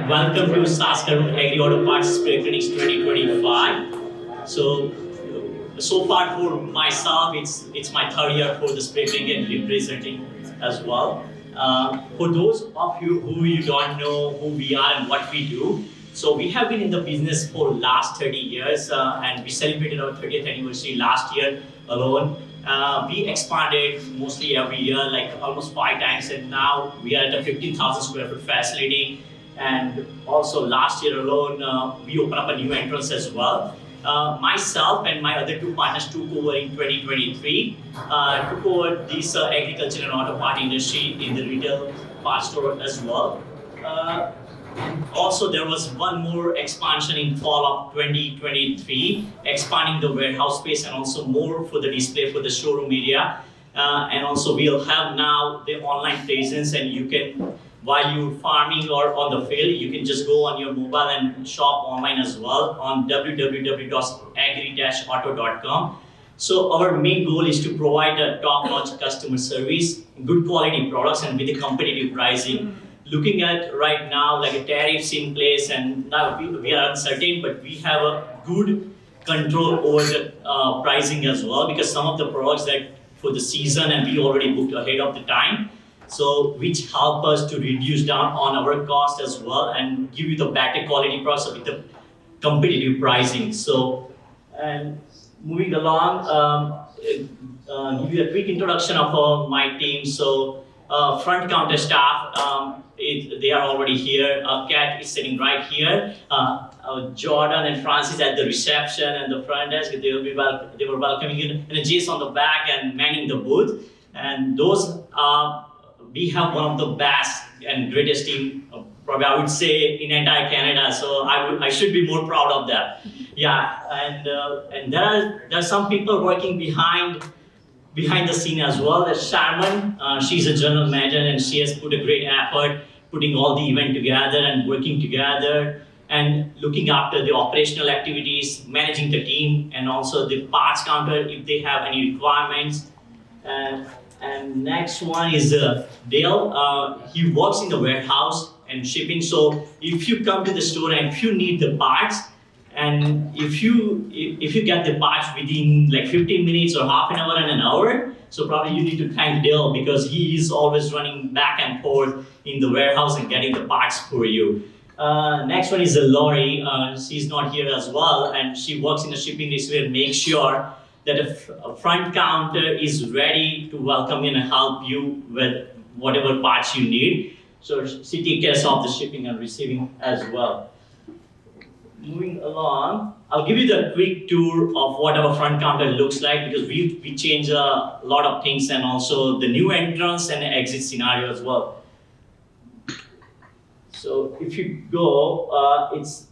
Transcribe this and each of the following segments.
and welcome to Saskatoon Agri-Auto Parts Spray Clinics 2025. So far for myself, it's my third year for the spray clinic and representing as well. For those of you who you don't know who we are and what we do, so we have been in the business for last 30 years and we celebrated our 30th anniversary last year alone. We expanded mostly every year, like almost 5 times, and now we are at a 15,000 square foot facility. And also last year alone, we opened up a new entrance as well. Myself and my other 2 partners took over in 2023, took over this agriculture and auto part industry in the retail part store as well. Also, there was one more expansion in fall of 2023, expanding the warehouse space and also more for the display for the showroom area. And also we'll have now the online presence, and you can, while you're farming or on the field, you can just go on your mobile and shop online as well on www.agri-auto.com. So our main goal is to provide a top-notch customer service, good quality products, and with a competitive pricing. Looking at right now, like a tariffs in place, and now we are uncertain, but we have a good control over the pricing as well, because some of the products that for the season and we already booked ahead of the time, so which help us to reduce down on our cost as well and give you the better quality products with the competitive pricing. So, and moving along, give you a quick introduction of my team. So front counter staff, they are already here. Kat is sitting right here. Jordan and Francis at the reception and the front desk. They were welcoming you. And Jace on the back and manning the booth. And those we have one of the best and greatest team, probably I would say, in entire Canada. So I should be more proud of that. Yeah, and there are some people working behind the scene as well. There's Sharman. She's a general manager, and she has put a great effort putting all the event together and working together and looking after the operational activities, managing the team, and also the parts counter if they have any requirements. And next one is Dale. He works in the warehouse and shipping. So if you come to the store and if you need the parts, and if you get the parts within like 15 minutes or half an hour and an hour, so probably you need to thank Dale, because he is always running back and forth in the warehouse and getting the parts for you. Next one is Lori. She's not here as well, and she works in the shipping district and makes sure that a front counter is ready to welcome you and help you with whatever parts you need. So she takes care of the shipping and receiving as well. Moving along, I'll give you the quick tour of what our front counter looks like, because we change a lot of things, and also the new entrance and exit scenario as well. So if you go, it's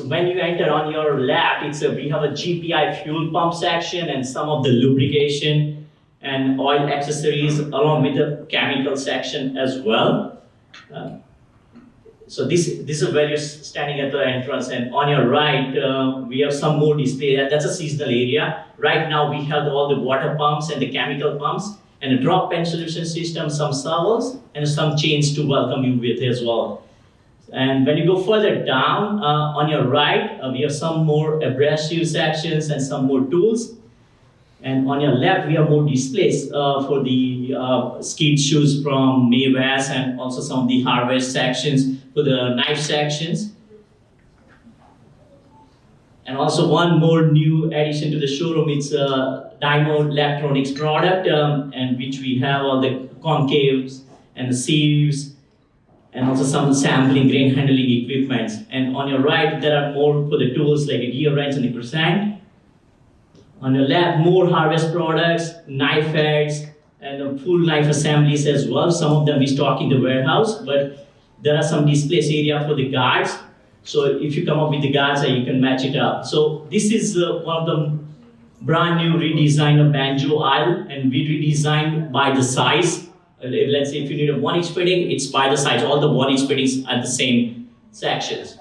when you enter on your left, we have a GPI fuel pump section and some of the lubrication and oil accessories along with the chemical section as well. So this is where you're standing at the entrance, and on your right, we have some more display. That's a seasonal area. Right now we have all the water pumps and the chemical pumps and a drop pen solution system, some servos, and some chains to welcome you with as well. And when you go further down, on your right, we have some more abrasive sections and some more tools. And on your left, we have more displays for the skid shoes from Maywest, and also some of the harvest sections for the knife sections. And also one more new addition to the showroom, it's a Dymo Electronics product, and which we have all the concaves and the sieves, and also some sampling grain handling equipment. And on your right, there are more for the tools like a gear wrench and a crescent. On your left, more harvest products, knife heads, and full knife assemblies as well. Some of them we stock in the warehouse, but there are some displays area for the guards. So if you come up with the guards, you can match it up. So this is one of the brand new redesign of banjo aisle, and we redesigned by the size. Let's say if you need a 1-inch fitting, it's by the size. All the 1-inch fittings are the same sections.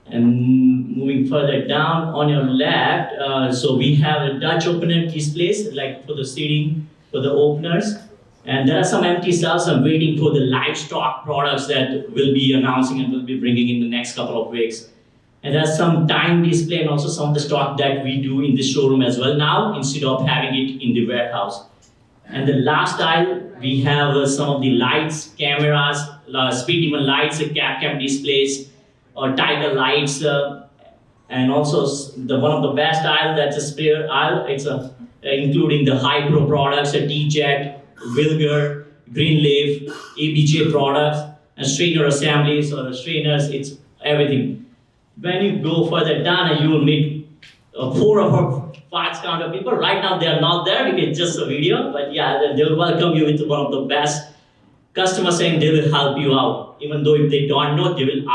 And moving further down on your left, so we have a Dutch opener displays, like for the seating, for the openers. And there are some empty shelves. I'm waiting for the livestock products that we'll be announcing and we'll be bringing in the next couple of weeks. And there's some time display and also some of the stock that we do in the showroom as well now, instead of having it in the warehouse. And the last aisle, we have some of the lights, cameras, speed demon lights, cam displays, or tiger lights, and also one of the best aisle, that's a spare aisle. It's including the high pro products, T-Jet, Wilger, Greenleaf, ABJ products, and strainer assemblies or strainers. It's everything. When you go further down, you will meet 4 of our parts counter people. Right now they are not there because it's just a video, but yeah, they will welcome you with one of the best customers, saying they will help you out. Even though if they don't know, they will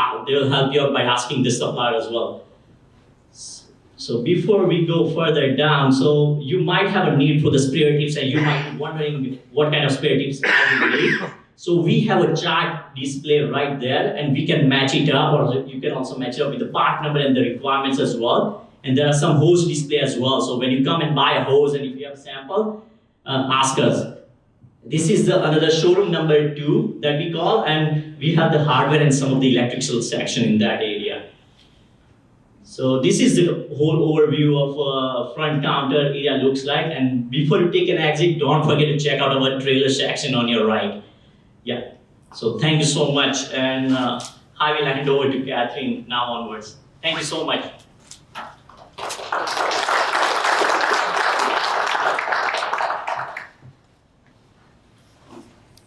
help you out by asking the supplier as well. So before we go further down, so you might have a need for the spare tips and you might be wondering what kind of spare tips I will need. So we have a chart display right there, and we can match it up, or you can also match it up with the part number and the requirements as well. And there are some hose display as well. So when you come and buy a hose, and if you have a sample, ask us. This is another showroom number 2 that we call, and we have the hardware and some of the electrical section in that area. So this is the whole overview of front counter area looks like. And before you take an exit, don't forget to check out our trailer section on your right. Yeah. So thank you so much, and I will hand over to Catherine now onwards. Thank you so much.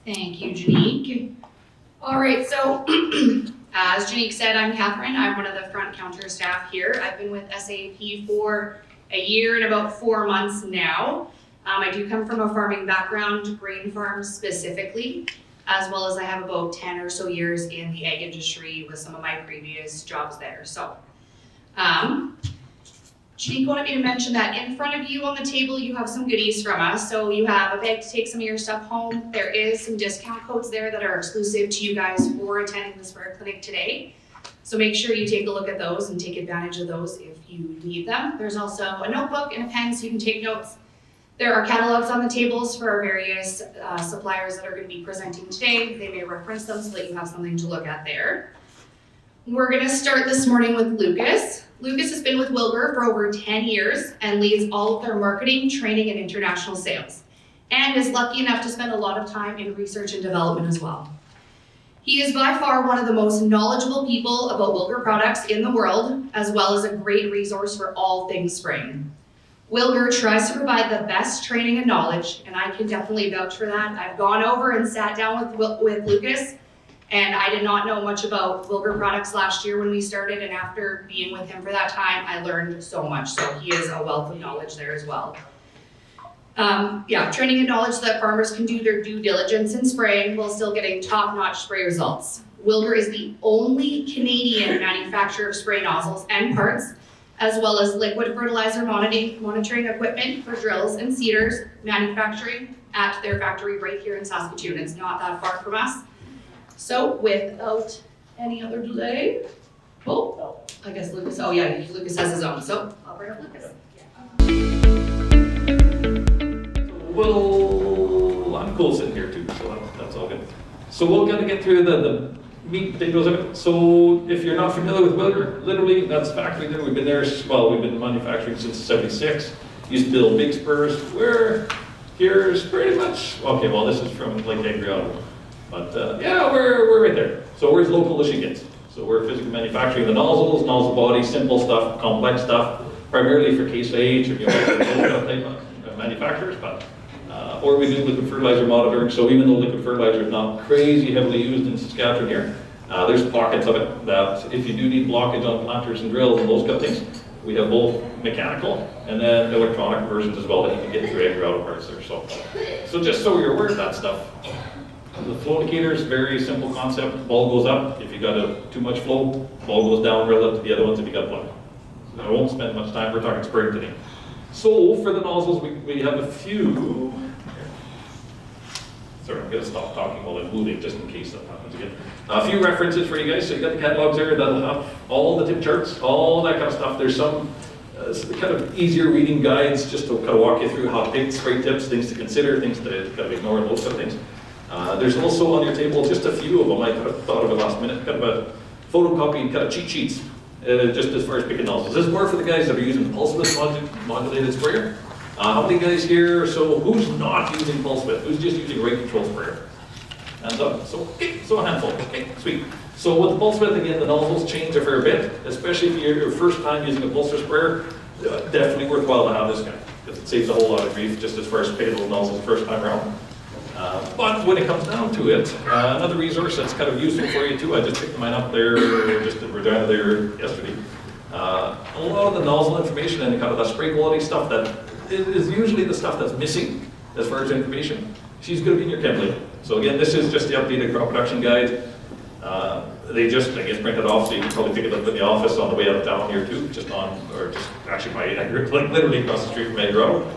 Thank you, Janique. All right, so as Janique said, I'm Catherine. I'm one of the front counter staff here. I've been with SAP for a year and about 4 months now. I do come from a farming background, grain farms specifically, as well as I have about 10 or so years in the ag industry with some of my previous jobs there. So, Janique wanted me to mention that in front of you on the table, you have some goodies from us. So you have a bag to take some of your stuff home. There is some discount codes there that are exclusive to you guys for attending the Spur Clinic today. So make sure you take a look at those and take advantage of those if you need them. There's also a notebook and a pen so you can take notes. There are catalogs on the tables for our various suppliers that are going to be presenting today. They may reference them so that you have something to look at there. We're going to start this morning with Lucas. Lucas has been with Wilbur for over 10 years and leads all of their marketing, training, and international sales, and is lucky enough to spend a lot of time in research and development as well. He is by far one of the most knowledgeable people about Wilbur products in the world, as well as a great resource for all things spraying. Wilbur tries to provide the best training and knowledge, and I can definitely vouch for that. I've gone over and sat down with Lucas, and I did not know much about Wilbur products last year when we started, and after being with him for that time, I learned so much. So he is a wealth of knowledge there as well. Training and knowledge so that farmers can do their due diligence in spraying while still getting top-notch spray results. Wilbur is the only Canadian manufacturer of spray nozzles and parts, as well as liquid fertilizer monitoring equipment for drills and seeders, manufacturing at their factory right here in Saskatoon. It's not that far from us. So without any other delay, I guess Lucas, Lucas has his own, so I'll bring up Lucas. Well, I'm cool sitting here too, so that's all good. So we're gonna get through the meat that goes in it. So if you're not familiar with Wilbur, literally that's factory there. We've been there, we've been manufacturing since '76. Used to build big spurs. Here's pretty much, okay, well this is from Agri-Auto. But we're right there. So we're as local as she gets. So we're physically manufacturing the nozzles, nozzle bodies, simple stuff, complex stuff, primarily for Case IH or type of manufacturers, but or we do liquid fertilizer monitoring. So even though liquid fertilizer is not crazy heavily used in Saskatchewan here, there's pockets of it that if you do need blockage on planters and drills and those kind of things, we have both mechanical and then electronic versions as well that you can get through Agri-Auto parts there. So just so you're aware of that stuff. The flow indicator is very simple concept. Ball goes up if you got too much flow. Ball goes down relative to the other ones if you got plug. So I won't spend much time. We're talking spraying today. So for the nozzles, we have a few. Sorry, I'm gonna stop talking while I'm moving just in case that happens again. A few references for you guys. So you got the catalogs there that'll have all the tip charts, all that kind of stuff. There's some kind of easier reading guides just to kind of walk you through how to pick spray tips, things to consider, things to kind of ignore, and those sort of things. There's also on your table just a few of them. I kind of thought of it last minute, kind of a photocopied kind of cheat sheets, just as far as picking nozzles. This is more for the guys that are using the pulse width modulated sprayer. How many guys here, so who's not using pulse width? Who's just using rate control sprayer? Hands up. So, okay, so a handful. Okay, sweet. So with the pulse width, again, the nozzles change a fair bit, especially if you're your first time using a pulsar sprayer. Definitely worthwhile to have this guy, because it saves a whole lot of grief just as far as paying those nozzles the first time around. But when it comes down to it, another resource that's kind of useful for you too, I just picked mine up there, we're down there yesterday. A lot of the nozzle information and kind of the spray quality stuff that is usually the stuff that's missing as far as information. She's going to be in your chem label. So again, this is just the updated crop production guide. They just, I guess, print it off, so you can probably pick it up in the office on the way out of town here too, just actually by like literally across the street from Agri-Auto.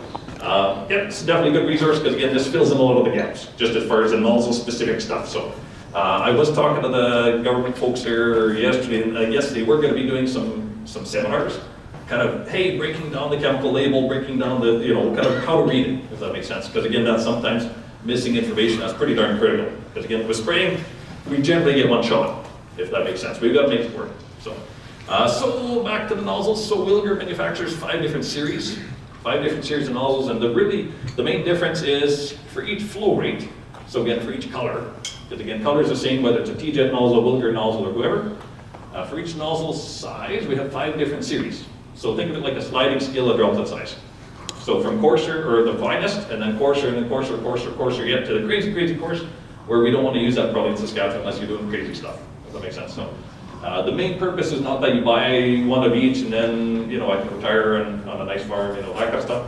Yeah, it's definitely a good resource because again, this fills in a lot of the gaps, just as far as the nozzle specific stuff. So I was talking to the government folks here yesterday, and yesterday we're going to be doing some seminars, kind of, hey, breaking down the chemical label, breaking down the, kind of how to read it, if that makes sense. Because again, that's sometimes missing information. That's pretty darn critical. Because again, with spraying, we generally get one shot, if that makes sense. We've got to make it work. So back to the nozzles. So Wilger manufactures 5 different series of nozzles, and the main difference is for each flow rate. So again, for each color, because again, color is the same whether it's a T-jet nozzle, Wilger nozzle, or whoever. For each nozzle size, we have 5 different series. So think of it like a sliding scale of droplet size. So from coarser, or the finest, and then coarser, and then coarser, coarser, coarser, yet to the crazy, crazy coarse, where we don't want to use that probably in Saskatchewan unless you're doing crazy stuff. Does that make sense? So the main purpose is not that you buy one of each and then, I can retire and on a nice farm, that kind of stuff.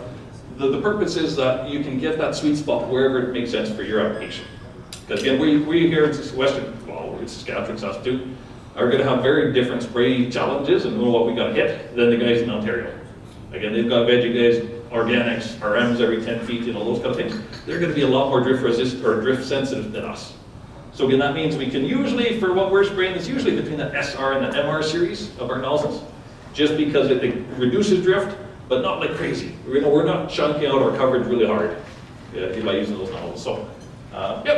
The purpose is that you can get that sweet spot wherever it makes sense for your application. Because again, we here in Saskatchewan, Saskatoon, are going to have very different spray challenges and know what we got to hit than the guys in Ontario. Again, they've got veggie guys, organics, RMs every 10 feet, those kind of things. They're going to be a lot more drift resistant or drift sensitive than us. So again, that means we can usually, for what we're spraying, it's usually between the SR and the MR series of our nozzles, just because it reduces drift, but not like crazy. We're not chunking out our coverage really hard by using those nozzles. So,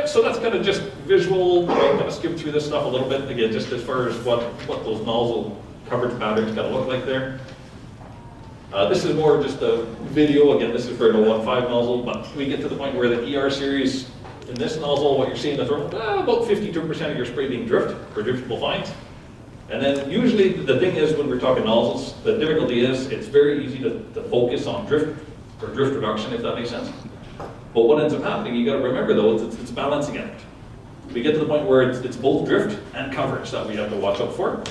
so that's kind of just visual. I kind of skip through this stuff a little bit, again, just as far as what those nozzle coverage patterns kind of look like there. This is more just a video. Again, this is for an 015 nozzle, but we get to the point where the ER series, in this nozzle, what you're seeing is about 52% of your spray being drift, or driftable fines. And then usually the thing is, when we're talking nozzles, the difficulty is it's very easy to focus on drift, or drift reduction, if that makes sense. But what ends up happening, you got to remember though, it's balancing act. We get to the point where it's both drift and coverage that we have to watch out for.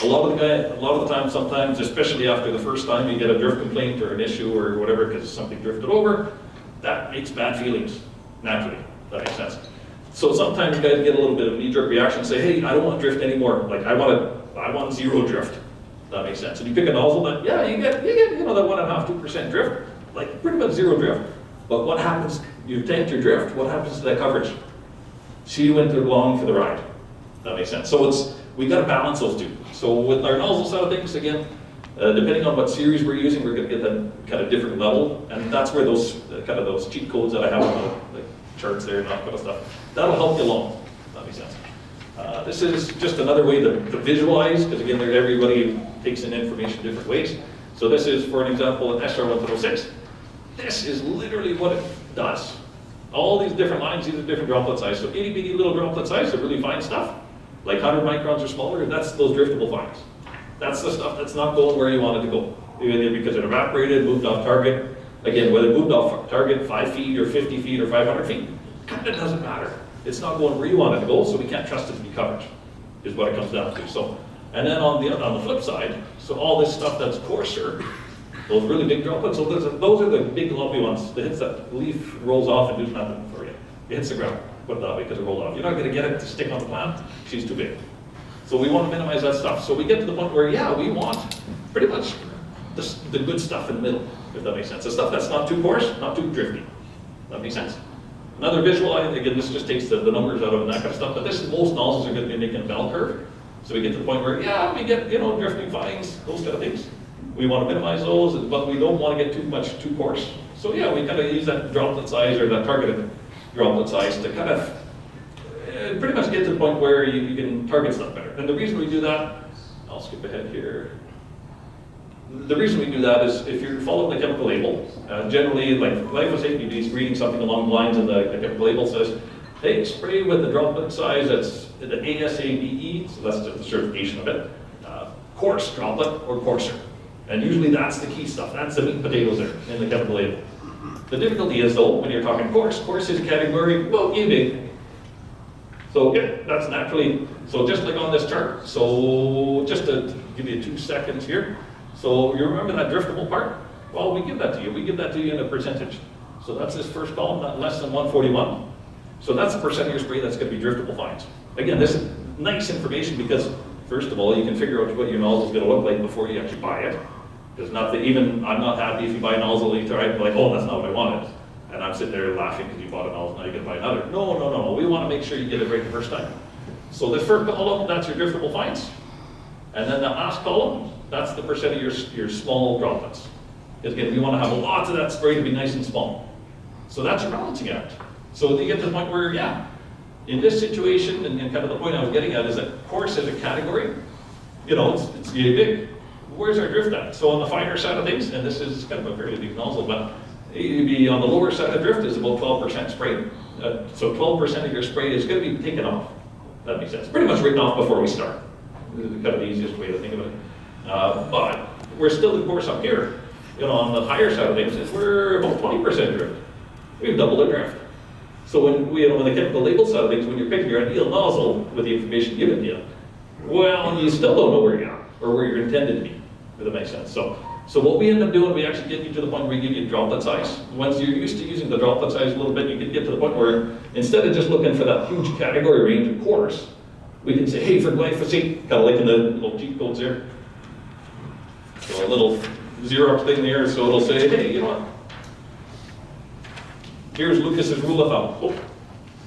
A lot of the time, sometimes, especially after the first time you get a drift complaint or an issue or whatever because something drifted over, that makes bad feelings, naturally. That makes sense. So sometimes you guys get a little bit of a knee-jerk reaction and say, hey, I don't want drift anymore. Like I want zero drift. That makes sense. And you pick a nozzle that, yeah, you get that 1.5%, 2% drift, like pretty much zero drift. But what happens, you tanked your drift, what happens to that coverage? She went along for the ride. That makes sense. So we got to balance those two. So with our nozzle side of things, again, depending on what series we're using, we're going to get that kind of different level, and that's where those those cheat codes that I have on the charts there and that kind of stuff, that'll help you along. That makes sense. This is just another way to visualize, because again, everybody takes in information different ways. So this is, for an example, an SR106. This is literally what it does. All these different lines, these are different droplet size. So itty bitty little droplet size, so really fine stuff. Like 100 microns or smaller, that's those driftable fines. That's the stuff that's not going where you want it to go. Either because it evaporated, moved off target. Again, whether it moved off target 5 feet or 50 feet or 500 feet, kind of doesn't matter. It's not going where you want it to go, so we can't trust it to be coverage, is what it comes down to. So, and then on the flip side, so all this stuff that's coarser, those really big droplets, so those are the big lumpy ones. The hits that leaf rolls off and do nothing for you. It hits the ground, put it that way, because it rolled off. You're not going to get it to stick on the plant. She's too big. So we want to minimize that stuff. So we get to the point where, yeah, we want pretty much the good stuff in the middle, if that makes sense. The stuff that's not too coarse, not too drifty. That makes sense. Another visual, again, this just takes the numbers out of that kind of stuff, but this is most nozzles are going to be making a bell curve. So we get to the point where, yeah, we get, drifting fines, those kind of things. We want to minimize those, but we don't want to get too coarse. So yeah, we kind of use that droplet size or that targeted droplet size to kind of pretty much get to the point where you can target stuff better. And the reason we do that, I'll skip ahead here. The reason we do that is if you're following the chemical label, generally like glyphosate, you'd be reading something along the lines of the chemical label says, hey, spray with the droplet size that's the ASABE, so that's just the certification of it, coarse droplet or coarser. And usually that's the key stuff, that's the meat and potatoes there in the chemical label. The difficulty is though, when you're talking coarse is a category, well, big. So yeah, that's naturally, so just like on this chart, so just to give you 2 seconds here. So you remember that driftable part? Well, we give that to you. We give that to you in a percentage. So that's this first column, not less than 141. So that's the percent of your spray that's going to be driftable fines. Again, this is nice information because, first of all, you can figure out what your nozzle is going to look like before you actually buy it. Because I'm not happy if you buy a nozzle, you try it, like, oh, that's not what I wanted. And I'm sitting there laughing because you bought a nozzle, now you got to buy another. No. We want to make sure you get it right the first time. So this first column, that's your driftable fines. And then the last column, that's the percent of your small droplets. Because again, we want to have lots of that spray to be nice and small. So that's your balancing act. So you get to the point where, yeah, in this situation, and kind of the point I was getting at is that coarse as a category, it's really big. Where's our drift at? So on the finer side of things, and this is kind of a fairly big nozzle, but you'd be on the lower side of drift is about 12% spray. So 12% of your spray is going to be taken off. That makes sense. Pretty much written off before we start. Kind of the easiest way to think of it. But we're still, of course, up here. On the higher side of things, we're about 20% drift. We've doubled our drift. So when on the chemical label side of things, when you're picking your ideal nozzle with the information given to you, well, you still don't know where you're at or where you're intended to be. If that makes sense. So what we end up doing, we actually get you to the point where we give you droplet size. Once you're used to using the droplet size a little bit, you can get to the point where instead of just looking for that huge category range of coarse, we can say, hey, for glyphosate, kind of like in the little cheat codes there. So a little Xerox thing there, so it'll say, hey, you know what? Here's Lucas's rule of thumb. Oh,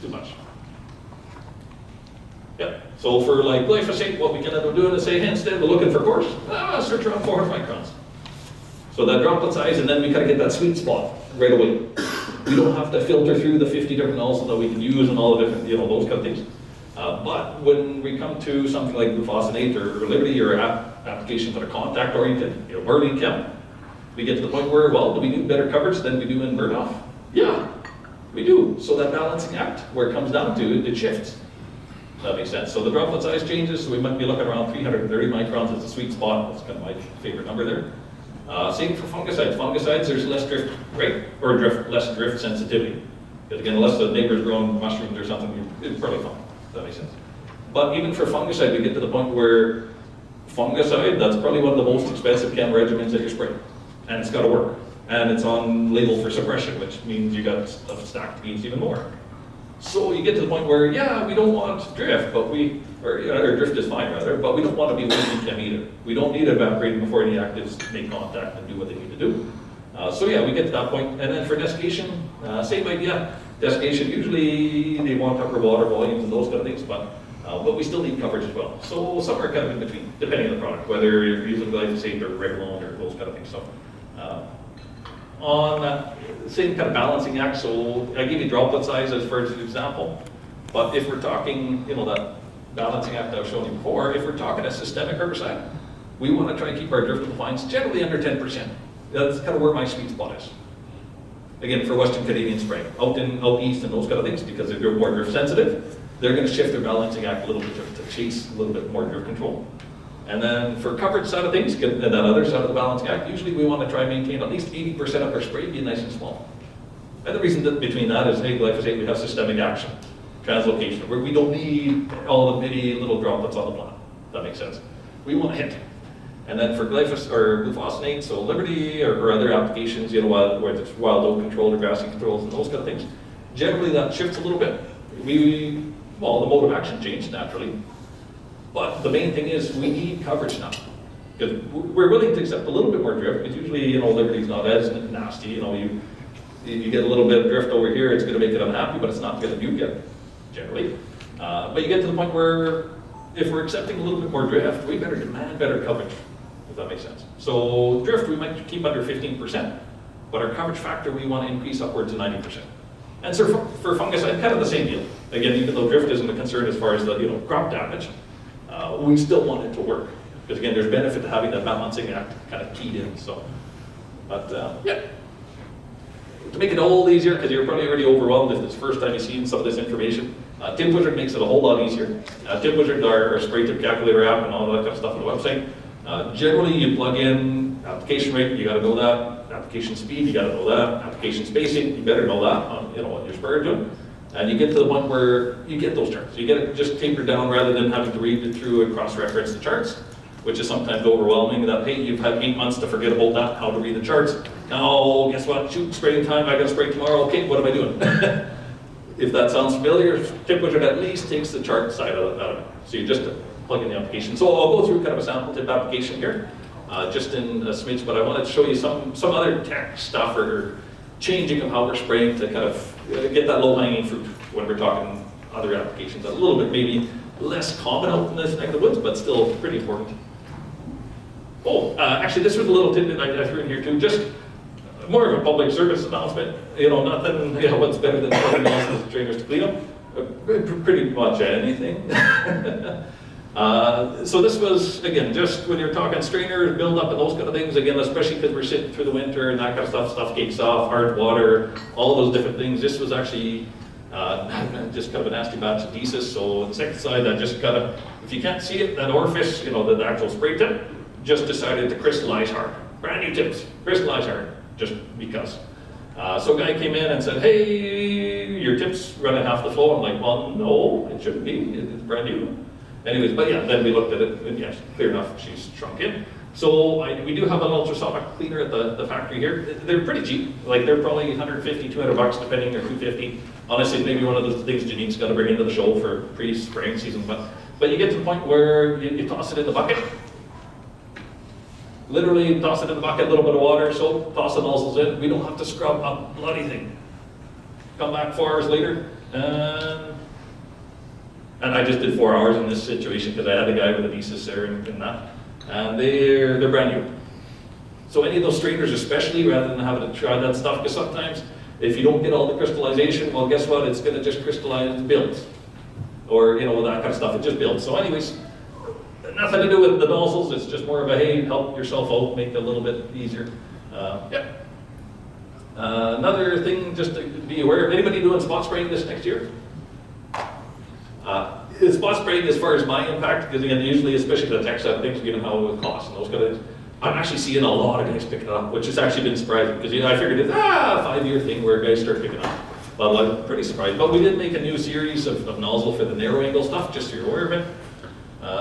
too much. Yeah, so for like glyphosate, what we can end up doing is say, hey, instead of looking for coarse, search around 400 microns. So that droplet size, and then we kind of get that sweet spot right away. We don't have to filter through the 50 different nozzles that we can use and all the different, those kind of things. But when we come to something like glufosinate or Liberty or applications that are contact oriented, burning chem, we get to the point where, well, do we do better coverage than we do in burn off? Yeah, we do. So that balancing act, where it comes down to, it shifts. That makes sense. So the droplet size changes, so we might be looking around 330 microns as a sweet spot. That's kind of my favorite number there. Same for fungicides. Fungicides, there's less drift, right? Or less drift sensitivity. Because again, unless the neighbor's growing mushrooms or something, it's probably fine. That makes sense. But even for fungicide, we get to the point where fungicide, that's probably one of the most expensive chem regimens that you spray. And it's got to work. And it's on label for suppression, which means you got stuff stacked against even more. So you get to the point where, yeah, we don't want drift, or drift is fine rather, but we don't want to be wasting chem either. We don't need evaporating before any actives make contact and do what they need to do. So yeah, we get to that point. And then for desiccation, same idea. Desiccation, usually they want upper water volumes and those kind of things, but we still need coverage as well. So somewhere kind of in between, depending on the product, whether you're using glyphosate or Regulone or those kind of things. So on that same kind of balancing act, so I gave you droplet size as for an example, but if we're talking, that balancing act I was showing you before, if we're talking a systemic herbicide, we want to try and keep our driftable fines generally under 10%. That's kind of where my sweet spot is. Again, for Western Canadian spray, out east and those kind of things, because if you're more drift sensitive, they're going to shift their balancing act a little bit to chase a little bit more drift control. And then for coverage side of things, and that other side of the balancing act, usually we want to try and maintain at least 80% of our spray be nice and small. And the reason between that is, hey, glyphosate, we have systemic action, translocation, where we don't need all the bitty little droplets on the plant. That makes sense. We want to hit. And then for glufosinate, so Liberty or other applications, where it's wild oat control or grassy controls and those kind of things, generally that shifts a little bit. The mode of action changed naturally. But the main thing is we need coverage now. Because we're willing to accept a little bit more drift, because usually, Liberty's not as nasty. You get a little bit of drift over here, it's going to make it unhappy, but it's not going to nuke it, generally. But you get to the point where if we're accepting a little bit more drift, we better demand better coverage. if that makes sense. So drift, we might keep under 15%, but our coverage factor, we want to increase upwards of 90%. And so for fungicide, kind of the same deal. Again, even though drift isn't a concern as far as the crop damage, we still want it to work. Because again, there's benefit to having that balancing act kind of keyed in. So, but yeah. To make it all easier, because you're probably already overwhelmed if it's the first time you've seen some of this information, Tip Wizard makes it a whole lot easier. Tip Wizard, our spray tip calculator app and all that kind of stuff on the website. Generally, you plug in application rate, you got to know that. Application speed, you got to know that. Application spacing, you better know that on what your sprayer doing. And you get to the point where you get those charts. You get it just tapered down rather than having to read it through and cross-reference the charts, which is sometimes overwhelming. That, hey, you've had 8 months to forget about that, how to read the charts. Now, guess what? Shoot, spraying time, I got to spray tomorrow. Okay, what am I doing? If that sounds familiar, Tip Wizard at least takes the chart side of it. So you just plug in the application. So I'll go through kind of a sample tip application here, just in a smidge, but I wanted to show you some other tech stuff or changing of how we're spraying to kind of get that low-hanging fruit when we're talking other applications. A little bit maybe less common out in this neck of the woods, but still pretty important. Oh, actually, this was a little tidbit I threw in here too. Just more of a public service announcement. Nothing. What's better than telling the trainers to clean them? Pretty much anything. So this was, again, just when you're talking strainers, build up and those kind of things, again, especially because we're sitting through the winter and that kind of stuff cakes off, hard water, all those different things. This was actually just kind of a nasty batch of desis. So insecticide that just kind of, if you can't see it, that orifice, the actual spray tip, just decided to crystallize hard. Brand new tips, crystallize hard, just because. So a guy came in and said, hey, your tip's running half the flow. I'm like, well, no, it shouldn't be, it's brand new. Anyways, but yeah, then we looked at it, and yes, clear enough, she's shrunk in. So we do have an ultrasonic cleaner at the factory here. They're pretty cheap, like they're probably 150, 200 bucks depending, or 250. Honestly, it's maybe one of those things Janine's got to bring into the show for pre-spraying season, but you get to the point where you toss it in the bucket. Literally toss it in the bucket, a little bit of water, soap, toss the nozzles in. We don't have to scrub a bloody thing. Come back 4 hours later, and I just did 4 hours in this situation because I had a guy with a desis there and that. And they're brand new. So any of those strainers especially, rather than having to try that stuff, because sometimes if you don't get all the crystallization, well guess what, it's going to just crystallize and build. Or that kind of stuff, it just builds. So anyways, nothing to do with the nozzles, it's just more of a, hey, help yourself out, make it a little bit easier. Another thing, just to be aware, anybody doing spot spraying this next year? Spot spraying, as far as my impact, because again, usually, especially the tech side of things, given how it costs and those kind of things, I'm actually seeing a lot of guys picking it up, which has actually been surprising, because I figured it's a 5-year thing where guys start picking up. Well, I'm pretty surprised. But we did make a new series of nozzle for the narrow angle stuff, just so you're aware of it.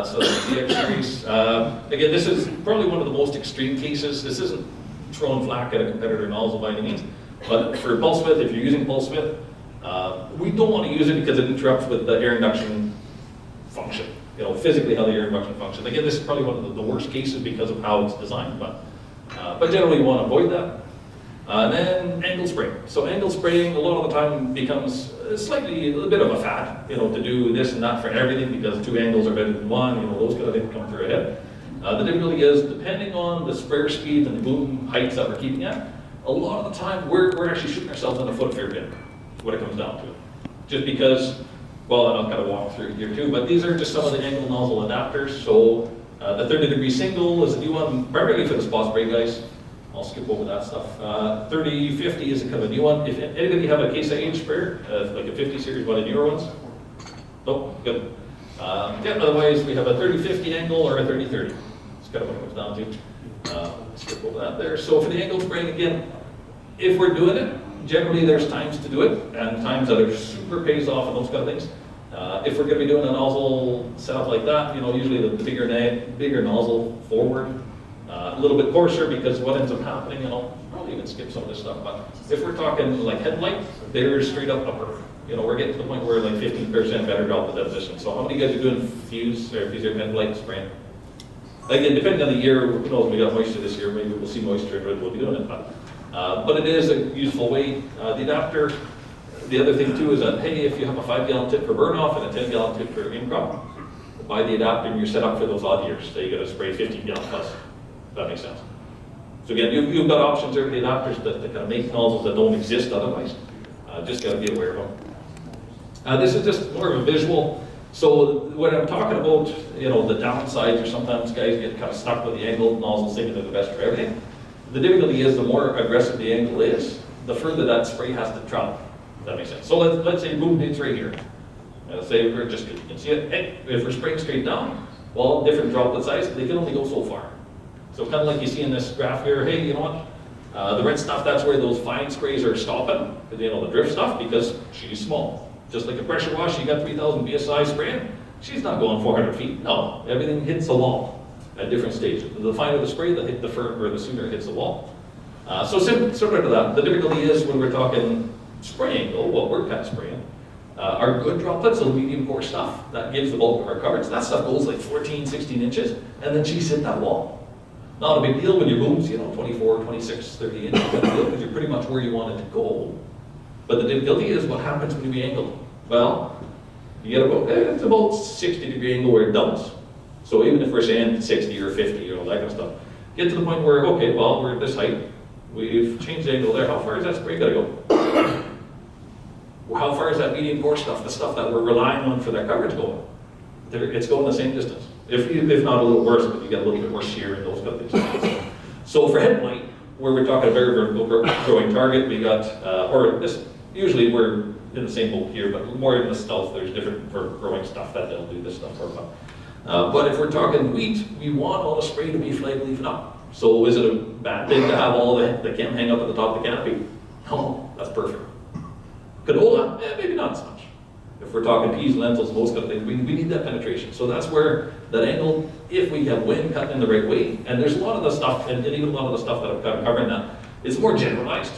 So that's the DX series. Again, this is probably one of the most extreme cases. This isn't throwing flack at a competitor nozzle by any means, but for pulse width, if you're using pulse width, we don't want to use it because it interrupts with the air induction function, physically how the air induction functions. Again, this is probably one of the worst cases because of how it's designed, but generally you want to avoid that. And then angle spraying. So angle spraying a lot of the time becomes a little bit of a fad, to do this and that for everything because 2 angles are better than 1, those kind of things come through ahead. The difficulty is, depending on the sprayer speed and the boom heights that we're keeping at, a lot of the time we're actually shooting ourselves in the foot fair bit, what it comes down to. Just because, well, and I'll kind of walk through here too, but these are just some of the angle nozzle adapters. So the 30-degree single is a new one, primarily for the spot spray guys. I'll skip over that stuff. 3050 is a kind of a new one. If anybody have a Case IH sprayer, like a 50 series, one of the newer ones? Nope, good. Otherwise we have a 3050 angle or a 3030. It's kind of what it comes down to. Skip over that there. So for the angle spraying, again, if we're doing it, generally there's times to do it, and times that are super pays off and those kind of things. If we're going to be doing a nozzle setup like that, usually the bigger nozzle forward, a little bit coarser, because what ends up happening, and I'll probably even skip some of this stuff, but if we're talking like headlight, they're straight up upper. We're getting to the point where like 15% better drop the deposition. So how many guys are doing fuse or headlight spraying? Again, depending on the year, who knows, we got moisture this year, maybe we'll see moisture and we'll be doing it, but it is a useful way. The adapter, the other thing too is that, hey, if you have a 5-gallon tip for burn off and a 10-gallon tip for in crop, buy the adapter and you're set up for those odd years. So you got to spray 15 gallon plus. If that makes sense. So again, you've got options, early adopters that kind of make nozzles that don't exist otherwise. Just got to be aware of them. This is just more of a visual. So when I'm talking about, the downsides, or sometimes guys get kind of stuck with the angled nozzles thinking they're the best for everything. The difficulty is the more aggressive the angle is, the further that spray has to travel. If that makes sense. So let's say boom, it's right here. And let's say we're just, you can see it. Hey, if we're spraying straight down, well, different droplet size, they can only go so far. So kind of like you see in this graph here, hey, you know what? The red stuff, that's where those fine sprays are stopping, the drift stuff, because she's small. Just like a pressure wash, you got 3,000 PSI spraying, she's not going 400 feet. No, everything hits a wall at different stages. The finer the spray, the hit the further, or the sooner it hits the wall. So similar to that, the difficulty is when we're talking spraying, what we're kind of spraying, our good droplets, so the medium core stuff, that gives the bulk of our coverage. That stuff goes like 14, 16 inches, and then she's hit that wall. Not a big deal when your boom's, 24, 26, 30 inches, because you're pretty much where you want it to go. But the difficulty is what happens when you angle. Well, you get it's about 60-degree angle where it doubles. So even if we're saying 60 or 50 or all that kind of stuff, get to the point where, okay, well, we're at this height, we've changed the angle there, how far is that spray gotta go? How far is that medium core stuff, the stuff that we're relying on for that coverage going? It's going the same distance. If not a little worse, but you get a little bit more shear and those kind of things. So for headlight, where we're talking a very vertical growing target, we got, usually we're in the same boat here, but more in the stealth, there's different for growing stuff that they'll do this stuff for. But if we're talking wheat, we want all the spray to be flag leafing up. So is it a bad thing to have all the chem hang up at the top of the canopy? No, that's perfect. Canola, maybe not so much. If we're talking peas, lentils, those kind of things, we need that penetration. So that's where that angle, if we have wind cutting in the right way, and there's a lot of the stuff, and even a lot of the stuff that I'm kind of covering that, it's more generalized.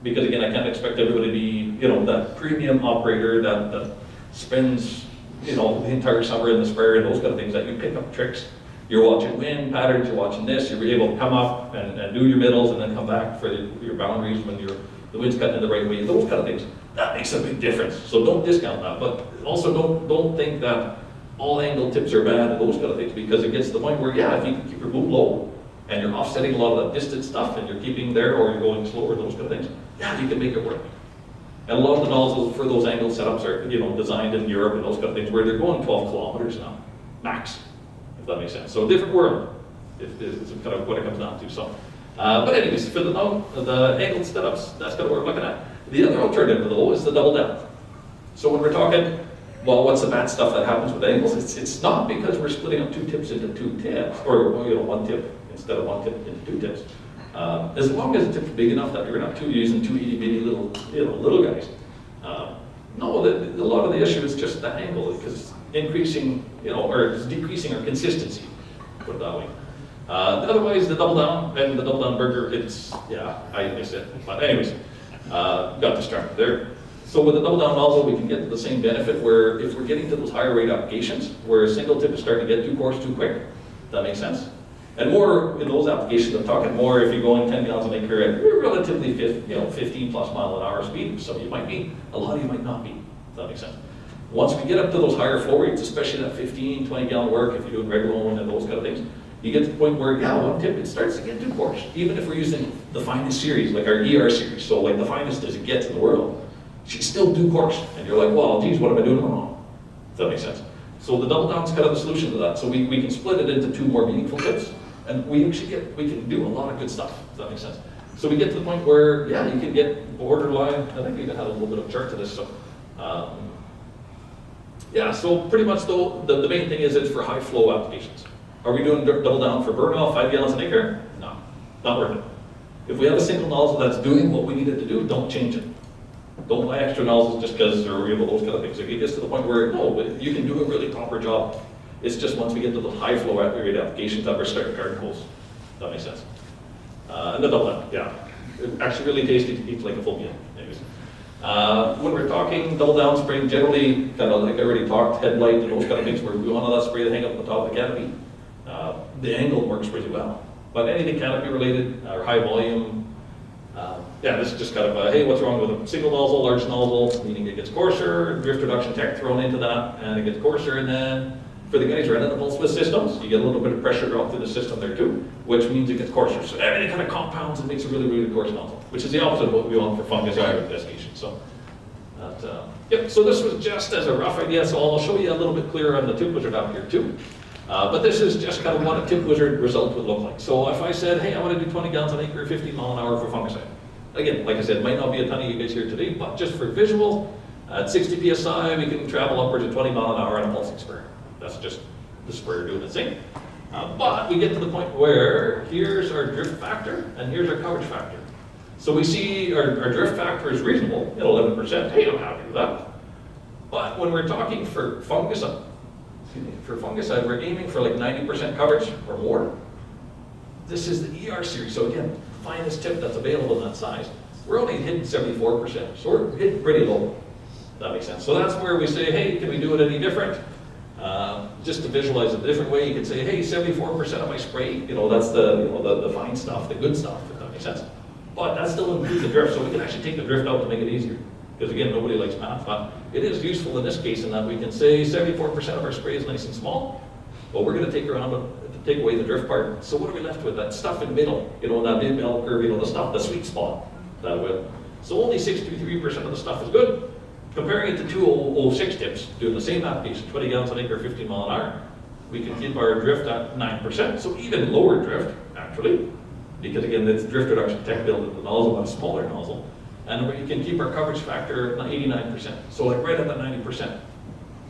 Because again, I can't expect everybody to be, that premium operator that spends, the entire summer in the sprayer and those kind of things, that you pick up tricks. You're watching wind patterns, you're watching this, you're able to come up and do your middles and then come back for your boundaries when the wind's cutting in the right way, those kind of things. That makes a big difference. So don't discount that, but also don't think that all angle tips are bad and those kind of things, because it gets to the point where, if you can keep your boom low and you're offsetting a lot of that distant stuff and you're keeping there or you're going slower, those kind of things, you can make it work. And a lot of the nozzles for those angle setups are, designed in Europe and those kind of things where they're going 12 kilometers now, max, if that makes sense. So a different world is kind of what it comes down to. So, but anyways, for the angled setups, that's kind of what we're looking at. The other alternative though is the double down. So when we're talking, well, what's the bad stuff that happens with angles? It's not because we're splitting up two tips into two tips, or one tip instead of one tip into two tips. As long as the tip's big enough that you're not using two itty bitty little guys. No, a lot of the issue is just the angle, because increasing, or it's decreasing our consistency, put it that way. Otherwise, the double down and the double down burger, I miss it. But anyways, got to start there. So with the double down nozzle, we can get to the same benefit where if we're getting to those higher rate applications where a single tip is starting to get too coarse too quick, that makes sense. And more in those applications, I'm talking more if you're going 10 gallons an acre at relatively 15 plus mile an hour speed. Some of you might be, a lot of you might not be, if that makes sense. Once we get up to those higher flow rates, especially that 15, 20 gallon work, if you're doing regular and those kind of things, you get to the point where, one tip, it starts to get too coarse. Even if we're using the finest series, like our ER series, so like the finest as it gets in the world, she's still too coarse. And you're like, well, geez, what am I doing wrong? If that makes sense. So the double down's kind of the solution to that. So we can split it into two more meaningful tips, and we can do a lot of good stuff, if that makes sense. So we get to the point where, you can get borderline, I think we even had a little bit of a chart to this, so. So pretty much though, the main thing is it's for high flow applications. Are we doing double down for burn off 5 gallons an acre? No, not worth it. If we have a single nozzle that's doing what we need it to do, don't change it. Don't buy extra nozzles just because they're those kind of things. If it gets to the point where, you can do a really proper job. It's just once we get to the high flow rate applications that we're starting garden hose. That makes sense. And the double down, It actually really tasty to eat like a full meal. Anyways. When we're talking double down spraying, generally, kind of like I already talked, headlight and those kind of things where we want all that spray to hang up on the top of the canopy. The angle works really well. But anything canopy related or high volume, this is just kind of hey, what's wrong with a single nozzle, large nozzle, meaning it gets coarser, drift reduction tech thrown into that, and it gets coarser, and then For the guys running the pulse width systems, you get a little bit of pressure drop through the system there too, which means it gets coarser. So everything kind of compounds and makes a really, really coarse nozzle, which is the opposite of what we want for fungicide investigation. So, yep, so this was just as a rough idea, so I'll show you a little bit clearer on the tip wizard out here too. But this is just kind of what a tip wizard result would look like. So if I said, hey, I want to do 20 gallons an acre, 15 mile an hour for fungicide. Again, like I said, might not be a ton of you guys here today, but just for visual, at 60 PSI, we can travel upwards of 20 mile an hour on a pulsing sprayer. That's just the sprayer doing its thing. But we get to the point where here's our drift factor and here's our coverage factor. So we see our drift factor is reasonable at 11%. Hey, I'm happy with that. But when we're talking for fungicide, we're aiming for like 90% coverage or more. This is the ER series. So again, finest tip that's available in that size. We're only hitting 74%. So we're hitting pretty low. That makes sense. So that's where we say, hey, can we do it any different? Just to visualize it a different way, you could say, hey, 74% of my spray, that's the fine stuff, the good stuff, if that makes sense. But that still includes the drift, so we can actually take the drift out to make it easier. Because again, nobody likes math, but it is useful in this case in that we can say 74% of our spray is nice and small, but we're going to take away the drift part. So what are we left with? That stuff in the middle, that big bell curve, the stuff, the sweet spot, that way. So only 63% of the stuff is good. Comparing it to 206 tips, doing the same application, 20 gallons an acre, 15 mile an hour, we can keep our drift at 9%, so even lower drift, actually, because again, it's drift reduction tech built in the nozzle on a smaller nozzle, and we can keep our coverage factor at 89%, so like right at that 90%.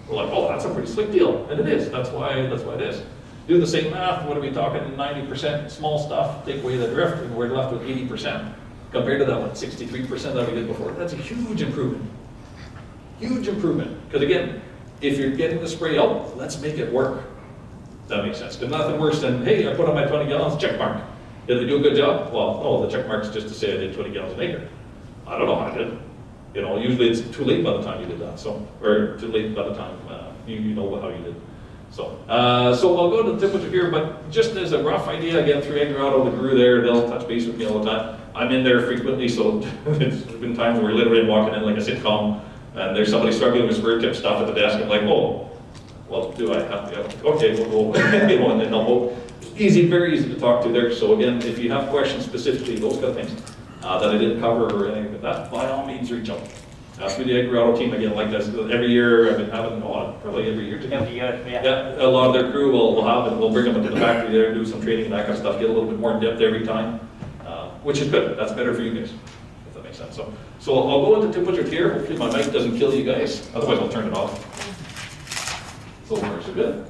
We're like, oh, that's a pretty slick deal, and it is, that's why it is. Do the same math, what are we talking, 90% small stuff, take away the drift, and we're left with 80%, compared to that 63% that we did before. That's a huge improvement. Huge improvement, because again, if you're getting the spray out, let's make it work. That makes sense. There's nothing worse than, hey, I put on my 20 gallons, check mark. Did they do a good job? Well, no, the check mark's just to say I did 20 gallons an acre. I don't know how I did. Usually it's too late by the time you did that, or too late by the time you know how you did. So I'll go to the temperature here, but just as a rough idea, again, through Agri-Auto, the crew there, they'll touch base with me all the time. I'm in there frequently, so there's been times where literally I'm walking in like a sitcom, and there's somebody struggling with spare tip stuff at the desk. I'm like, oh, well, do I have to? Okay, we'll go. And then they'll easy, very easy to talk to there. So again, if you have questions specifically, those kind of things that I didn't cover or anything like that, by all means, reach out. Ask me the Agri-Auto team again, like this. Every year, I've been having probably every year together. Yeah, a lot of their crew will have it. We'll bring them into the factory there, do some training and that kind of stuff. Get a little bit more in depth every time, which is good. That's better for you guys. Sense. So I'll go into temperature here. Hopefully my mic doesn't kill you guys. Otherwise I'll turn it off. So far so good.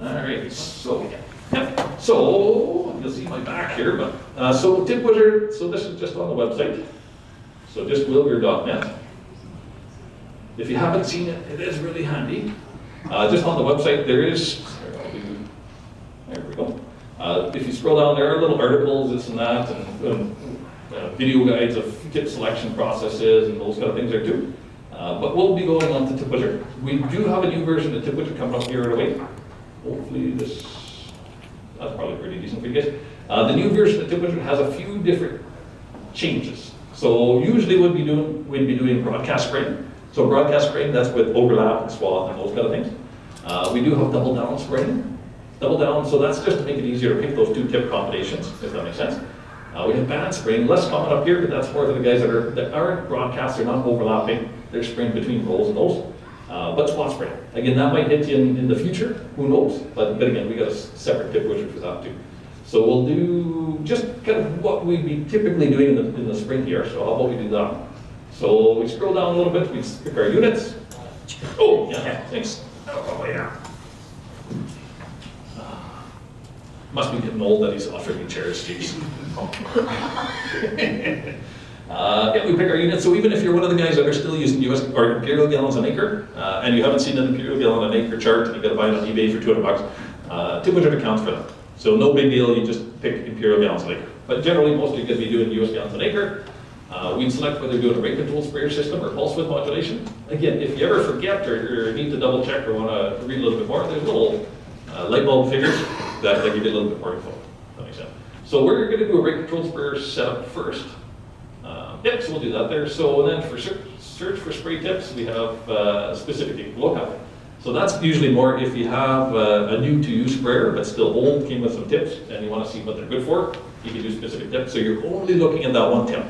All right. So yeah. So you'll see my back here, but so Tip Wizard. So this is just on the website. So just wilger.net. If you haven't seen it, it is really handy. Just on the website there is. There we go. If you scroll down, there are little articles, this and that, and video guides of tip selection processes and those kind of things there too. But we'll be going on to Tip Wizard. We do have a new version of Tip Wizard coming up here right away. Hopefully that's probably pretty decent for you guys. The new version of Tip Wizard has a few different changes. So usually we'd be doing broadcast spraying. So broadcast spraying, that's with overlap and swath and those kind of things. We do have double down spraying. Double down, so that's just to make it easier to pick those two tip combinations, if that makes sense. We have band spraying, less common up here, but that's more for the guys that aren't broadcast, they're not overlapping, they're spraying between rolls and those. But spot spraying, again, that might hit you in the future, who knows? But again, we got a separate tip wizard for that too. So we'll do just kind of what we'd be typically doing in the spring here, so how about we do that? So we scroll down a little bit, we pick our units. Oh, yeah, thanks. Oh, yeah. Must be getting old that he's offering me chairs, jeez. Yeah, we pick our units. So even if you're one of the guys that are still using US or imperial gallons an acre, and you haven't seen an imperial gallon an acre chart, and you got to buy it on eBay for $200, Tip Wizard accounts for that. So no big deal. You just pick imperial gallons an acre. But generally, most of you could be doing US gallons an acre. We'd select whether you're doing a rate control sprayer system or pulse width modulation. Again, if you ever forget or need to double check or want to read a little bit more, there's little light bulb figures that give you a little bit more info. That makes sense. So we're going to do a rate control sprayer setup first. Yep, so we'll do that there. So then for search for spray tips, we have specific look up. So that's usually more if you have a new to you sprayer but still old, came with some tips, and you want to see what they're good for, you can do specific tips. So you're only looking at that one tip,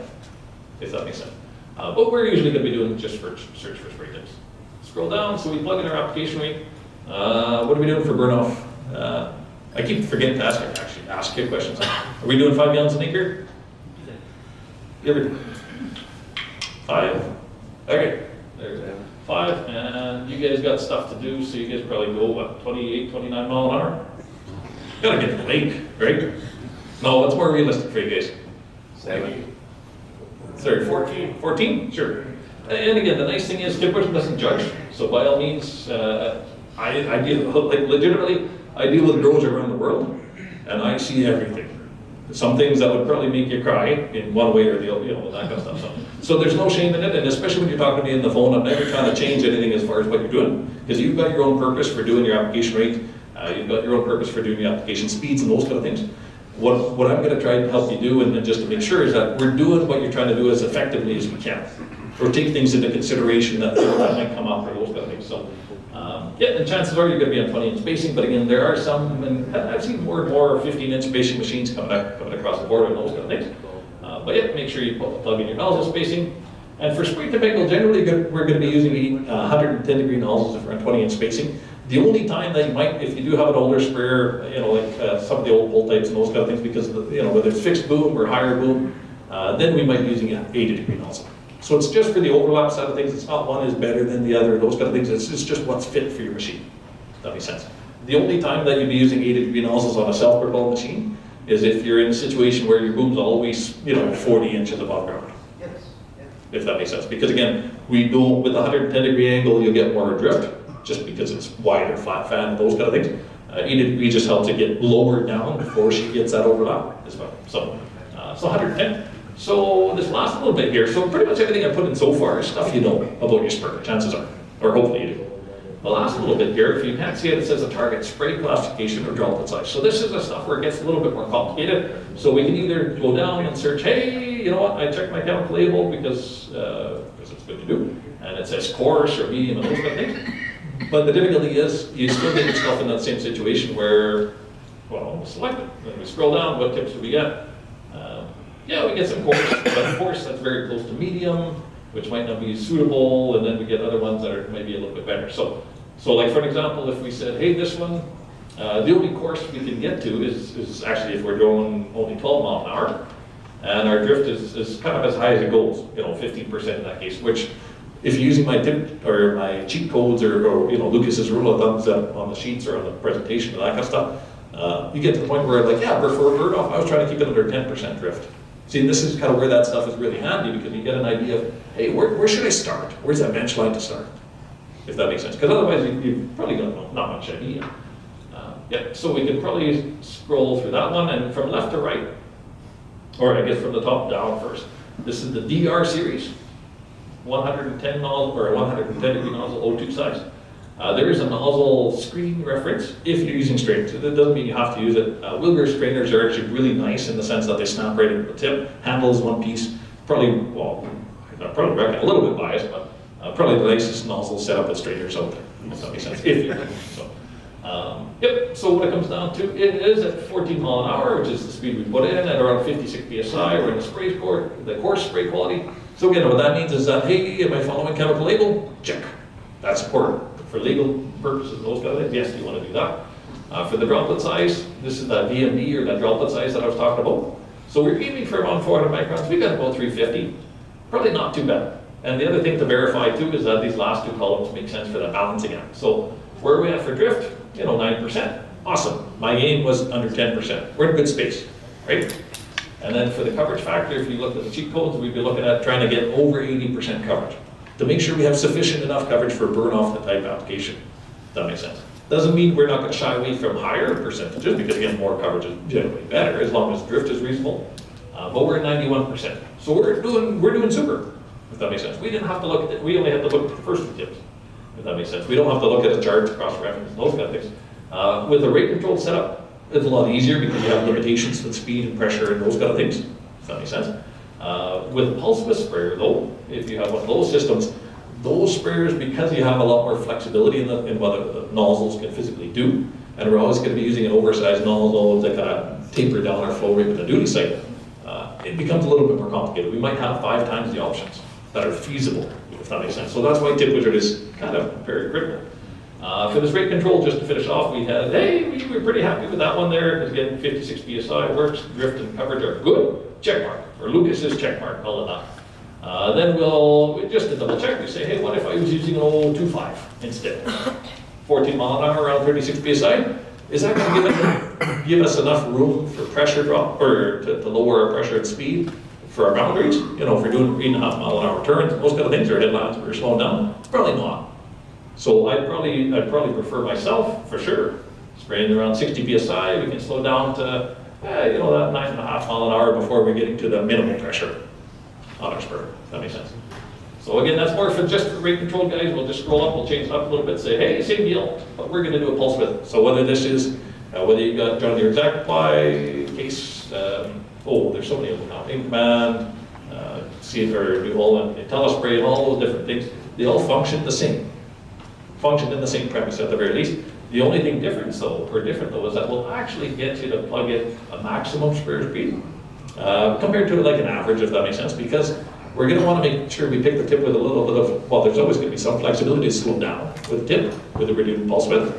if that makes sense. But we're usually going to be doing just for search for spray tips. Scroll down, so we plug in our application rate. What are we doing for burn off? I keep forgetting to ask you questions. Are we doing 5 gallons an acre? Every 5? Okay, there's 5, and you guys got stuff to do, so you guys probably go, what, 28, 29 mile an hour? Gotta get to the lake, right? No, what's more realistic for you guys? 7. Sorry, 14? 14? Sure. And again, the nice thing is, Timbers doesn't judge, so by all means, I deal, like legitimately, I deal with growers around the world, and I see everything. Some things that would probably make you cry in one way or the other, that kind of stuff. So there's no shame in it, and especially when you're talking to me on the phone, I'm never trying to change anything as far as what you're doing, because you've got your own purpose for doing your application rate, you've got your own purpose for doing your application speeds and those kind of things. What I'm going to try and help you do, and just to make sure, is that we're doing what you're trying to do as effectively as we can, or take things into consideration that might come up or those kind of things. So. Yeah, and chances are you're going to be on 20-inch spacing, but again, there are some, and I've seen more and more 15-inch spacing machines coming across the board and those kind of things. But yeah, make sure you plug in your nozzle spacing. And for spray tip angle, generally we're going to be using 110-degree nozzles if we're on 20-inch spacing. The only time that you might, if you do have an older sprayer, like some of the old pull types and those kind of things, because whether it's fixed boom or higher boom, then we might be using an 80-degree nozzle. So it's just for the overlap side of things. It's not one is better than the other, those kind of things. It's just what's fit for your machine. If that makes sense. The only time that you'd be using 80-degree nozzles on a self-propelled machine is if you're in a situation where your boom's always, 40 inches above ground. Yes. If that makes sense. Because again, we know with a 110-degree angle, you'll get more drift, just because it's wider, flat fan, and those kind of things. 80-degree just helps it get lower down before she gets that overlap as well. So 110. So this last little bit here, so pretty much everything I put in so far is stuff you know about your sprayer, chances are, or hopefully you do. The last little bit here, if you can't see it, it says a target spray classification or droplet size. So this is the stuff where it gets a little bit more complicated. So we can either go down and search, hey, you know what, I checked my chemical label because it's good to do, and it says coarse or medium and those kind of things. But the difficulty is, you still get yourself in that same situation where, well, we'll select it. Then we scroll down, what tips do we get? Yeah, we get some coarse, but coarse that's very close to medium, which might not be suitable, and then we get other ones that are maybe a little bit better. So like for an example, if we said, hey, this one, the only course we can get to is actually if we're going only 12 mile an hour, and our drift is kind of as high as it goes, 15% in that case, which if you're using my tip or my cheat codes or Lucas's rule of thumbs on the sheets or on the presentation and that kind of stuff, you get to the point where like, yeah, for bird off, I was trying to keep it under 10% drift. See, this is kind of where that stuff is really handy because you get an idea of, hey, where should I start? Where's that bench line to start? If that makes sense. Because otherwise, you've probably got not much idea. Yeah, so we can probably scroll through that one, and from left to right, or I guess from the top down first. This is the DR series, 110 nozzle, or 110 degree nozzle O2 size. There is a nozzle screen reference if you're using strainers. It doesn't mean you have to use it. Wilbur strainers are actually really nice in the sense that they snap right into the tip. Handle is one piece. Probably, well, I probably reckon a little bit biased, but probably the nicest nozzle setup at strainers out there, if that makes sense. If you so, yep, so what it comes down to, it is at 14 mile an hour, which is the speed we put in, at around 56 psi. We're in the spray score, the coarse spray quality. So again, what that means is that, hey, am I following chemical label? Check. That's important. For legal purposes, those kind of things, yes, you want to do that. For the droplet size, this is that VMD or that droplet size that I was talking about. So we're aiming for around 400 microns. We got about 350. Probably not too bad. And the other thing to verify too is that these last two columns make sense for the balancing out. So where are we at for drift? 9%. Awesome. My aim was under 10%. We're in good space, right? And then for the coverage factor, if you look at the cheat codes, we'd be looking at trying to get over 80% coverage, to make sure we have sufficient enough coverage for burn off the type application. That makes sense. Doesn't mean we're not going to shy away from higher percentages, because again, more coverage is generally better as long as drift is reasonable. But we're at 91%. So we're doing super, if that makes sense. We didn't have to look at it. We only had to look at the first two tips, if that makes sense. We don't have to look at the charts, cross-reference, those kind of things. With a rate control setup, it's a lot easier because you have limitations to speed and pressure and those kind of things, if that makes sense. With a pulse width sprayer though, if you have one of those systems, those sprayers, because you have a lot more flexibility in what the nozzles can physically do, and we're always going to be using an oversized nozzle that kind of taper down our flow rate with a duty cycle, it becomes a little bit more complicated. We might have 5 times the options that are feasible, if that makes sense. So that's why Tip Wizard is kind of very critical. For this rate control, just to finish off, we were pretty happy with that one there, because again, 56 PSI works, drift and coverage are good, check mark, or Lucas's check mark, all of that. Then just to double check, we say, hey, what if I was using an 0.25 instead? 14 mile an hour around 36 PSI? Is that going to give us enough room for pressure drop, or to lower our pressure and speed for our boundaries? You know, if we're doing 3.5 mile an hour turns, those kind of things, or headlands, we're slowing down? Probably not. So I'd probably prefer myself, for sure, spraying around 60 PSI, we can slow down to, that 9.5 mile an hour before we're getting to the minimal pressure on our sprayer, if that makes sense. So again, that's more for just for rate control guys. We'll just scroll up, we'll change it up a little bit, say, hey, same deal, but we're gonna do a pulse width. So whether this is, whether you got John Deere exact apply, case, there's so many of them now, in command, see it or do all, and telespray and all those different things, they all function the same. Function in the same premise at the very least. The only thing different is that we'll actually get you to plug in a maximum sprayer speed compared to like an average, if that makes sense, because we're going to want to make sure we pick the tip with a little bit of, well, there's always going to be some flexibility to slow down with the tip, with the reduced pulse width.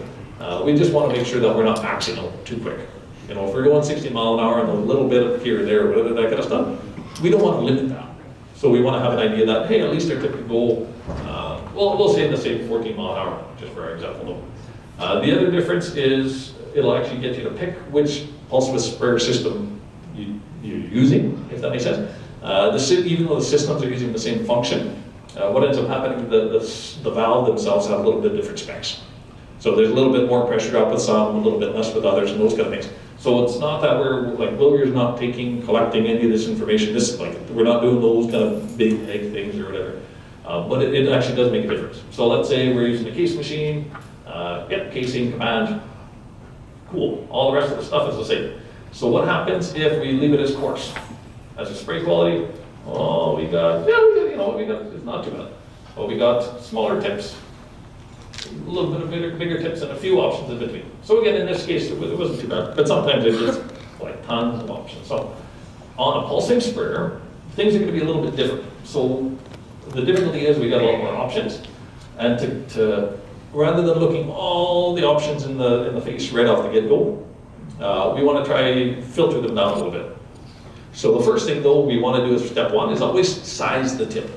We just want to make sure that we're not maxing out too quick. You know, if we're going 60 mile an hour and a little bit of here and there, whatever that kind of stuff, we don't want to limit that. So we want to have an idea that, hey, at least our tip can go, we'll say in the same 14 mile an hour, just for our example though. The other difference is it'll actually get you to pick which pulse width sprayer system you're using, if that makes sense. Even though the systems are using the same function, what ends up happening, the valve themselves have a little bit different specs. So there's a little bit more pressure drop with some, a little bit less with others, and those kind of things. So it's not that Wilgers not collecting any of this information. We're not doing those kind of big egg things or whatever. But it actually does make a difference. So let's say we're using a case machine, casing, command, cool. All the rest of the stuff is the same. So what happens if we leave it as coarse? As a spray quality, it's not too bad. Well, we got smaller tips, a little bit of bigger tips, and a few options in between. So again, in this case, it wasn't too bad, but sometimes it's just like tons of options. So on a pulsing sprayer, things are going to be a little bit different. So the difficulty is we got a lot more options, and to rather than looking all the options in the face right off the get-go, we want to try filter them down a little bit. So the first thing though we want to do as step one is always size the tip.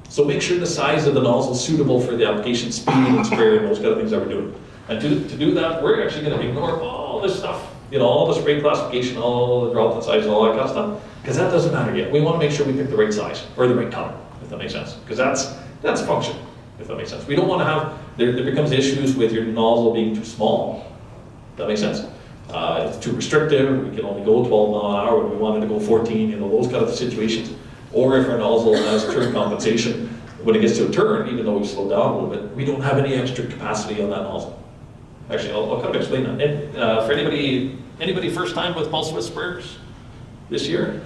So make sure the size of the nozzle is suitable for the application speed and sprayer and those kind of things that we're doing. And to do that, we're actually going to ignore all this stuff, all the spray classification, all the droplet size and all that kind of stuff, because that doesn't matter yet. We want to make sure we pick the right size or the right color, if that makes sense, because that's function, if that makes sense. We don't want to have, there becomes issues with your nozzle being too small. That makes sense? It's too restrictive, we can only go 12 mile an hour when we wanted to go 14, those kind of situations. Or if our nozzle has turn compensation, when it gets to a turn, even though we slow down a little bit, we don't have any extra capacity on that nozzle. Actually, I'll kind of explain that. For anybody first time with pulse width sprayers this year?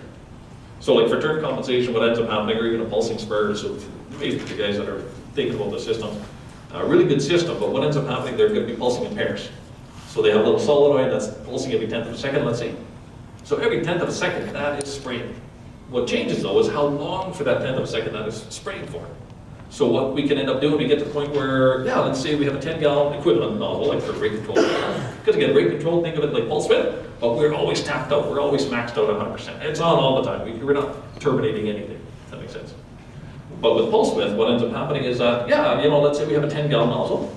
So like for turn compensation, what ends up happening, or even a pulsing sprayer, so maybe for the guys that are thinking about the system, a really good system, but what ends up happening, they're going to be pulsing in pairs. So they have a little solenoid that's pulsing every 10th of a second, let's say. So every 10th of a second, that is spraying. What changes though is how long for that 10th of a second that is spraying for. So what we can end up doing, we get to the point where, let's say we have a 10-gallon equivalent nozzle, like for rate control. Because again, rate control, think of it like pulse width, but we're always tapped out, we're always maxed out 100%. It's on all the time, we're not terminating anything, if that makes sense. But with pulse width, what ends up happening is that, let's say we have a 10-gallon nozzle,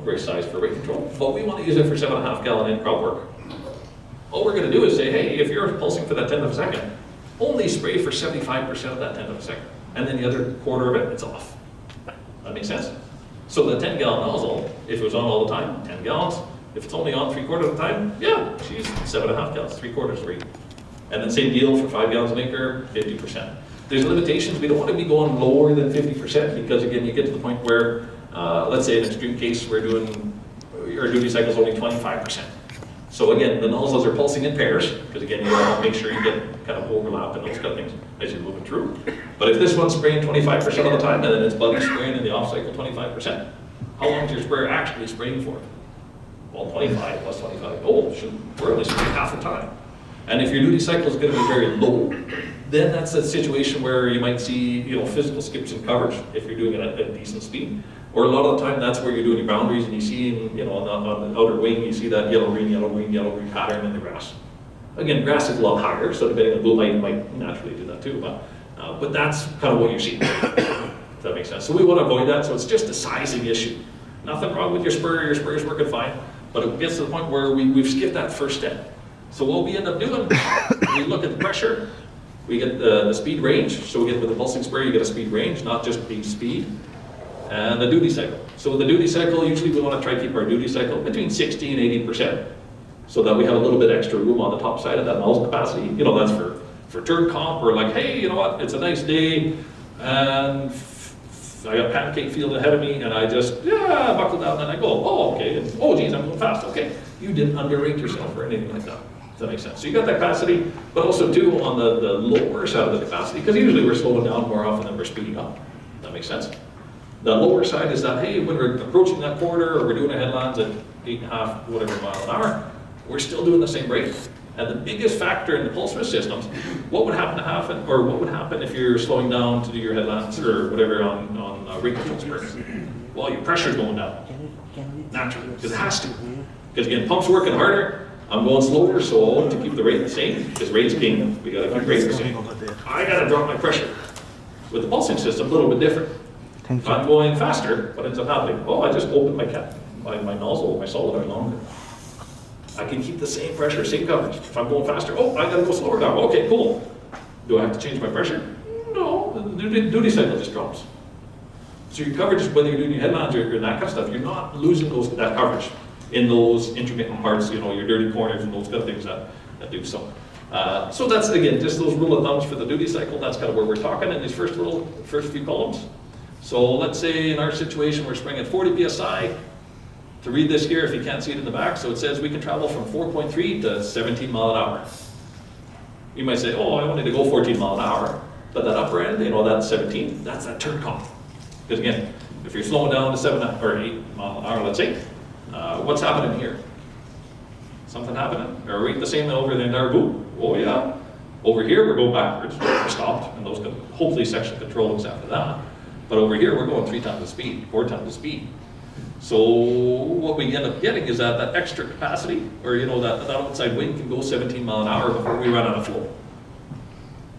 great size for rate control, but we want to use it for 7.5 gallon in crop work. All we're going to do is say, hey, if you're pulsing for that 10th of a second, only spray for 75% of that 10th of a second. And then the other quarter of it, it's off. That makes sense? So the 10-gallon nozzle, if it was on all the time, 10 gallons. If it's only on 3/4 of the time, she's 7.5 gallons, 3/4 rate. And then same deal for 5 gallons an acre, 50%. There's limitations. We don't want to be going lower than 50% because again, you get to the point where, let's say in an extreme case, our duty cycle is only 25%. So again, the nozzles are pulsing in pairs, because again, you want to make sure you get kind of overlap and those kind of things as you're moving through. But if this one's spraying 25% of the time, and then it's buddy spraying in the off cycle 25%, how long is your sprayer actually spraying for? Well, 25 plus 25. Oh, shoot, we're only spraying half the time. And if your duty cycle is going to be very low, then that's a situation where you might see, physical skips in coverage if you're doing it at a decent speed. Or a lot of the time, that's where you're doing your boundaries, and you see, on the outer wing, you see that yellow green pattern in the grass. Again, grass is a lot higher, so depending on the blue light, you might naturally do that too. But that's kind of what you see. If that makes sense. So we want to avoid that. So it's just a sizing issue. Nothing wrong with your sprayer. Your sprayer's working fine. But it gets to the point where we've skipped that first step. So what we end up doing, we look at the pressure, we get the speed range. So we get with the pulsing sprayer, you get a speed range, not just the speed, and the duty cycle. So with the duty cycle, usually we want to try to keep our duty cycle between 60 and 80%, so that we have a little bit extra room on the top side of that nozzle capacity. That's for turn comp, or like, hey, you know what, it's a nice day, and I got pancake field ahead of me, and I just, buckle down, and I go, oh, okay, and, oh, geez, I'm going fast, okay. You didn't underrate yourself or anything like that. Does that make sense? So you got that capacity, but also too on the lower side of the capacity, because usually we're slowing down more often than we're speeding up. Does that make sense? The lower side is that, hey, when we're approaching that corner, or we're doing our headlands at 8.5, whatever mile an hour, we're still doing the same rate. And the biggest factor in the pulse width systems, what would happen if you're slowing down to do your headlands or whatever on rate control sprayers? Well, your pressure's going down, naturally, because it has to. Because again, pump's working harder, I'm going slower, so to keep the rate the same, because rate's king, we gotta keep rates the same. I gotta drop my pressure. With the pulsing system, a little bit different. If I'm going faster, what ends up happening? Oh, I just opened my cap, my nozzle, my solenoid longer. I can keep the same pressure, same coverage. If I'm going faster, oh, I gotta go slower now. Okay, cool. Do I have to change my pressure? No, the duty cycle just drops. So your coverage, whether you're doing your headlands or that kind of stuff, you're not losing that coverage in those intermittent parts, your dirty corners and those kind of things that do so. So that's, again, just those rule of thumbs for the duty cycle. That's kind of where we're talking in these first few columns. So let's say in our situation, we're spraying at 40 PSI. To read this here, if you can't see it in the back, so it says we can travel from 4.3 to 17 mile an hour. You might say, oh, I wanted to go 14 mile an hour, but that upper end, that's 17, that's that turn comp. Because again, if you're slowing down to 7 or 8 mile an hour, let's say, what's happening here? Something happening? Are we the same over the entire boot? Oh yeah. Over here, we're going backwards, we're stopped, and those hopefully section controls after that. But over here, we're going 3 times the speed, 4 times the speed. So what we end up getting is that extra capacity, or that outside wind can go 17 mile an hour before we run out of flow.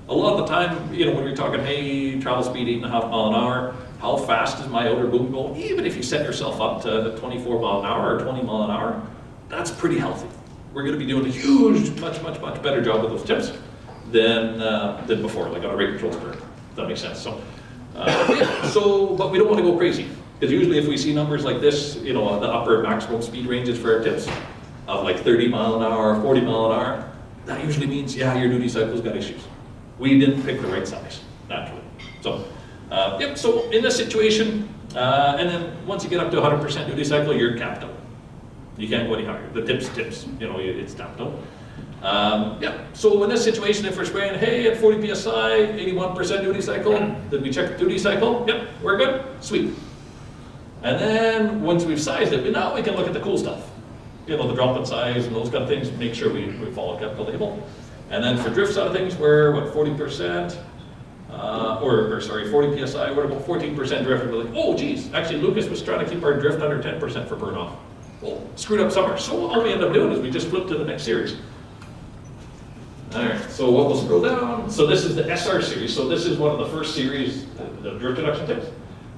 A lot of the time, when you're talking, hey, travel speed 8.5 mile an hour, how fast is my outer boom going? Even if you set yourself up to 24 mile an hour or 20 mile an hour, that's pretty healthy. We're going to be doing a huge, much better job with those tips than before, like on a rate control sprayer. Does that make sense? So, but we don't want to go crazy. Because usually if we see numbers like this, the upper maximum speed ranges for our tips of like 30 mile an hour, 40 mile an hour, that usually means, yeah, your duty cycle's got issues. We didn't pick the right size, naturally. So, so in this situation, and then once you get up to 100% duty cycle, you're capped out. You can't go any higher. The tips, it's tapped out. So in this situation, if we're spraying, hey, at 40 PSI, 81% duty cycle, then we check the duty cycle, yep, we're good, sweet. And then once we've sized it, now we can look at the cool stuff. The drop-in size and those kind of things, make sure we follow chemical label. And then for drift side of things, we're 40%, 40 PSI, we're about 14% drift. And we're like, oh geez, actually Lucas was trying to keep our drift under 10% for burn off. Well, screwed up summer. So all we end up doing is we just flip to the next series. All right, so we'll scroll down. So this is the SR series. So this is one of the first series, the drift reduction tips.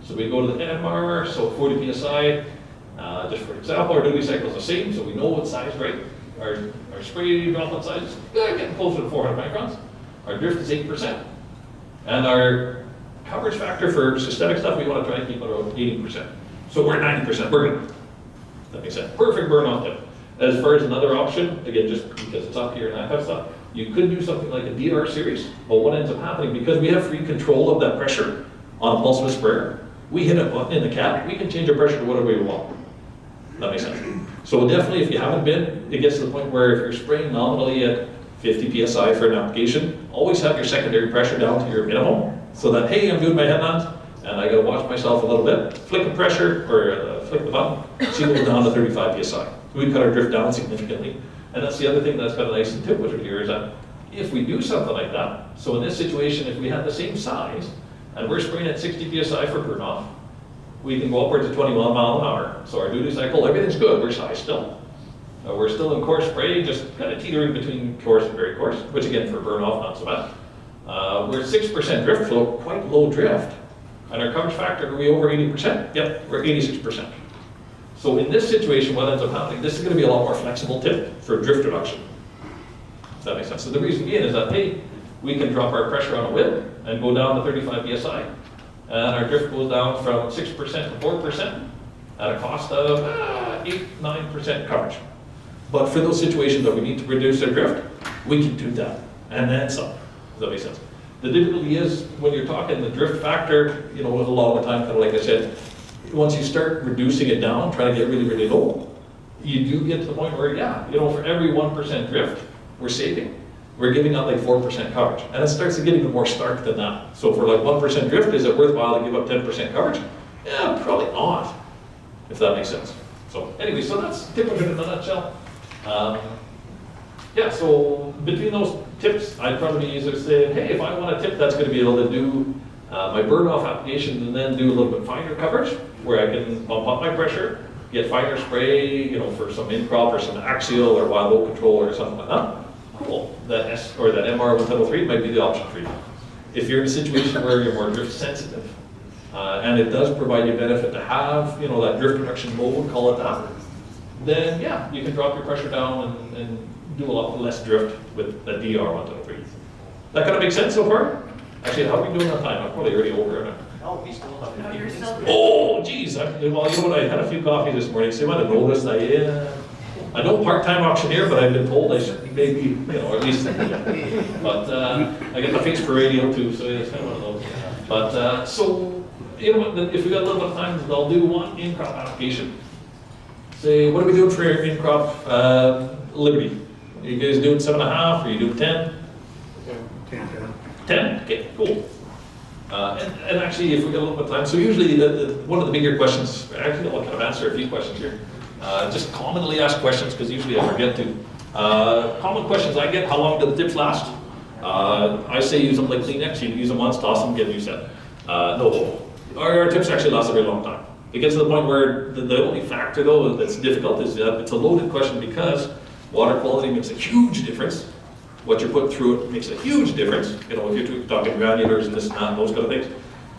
So we go to the NMR, so 40 PSI. Just for example, our duty cycle is the same, so we know what size, right? Our spray droplet size is getting closer to 400 microns. Our drift is 8%. And our coverage factor for systemic stuff, we want to try and keep it around 80%. So we're at 90%, we're good. That makes sense. Perfect burn off tip. As far as another option, again, just because it's up here and that kind of stuff, you could do something like a DR series, but what ends up happening, because we have free control of that pressure on a pulse width sprayer, we hit a button in the cap, we can change our pressure to whatever we want. That makes sense. So definitely, if you haven't been, it gets to the point where if you're spraying nominally at 50 psi for an application, always have your secondary pressure down to your minimum, so that, hey, I'm doing my headlands, and I gotta watch myself a little bit, flick the pressure, or flick the button, she goes down to 35 psi. We cut our drift down significantly. And that's the other thing that's kind of nice and tip with it here is that if we do something like that, so in this situation, if we had the same size, and we're spraying at 60 psi for burn off, we can go upwards of 21 mile an hour. So our duty cycle, everything's good, we're size still. We're still in coarse spray, just kind of teetering between coarse and very coarse, which again, for burn off, not so bad. We're at 6% drift flow, quite low drift. And our coverage factor, are we over 80%? Yep, we're 86%. So in this situation, what ends up happening, this is going to be a lot more flexible tip for drift reduction. Does that make sense? So the reason being is that, hey, we can drop our pressure on a whip and go down to 35 psi. And our drift goes down from 6% to 4% at a cost of 8-9% coverage. But for those situations that we need to reduce our drift, we can do that. And then some. Does that make sense? The difficulty is when you're talking the drift factor, you know, a lot of the time, kind of like I said, once you start reducing it down, trying to get really, really low, you do get to the point where, yeah, you know, for every 1% drift we're saving, we're giving up like 4% coverage. And it starts to get even more stark than that. So for like 1% drift, is it worthwhile to give up 10% coverage? Yeah, probably not, if that makes sense. So anyway, so that's tip of it in a nutshell. Yeah, so between those tips, I'd probably be easier to say, hey, if I want a tip that's going to be able to do my burn-off application and then do a little bit finer coverage, where I can bump up my pressure, get finer spray, you know, for some in-crop or some axial or wild oak control or something like that, cool. That MR 1003 might be the option for you. If you're in a situation where you're more drift sensitive, and it does provide you benefit to have, you know, that drift reduction mode, call it that, then yeah, you can drop your pressure down and do a lot less drift with the DR 103. That kind of makes sense so far? Actually, how are we doing on time? I'm probably already over it. Oh, we still have No, you're still good. Oh, geez. Well, you know what? I had a few coffees this morning, so you might have noticed I know part-time auctioneer, but I've been told I should maybe, you know, at least, but I get my face for radio too, so it's kind of one of those. But, so, you know what, if we got a little bit of time, I'll do one in-crop application. Say, what are we doing for your in-crop Liberty? Are you guys doing 7.5, or are you doing 10? 10? Okay, cool. And actually, if we got a little bit of time, so usually one of the bigger questions, actually I'll kind of answer a few questions here. Just commonly asked questions, because usually I forget to. Common questions I get, how long do the tips last? I say use them like Kleenex, you use them once, toss them, get a new set. No, our tips actually last a very long time. It gets to the point where the only factor though that's difficult is that it's a loaded question because water quality makes a huge difference. What you're putting through it makes a huge difference. You know, if you're talking granulars and this and that, and those kind of things.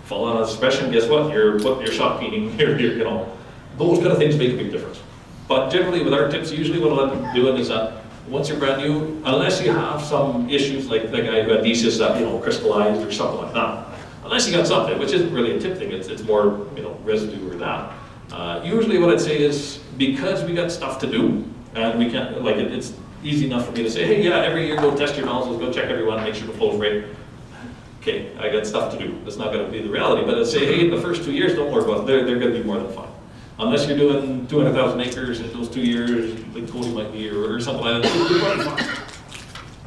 Fall on a suppression, guess what? You're putting your shot peening, you know, those kind of things make a big difference. But generally with our tips, usually what I'll end up doing is that once you're brand new, unless you have some issues like the guy who had thesis that, you know, crystallized or something like that, unless you got something, which isn't really a tip thing, it's more, you know, residue or that. Usually what I'd say is, because we got stuff to do, and we can't, like it's easy enough for me to say, hey, yeah, every year go test your nozzles, go check everyone, make sure the flow's right. Okay, I got stuff to do. That's not going to be the reality, but I'd say, hey, the first 2 years, don't worry about it. They're going to be more than fine. Unless you're doing 200,000 acres in those 2 years, like Cody might be, or something like that, you're more than fine.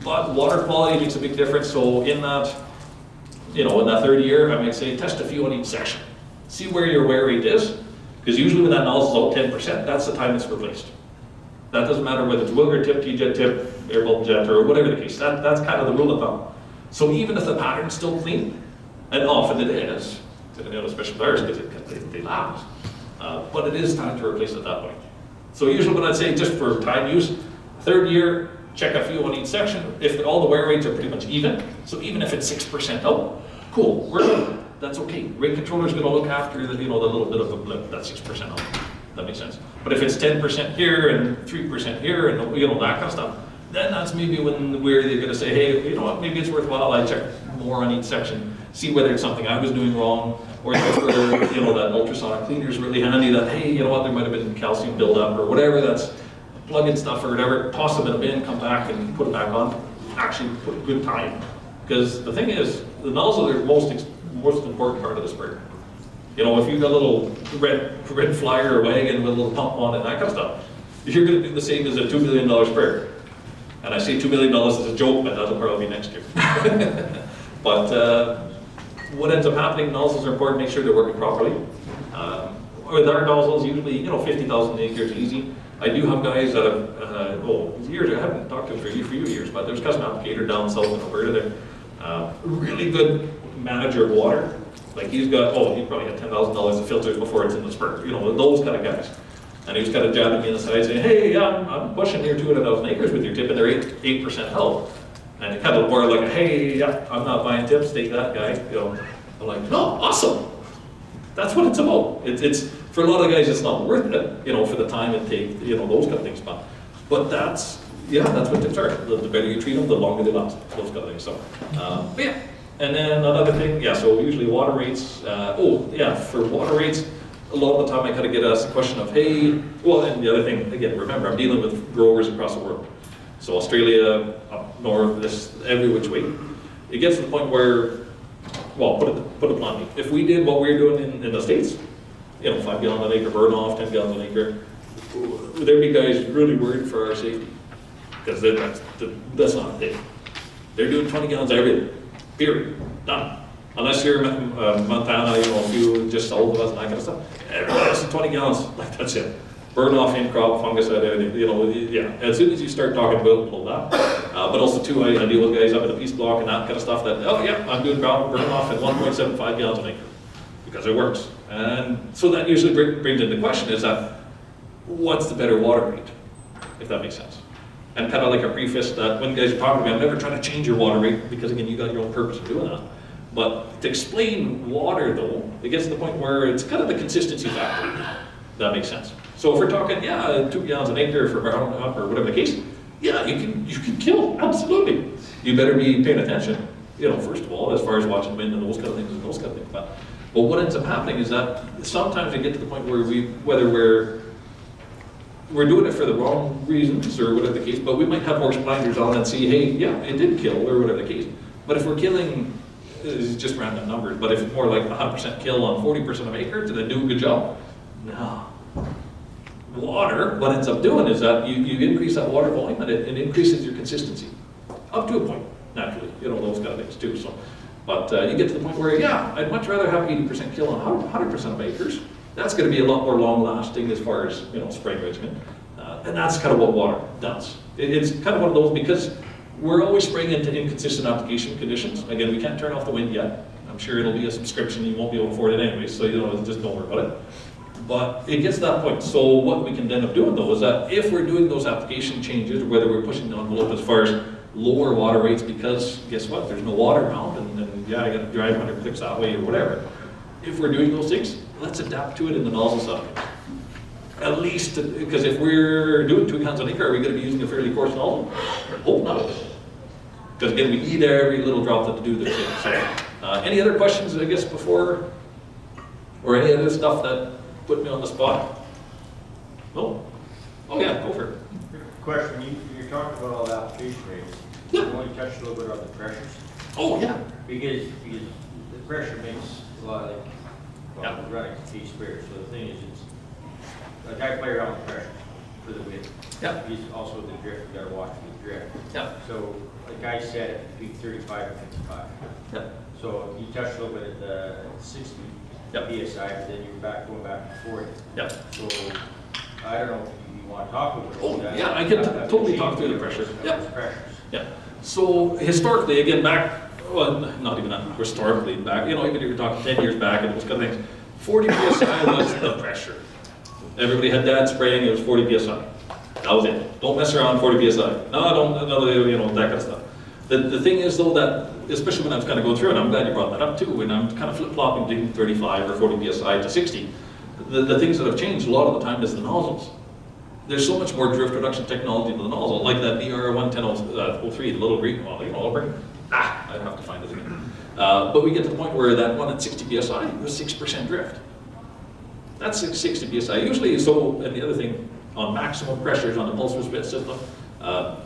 But water quality makes a big difference, so in that, you know, in that third year, I might say test a few on each section. See where your wear rate is, because usually when that nozzle's out 10%, that's the time it's replaced. That doesn't matter whether it's Wilger tip, T-jet tip, air bubble jet, or whatever the case. That's kind of the rule of thumb. So even if the pattern's still clean, and often it is, depending on the special tires, because they last, but it is time to replace it at that point. So usually what I'd say, just for time use, third year, check a few on each section. If all the wear rates are pretty much even, so even if it's 6% out, cool, we're good. That's okay. Rate controller's going to look after the, you know, the little bit of a blip, that's 6% out. That makes sense. But if it's 10% here and 3% here and, you know, that kind of stuff, then that's maybe when they're going to say, hey, you know what, maybe it's worthwhile I check more on each section, see whether it's something I was doing wrong, or if you know, that ultrasonic cleaner is really handy, that, hey, you know what, there might have been calcium buildup or whatever, that's plug-in stuff or whatever, toss them in a bin, come back and put it back on. Actually put good time. Because the thing is, the nozzle is the most important part of the sprayer. You know, if you've got a little red flyer wagon with a little pump on it, that kind of stuff, you're gonna do the same as a $2 million sprayer. And I say $2 million as a joke, but that'll probably be next year. But what ends up happening, nozzles are important, make sure they're working properly. With our nozzles, usually, you know, 50,000 acres easy. I do have guys that have, years, I haven't talked to them for a few years, but there's a custom applicator down south in Alberta there. Really good manager of water. Like he probably had $10,000 of filters before it's in the spur. You know, those kind of guys. And he was kind of jabbing me in the side saying, hey, I'm pushing near 200,000 acres with your tip, and they're 8% help. And it kind of more like, hey, yeah, I'm not buying tips, take that guy. You know, I'm like, no, awesome. That's what it's about. It's for a lot of guys, it's not worth it, you know, for the time it takes, you know, those kind of things. But that's what tips are. The better you treat them, the longer they last, those kind of things. So, but yeah. And then another thing, so usually water rates. For water rates, a lot of the time I kind of get asked the question of, hey, and the other thing, again, remember, I'm dealing with growers across the world. So Australia, up north, every which way. It gets to the point where, put it bluntly, if we did what we're doing in the States, you know, 5 gallons an acre burn off, 10 gallons an acre, there'd be guys really worried for our safety. Because that's not a thing. They're doing 20 gallons every day, period, done. Unless you're Montana, you know, if you just south of us and that kind of stuff, everybody has 20 gallons, like that's it. Burn off in crop, fungicide, everything, you know, as soon as you start talking about all that. But also too, I deal with guys up in the Peace Block and that kind of stuff that, I'm doing burn off at 1.75 gallons an acre, because it works. And so that usually brings into question is that, what's the better water rate, if that makes sense? And kind of like a preface that when guys are talking to me, I'm never trying to change your water rate, because again, you got your own purpose of doing that. But to explain water though, it gets to the point where it's kind of the consistency factor. That makes sense. So if we're talking, 2 gallons an acre for Roundup or whatever the case, you can kill, absolutely. You better be paying attention, you know, first of all, as far as watching wind and those kind of things But what ends up happening is that sometimes we get to the point where whether we're doing it for the wrong reasons or whatever the case, but we might have more blinders on and see, hey, it did kill or whatever the case. But if we're killing, it's just random numbers, but if it's more like 100% kill on 40% of acres, did they do a good job? No. Water, what ends up doing is that you increase that water volume and it increases your consistency. Up to a point, naturally, you know, those kind of things too. So, but you get to the point where, I'd much rather have 80% kill on 100% of acres. That's going to be a lot more long lasting as far as, you know, spraying regimen. And that's kind of what water does. It's kind of one of those, because we're always spraying into inconsistent application conditions. Again, we can't turn off the wind yet. I'm sure it'll be a subscription, you won't be able to afford it anyway, so you know, just don't worry about it. But it gets to that point. So what we can end up doing though is that if we're doing those application changes, or whether we're pushing the envelope as far as lower water rates, because guess what, there's no water around, and I gotta drive 100 clicks that way or whatever. If we're doing those things, let's adapt to it in the nozzle side. At least, because if we're doing 2 gallons an acre, are we gonna be using a fairly coarse nozzle? Hope not. Because again, we need every little drop that to do this. So, any other questions, I guess, before, or any other stuff that put me on the spot? No? Oh yeah, go for it. Question, you're talking about all the application rates. You only touched a little bit on the pressures. Oh yeah. Because the pressure makes a lot of, running feed sprayer. So the thing is, it's, like I play around with pressure for the wind. Yeah. He's also the drift, you gotta watch the drift. Yeah. So like I said, between 35 and 55. Yeah. So you touched a little bit at the 60 PSI, but then you're going back to 40. Yeah. So I don't know if you want to talk about that. Oh, yeah, I can totally talk through the pressure. Yeah. Pressures. Yeah. So historically, again, not even historically back, you know, even if you're talking 10 years back and those kind of things, 40 PSI was the pressure. Everybody had that spraying, it was 40 PSI. That was it. Don't mess around 40 PSI. No, you know, that kind of stuff. The thing is though that, especially when I was kind of going through, and I'm glad you brought that up too, when I'm kind of flip-flopping between 35 or 40 PSI to 60, the things that have changed a lot of the time is the nozzles. There's so much more drift reduction technology in the nozzle, like that BR11003, the little green one, you know, I'd have to find it again. But we get to the point where that one at 60 PSI was 6% drift. That's 60 PSI. Usually, so, and the other thing, on maximum pressures on the pulse width system,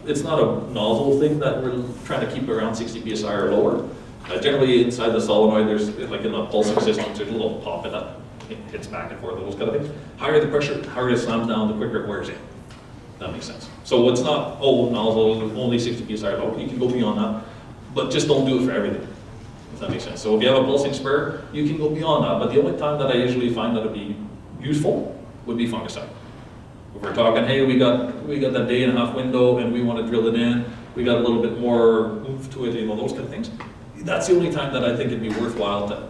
it's not a nozzle thing that we're trying to keep around 60 PSI or lower. Generally inside the solenoid, there's like in the pulsing systems, there's a little pop in that hits back and forth, those kind of things. Higher the pressure, harder it slams down, the quicker it wears in. That makes sense. So it's not, oh, nozzle, only 60 psi low. You can go beyond that, but just don't do it for everything, if that makes sense. So if you have a pulsing spur, you can go beyond that, but the only time that I usually find that it'd be useful would be fungicide. If we're talking, hey, we got that day and a half window and we want to drill it in, we got a little bit more oomph to it, you know, those kind of things. That's the only time that I think it'd be worthwhile to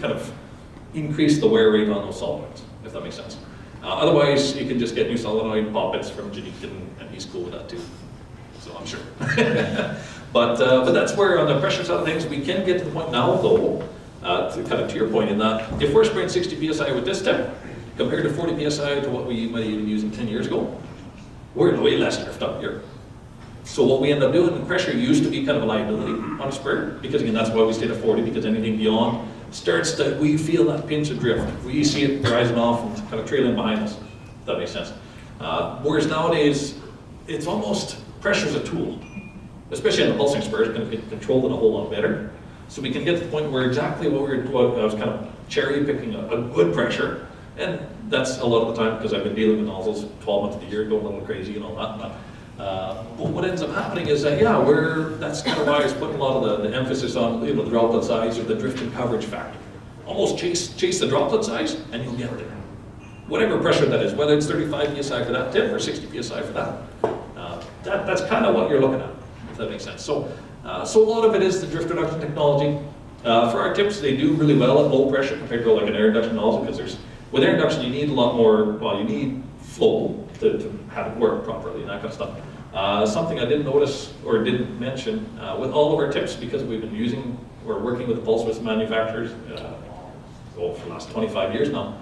kind of increase the wear rate on those solenoids, if that makes sense. Otherwise, you can just get new solenoid poppets from Janique, and he's cool with that too, so I'm sure. but that's where on the pressure side of things, we can get to the point now though, to your point in that, if we're spraying 60 psi with this tip, compared to 40 psi to what we might have been using 10 years ago, we're way less drift up here. So what we end up doing, the pressure used to be kind of a liability on a sprayer, because again, that's why we stayed at 40, because anything beyond starts to, we feel that pinch of drift. We see it rising off and kind of trailing behind us, if that makes sense. Whereas nowadays, it's almost, pressure's a tool, especially on the pulsing sprayer, it's going to be controlled a whole lot better. So we can get to the point where exactly what I was kind of cherry picking a good pressure, and that's a lot of the time because I've been dealing with nozzles 12 months of the year, going a little crazy and all that. But what ends up happening is that, yeah, that's kind of why I was putting a lot of the emphasis on, you know, the droplet size or the drift and coverage factor. Almost chase the droplet size and you'll get there. Whatever pressure that is, whether it's 35 psi for that tip or 60 psi for that. That's kind of what you're looking at, if that makes sense. So a lot of it is the drift reduction technology. For our tips, they do really well at low pressure compared to like an air induction nozzle, because with air induction you need a lot more, well, you need flow to have it work properly and that kind of stuff. Something I didn't notice or didn't mention, with all of our tips, because we've been working with the pulse width manufacturers for the last 25 years now,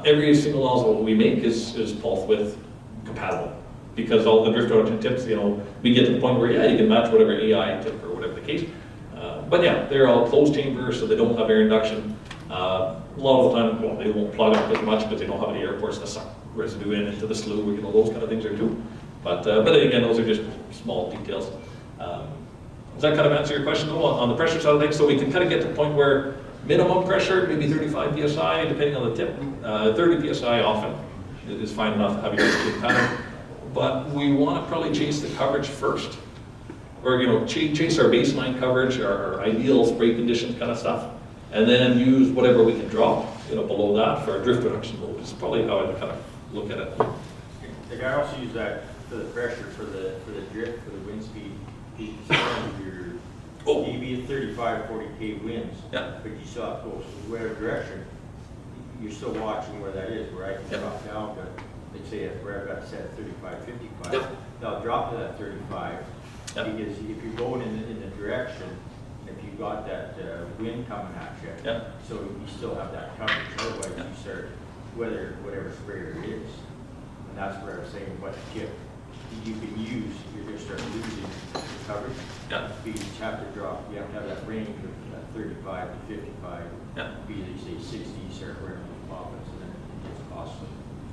every single nozzle we make is pulse width compatible. Because all the drift reduction tips, you know, we get to the point where, yeah, you can match whatever AI tip or whatever the case. But yeah, they're all closed chambers, so they don't have air induction. A lot of the time, well, they won't plug up as much because they don't have any air ports to suck residue into the slough, you know, those kind of things are too. But again, those are just small details. Does that kind of answer your question though on the pressure side of things? So we can kind of get to the point where minimum pressure, maybe 35 psi, depending on the tip. 30 psi often is fine enough to have you guys keep pattern. But we want to probably chase the coverage first, or you know, chase our baseline coverage, our ideal spray conditions kind of stuff, and then use whatever we can drop, you know, below that for a drift reduction mode. Is probably how I kind of look at it. Like I also use that for the pressure, for the drift, for the wind speed. Your maybe at 35, 40K winds, Yeah. but you still have to go whatever direction. You're still watching where that is, where I can drop down to, let's say, where I've got it set at 35, 55. Yeah. I'll drop to that 35, because if you're going in the direction, if you've got that wind coming at you, so you still have that coverage. Otherwise, you start, whatever sprayer it is, and that's where I was saying what tip you can use, you're going to start losing coverage. Yeah. You just have to drop, you have to have that range of that 35 to 55. Yeah. Be they say 60, you start wearing those poppets, and then it gets costly.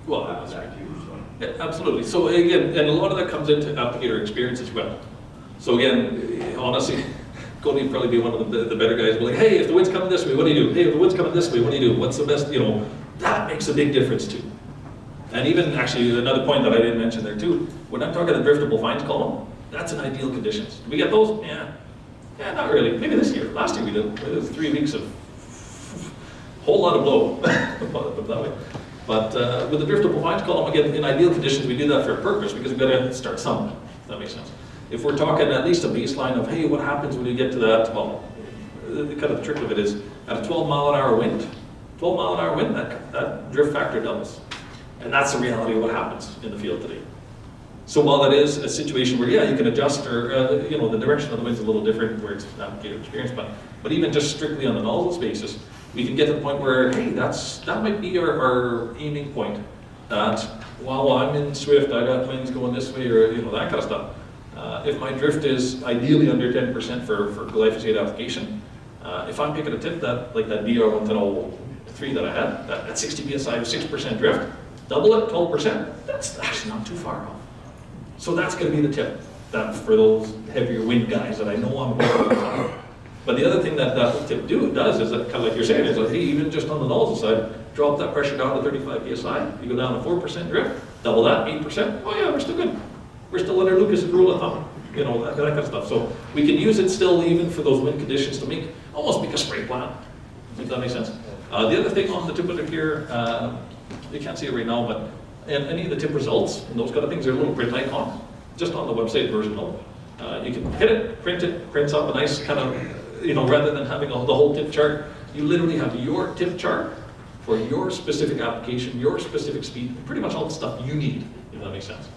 Well, That's that too, so. Yeah, absolutely. So again, and a lot of that comes into applicator experience as well. So again, honestly, Cody would probably be one of the better guys. Be like, hey, if the wind's coming this way, what do you do? Hey, if the wind's coming this way, what do you do? What's the best? You know, that makes a big difference too. And even actually another point that I didn't mention there too, when I'm talking the driftable fines column, that's in ideal conditions. Do we get those? Yeah, not really. Maybe this year. Last year we did. It was 3 weeks of whole lot of blow. Put it that way. But with the driftable fines column, again, in ideal conditions, we do that for a purpose because we've got to start somewhere, if that makes sense. If we're talking at least a baseline of, hey, what happens when you get to that, well, the kind of the trick of it is, at a 12-mile-an-hour wind, that drift factor doubles. And that's the reality of what happens in the field today. So while that is a situation where, yeah, you can adjust, or you know, the direction of the wind's a little different where it's applicator experience, but even just strictly on the nozzles basis, we can get to the point where, hey, that might be our aiming point. That while I'm in Swift, I got winds going this way, or you know, that kind of stuff. If my drift is ideally under 10% for glyphosate application, if I'm picking a tip that, like that DR11003 that I had, that 60 psi of 6% drift, double it, 12%, that's actually not too far off. So that's going to be the tip that for those heavier wind guys that I know I'm going to But the other thing that that tip does is that, kind of like you're saying, is like, hey, even just on the nozzle side, drop that pressure down to 35 psi, you go down to 4% drift, double that, 8%, oh yeah, we're still good. We're still under Lucas's rule of thumb, you know, that kind of stuff. So we can use it still even for those wind conditions to almost make a spray plan, if that makes sense. The other thing on the tip of here, you can't see it right now, but and any of the tip results and those kind of things are a little print icons, just on the website version of it. You can hit it, prints up a nice kind of, you know, rather than having the whole tip chart, you literally have your tip chart for your specific application, your specific speed, pretty much all the stuff you need, if that makes sense.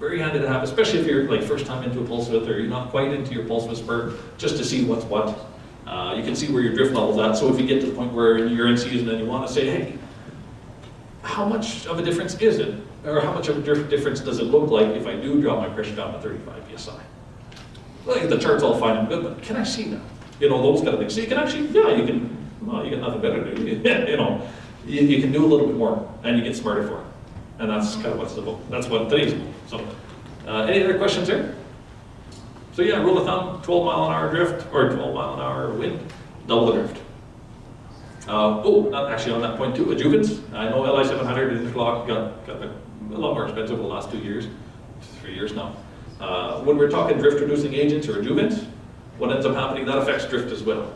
Very handy to have, especially if you're like first time into a pulse width or you're not quite into your pulse width spur, just to see what's what. You can see where your drift level's at, so if you get to the point where you're in season and you want to say, hey, how much of a difference is it? Or how much of a difference does it look like if I do drop my pressure down to 35 psi? Well, the chart's all fine and good, but can I see that? You know, those kind of things. So you can actually, yeah, you can, well, you got nothing better to do. You know, you can do a little bit more and you get smarter for it. And that's kind of that's what today's about. So, any other questions here? So yeah, rule of thumb, 12 mile an hour drift or 12 mile an hour wind, double the drift. Not actually on that point too, adjuvants. I know LI 700 interlock got a lot more expensive over the last 2 years, 3 years now. When we're talking drift reducing agents or adjuvants, what ends up happening, that affects drift as well.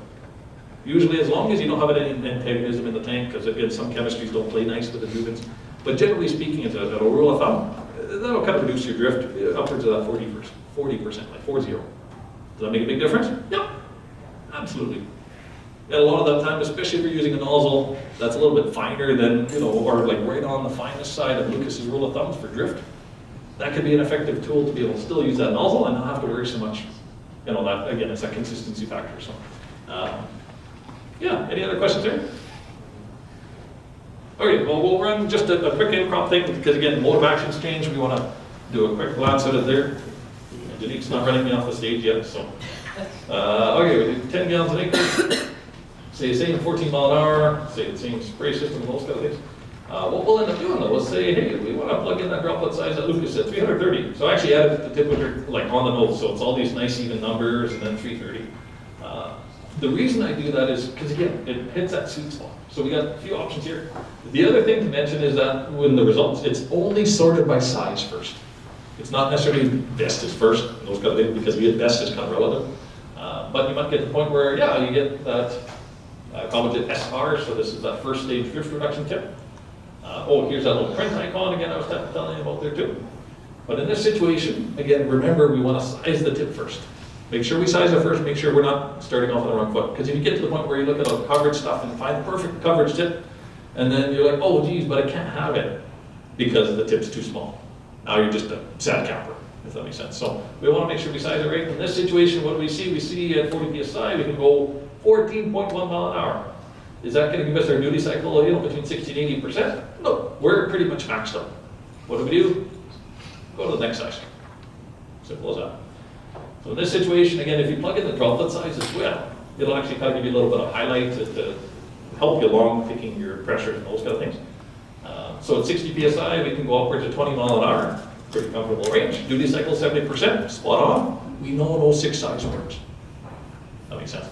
Usually as long as you don't have any antagonism in the tank, because again, some chemistries don't play nice with adjuvants. But generally speaking, it's a rule of thumb, that'll kind of reduce your drift upwards of that 40%, like 40. Does that make a big difference? Yep, absolutely. And a lot of that time, especially if you're using a nozzle that's a little bit finer than, you know, or like right on the finest side of Lucas's rule of thumbs for drift, that could be an effective tool to be able to still use that nozzle and not have to worry so much. You know, that again, it's a consistency factor. So, yeah, any other questions here? Okay, well, we'll run just a quick in-crop thing because again, mode of action's changed. We want to do a quick glance at it there. Janique's not running me off the stage yet, so. Okay, we do 10 gallons an acre. Say the same 14 mile an hour, say the same spray system, those kind of things. What we'll end up doing though is say, hey, we want to plug in that droplet size that Lucas said, 330. So I actually added the tip like on the nose, so it's all these nice even numbers and then 330. The reason I do that is because again, it hits that sweet spot. So we got a few options here. The other thing to mention is that when the results, it's only sorted by size first. It's not necessarily best is first, those kind of things, because we get best is kind of relative. But you might get to the point where, yeah, you get that commented SR, so this is that first stage drift reduction tip. Here's that little print icon again I was telling you about there too. But in this situation, again, remember we want to size the tip first. Make sure we size it first, make sure we're not starting off on the wrong foot. Because if you get to the point where you look at all the coverage stuff and find the perfect coverage tip, and then you're like, oh geez, but I can't have it because the tip's too small. Now you're just a sad camper, if that makes sense. So we want to make sure we size it right. In this situation, what do we see? We see at 40 PSI, we can go 14.1 mile an hour. Is that going to give us our duty cycle, you know, between 60 and 80%? No, we're pretty much maxed out. What do? Go to the next size. Simple as that. So in this situation, again, if you plug in the droplet size as well, it'll actually kind of give you a little bit of highlight to help you along picking your pressure and those kind of things. So at 60 PSI, we can go upwards to 20 mile an hour, pretty comfortable range. Duty cycle 70%, spot on. We know those 6 size words. That makes sense.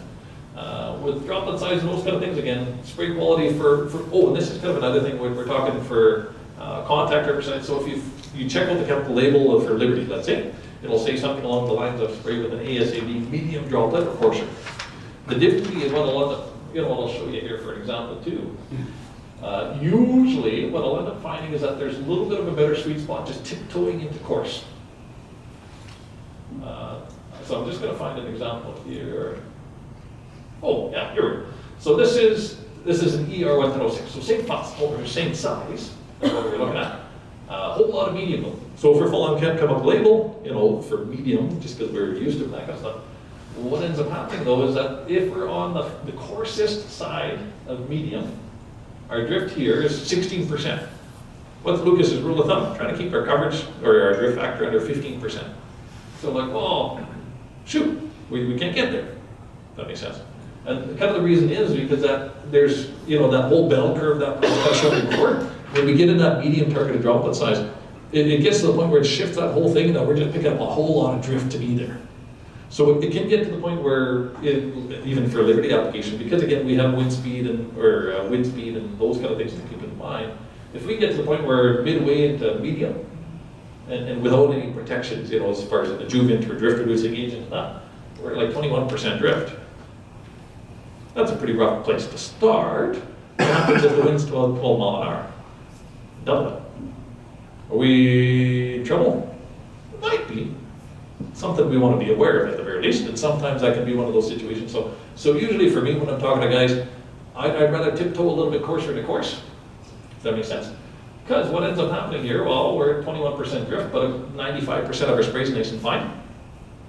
With droplet size and those kind of things, again, spray quality and this is kind of another thing when we're talking for contact represent. So if you check out the chemical label for Liberty, let's say, it'll say something along the lines of spray with an ASAB medium droplet or coarser. The difficulty is what I'll show you here for an example too. Usually what I'll end up finding is that there's a little bit of a better sweet spot just tiptoeing into coarse. So I'm just going to find an example here. Oh, yeah, here we go. So this is an ER1106. So same font, or same size, that's what we're looking at. A whole lot of medium though. So for full-on can't come up label, you know, for medium, just because we're used to that kind of stuff. What ends up happening though is that if we're on the coarsest side of medium, our drift here is 16%. What's Lucas's rule of thumb? Trying to keep our coverage or our drift factor under 15%. So like, well, shoot, we can't get there. That makes sense. And kind of the reason is because that there's, you know, that whole bell curve that I showed before. When we get in that medium targeted droplet size, it gets to the point where it shifts that whole thing and we're just picking up a whole lot of drift to be there. So it can get to the point where, even for a Liberty application, because again, we have wind speed and those kind of things to keep in mind. If we get to the point where midway into medium, and without any protections, as far as an adjuvant or drift reducing agent, we're at like 21% drift. That's a pretty rough place to start. What happens if the wind's 12 mile an hour? Double it. Are we in trouble? Might be. Something we want to be aware of at the very least, and sometimes that can be one of those situations. So usually for me, when I'm talking to guys, I'd rather tiptoe a little bit coarser to course. Does that make sense? Because what ends up happening here, well, we're at 21% drift, but 95% of our spray's nice and fine.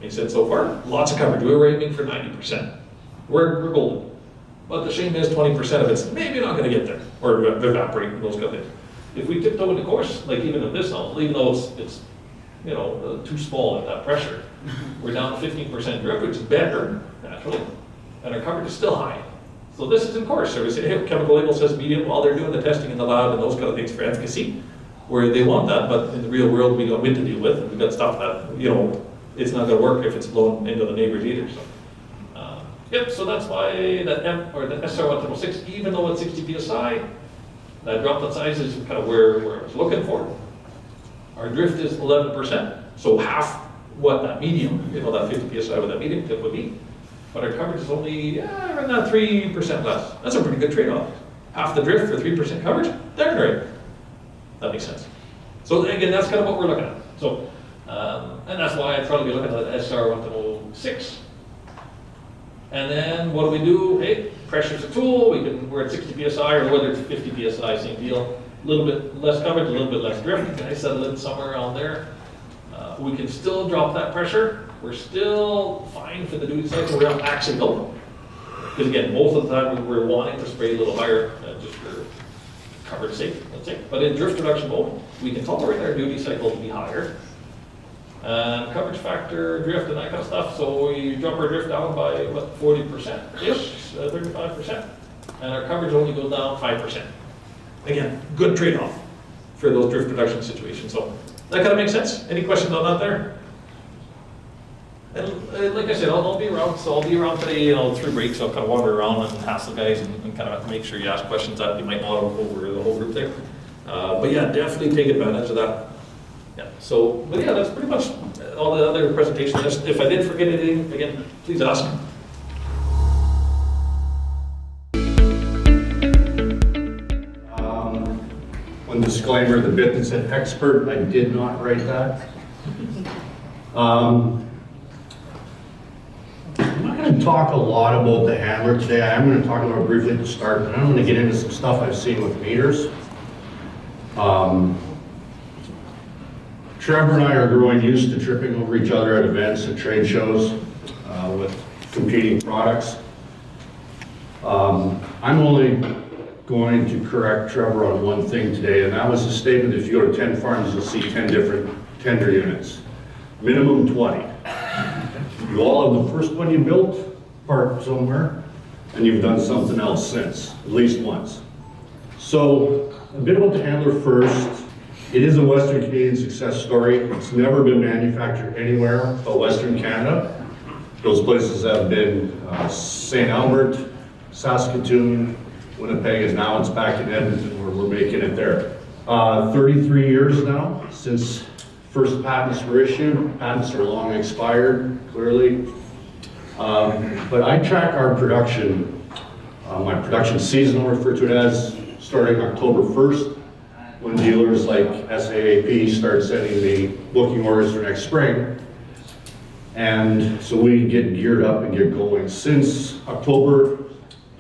Makes sense so far? Lots of coverage. We were aiming for 90%. We're golden. But the shame is 20% of it's maybe not going to get there, or evaporate, those kind of things. If we tiptoe into course, like even in this house, even though it's too small at that pressure, we're down to 15% drift, which is better, naturally, and our coverage is still high. So this is in course. So we say, hey, chemical label says medium, while they're doing the testing in the lab and those kind of things for efficacy, where they want that, but in the real world, we got wind to deal with, and we've got stuff that, it's not going to work if it's blown into the neighbors either. So, so that's why that the SR106, even though it's 60 psi, that droplet size is kind of where I was looking for. Our drift is 11%, so half what that medium, that 50 psi with that medium tip would be. But our coverage is only around that 3% less. That's a pretty good trade-off. Half the drift for 3% coverage, they're great. That makes sense. So again, that's kind of what we're looking at. So, and that's why I'd probably be looking at the SR106. And then what do? Hey, pressure's a tool. We're at 60 psi, or whether it's 50 psi, same deal. A little bit less coverage, a little bit less drift. Can I settle it somewhere around there? We can still drop that pressure. We're still fine for the duty cycle. We're not actually low. Because again, most of the time we're wanting to spray a little higher, just for coverage sake, let's say. But in drift reduction mode, we can tolerate our duty cycle to be higher. And coverage factor, drift, and that kind of stuff. So we drop our drift down by, 40%-ish, 35%. And our coverage only goes down 5%. Again, good trade-off for those drift reduction situations. So that kind of makes sense. Any questions on that there? And like I said, I'll be around. So I'll be around today, through breaks. I'll kind of wander around and hassle guys and kind of make sure you ask questions that you might not over the whole group there. But yeah, definitely take advantage of that. Yeah. So, but yeah, that's pretty much all the other presentations. If I did forget anything, again, please ask. One disclaimer, the bit that said expert, I did not write that. I'm not going to talk a lot about the handler today. I am going to talk about it briefly at the start, but I'm going to get into some stuff I've seen with meters. Trevor and I are growing used to tripping over each other at events and trade shows with competing products. I'm only going to correct Trevor on one thing today, and that was the statement: if you go to 10 farms, you'll see 10 different tender units. Minimum 20. You all have the first one you built parked somewhere, and you've done something else since, at least once. So, a bit about the handler first. It is a Western Canadian success story. It's never been manufactured anywhere but Western Canada. Those places have been St. Albert, Saskatoon, Winnipeg, and now it's back in Edmonton where we're making it there. 33 years now since first patents were issued. Patents are long expired, clearly. But I track our production, my production season, I'll refer to it as, starting October 1st, when dealers like SAAP start sending me booking orders for next spring. And so we get geared up and get going. Since October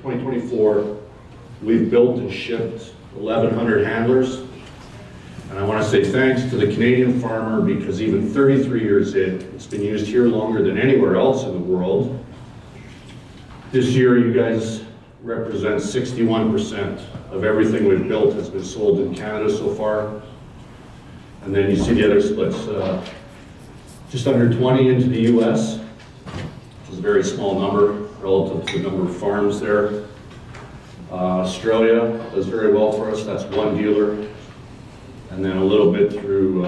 2024, we've built and shipped 1,100 handlers. And I want to say thanks to the Canadian farmer, because even 33 years in, it's been used here longer than anywhere else in the world. This year, you guys represent 61% of everything we've built has been sold in Canada so far. And then you see the other splits, just under 20 into the US, which is a very small number relative to the number of farms there. Australia does very well for us, that's one dealer. And then a little bit through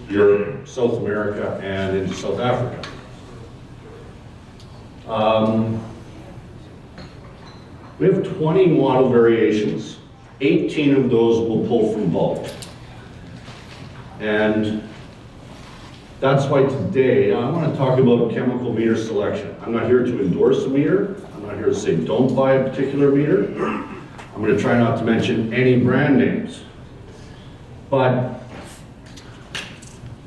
Europe, South America, and into South Africa. We have 20 model variations. 18 of those will pull from bulk. And that's why today I want to talk about chemical meter selection. I'm not here to endorse a meter. I'm not here to say don't buy a particular meter. I'm going to try not to mention any brand names. But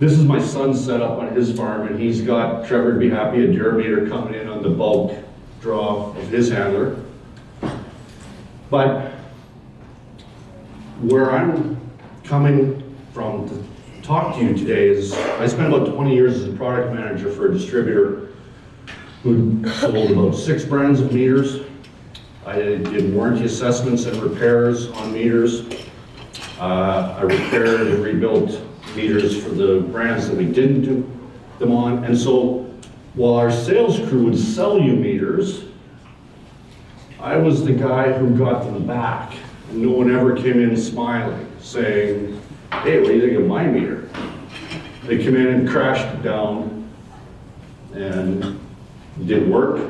this is my son's setup on his farm, and he's got, Trevor would be happy, a Durameter coming in on the bulk draw of his handler. But where I'm coming from to talk to you today is, I spent about 20 years as a product manager for a distributor who sold about 6 brands of meters. I did warranty assessments and repairs on meters. I repaired and rebuilt meters for the brands that we didn't do them on. And so while our sales crew would sell you meters, I was the guy who got them back. And no one ever came in smiling, saying, hey, what do you think of my meter? They come in and crashed it down, and it didn't work.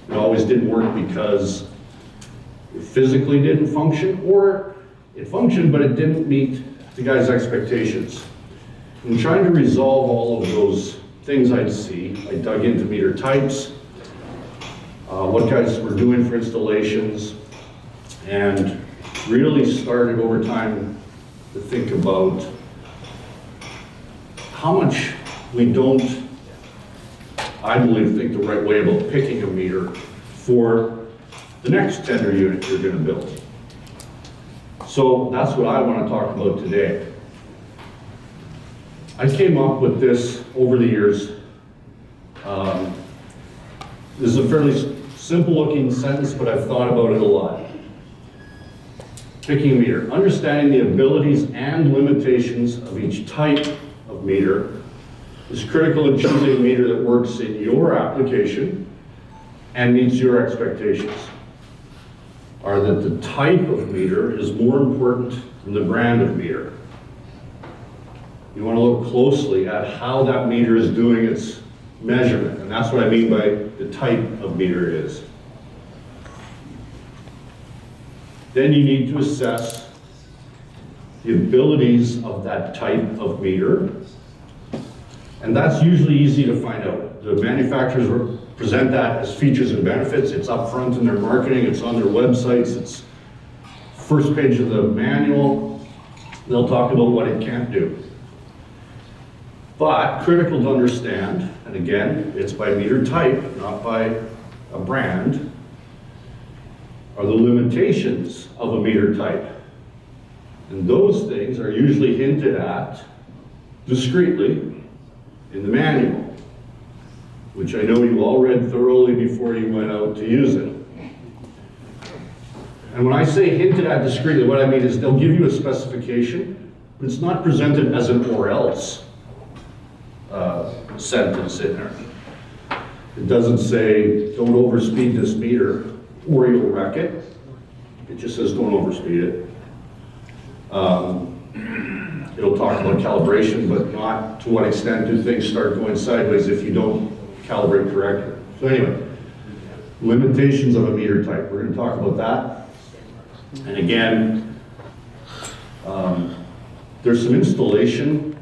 It always didn't work because it physically didn't function, or it functioned, but it didn't meet the guy's expectations. In trying to resolve all of those things I'd see, I dug into meter types, what guys were doing for installations, and really started over time to think about how much we don't, I believe, think the right way about picking a meter for the next tender unit you're going to build. So that's what I want to talk about today. I came up with this over the years. This is a fairly simple looking sentence, but I've thought about it a lot. Picking a meter, understanding the abilities and limitations of each type of meter is critical in choosing a meter that works in your application and meets your expectations. Are that the type of meter is more important than the brand of meter. You want to look closely at how that meter is doing its measurement, and that's what I mean by the type of meter is. Then you need to assess the abilities of that type of meter, and that's usually easy to find out. The manufacturers present that as features and benefits. It's up front in their marketing, it's on their websites, it's first page of the manual. They'll talk about what it can't do. But critical to understand, and again, it's by meter type, not by a brand, are the limitations of a meter type. And those things are usually hinted at discreetly in the manual, which I know you all read thoroughly before you went out to use it. And when I say hinted at discreetly, what I mean is they'll give you a specification, but it's not presented as an or else sentence in there. It doesn't say, don't overspeed this meter or you'll wreck it. It just says don't overspeed it. It'll talk about calibration, but not to what extent do things start going sideways if you don't calibrate correctly. So anyway, limitations of a meter type. We're going to talk about that. And again, there's some installation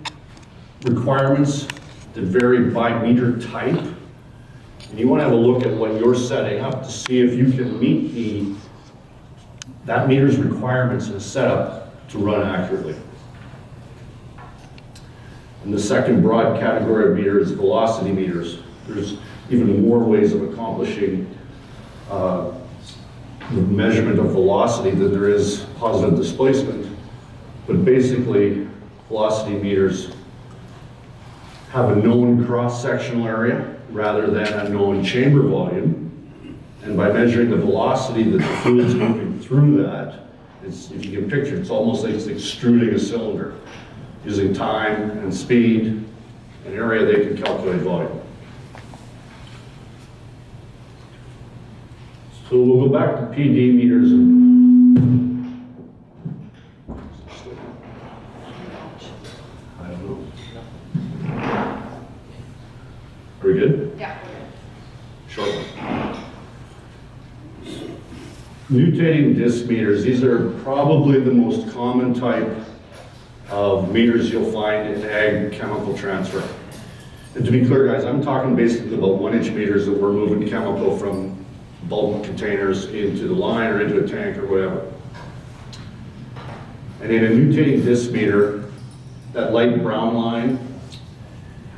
requirements that vary by meter type. And you want to have a look at what you're setting up to see if you can meet that meter's requirements in a setup to run accurately. And the second broad category of meter is velocity meters. There's even more ways of accomplishing the measurement of velocity than there is positive displacement. But basically, velocity meters have a known cross-sectional area rather than a known chamber volume. And by measuring the velocity that the fluid's moving through that, if you can picture, it's almost like it's extruding a cylinder. Using time and speed and area, they can calculate volume. So we'll go back to PD meters and I don't know. Are we good? Yeah. short one. Mutating disc meters, these are probably the most common type of meters you'll find in ag chemical transfer. And to be clear, guys, I'm talking basically about 1-inch meters that we're moving chemical from bulk containers into the line or into a tank or whatever. And in a mutating disc meter, that light brown line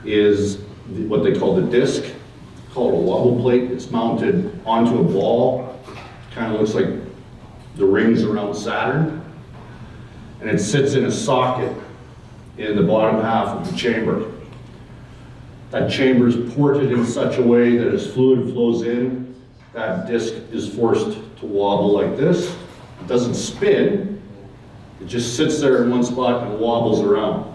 is what they call the disc, called a wobble plate. It's mounted onto a ball, kind of looks like the rings around Saturn, and it sits in a socket in the bottom half of the chamber. That chamber is ported in such a way that as fluid flows in, that disc is forced to wobble like this. It doesn't spin, it just sits there in one spot and wobbles around.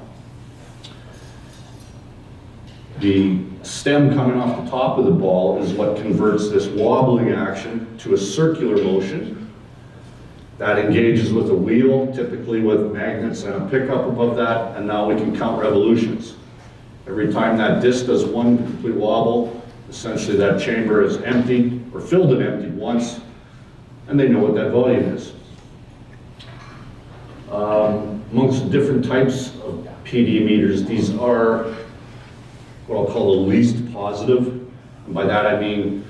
The stem coming off the top of the ball is what converts this wobbling action to a circular motion that engages with a wheel, typically with magnets and a pickup above that, and now we can count revolutions. Every time that disc does one complete wobble, essentially that chamber is emptied or filled and emptied once, and they know what that volume is. Amongst the different types of PD meters, these are what I'll call the least positive. And by that I mean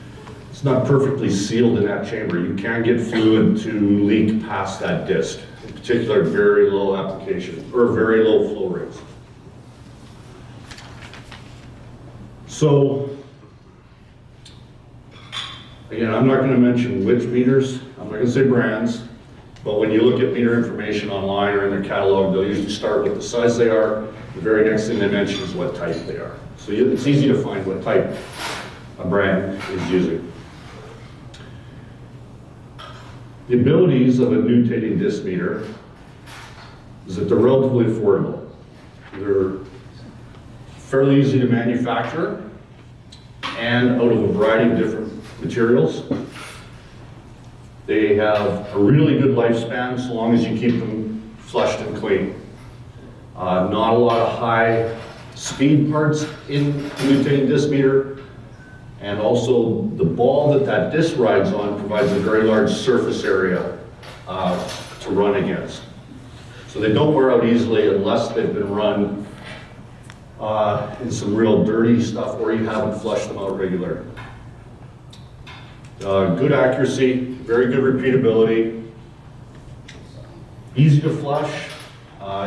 it's not perfectly sealed in that chamber. You can get fluid to leak past that disc, in particular very low application or very low flow rates. So, again, I'm not going to mention which meters, I'm not going to say brands, but when you look at meter information online or in their catalog, they'll usually start with the size they are. The very next thing they mention is what type they are. So it's easy to find what type a brand is using. The abilities of a mutating disc meter is that they're relatively affordable. They're fairly easy to manufacture and out of a variety of different materials. They have a really good lifespan so long as you keep them flushed and clean. Not a lot of high speed parts in the mutating disc meter, and also the ball that disc rides on provides a very large surface area to run against. So they don't wear out easily unless they've been run in some real dirty stuff or you haven't flushed them out regularly. Good accuracy, very good repeatability, easy to flush,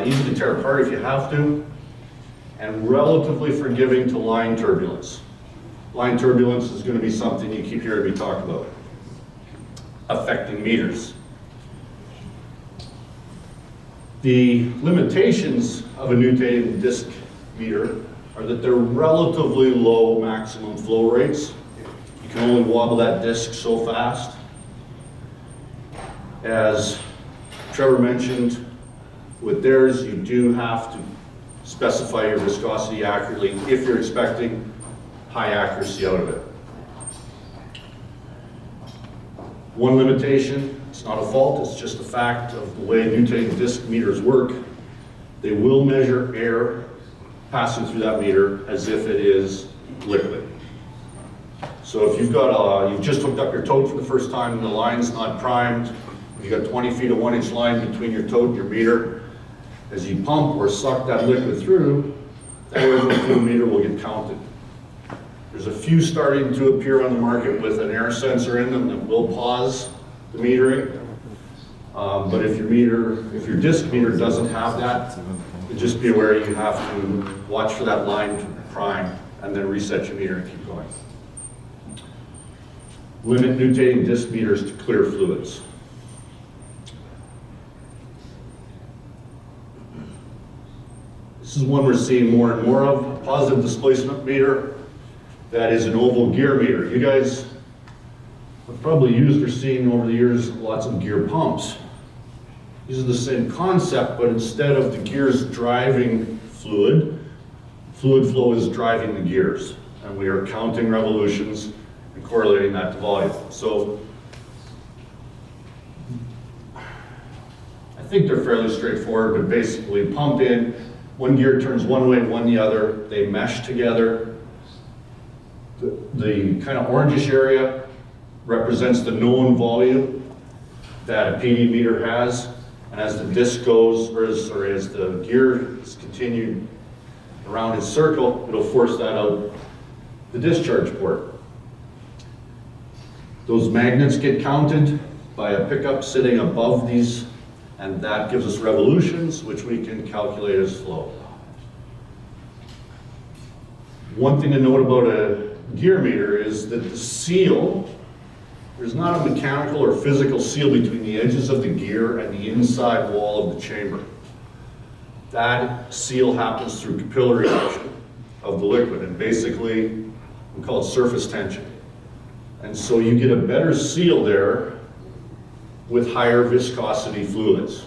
easy to tear apart if you have to, and relatively forgiving to line turbulence. Line turbulence is going to be something you keep hearing me talk about, affecting meters. The limitations of a mutating disc meter are that they're relatively low maximum flow rates. You can only wobble that disc so fast. As Trevor mentioned, with theirs, you do have to specify your viscosity accurately if you're expecting high accuracy out of it. One limitation, it's not a fault, it's just a fact of the way mutating disc meters work. They will measure air passing through that meter as if it is liquid. So if you've just hooked up your tote for the first time and the line's not primed, you've got 20 feet of 1-inch line between your tote and your meter, as you pump or suck that liquid through, that air through the meter will get counted. There's a few starting to appear on the market with an air sensor in them that will pause the metering. But if your disc meter doesn't have that, just be aware you have to watch for that line to prime and then reset your meter and keep going. Limit mutating disc meters to clear fluids. This is one we're seeing more and more of, a positive displacement meter that is an oval gear meter. You guys have probably used or seen over the years lots of gear pumps. These are the same concept, but instead of the gears driving fluid flow is driving the gears. And we are counting revolutions and correlating that to volume. So I think they're fairly straightforward, but basically pump in, one gear turns one way, one the other, they mesh together. The kind of orangish area represents the known volume that a PD meter has, and as the disc goes, or as the gear is continued around its circle, it'll force that out the discharge port. Those magnets get counted by a pickup sitting above these, and that gives us revolutions, which we can calculate as flow. One thing to note about a gear meter is that the seal, there's not a mechanical or physical seal between the edges of the gear and the inside wall of the chamber. That seal happens through capillary action of the liquid, and basically we call it surface tension. And so you get a better seal there with higher viscosity fluids.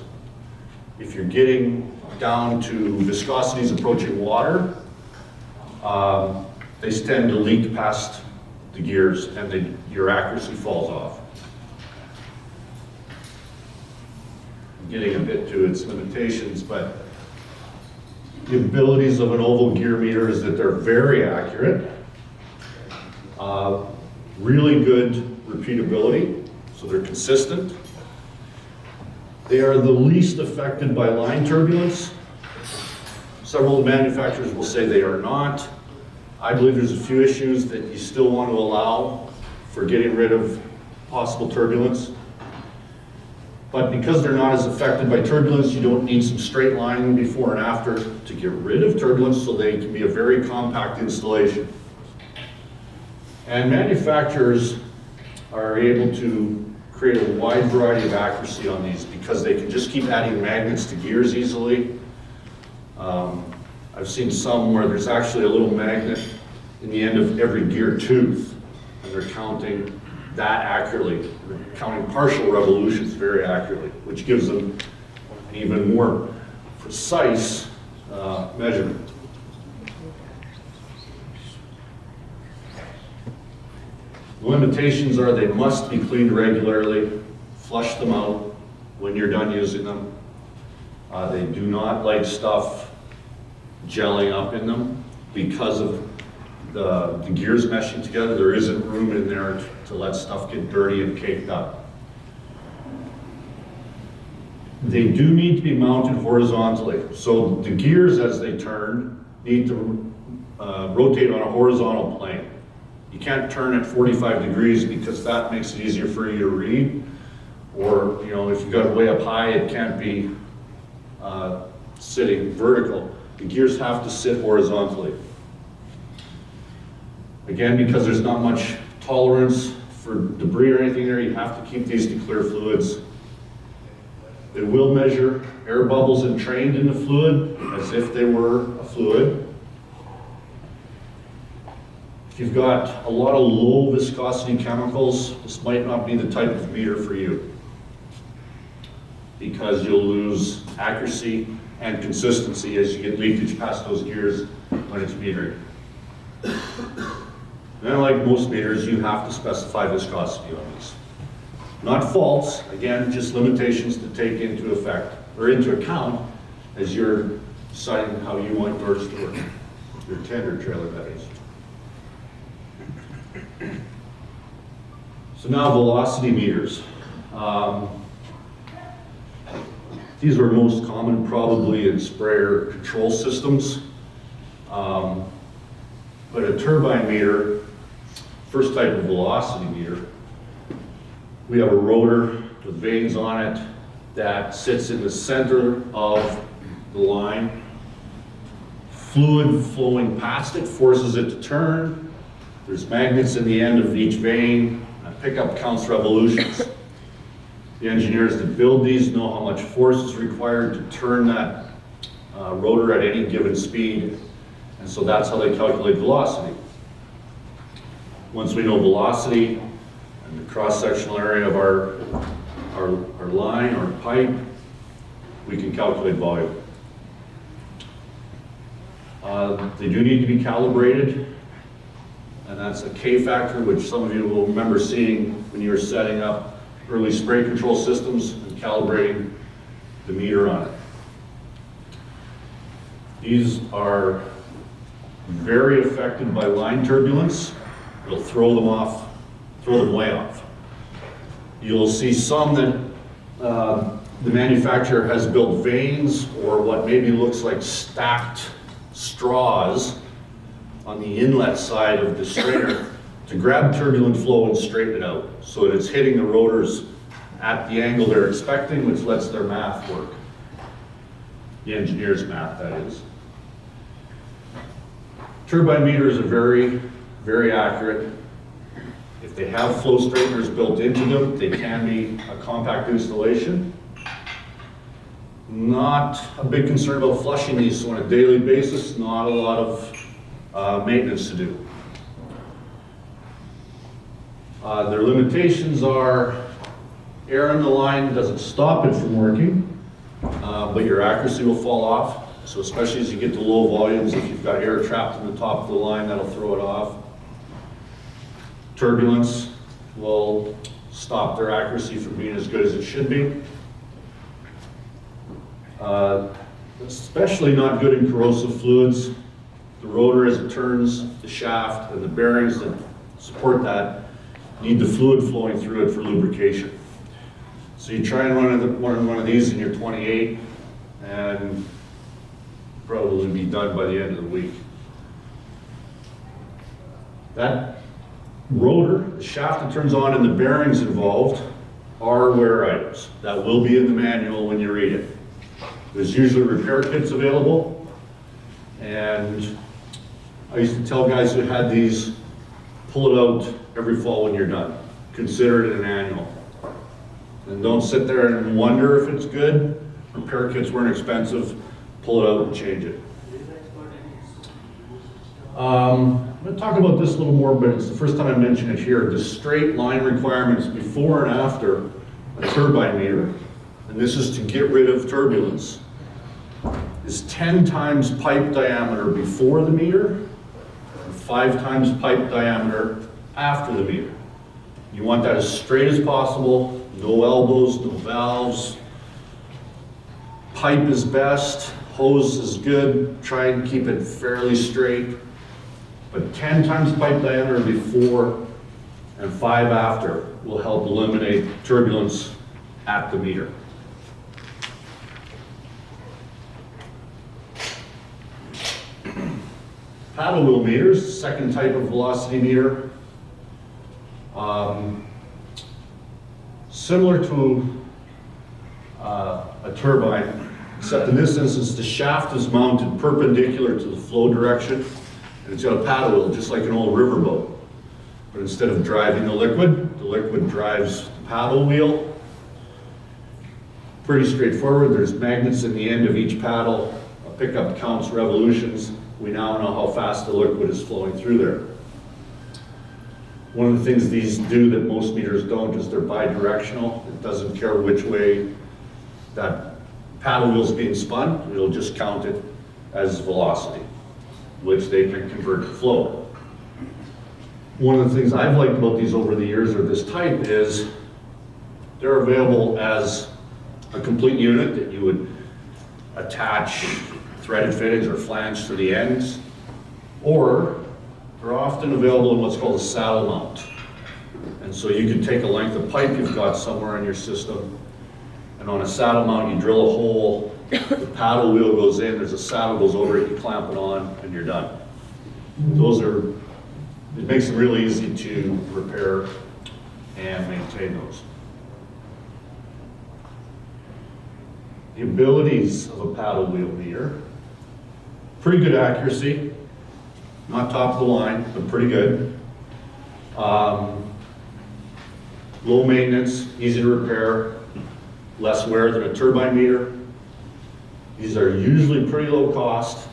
If you're getting down to viscosities approaching water, they tend to leak past the gears and your accuracy falls off. I'm getting a bit to its limitations, but the abilities of an oval gear meter is that they're very accurate, really good repeatability, so they're consistent. They are the least affected by line turbulence. Several manufacturers will say they are not. I believe there's a few issues that you still want to allow for getting rid of possible turbulence. But because they're not as affected by turbulence, you don't need some straight lining before and after to get rid of turbulence, so they can be a very compact installation. And manufacturers are able to create a wide variety of accuracy on these because they can just keep adding magnets to gears easily. I've seen some where there's actually a little magnet in the end of every gear tooth, and they're counting that accurately. They're counting partial revolutions very accurately, which gives them an even more precise measurement. The limitations are they must be cleaned regularly, flush them out when you're done using them. They do not like stuff gelling up in them because of the gears meshing together. There isn't room in there to let stuff get dirty and caked up. They do need to be mounted horizontally. So the gears, as they turn, need to rotate on a horizontal plane. You can't turn at 45 degrees because that makes it easier for you to read. Or, if you got it way up high, it can't be sitting vertical. The gears have to sit horizontally. Again, because there's not much tolerance for debris or anything there, you have to keep these to clear fluids. They will measure air bubbles entrained in the fluid as if they were a fluid. If you've got a lot of low viscosity chemicals, this might not be the type of meter for you because you'll lose accuracy and consistency as you get leakage past those gears when it's metering. And like most meters, you have to specify viscosity on these. Not faults, again, just limitations to take into effect, or into account, as you're deciding how you want yours to work. Your tender trailer, that is. So now velocity meters. These are most common probably in sprayer control systems. But a turbine meter, first type of velocity meter, we have a rotor with vanes on it that sits in the center of the line. Fluid flowing past it forces it to turn. There's magnets in the end of each vane. A pickup counts revolutions. The engineers that build these know how much force is required to turn that rotor at any given speed. And so that's how they calculate velocity. Once we know velocity and the cross-sectional area of our line or pipe, we can calculate volume. They do need to be calibrated, and that's a K factor, which some of you will remember seeing when you were setting up early spray control systems and calibrating the meter on it. These are very affected by line turbulence. It'll throw them way off. You'll see some that the manufacturer has built vanes or what maybe looks like stacked straws on the inlet side of the strainer to grab turbulent flow and straighten it out so that it's hitting the rotors at the angle they're expecting, which lets their math work. The engineer's math, that is. Turbine meters are very, very accurate. If they have flow straighteners built into them, they can be a compact installation. Not a big concern about flushing these on a daily basis, not a lot of maintenance to do. Their limitations are air in the line doesn't stop it from working, but your accuracy will fall off. So especially as you get to low volumes, if you've got air trapped in the top of the line, that'll throw it off. Turbulence will stop their accuracy from being as good as it should be. Especially not good in corrosive fluids. The rotor as it turns, the shaft, and the bearings that support that need the fluid flowing through it for lubrication. So you try and run one of these in your 28 and probably be done by the end of the week. That rotor, the shaft that turns on and the bearings involved are wear items. That will be in the manual when you read it. There's usually repair kits available, and I used to tell guys who had these, pull it out every fall when you're done. Consider it an annual. And don't sit there and wonder if it's good. Repair kits weren't expensive. Pull it out and change it. I'm going to talk about this a little more, but it's the first time I mention it here. The straight line requirements before and after a turbine meter, and this is to get rid of turbulence, is 10 times pipe diameter before the meter and 5 times pipe diameter after the meter. You want that as straight as possible, no elbows, no valves. Pipe is best, hose is good, try and keep it fairly straight. But 10 times pipe diameter before and 5 after will help eliminate turbulence at the meter. Paddle wheel meters, second type of velocity meter. Similar to a turbine, except in this instance, the shaft is mounted perpendicular to the flow direction, and it's got a paddle wheel, just like an old riverboat. But instead of driving the liquid drives the paddle wheel. Pretty straightforward. There's magnets in the end of each paddle. A pickup counts revolutions. We now know how fast the liquid is flowing through there. One of the things these do that most meters don't is they're bidirectional. It doesn't care which way that paddle wheel is being spun. It'll just count it as velocity, which they can convert to flow. One of the things I've liked about these over the years of this type is they're available as a complete unit that you would attach threaded fittings or flange to the ends, or they're often available in what's called a saddle mount. And so you can take a length of pipe you've got somewhere in your system, and on a saddle mount you drill a hole, the paddle wheel goes in, there's a saddle goes over it, you clamp it on, and you're done. It makes it really easy to repair and maintain those. The abilities of a paddle wheel meter: pretty good accuracy, not top of the line, but pretty good. Low maintenance, easy to repair, less wear than a turbine meter. These are usually pretty low cost,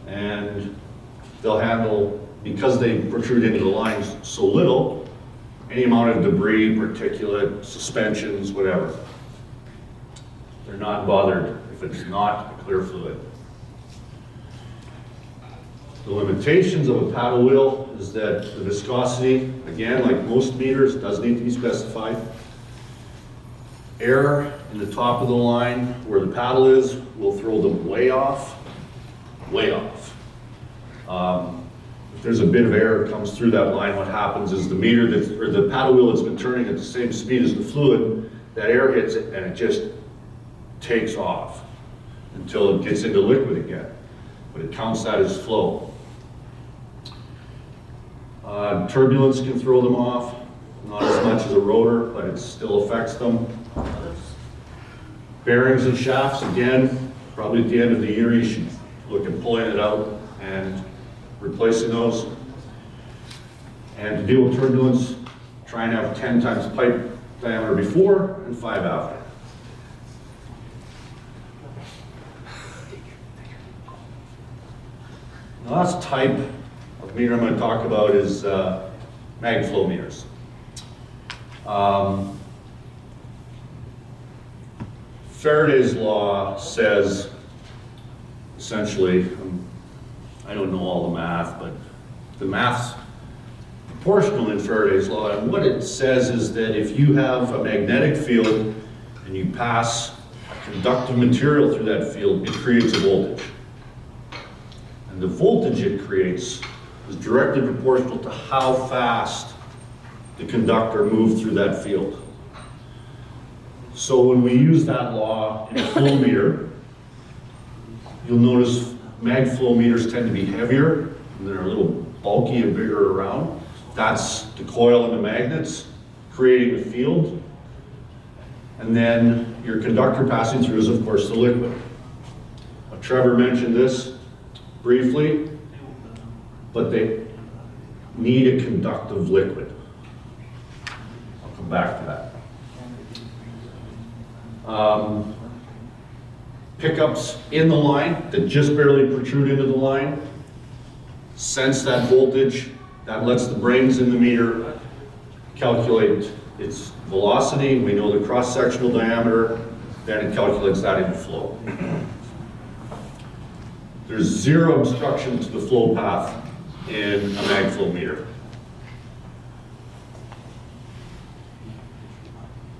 and they'll handle, because they protrude into the lines so little, any amount of debris, particulate, suspensions, whatever. They're not bothered if it's not a clear fluid. The limitations of a paddle wheel is that the viscosity, again, like most meters, does need to be specified. Air in the top of the line where the paddle is will throw them way off, way off. if there's a bit of air that comes through that line, what happens is the meter that's, or the paddle wheel that's been turning at the same speed as the fluid, that air hits it and it just takes off until it gets into liquid again. But it counts that as flow. Turbulence can throw them off, not as much as a rotor, but it still affects them. Bearings and shafts, again, probably at the end of the year, you should look at pulling it out and replacing those. And to deal with turbulence, try and have 10 times pipe diameter before and 5 after. The last type of meter I'm going to talk about is mag flow meters. Faraday's law says, essentially, I don't know all the math, but the math's proportional in Faraday's law, and what it says is that if you have a magnetic field and you pass a conductive material through that field, it creates a voltage. And the voltage it creates is directly proportional to how fast the conductor moved through that field. So when we use that law in a flow meter, you'll notice mag flow meters tend to be heavier, and they're a little bulky and bigger around. That's the coil and the magnets creating the field. And then your conductor passing through is, of course, the liquid. Trevor mentioned this briefly, but they need a conductive liquid. I'll come back to that. Pickups in the line that just barely protrude into the line, sense that voltage, that lets the brains in the meter calculate its velocity. We know the cross-sectional diameter, then it calculates that into flow. There's zero obstruction to the flow path in a mag flow meter.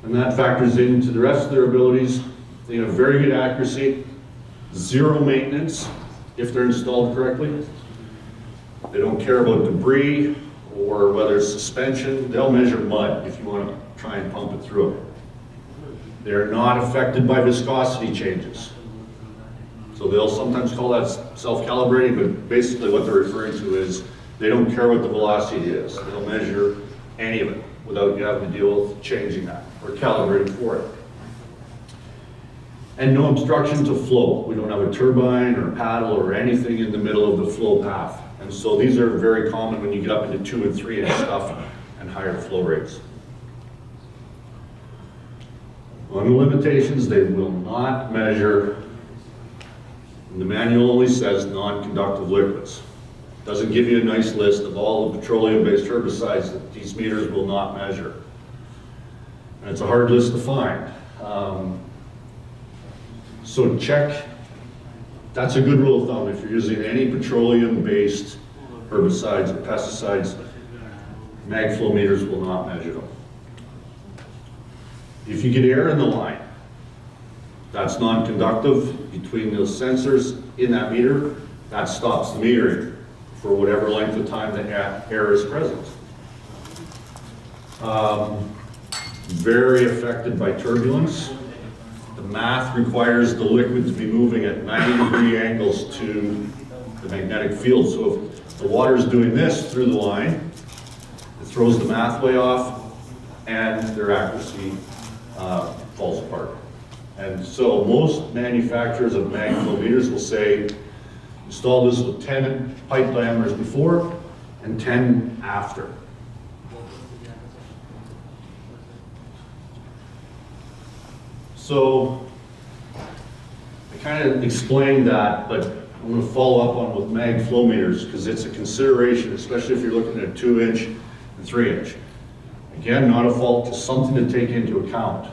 And that factors into the rest of their abilities. They have very good accuracy, zero maintenance if they're installed correctly. They don't care about debris or whether it's suspension. They'll measure mud if you want to try and pump it through it. They're not affected by viscosity changes. So they'll sometimes call that self-calibrating, but basically what they're referring to is they don't care what the velocity is. They'll measure any of it without you having to deal with changing that or calibrating for it. And no obstruction to flow. We don't have a turbine or paddle or anything in the middle of the flow path. And so these are very common when you get up into 2 and 3 inch stuff and higher flow rates. On the limitations, they will not measure, and the manual only says non-conductive liquids. Doesn't give you a nice list of all the petroleum-based herbicides that these meters will not measure. And it's a hard list to find. So check, that's a good rule of thumb. If you're using any petroleum-based herbicides or pesticides, mag flow meters will not measure them. If you get air in the line, that's non-conductive between those sensors in that meter, that stops the metering for whatever length of time the air is present. Very affected by turbulence. The math requires the liquid to be moving at 90-degree angles to the magnetic field. So if the water is doing this through the line, it throws the math way off and their accuracy falls apart. And so most manufacturers of mag flow meters will say, install this with 10 pipe diameters before and 10 after. So I kind of explained that, but I'm going to follow up on with mag flow meters because it's a consideration, especially if you're looking at 2-inch and 3-inch. Again, not a fault, just something to take into account.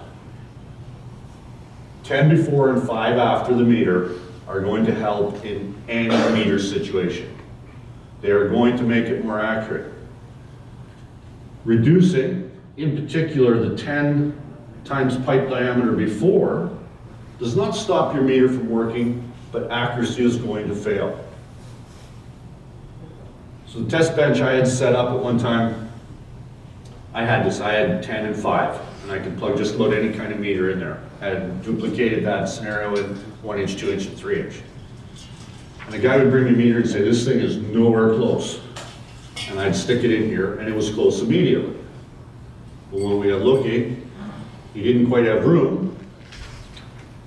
10 before and 5 after the meter are going to help in any meter situation. They are going to make it more accurate. Reducing, in particular, the 10 times pipe diameter before does not stop your meter from working, but accuracy is going to fail. So So the test bench I had set up at one time, I had 10 and 5, and I could plug just about any kind of meter in there. I had duplicated that scenario in 1 inch, 2 inch, and 3 inch. And the guy would bring me a meter and say, this thing is nowhere close. And I'd stick it in here, and it was close immediately. But when we got looking, he didn't quite have room.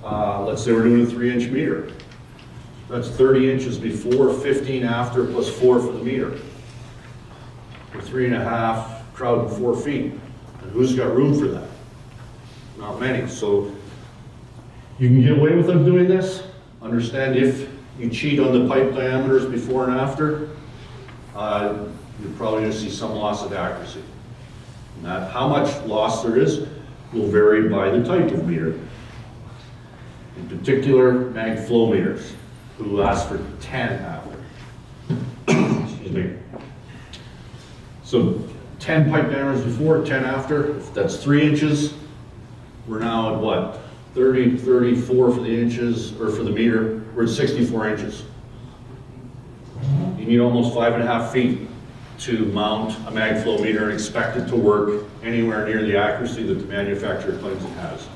Let's say we're doing a 3 inch meter. That's 30 inches before, 15 after, plus 4 for the meter. We're 3.5, crowding 4 feet. And who's got room for that? Not many. So you can get away with them doing this. Understand if you cheat on the pipe diameters before and after, you're probably going to see some loss of accuracy. And that, how much loss there is will vary by the type of meter. In particular, mag flow meters, who ask for 10 after. Excuse me. So 10 pipe diameters before, 10 after. If that's 3 inches, we're now at what? 30, 34 for the inches, or for the meter. We're at 64 inches. You need almost 5.5 feet to mount a mag flow meter and expect it to work anywhere near the accuracy that the manufacturer claims it has.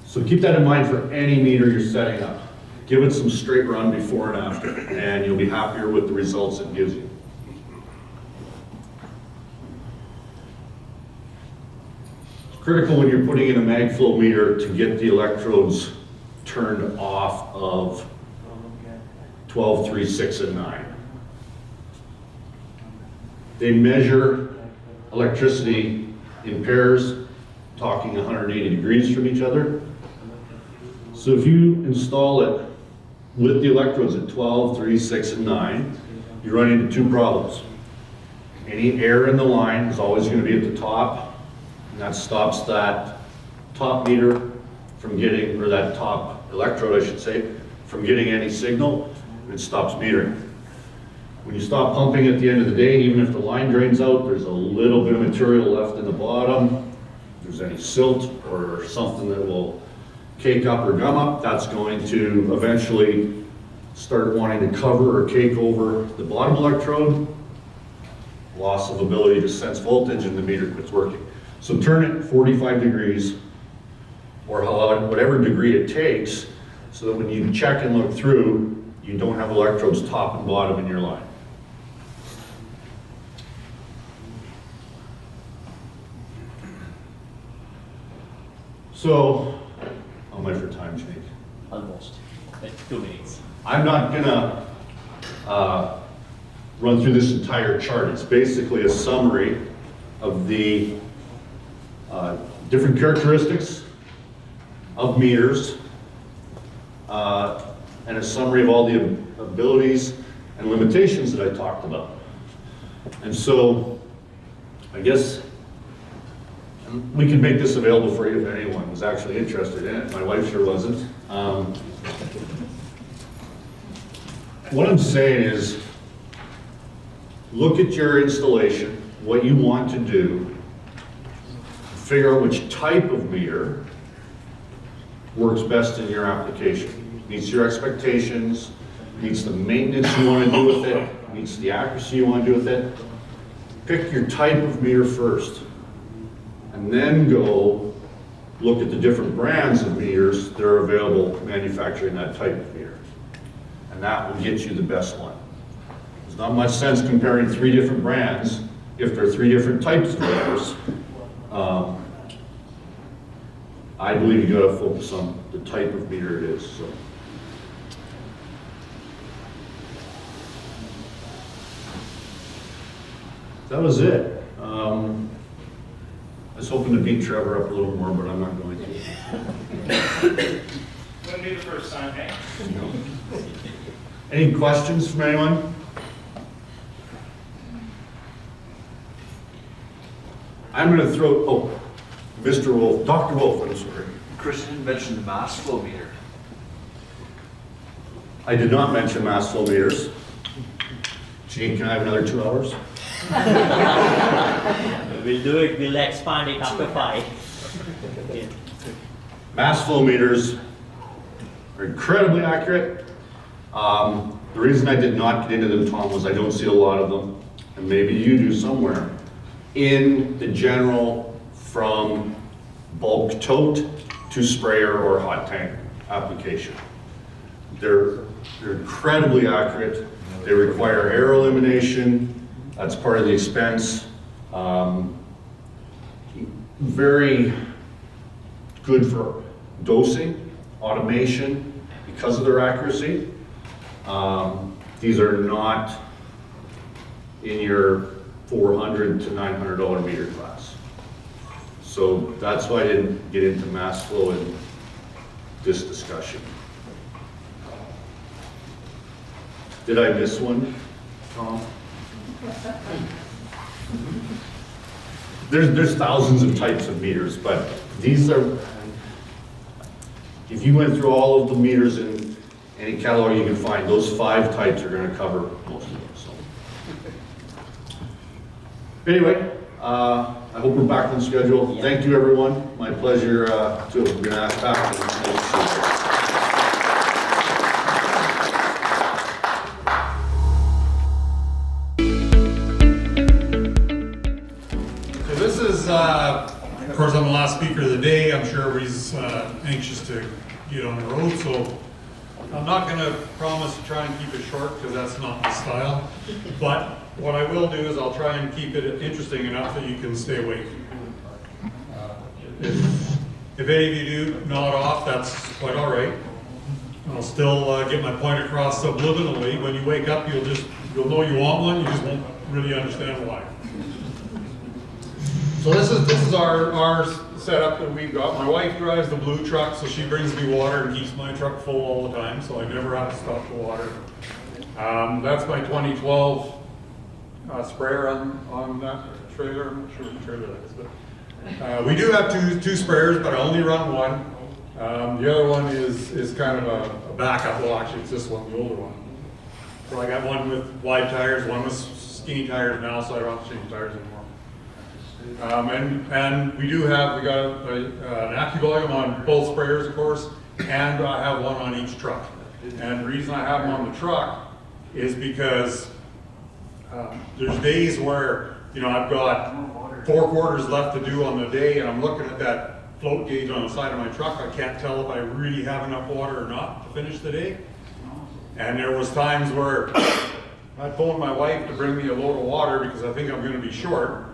So keep that in mind for any meter you're setting up. Give it some straight run before and after, and you'll be happier with the results it gives you. It's critical when you're putting in a mag flow meter to get the electrodes turned off of 12, 3, 6, and 9. They measure electricity in pairs, talking 180 degrees from each other. So if you install it with the electrodes at 12, 3, 6, and 9, you run into 2 problems. Any air in the line is always going to be at the top, and that stops that top meter from getting, or that top electrode, I should say, from getting any signal, and it stops metering. When you stop pumping at the end of the day, even if the line drains out, there's a little bit of material left in the bottom. If there's any silt or something that will cake up or gum up, that's going to eventually start wanting to cover or cake over the bottom electrode. Loss of ability to sense voltage, and the meter quits working. So turn it 45 degrees, or whatever degree it takes, so that when you check and look through, you don't have electrodes top and bottom in your line. So, how am I for time, Jake? Almost. 2 minutes. I'm not gonna run through this entire chart. It's basically a summary of the different characteristics of meters, and a summary of all the abilities and limitations that I talked about. And so, I guess we could make this available for you if anyone was actually interested in it. My wife sure wasn't. What I'm saying is, look at your installation, what you want to do, figure out which type of meter works best in your application. Meets your expectations, meets the maintenance you want to do with it, meets the accuracy you want to do with it. Pick your type of meter first, and then go look at the different brands of meters that are available manufacturing that type of meter. And that will get you the best one. There's not much sense comparing 3 different brands if there are 3 different types of meters. I believe you got to focus on the type of meter it is. So. That was it. I was hoping to beat Trevor up a little more, but I'm not going to. Wouldn't be the first time, eh? No. Any questions from anyone? I'm going to throw, Mr. Wolf, Dr. Wolf, I'm sorry. Christian mentioned the mass flow meter. I did not mention mass flow meters. Gene, can I have another 2 hours? We'll do it, we'll expand it after 5. Mass flow meters are incredibly accurate, The reason I did not get into them, Tom, was I don't see a lot of them, and maybe you do somewhere, in the general from bulk tote to sprayer or hot tank application. They're incredibly accurate. They require air elimination. That's part of the expense. Very good for dosing, automation, because of their accuracy. These are not in your $400 to $900 meter class. So that's why I didn't get into mass flow in this discussion. Did I miss one, Tom? There's thousands of types of meters, but these are, if you went through all of the meters in any catalog you can find, those 5 types are going to cover most of them. So. Anyway, I hope we're back on schedule. Thank you, everyone. My pleasure to have been asked back. Of course, I'm the last speaker of the day. I'm sure everybody's anxious to get on the road, so I'm not going to promise to try and keep it short because that's not the style. But what I will do is I'll try and keep it interesting enough that you can stay awake. If any of you do nod off, that's quite all right. I'll still get my point across subliminally. When you wake up, you'll know you want one. You just won't really understand why. So this is our setup that we've got. My wife drives the blue truck, so she brings me water and keeps my truck full all the time, so I never have to stop for water. That's my 2012 sprayer on that trailer. I'm not sure what trailer that is, but we do have two sprayers, but I only run one. The other one is kind of a backup. Well, actually, it's this one, the older one. So I got one with wide tires, one with skinny tires now, so I don't have to change tires anymore. And we got an AccuVolume on both sprayers, of course, and I have one on each truck. And the reason I have them on the truck is because there's days where, I've got 4 quarters left to do on the day, and I'm looking at that float gauge on the side of my truck. I can't tell if I really have enough water or not to finish the day. And there was times where I phoned my wife to bring me a load of water because I think I'm going to be short.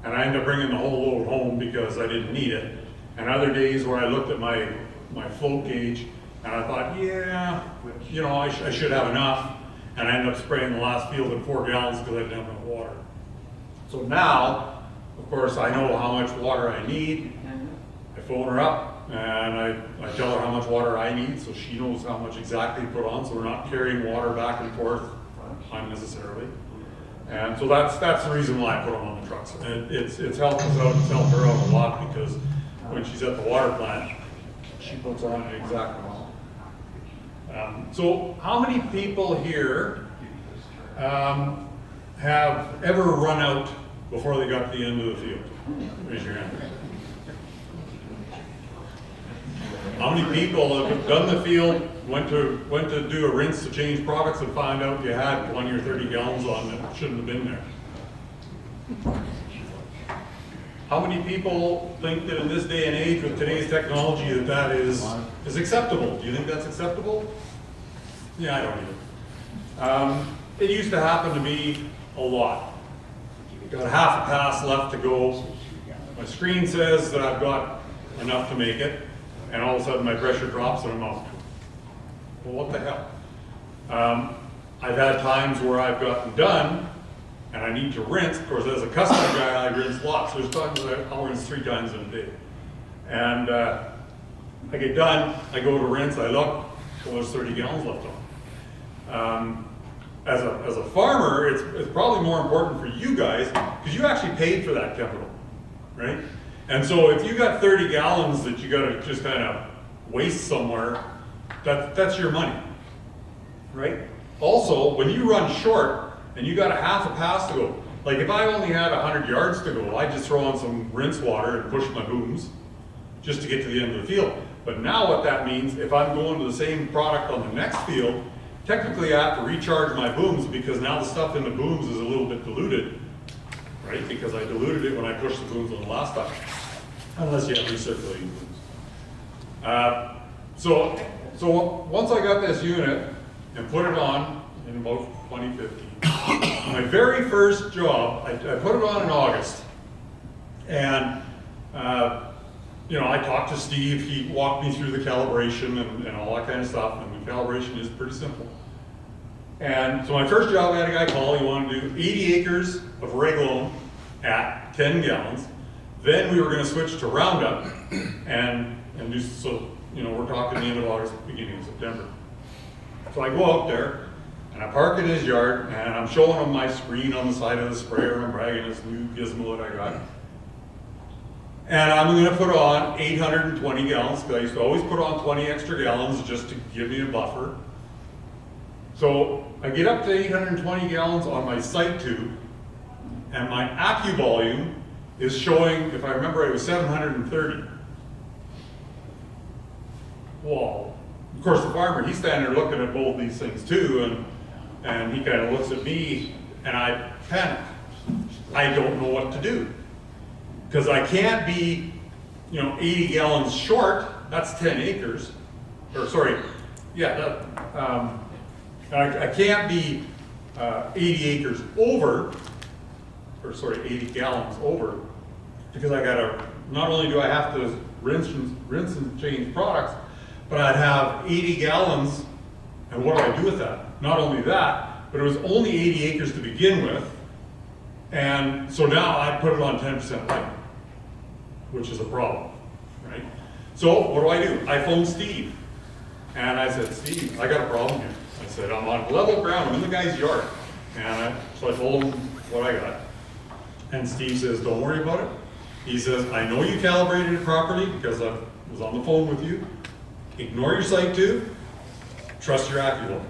And I ended up bringing the whole load home because I didn't need it. And other days where I looked at my float gauge and I thought, I should have enough. And I ended up spraying the last field at 4 gallons because I didn't have enough water. So now, of course, I know how much water I need. I phone her up and I tell her how much water I need, so she knows how much exactly to put on, so we're not carrying water back and forth unnecessarily. And so that's the reason why I put them on the trucks. And it's helped us out, it's helped her out a lot, because when she's at the water plant, she puts on the exact amount. So how many people here have ever run out before they got to the end of the field? Raise your hand. How many people have done the field, went to do a rinse to change products and found out you had 20 or 30 gallons on that shouldn't have been there? How many people think that in this day and age with today's technology that is acceptable? Do you think that's acceptable? Yeah, I don't either. It used to happen to me a lot. Got half a pass left to go. My screen says that I've got enough to make it, and all of a sudden my pressure drops and I'm out. Well, what the hell? I've had times where I've gotten done and I need to rinse. Of course, as a customer guy, I rinse lots. There's times that I'll rinse 3 times in a day. And I get done, I go to rinse, I look, well, there's 30 gallons left on. As a farmer, it's probably more important for you guys because you actually paid for that chemical, right? And so if you got 30 gallons that you got to just kind of waste somewhere, that's your money, right? Also, when you run short and you got a half a pass to go, like if I only had 100 yards to go, I'd just throw on some rinse water and push my booms just to get to the end of the field. But now what that means, if I'm going to the same product on the next field, technically I have to recharge my booms because now the stuff in the booms is a little bit diluted, right? Because I diluted it when I pushed the booms on the last time, unless you have recirculating booms. So once I got this unit and put it on in about 2015, my very first job, I put it on in August, and you know, I talked to Steve, he walked me through the calibration and all that kind of stuff, and the calibration is pretty simple. And so my first job, I had a guy call, he wanted to do 80 acres of Regulone at 10 gallons. Then we were gonna switch to Roundup and do, so, you know, we're talking the end of August, beginning of September. So I go out there, and I park in his yard, and I'm showing him my screen on the side of the sprayer, and I'm bragging this new gizmo that I got. And I'm gonna put on 820 gallons, because I used to always put on 20 extra gallons just to give me a buffer. So I get up to 820 gallons on my sight tube, and my accu volume is showing, if I remember, it was 730. Well, of course, the farmer, he's standing there looking at both these things too, and he kind of looks at me, and I panic. I don't know what to do. Because I can't be, you know, 80 gallons short, that's 10 acres, or sorry, yeah, I can't be 80 acres over, or sorry, 80 gallons over, because I gotta, not only do I have to rinse and change products, but I'd have 80 gallons, and what do I do with that? Not only that, but it was only 80 acres to begin with, and so now I put it on 10% light, which is a problem, right? So what do? I phoned Steve, and I said, Steve, I got a problem here. I said, I'm on level ground, I'm in the guy's yard. And so I told him what I got. And Steve says, don't worry about it. He says, I know you calibrated it properly because I was on the phone with you. Ignore your sight tube, trust your AccuVol.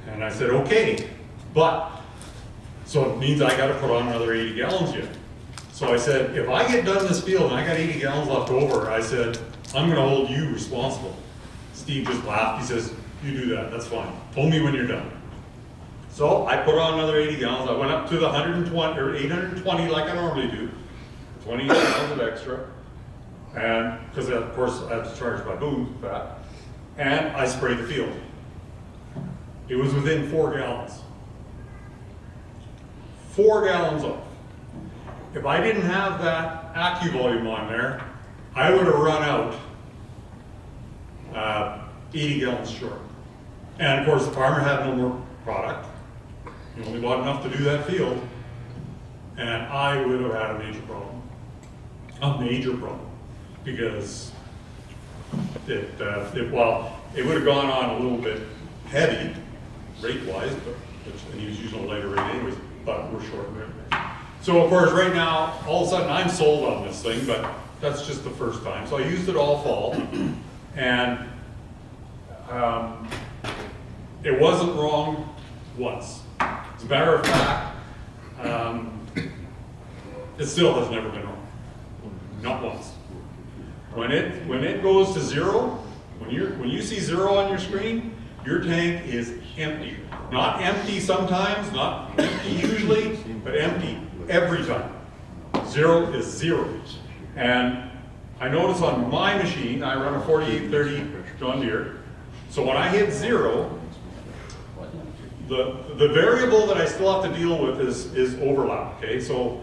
And I said, okay, but, so it means I gotta put on another 80 gallons yet. So I said, if I get done this field and I got 80 gallons left over, I said, I'm gonna hold you responsible. Steve just laughed, he says, you do that, that's fine. Phone me when you're done. So I put on another 80 gallons, I went up to the 120, or 820 like I normally do, 20 gallons of extra. And, because of course I have to charge my boom for that. And I sprayed the field. It was within 4 gallons. 4 gallons off. If I didn't have that accu volume on there, I would have run out 80 gallons short. And of course the farmer had no more product. He only bought enough to do that field. And I would have had a major problem. A major problem. Because it would have gone on a little bit heavy, rate-wise, and he was using a lighter rate anyways, but we're short of it. So of course, right now, all of a sudden, I'm sold on this thing, but that's just the first time. So I used it all fall, and it wasn't wrong once. As a matter of fact, it still has never been wrong. Not once. When it goes to zero, when you see zero on your screen, your tank is empty. Not empty sometimes, not empty usually, but empty every time. Zero is zero. And I notice on my machine, I run a 4830 John Deere, so when I hit zero, the variable that I still have to deal with is overlap, okay? So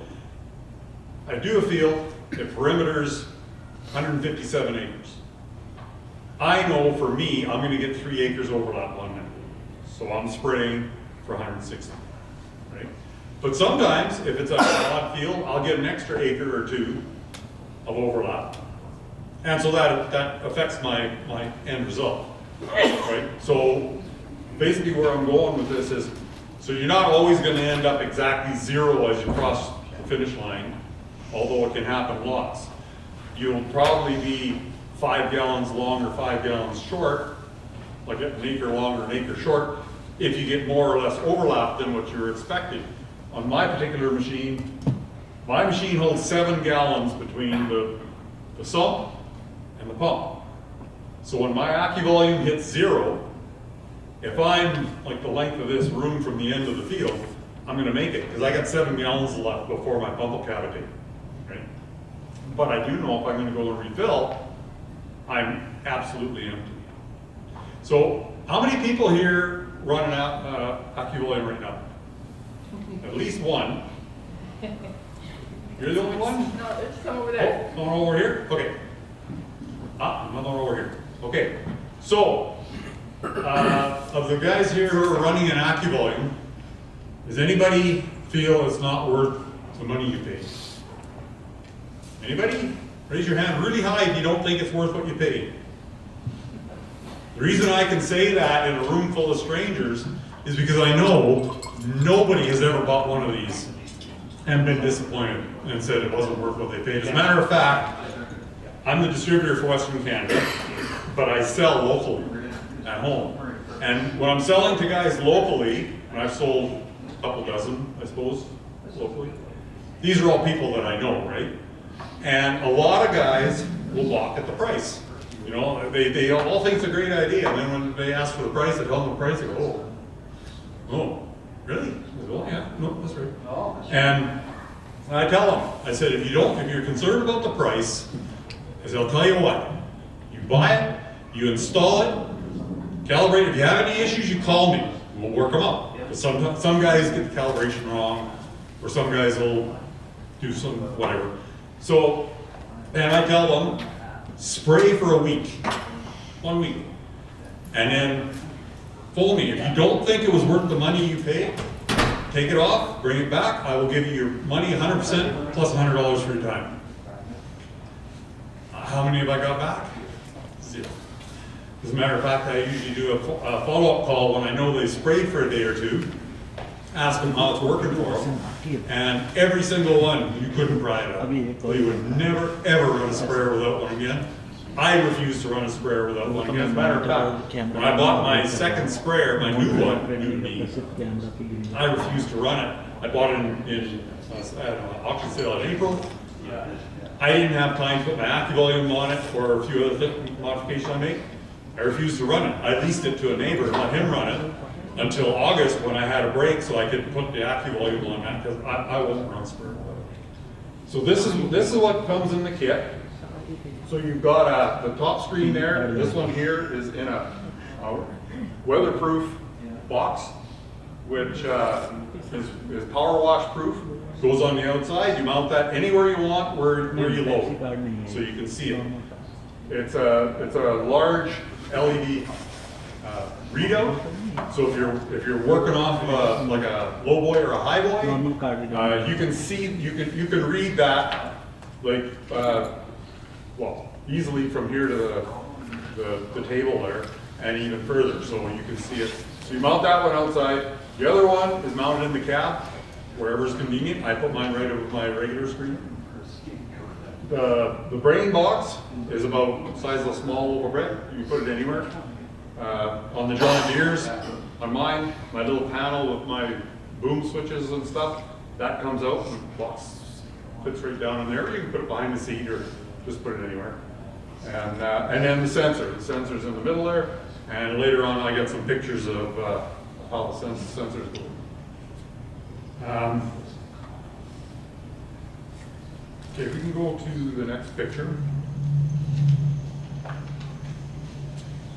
I do a field, the perimeter's 157 acres. I know for me, I'm gonna get 3 acres overlap on that. So I'm spraying for 160, right? But sometimes, if it's a broad field, I'll get an extra acre or 2 of overlap. And so that affects my end result, right? So basically where I'm going with this is, so you're not always gonna end up exactly zero as you cross the finish line, although it can happen lots. You'll probably be 5 gallons long or 5 gallons short, like an acre long or an acre short, if you get more or less overlap than what you're expecting. On my particular machine, my machine holds 7 gallons between the sump and the pump. So when my AccuVolume hits 0, if I'm like the length of this room from the end of the field, I'm gonna make it, because I got 7 gallons left before my pump will cavitate, right? But I do know if I'm gonna go and refill, I'm absolutely empty. So how many people here run an AccuVolume right now? At least one. You're the only one? No, there's some over there. Oh, no one over here? Okay. Another one over here. Okay. So, of the guys here who are running an AccuVolume, does anybody feel it's not worth the money you pay? Anybody? Raise your hand really high if you don't think it's worth what you paid. The reason I can say that in a room full of strangers is because I know nobody has ever bought one of these and been disappointed and said it wasn't worth what they paid. As a matter of fact, I'm the distributor for Western Canada, but I sell locally at home. And when I'm selling to guys locally, and I've sold a couple dozen, I suppose, locally, these are all people that I know, right? And a lot of guys will balk at the price. You know, they all think it's a great idea, and then when they ask for the price, I tell them the price, they go, oh, really? I go, oh, yeah, no, that's right. And I tell them, I said, if you're concerned about the price, I said, I'll tell you what, you buy it, you install it, calibrate it. If you have any issues, you call me, and we'll work them out. But some guys get the calibration wrong, or some guys will do some whatever. So, and I tell them, spray for a week, 1 week, and then phone me. If you don't think it was worth the money you paid, take it off, bring it back. I will give you your money 100% plus $100 for your time. How many have I got back? 0. As a matter of fact, I usually do a follow-up call when I know they sprayed for a day or two, ask them how it's working for them, and every single one, you couldn't pry it up. They would never, ever run a sprayer without one again. I refuse to run a sprayer without one again. As a matter of fact, when I bought my second sprayer, my new one, new to me, I refused to run it. I bought it in auction sale in April. I didn't have time to put my AccuVolume on it or a few other modifications I made. I refused to run it. I leased it to a neighbor and let him run it until August when I had a break so I could put the AccuVolume on that because I won't run sprayer. So this is what comes in the kit. So you've got the top screen there. This one here is in a weatherproof box, which is power wash proof. Goes on the outside. You mount that anywhere you want where you load, so you can see it. It's a large LED readout. So if you're working off like a low boy or a high boy, you can see you can read that like well easily from here to the table there and even further. So you can see it. So you mount that one outside. The other one is mounted in the cab wherever's convenient. I put mine right over my regular screen. The brain box is about the size of a small loaf of bread. You can put it anywhere. On the John Deere's, on mine, my little panel with my boom switches and stuff, that comes out and the box fits right down in there. You can put it behind the seat or just put it anywhere. And then the sensor. The sensor's in the middle there. And later on I got some pictures of how the sensors go. Okay, we can go to the next picture.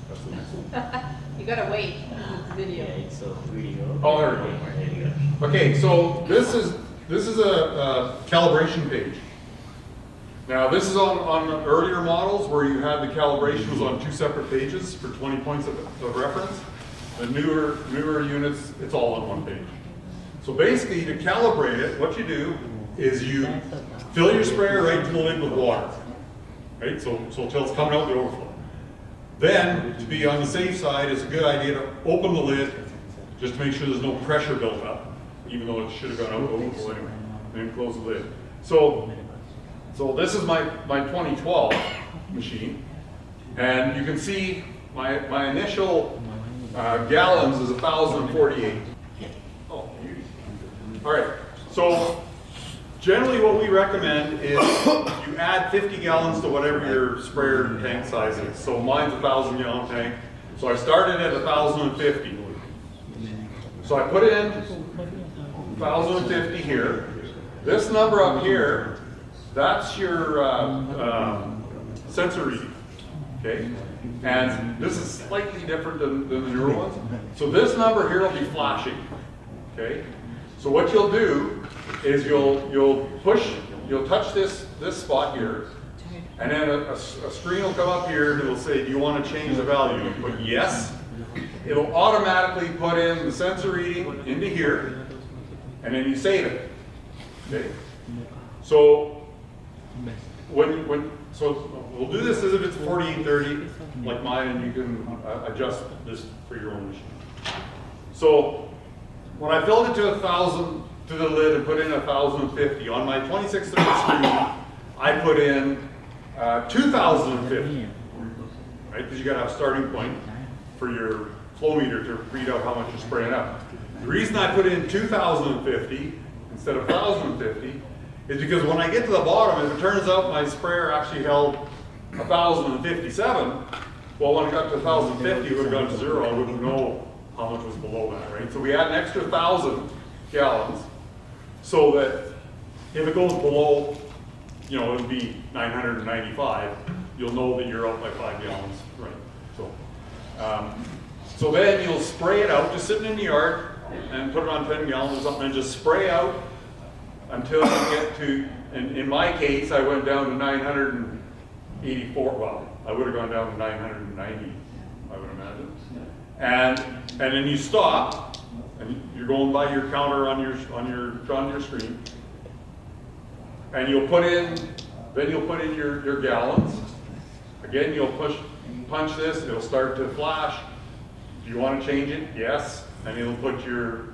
That's the next one. You gotta wait, it's video. It's a video. Oh, there we go. Okay, so this is a calibration page. Now this is on earlier models where you had the calibrations on 2 separate pages for 20 points of reference. The newer units, it's all on 1 page. So basically, to calibrate it, what you do is you fill your sprayer right to the lid with water, right? So until it's coming out the overflow. Then, to be on the safe side, it's a good idea to open the lid just to make sure there's no pressure built up, even though it should have gone out the overflow anyway. And then close the lid. So this is my 2012 machine, and you can see my initial gallons is 1,048. Oh, all right. So Generally, what we recommend is you add 50 gallons to whatever your sprayer tank size is. So mine's a 1,000-gallon tank. So I started at 1,050. So I put in 1,050 here. This number up here, that's your sensor reading, okay? And this is slightly different than the newer ones. So this number here will be flashing, okay? So what you'll do is you'll touch this spot here, and then a screen will come up here and it'll say, do you want to change the value? You put yes. It'll automatically put in the sensor reading into here, and then you save it. Okay. So so we'll do this as if it's 4830, like mine, and you can adjust this for your own machine. So when I filled it to 1,000 to the lid and put in 1,050 on my 2630 screen, I put in 2,050, right? Because you got to have a starting point for your flow meter to read out how much you're spraying up. The reason I put in 2,050 instead of 1,050 is because when I get to the bottom, if it turns out my sprayer actually held 1,057, well, when I got to 1,050, it would have gone to zero. I wouldn't know how much was below that, right? So we add an extra 1,000 gallons so that if it goes below, you know, it would be 995, you'll know that you're out by 5 gallons, right? So then you'll spray it out, just sitting in the yard, and put it on 10 gallons or something, and just spray out until you get to, in my case, I went down to 984, well, I would have gone down to 990, I would imagine. And then you stop, and you're going by your counter on your screen, and you'll put in your gallons. Again, you'll punch this, it'll start to flash. Do you want to change it? Yes. And it'll put your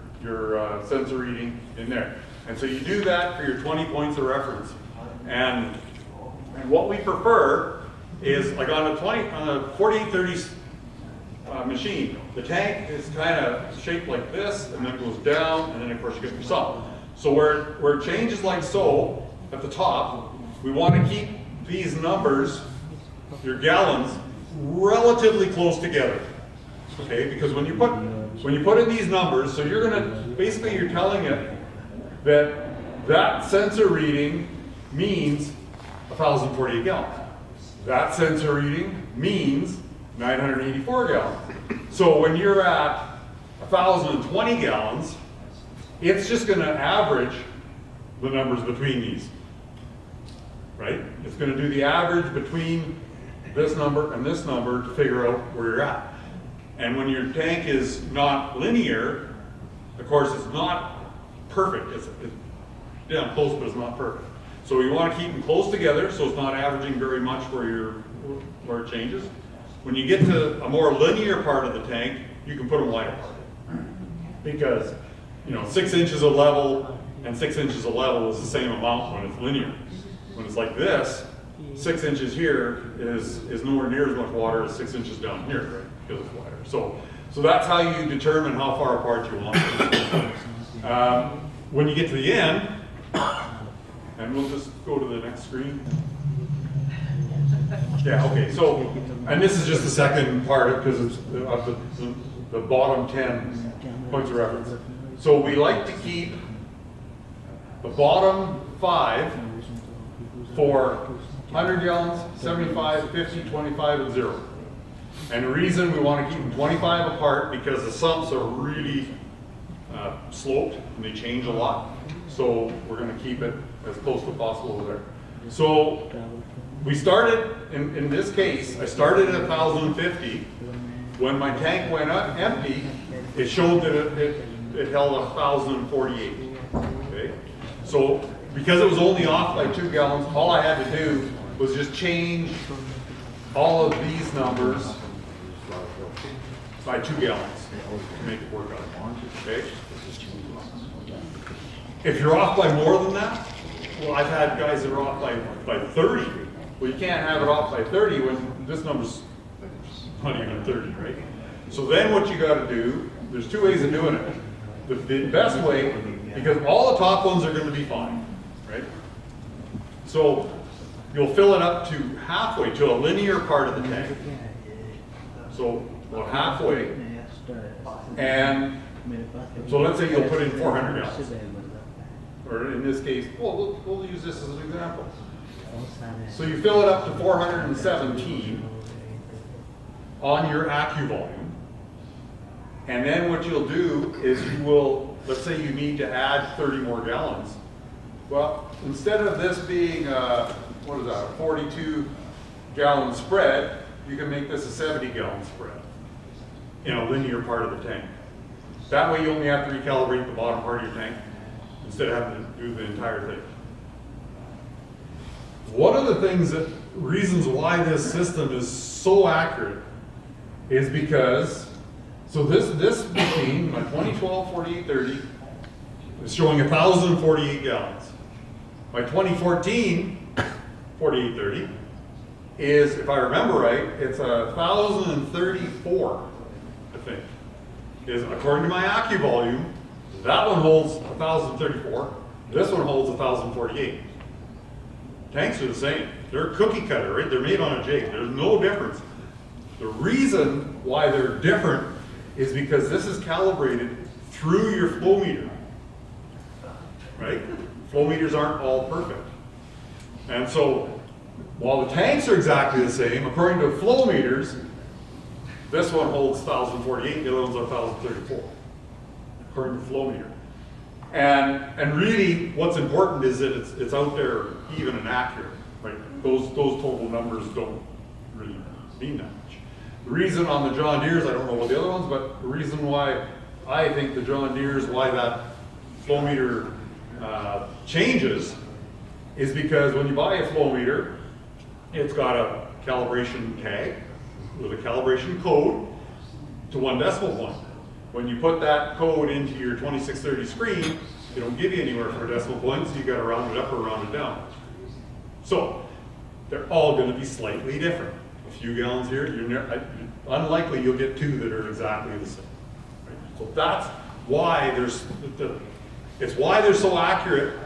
sensor reading in there. And so you do that for your 20 points of reference. And what we prefer is, like on a 4830 machine, the tank is kind of shaped like this, and then it goes down, and then of course you get your sump. So where it changes like so, at the top, we want to keep these numbers, your gallons, relatively close together. Okay, because when you put in these numbers, so you're telling it that sensor reading means 1,048 gallons. That sensor reading means 984 gallons. So when you're at 1,020 gallons, it's just going to average the numbers between these, right? It's going to do the average between this number and this number to figure out where you're at. And when your tank is not linear, of course, it's not perfect. It's down close, but it's not perfect. So you want to keep them close together, so it's not averaging very much where it changes. When you get to a more linear part of the tank, you can put them wide apart. Because, 6 inches of level and 6 inches of level is the same amount when it's linear. When it's like this, 6 inches here is nowhere near as much water as 6 inches down here, right? Because it's wider. So that's how you determine how far apart you want it. When you get to the end, and we'll just go to the next screen. Yeah, okay, so, and this is just the second part because it's the bottom 10 points of reference. So we like to keep the bottom 5 for 100 gallons, 75, 50, 25, and 0. And the reason we want to keep them 25 apart because the sumps are really sloped and they change a lot. So we're going to keep it as close as possible there. So we started, in this case, I started at 1,050. When my tank went empty, it showed that it held 1,048. Okay? So because it was only off by 2 gallons, all I had to do was just change all of these numbers by 2 gallons to make it work out. Okay? If you're off by more than that, well, I've had guys that are off by 30. Well, you can't have it off by 30 when this number's not even 30, right? So then what you got to do, there's 2 ways of doing it. The best way, because all the top ones are going to be fine, right? right? So you'll fill it up to halfway, to a linear part of the tank. So about halfway, and so let's say you'll put in 400 gallons. Or in this case, well, we'll use this as an example. So you fill it up to 417 on your AccuVolume. And then what you'll do is you will, let's say you need to add 30 more gallons. Well, instead of this being what is that, a 42 gallon spread, you can make this a 70 gallon spread in a linear part of the tank. That way you only have to recalibrate the bottom part of your tank instead of having to do the entire thing. One of the reasons why this system is so accurate is because, so this machine, my 2012 4830, is showing 1,048 gallons. My 2014 4830 is, if I remember right, it's 1,034, I think. Is according to my AccuVolume, that one holds 1,034, this one holds 1,048. Tanks are the same. They're cookie cutter, right? They're made on a jig. There's no difference. The reason why they're different is because this is calibrated through your flow meter, right? Flow meters aren't all perfect. And so, while the tanks are exactly the same, according to flow meters, this one holds 1,048, the other one's 1,034, according to flow meter. And really, what's important is that it's out there even and accurate, right? Those total numbers don't really mean that much. The reason on the John Deeres, I don't know about the other ones, but the reason why I think the John Deeres, why that flow meter changes is because when you buy a flow meter, it's got a calibration tag with a calibration code to 1 decimal point. When you put that code into your 2630 screen, they don't give you anywhere for a decimal point, so you got to round it up or round it down. So they're all going to be slightly different. A few gallons here, unlikely you'll get two that are exactly the same. Right? So that's why it's why they're so accurate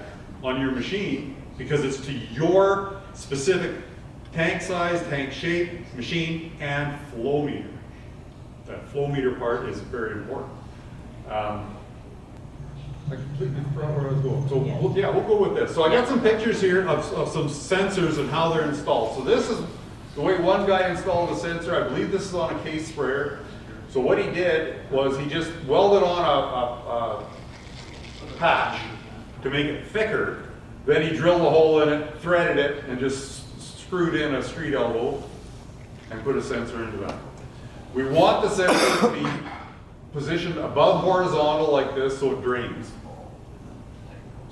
on your machine, because it's to your specific tank size, tank shape, machine, and flow meter. That flow meter part is very important. I completely forgot where I was going. So we'll go with this. So I got some pictures here of some sensors and how they're installed. So this is the way one guy installed the sensor. I believe this is on a case sprayer. So what he did was he just welded on a patch to make it thicker. Then he drilled a hole in it, threaded it, and just screwed in a street elbow and put a sensor into that. We want the sensor to be positioned above horizontal like this so it drains.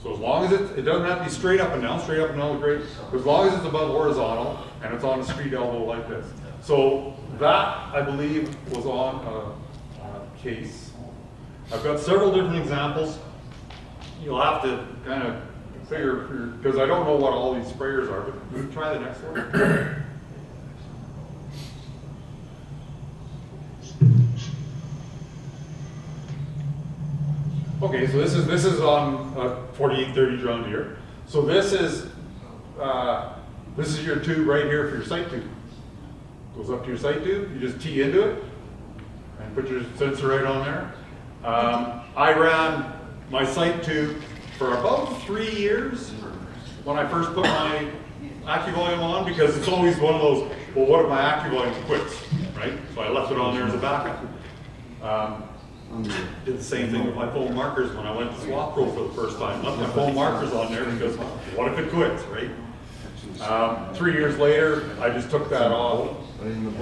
So as long as it doesn't have to be straight up and down is great, but as long as it's above horizontal and it's on a street elbow like this. So that, I believe, was on a case. I've got several different examples. You'll have to kind of figure, because I don't know what all these sprayers are, but we can try the next one. Okay, so this is on a 4830 John Deere. So this is your tube right here for your sight tube. Goes up to your sight tube, you just tee into it and put your sensor right on there. I ran my sight tube for about 3 years when I first put my AccuVolume on, because it's always one of those, well, what if my AccuVolume quits, right? So I left it on there as a backup. Did the same thing with my foam markers when I went to Swap Pro for the first time. Left my foam markers on there because what if it quits, right? 3 years later, I just took that off and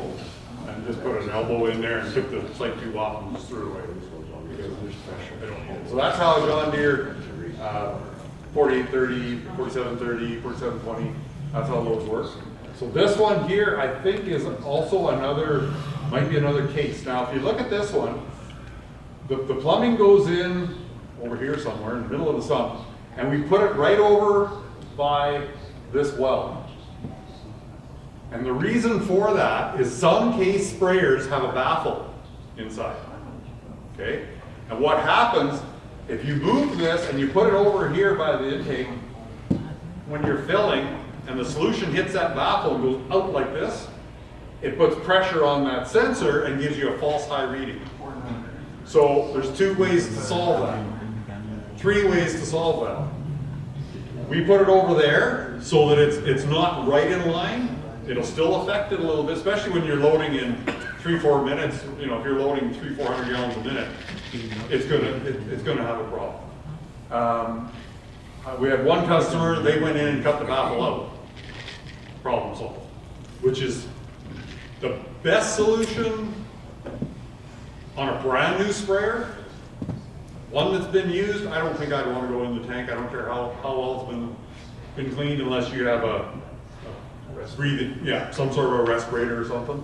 just put an elbow in there and took the sight tube off and just threw it away. So that's how John Deere 4830, 4730, 4720, that's how those work. So this one here, I think, is also might be another case. Now, if you look at this one, the plumbing goes in over here somewhere in the middle of the sump, and we put it right over by this well. And the reason for that is some case sprayers have a baffle inside, okay? And what happens, if you move this and you put it over here by the intake, when you're filling and the solution hits that baffle and goes out like this, it puts pressure on that sensor and gives you a false high reading. So there's 2 ways to solve that. 3 ways to solve that. We put it over there so that it's not right in line. It'll still affect it a little bit, especially when you're loading in 3-4 minutes. You know, if you're loading 300-400 gallons a minute, it's gonna have a problem. We had one customer, they went in and cut the baffle out. Problem solved. Which is the best solution on a brand new sprayer. One that's been used, I don't think I'd want to go in the tank. I don't care how well it's been cleaned, unless you have a breathing, some sort of a respirator or something.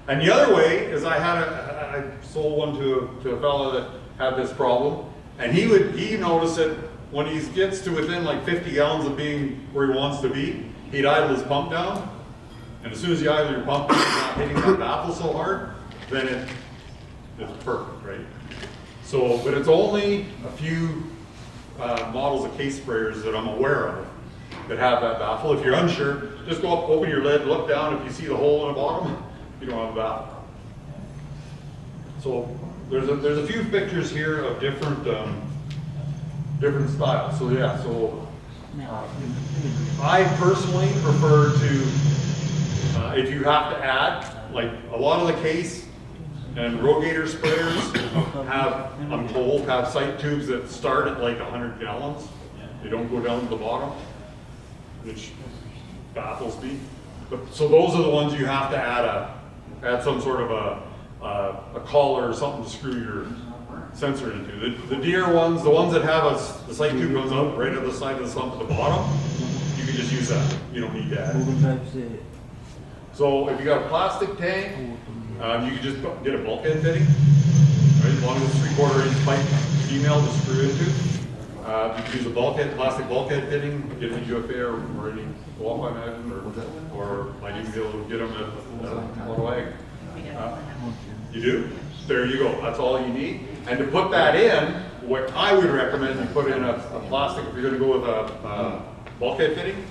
And the other way is I sold one to a fellow that had this problem, and he noticed that when he gets to within like 50 gallons of being where he wants to be, he'd idle his pump down, and as soon as you idle your pump down, it's not hitting that baffle so hard, then it's perfect, right? So, but it's only a few models of case sprayers that I'm aware of that have that baffle. If you're unsure, just go up, open your lid, look down. If you see the hole in the bottom, you don't have a baffle. So there's a few pictures here of different styles. So yeah, I personally prefer to, if you have to add, like a lot of the case and Rogator sprayers have, I'm told, have sight tubes that start at like 100 gallons. They don't go down to the bottom, which baffles me. But so those are the ones you have to add some sort of a collar or something to screw your sensor into. The deer ones, the ones that have the sight tube goes out right at the side of the sump at the bottom, you can just use that. You don't need to add it. So if you got a plastic tank, you can just get a bulkhead fitting, right? As long as it's 3/4 inch pipe female to screw into. You can use a plastic bulkhead fitting, get it in UFA or any Guelph, I imagine, or might even be able to get them at Auto Ag. You do? There you go. That's all you need. And to put that in, what I would recommend you put in a plastic, if you're going to go with a bulkhead fitting,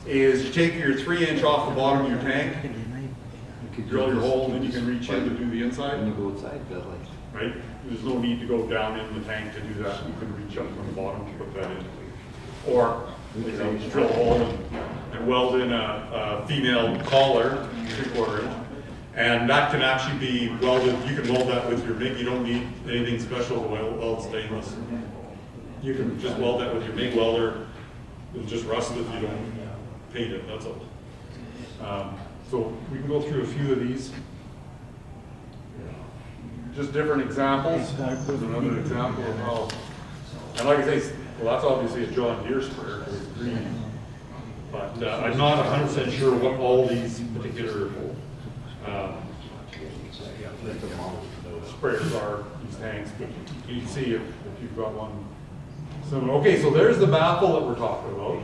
is you take your 3-inch off the bottom of your tank, drill your hole, and then you can reach in to do the inside. When you go outside, right? There's no need to go down in the tank to do that. You can reach up from the bottom to put that in. Or, you know, just drill a hole and weld in a female collar, 3/4 inch. And that can actually be welded. You can weld that with your MIG. You don't need anything special to weld stainless. You can just weld that with your MIG welder. It'll just rust if you don't paint it, that's all. So we can go through a few of these. Just different examples. There's another example of how, and like I say, well, that's obviously a John Deere sprayer because it's green. But I'm not 100% sure what all these particular sprayers are, these tanks, but you can see if you've got one. So, okay, so there's the baffle that we're talking about.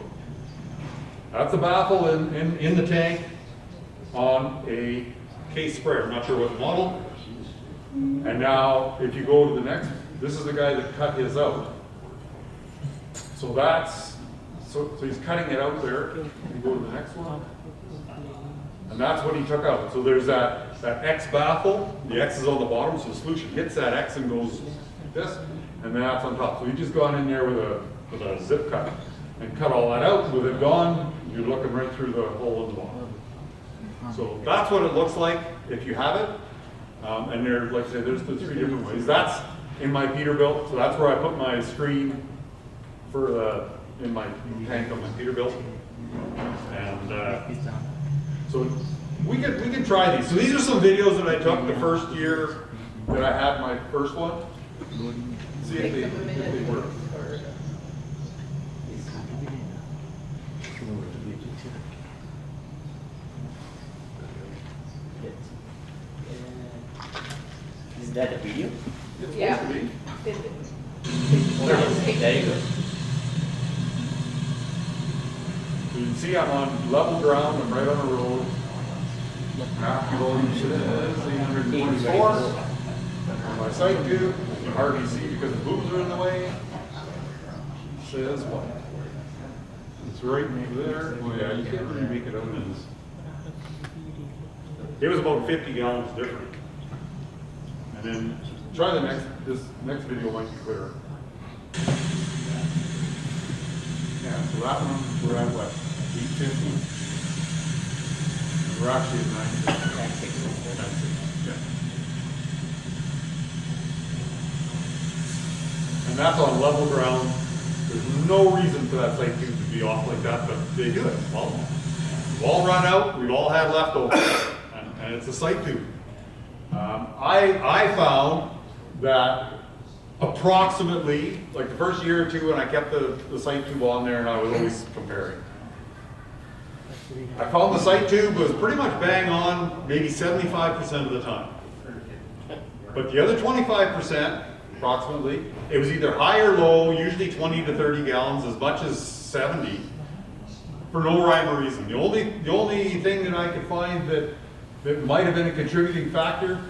That's the baffle in the tank on a case sprayer. I'm not sure what model. And now, if you go to the next, this is the guy that cut his out. So that's, so he's cutting it out there. You go to the next one. And that's what he took out. So there's that X baffle. The X is on the bottom, so the solution hits that X and goes like this, and then that's on top. So you just gone in there with a zip cut and cut all that out. With it gone, you're looking right through the hole in the bottom. So that's what it looks like if you have it. And there, like I said, there's the 3 different ways. That's in my Peterbilt, so that's where I put my screen for in my tank on my Peterbilt. And so we can try these. So these are some videos that I took the first year that I had my first one. See if they work. Is that a video? It's Yeah. supposed to be. There you go. So you can see I'm on level ground, I'm right on the road. Map voltage is 824. On my sight tube, you can hardly see because the booms are in the way. Says what? It's right there. Oh yeah, you can't really make it out in this. It was about 50 gallons different. And then try this next video might be clearer. Yeah, so that one, we're at what, 850? We're actually at 950. Yeah. And that's on level ground. There's no reason for that site tube to be off like that, but they do it. Well, we've all run out, we've all had leftovers, and it's a site tube. I found that approximately, like the first year or two when I kept the site tube on there and I was always comparing. I found the site tube was pretty much bang on maybe 75% of the time. But the other 25%, approximately, it was either high or low, usually 20 to 30 gallons, as much as 70, for no rhyme or reason. The only thing that I could find that might have been a contributing factor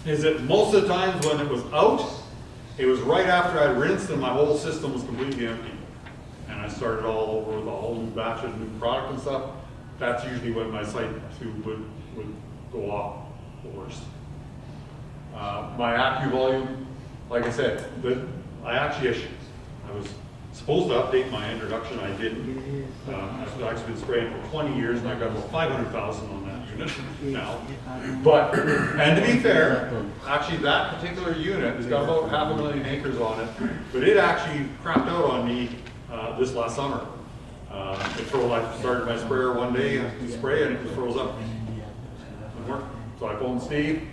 is that most of the times when it was out, it was right after I rinsed and my whole system was completely empty. And I started all over with a whole new batch of new product and stuff. That's usually when my site tube would go off the worst. My accu volume, like I said, I was supposed to update my introduction, I didn't. I've actually been spraying for 20 years and I got about 500,000 on that unit now. But, and to be fair, actually that particular unit has got about 500,000 acres on it, but it actually crapped out on me this last summer. I started my sprayer one day to spray and it just froze up. So I phoned Steve.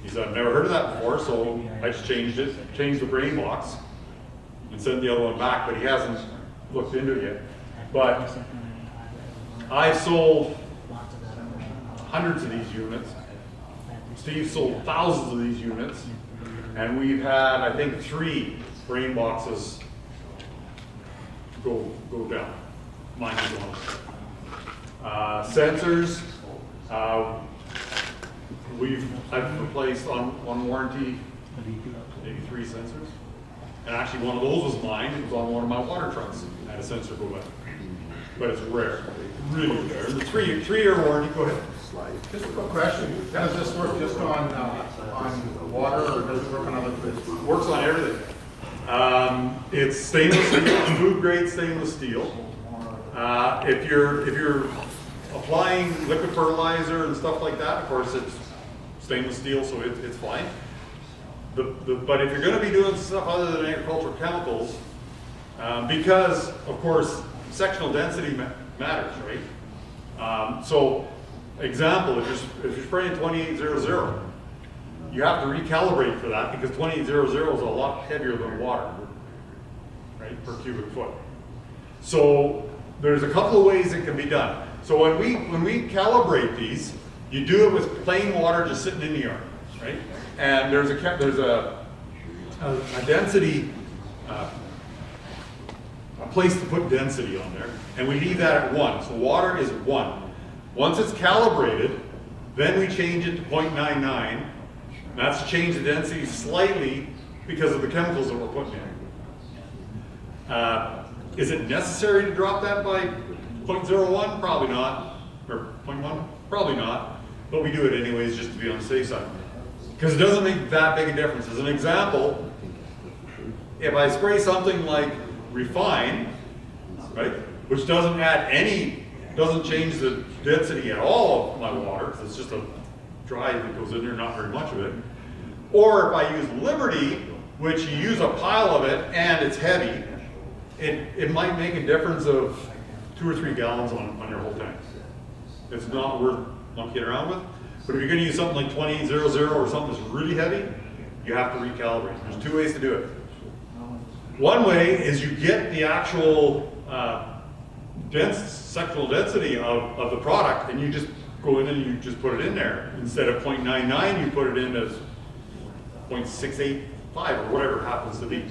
He said, I've never heard of that before, so I just changed the brain box and sent the other one back, but he hasn't looked into it yet. But I've sold hundreds of these units. Steve sold thousands of these units, and we've had, I think, 3 brain boxes go down. Mine is one. Sensors, I've replaced on warranty maybe 3 sensors. And actually one of those was mine. It was on one of my water trucks. I had a sensor go bad. But it's rare, really rare. The 3-year warranty, go ahead. Just a quick question. Does this work just on water or does it work on other foods? Works on everything. It's stainless steel, it's food grade stainless steel. If you're applying liquid fertilizer and stuff like that, of course it's stainless steel, so it's fine. But if you're going to be doing stuff other than agricultural chemicals, because of course sectional density matters, right? So, example, if you're spraying 2800, you have to recalibrate for that because 2800 is a lot heavier than water, right, per cubic foot. So there's a couple of ways it can be done. So when we calibrate these, you do it with plain water just sitting in the yard, right? And there's a density, a place to put density on there, and we leave that at 1. So water is 1. Once it's calibrated, then we change it to 0.99. That's to change the density slightly because of the chemicals that we're putting in. Is it necessary to drop that by 0.01? Probably not. Or 0.1? Probably not. But we do it anyways just to be on the safe side. Because it doesn't make that big a difference. As an example, if I spray something like Refine, right, which doesn't change the density at all of my water, because it's just a dry that goes in there, not very much of it. Or if I use Liberty, which you use a pile of it and it's heavy, it might make a difference of 2 or 3 gallons on your whole tank. It's not worth monkeying around with. But if you're going to use something like 2800 or something that's really heavy, you have to recalibrate. There's 2 ways to do it. One way is you get the actual sectional density of the product, and you just go in and you just put it in there. Instead of 0.99, you put it in as 0.685 or whatever it happens to be.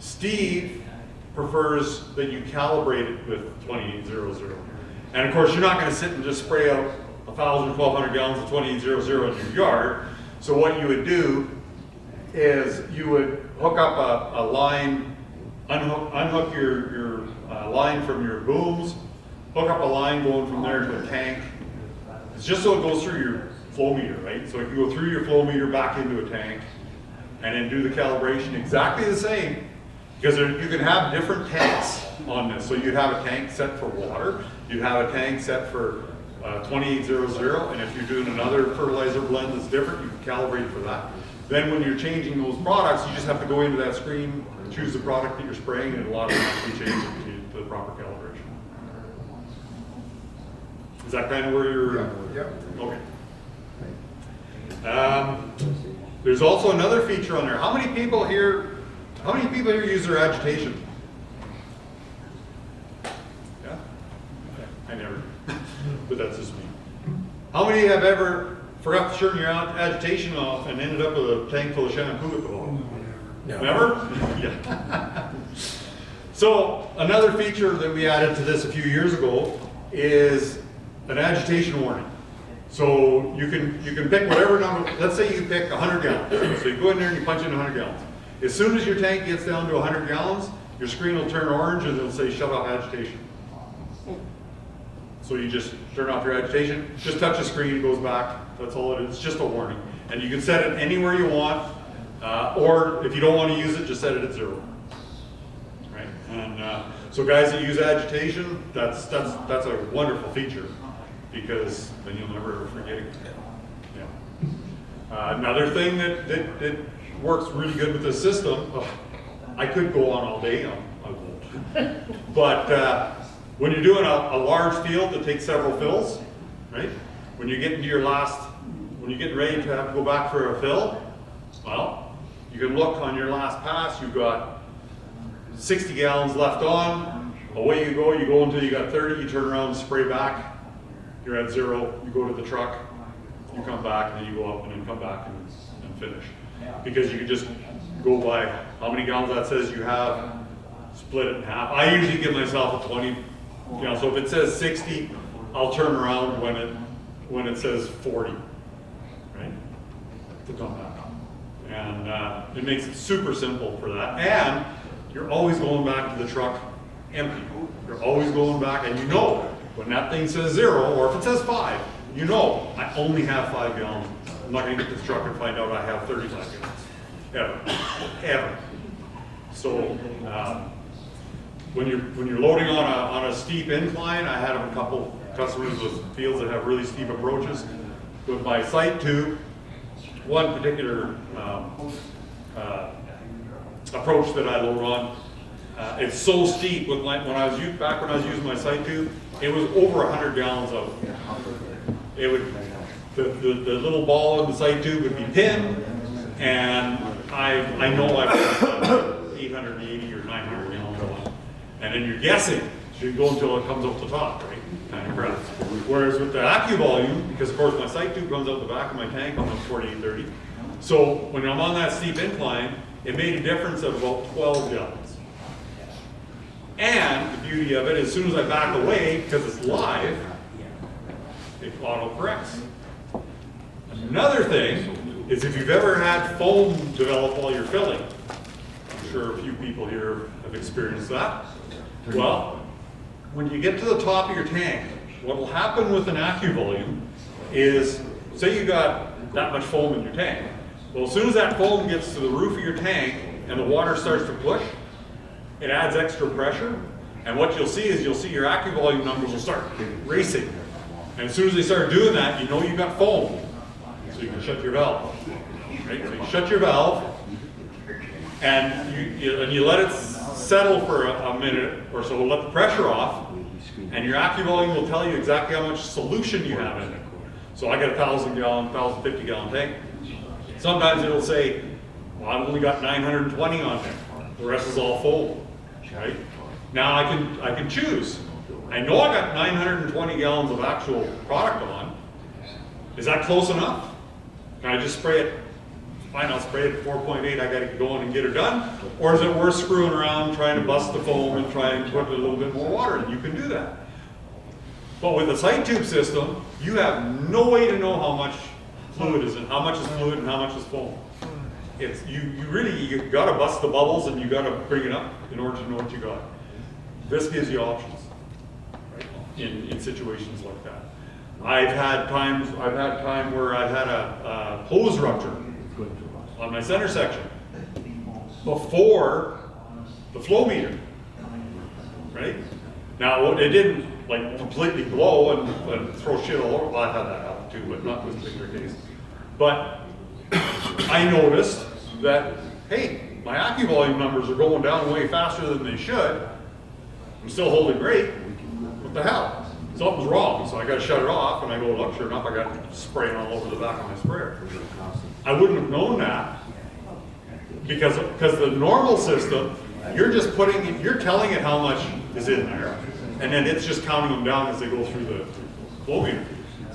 Steve prefers that you calibrate it with 2800. And of course, you're not going to sit and just spray out 1,000, 1,200 gallons of 2800 in your yard. So what you would do is you would hook up a line unhook your line from your booms, hook up a line going from there to a tank. It's just so it goes through your flow meter, right? So it can go through your flow meter back into a tank and then do the calibration exactly the same, because you can have different tanks on this. So you'd have a tank set for water, you'd have a tank set for 2800, and if you're doing another fertilizer blend that's different, you can calibrate for that. Then when you're changing those products, you just have to go into that screen, choose the product that you're spraying, and a lot of them actually change it to the proper calibration. Is that kind of where you're? Yep. Okay. There's also another feature on there. How many people here use their agitation? Yeah? I never. But that's just me. How many have ever forgot to turn your agitation off and ended up with a tank full of shampoo at the bottom? Never? Yeah. So another feature that we added to this a few years ago is an agitation warning. So you can pick whatever number. Let's say you pick 100 gallons. So you go in there and you punch in 100 gallons. As soon as your tank gets down to 100 gallons, your screen will turn orange and it'll say shut off agitation. So you just turn off your agitation, just touch the screen, it goes back. That's all it is. It's just a warning. And you can set it anywhere you want, or if you don't want to use it, just set it at 0. Right? And so guys that use agitation, that's a wonderful feature, because then you'll never ever forget it. Yeah. Another thing that works really good with this system, I could go on all day, I won't. But when you're doing a large field that takes several fills, right? When you get into when you're getting ready to have to go back for a fill, well, you can look on your last pass, you've got 60 gallons left on, away you go until you got 30, you turn around, spray back, you're at 0, you go to the truck, you come back, and then you go up and then come back and finish. Because you can just go by how many gallons that says you have, split it in half. I usually give myself a 20, so if it says 60, I'll turn around when it says 40, right? To come back. And it makes it super simple for that. And you're always going back to the truck empty. You're always going back, and you know when that thing says 0, or if it says 5, you know I only have 5 gallons. I'm not going to get to the truck and find out I have 35 gallons. Ever. So when you're loading on a steep incline, I had a couple customers with fields that have really steep approaches. With my sight tube, one particular approach that I load on, it's so steep. When I was using my sight tube, it was over 100 gallons of. It would the little ball in the sight tube would be pinned, and I know I've got 880 or 900 gallons on, and then you're guessing. So you go until it comes up the top, right? Kind of crap. Whereas with the AccuVolume, because of course my sight tube runs out the back of my tank on the 4830, so when I'm on that steep incline, it made a difference of about 12 gallons. And the beauty of it, as soon as I back away, because it's live, it auto corrects. Another thing is if you've ever had foam develop while you're filling, I'm sure a few people here have experienced that. Well, when you get to the top of your tank, what will happen with an AccuVolume is, say you got that much foam in your tank. Well, as soon as that foam gets to the roof of your tank and the water starts to push, it adds extra pressure. And what you'll see is your AccuVolume numbers will start racing. And as soon as they start doing that, you know you've got foam. So you can shut your valve. Right? So you shut your valve, and you let it settle for a minute or so, let the pressure off, and your AccuVolume will tell you exactly how much solution you have in it. So I got a 1,000-gallon, 1,050-gallon tank. Sometimes it'll say, well, I've only got 920 on there. The rest is all foam. Right? Now I can choose. I know I got 920 gallons of actual product on. Is that close enough? Can I just spray it? Fine, I'll spray it at 4.8. I got to go in and get her done. Or is it worth screwing around trying to bust the foam and try and put a little bit more water in? You can do that. But with the sight tube system, you have no way to know how much fluid is in, how much is fluid and how much is foam. you gotta bust the bubbles and you gotta bring it up in order to know what you got. This gives you options, right, in situations like that. I've had time where I've had a hose rupture on my center section before the flow meter, right? Now, it didn't like completely blow and throw shit all over. Well, I've had that happen too, but not this particular case. But I noticed that, hey, my AccuVolume numbers are going down way faster than they should. I'm still holding great. What the hell? Something's wrong. So I got to shut it off, and I go, look, sure enough, I got spraying all over the back of my sprayer. I wouldn't have known that because the normal system, you're just you're telling it how much is in there, and then it's just counting them down as they go through the flow meter.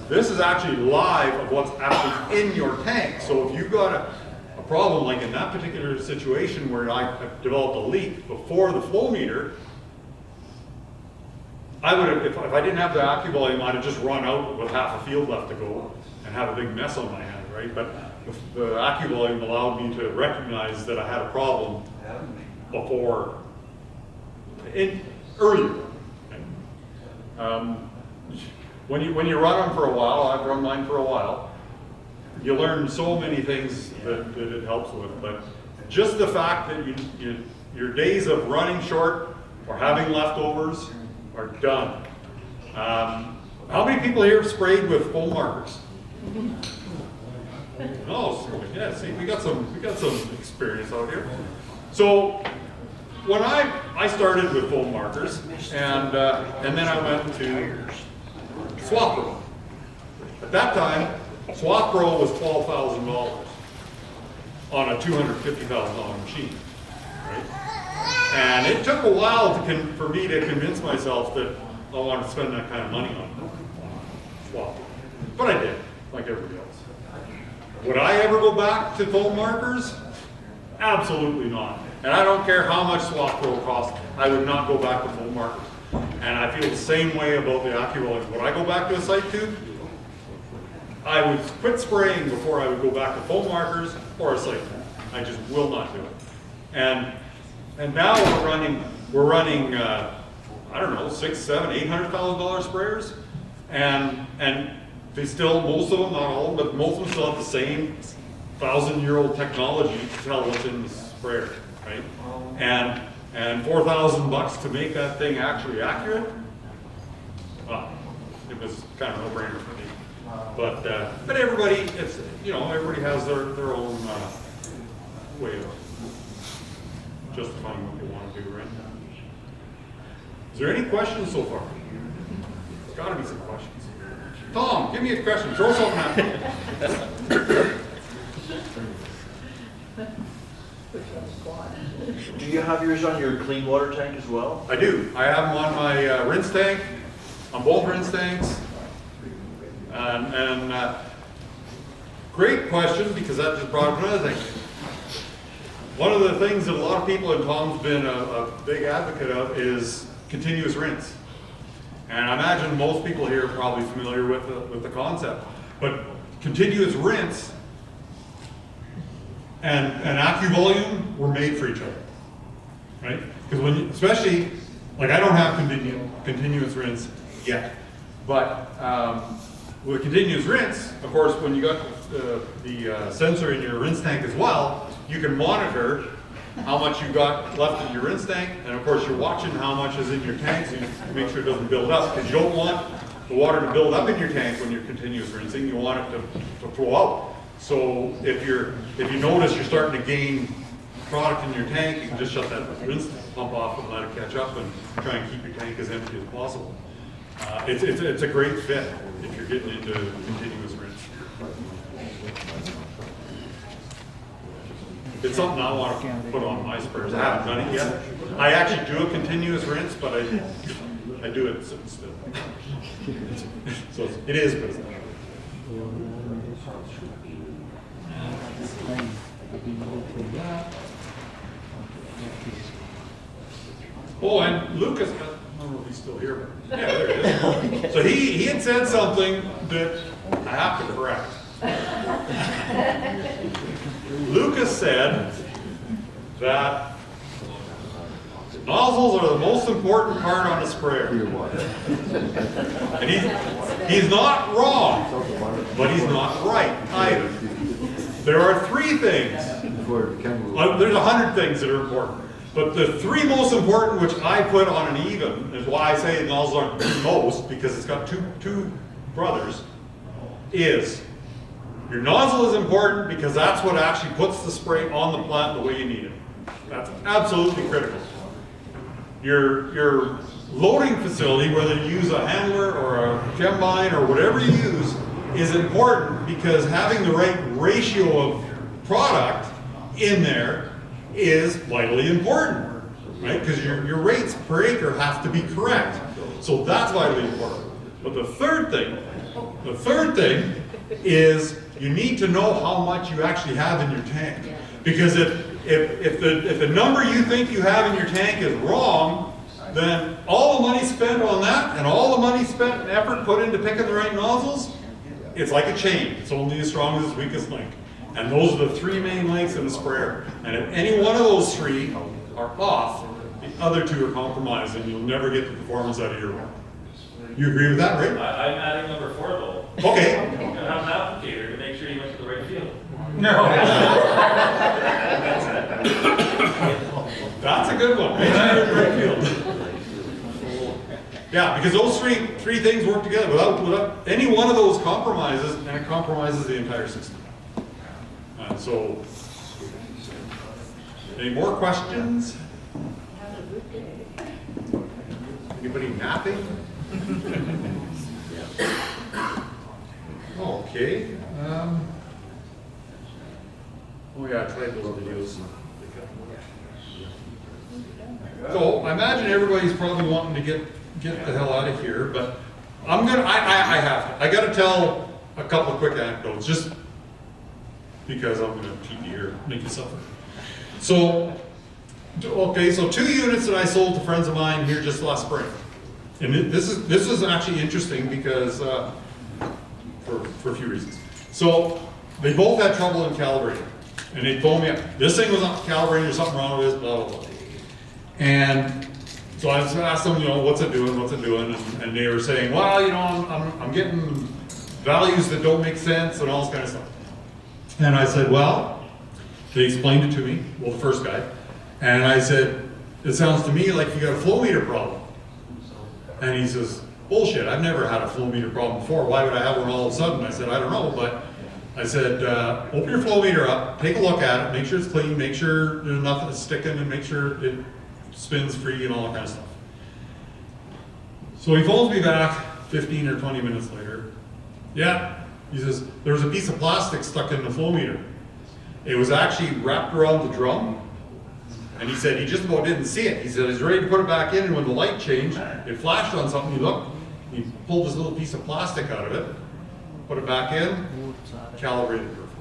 This is actually live of what's actually in your tank. So if you've got a problem, like in that particular situation where I developed a leak before the flow meter, I would have, if I didn't have the AccuVolume, I'd have just run out with half a field left to go and have a big mess on my hand, right? But the AccuVolume allowed me to recognize that I had a problem before, earlier. When you run them for a while, I've run mine for a while, you learn so many things that it helps with. But just the fact that your days of running short or having leftovers are done. How many people here have sprayed with foam markers? Oh, yeah. See, we got some experience out here. So when I started with foam markers, and then I went to Swath Pro. At that time, Swath Pro was $12,000 on a $250,000 machine, right? And it took a while for me to convince myself that I wanted to spend that kind of money on Swath Pro. But I did, like everybody else. Would I ever go back to foam markers? Absolutely not. And I don't care how much Swath Pro costs, I would not go back to foam markers. And I feel the same way about the AccuVolume. Would I go back to a sight tube? I would quit spraying before I would go back to foam markers or a sight tube. I just will not do it. And now we're running I don't know, $600,000, $700,000, $800,000 sprayers, and they still, most of them, not all of them, but most of them still have the same 1,000-year-old technology to tell what's in the sprayer, right? And $4,000 to make that thing actually accurate, well, it was kind of a no-brainer for me. But everybody, it's, everybody has their own way of justifying what they want to do, right? Is there any questions so far? There's got to be some questions. Tom, give me a question. Throw something at me. Do you have yours on your clean water tank as well? I do. I have them on my rinse tank, on both rinse tanks. Great question, because that just brought up another thing. One of the things that a lot of people, and Tom's been a big advocate of, is continuous rinse. And I imagine most people here are probably familiar with the concept. But continuous rinse and AccuVolume were made for each other, right? Because especially, like I don't have continuous rinse yet, but with continuous rinse, of course, when you got the sensor in your rinse tank as well, you can monitor how much you got left in your rinse tank, and of course you're watching how much is in your tank so you make sure it doesn't build up, because you don't want the water to build up in your tank when you're continuous rinsing. You want it to flow out. So if you notice you're starting to gain product in your tank, you can just shut that rinse pump off and let it catch up and try and keep your tank as empty as possible. It's a great fit if you're getting into continuous rinse. It's something I want to put on my sprayers. I haven't done it yet. I actually do a continuous rinse, but I do it still. So it is business. Oh, and Lucas, I don't know if he's still here, but yeah, there he is. So he had said something that I have to correct. Lucas said that nozzles are the most important part on a sprayer. And he's not wrong, but he's not right either. There are three things. There's 100 things that are important. But the three most important, which I put on an even, is why I say nozzles aren't the most, because it's got two brothers, is your nozzle is important because that's what actually puts the spray on the plant the way you need it. That's absolutely critical. Your loading facility, whether you use a handler or a combine or whatever you use, is important because having the right ratio of product in there is vitally important, right? Because your rates per acre have to be correct. So that's vitally important. But the third thing is you need to know how much you actually have in your tank. Because if the number you think you have in your tank is wrong, then all the money spent on that and all the money spent and effort put into picking the right nozzles, it's like a chain. It's only as strong as its weakest link. And those are the three main links in a sprayer. And if any one of those three are off, the other two are compromised and you'll never get the performance out of your one. You agree with that, right? I'm adding number 4 though. Okay. You're gonna have an applicator to make sure you went to the right field. No. That's a good one. Make sure you're in the right field. Yeah, because those three things work together. Without any one of those compromises, and it compromises the entire system. So, any more questions? Anybody napping? Okay. Oh yeah, Tradeshow videos. So I imagine everybody's probably wanting to get the hell out of here, but I gotta tell a couple of quick anecdotes, just because I'm gonna keep you here, make you suffer. So, okay, so 2 units that I sold to friends of mine here just last spring. And this is actually interesting because, for a few reasons. So, they both had trouble in calibrating. And they told me, this thing was not calibrating, there's something wrong with this, blah, blah, blah. And so I just asked them, what's it doing? And they were saying, well, I'm getting values that don't make sense and all this kind of stuff. And I said, well, they explained it to me, well, the first guy. And I said, it sounds to me like you got a flow meter problem. And he says, bullshit, I've never had a flow meter problem before. Why would I have one all of a sudden? I said, I don't know, but I said, open your flow meter up, take a look at it, make sure it's clean, make sure there's nothing that's sticking, and make sure it spins free and all that kind of stuff. So he phones me back 15 or 20 minutes later. Yeah, he says, there was a piece of plastic stuck in the flow meter. It was actually wrapped around the drum. And he said he just about didn't see it. He said he's ready to put it back in, and when the light changed, it flashed on something. He looked, he pulled this little piece of plastic out of it, put it back in, calibrated perfect.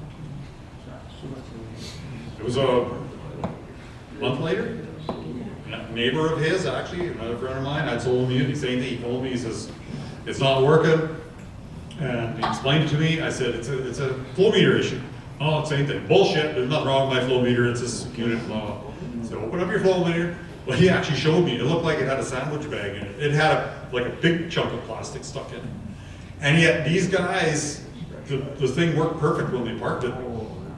It was a month later. A neighbor of his, actually, another friend of mine, I'd sold him the unit, same thing. He told me, he says, it's not working. And he explained it to me. I said, it's a flow meter issue. Oh, it's the same thing. Bullshit, there's nothing wrong with my flow meter, it's this unit, blah, blah. So open up your flow meter. Well, he actually showed me, it looked like it had a sandwich bag in it. It had like a big chunk of plastic stuck in it. And yet these guys, the thing worked perfect when they parked it.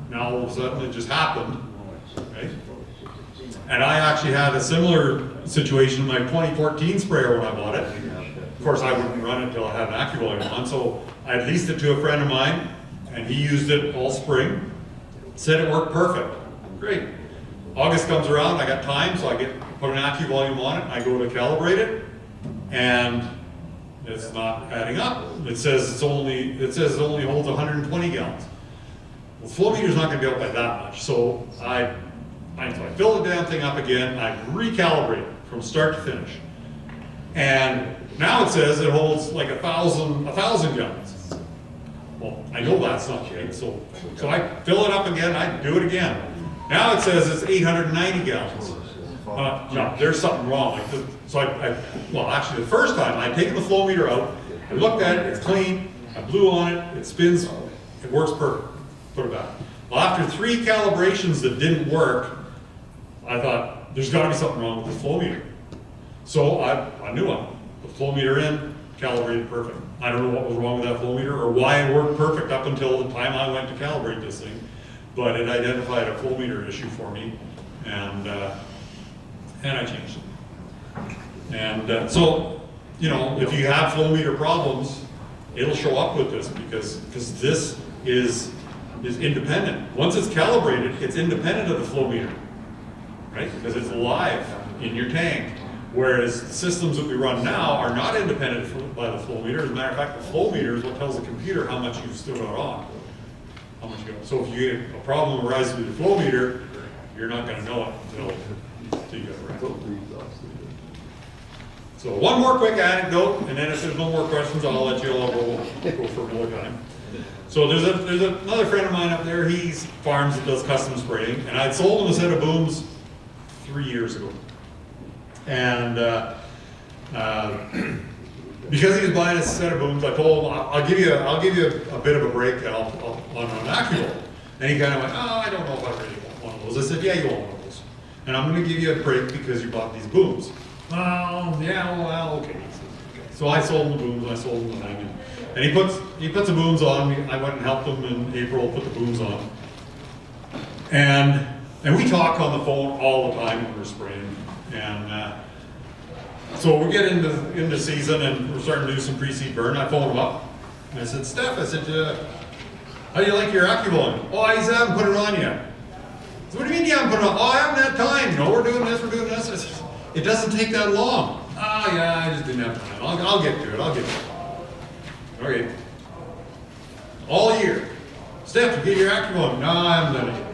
Now all of a sudden it just happened, right? And I actually had a similar situation in my 2014 sprayer when I bought it. Of course, I wouldn't run it until I had an AccuVolume on, so I leased it to a friend of mine, and he used it all spring. Said it worked perfect. Great. August comes around, I got time, so I put an AccuVolume on it, I go to calibrate it, and it's not adding up. It says it only holds 120 gallons. Well, flow meter's not going to be up by that much, so I fill the damn thing up again, I recalibrate it from start to finish. And now it says it holds like 1,000 gallons. Well, I know that's not right, so I fill it up again, I do it again. Now it says it's 890 gallons. No, there's something wrong. So well, actually the first time I'd taken the flow meter out, I looked at it, it's clean, I blew on it, it spins, it works perfect. Put it back. Well, after 3 calibrations that didn't work, I thought, there's gotta be something wrong with the flow meter. So I knew one. The flow meter in, calibrated perfect. I don't know what was wrong with that flow meter or why it worked perfect up until the time I went to calibrate this thing. But it identified a flow meter issue for me, and I changed it. And so, you know, if you have flow meter problems, it'll show up with this because this is independent. Once it's calibrated, it's independent of the flow meter, right? Because it's live in your tank. Whereas the systems that we run now are not independent by the flow meter. As a matter of fact, the flow meter is what tells the computer how much you've still got on. How much you got. So if you get a problem arises with the flow meter, you're not going to know it until you get it right. So one more quick anecdote, and then if there's no more questions, I'll let you all go for more time. So there's another friend of mine up there. He farms and does custom spraying, and I'd sold him a set of booms 3 years ago. And because he was buying a set of booms, I told him, I'll give you a bit of a break on an AccuVolt. And he kind of went, oh, I don't know if I really want one of those. I said, yeah, you want one of those. And I'm going to give you a break because you bought these booms. Oh, yeah, well, okay. So I sold him the booms, I sold him the thing. And he puts the booms on. I went and helped him in April put the booms on. And we talk on the phone all the time when we're spraying. And so we get into season and we're starting to do some pre-seed burn. I phoned him up and I said, Steph, I said, how do you like your AccuVolt? Oh, I haven't put it on yet. So what do you mean you haven't put it on? Oh, I haven't had time. No, we're doing this, we're doing this. I said, it doesn't take that long. Oh yeah, I just didn't have time. I'll get to it, Okay. All year. Steph, you get your AccuVolt? No, I haven't done it yet.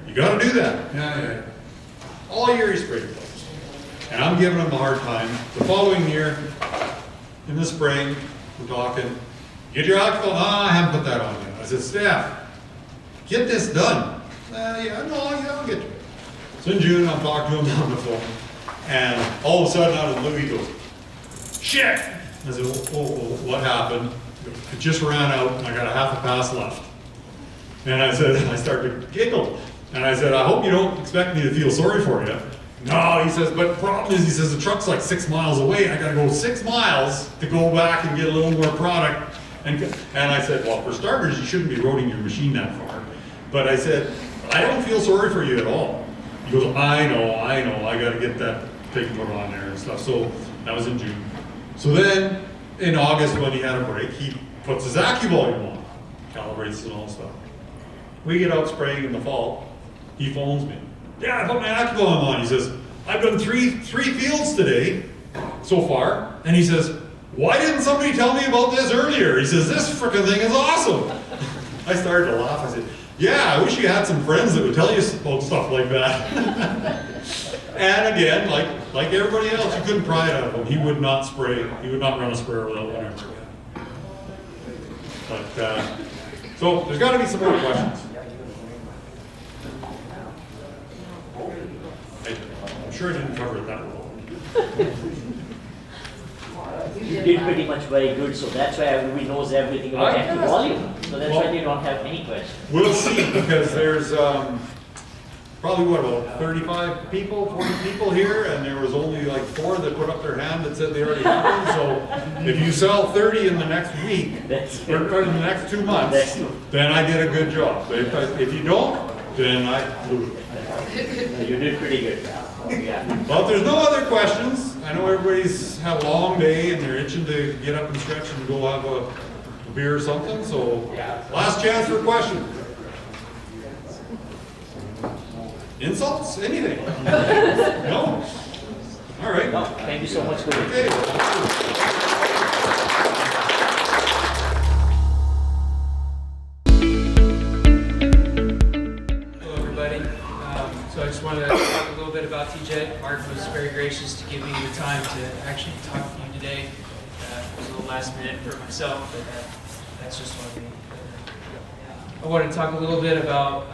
You gotta do that. Yeah. All year he sprayed those. And I'm giving him a hard time. The following year, in the spring, we're talking, get your AccuVolt? No, I haven't put that on yet. I said, Steph, get this done. I'll get to it. So in June, I'm talking to him on the phone. And all of a sudden, out of the blue, he goes, shit! I said, what happened? It just ran out, and I got a half a pass left. And I said, I started to giggle. And I said, I hope you don't expect me to feel sorry for you. No, he says, but the problem is, he says, the truck's like 6 miles away. I gotta go 6 miles to go back and get a little more product. And I said, well, for starters, you shouldn't be roading your machine that far. But I said, I don't feel sorry for you at all. He goes, I know, I gotta get that taken put on there and stuff. So that was in June. So then in August when he had a break, he puts his AccuVolt on, calibrates and all stuff. We get out spraying in the fall. He phones me. Yeah, I put my AccuVolt on. He says, I've done three fields today so far. And he says, why didn't somebody tell me about this earlier? He says, this frickin' thing is awesome. I started to laugh. I said, yeah, I wish you had some friends that would tell you about stuff like that. And again, like everybody else, you couldn't pry it out of him. He would not spray. He would not run a sprayer without one ever again. But so there's got to be some more questions. I'm sure I didn't cover it that well. You did pretty much very good, so that's why everybody knows everything about active volume. So that's why they don't have any questions. We'll see, because there's probably, what, about 35 people, 40 people here, and there was only like 4 that put up their hand that said they already have them. So if you sell 30 in the next week, or in the next 2 months, then I did a good job. But if you don't, then I lose. You did pretty good. Yeah. Well, if there's no other questions, I know everybody's had a long day and they're itching to get up and stretch and go have a beer or something, so last chance for a question. Insults? Anything? No? All right. No, thank you so much for Okay. Hello everybody. So I just wanted to talk a little bit about TJ. Mark was very gracious to give me the time to actually talk to you today. It was a little last minute for myself, but that's just what I wanted to talk a little bit about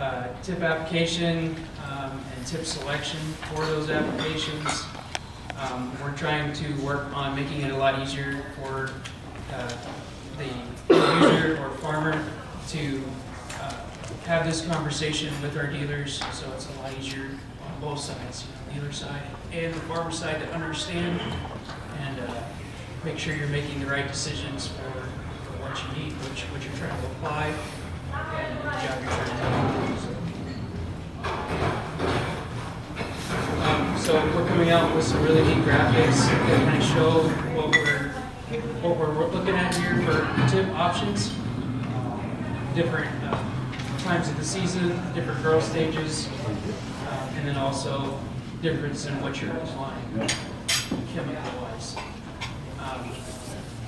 tip application and tip selection for those applications. We're trying to work on making it a lot easier for the user or farmer to have this conversation with our dealers, so it's a lot easier on both sides, dealer side and the farmer side, to understand and make sure you're making the right decisions for what you need, what you're trying to apply, and the job you're trying to do. So we're coming out with some really neat graphics that kind of show what we're looking at here for tip options, different times of the season, different growth stages, and then also difference in what you're applying chemical-wise.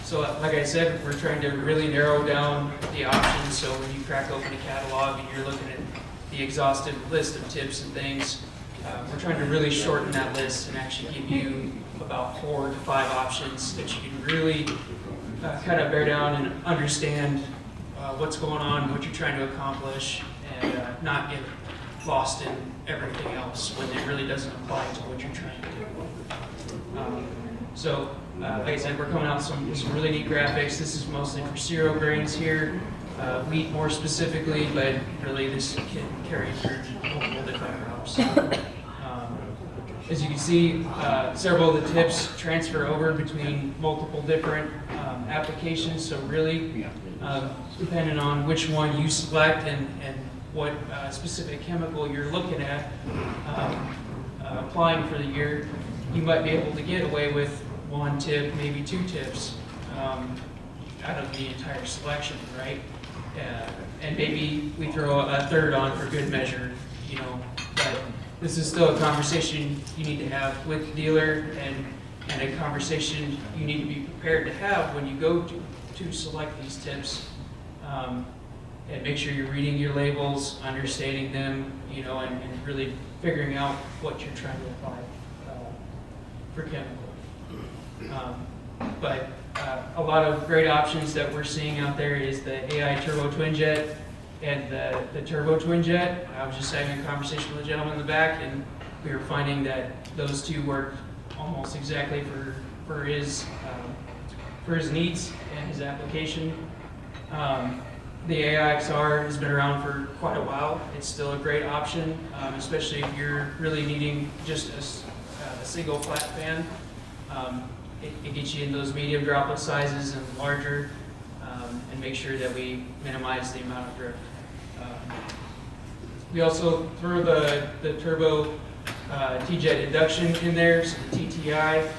So like I said, we're trying to really narrow down the options, so when you crack open a catalog and you're looking at the exhaustive list of tips and things, we're trying to really shorten that list and actually give you about 4 to 5 options that you can really kind of bear down and understand what's going on, what you're trying to accomplish, and not get lost in everything else when it really doesn't apply to what you're trying to do. Like I said, we're coming out with some really neat graphics. This is mostly for cereal grains here, wheat more specifically, but really this can carry through multiple different crops. As you can see, several of the tips transfer over between multiple different applications, so really, depending on which one you select and what specific chemical you're looking at applying for the year, you might be able to get away with 1 tip, maybe 2 tips out of the entire selection, right? And maybe we throw a third on for good measure, but this is still a conversation you need to have with the dealer, and a conversation you need to be prepared to have when you go to select these tips, and make sure you're reading your labels, understanding them, and really figuring out what you're trying to apply for chemical. But a lot of great options that we're seeing out there is the AI Turbo Twin Jet and the Turbo Twin Jet. I was just having a conversation with a gentleman in the back, and we were finding that those two work almost exactly for his needs and his application. The AIXR has been around for quite a while. It's still a great option, especially if you're really needing just a single flat fan. It gets you in those medium droplet sizes and larger, and make sure that we minimize the amount of drift. We also throw the Turbo T-Jet induction in there, so the TTI.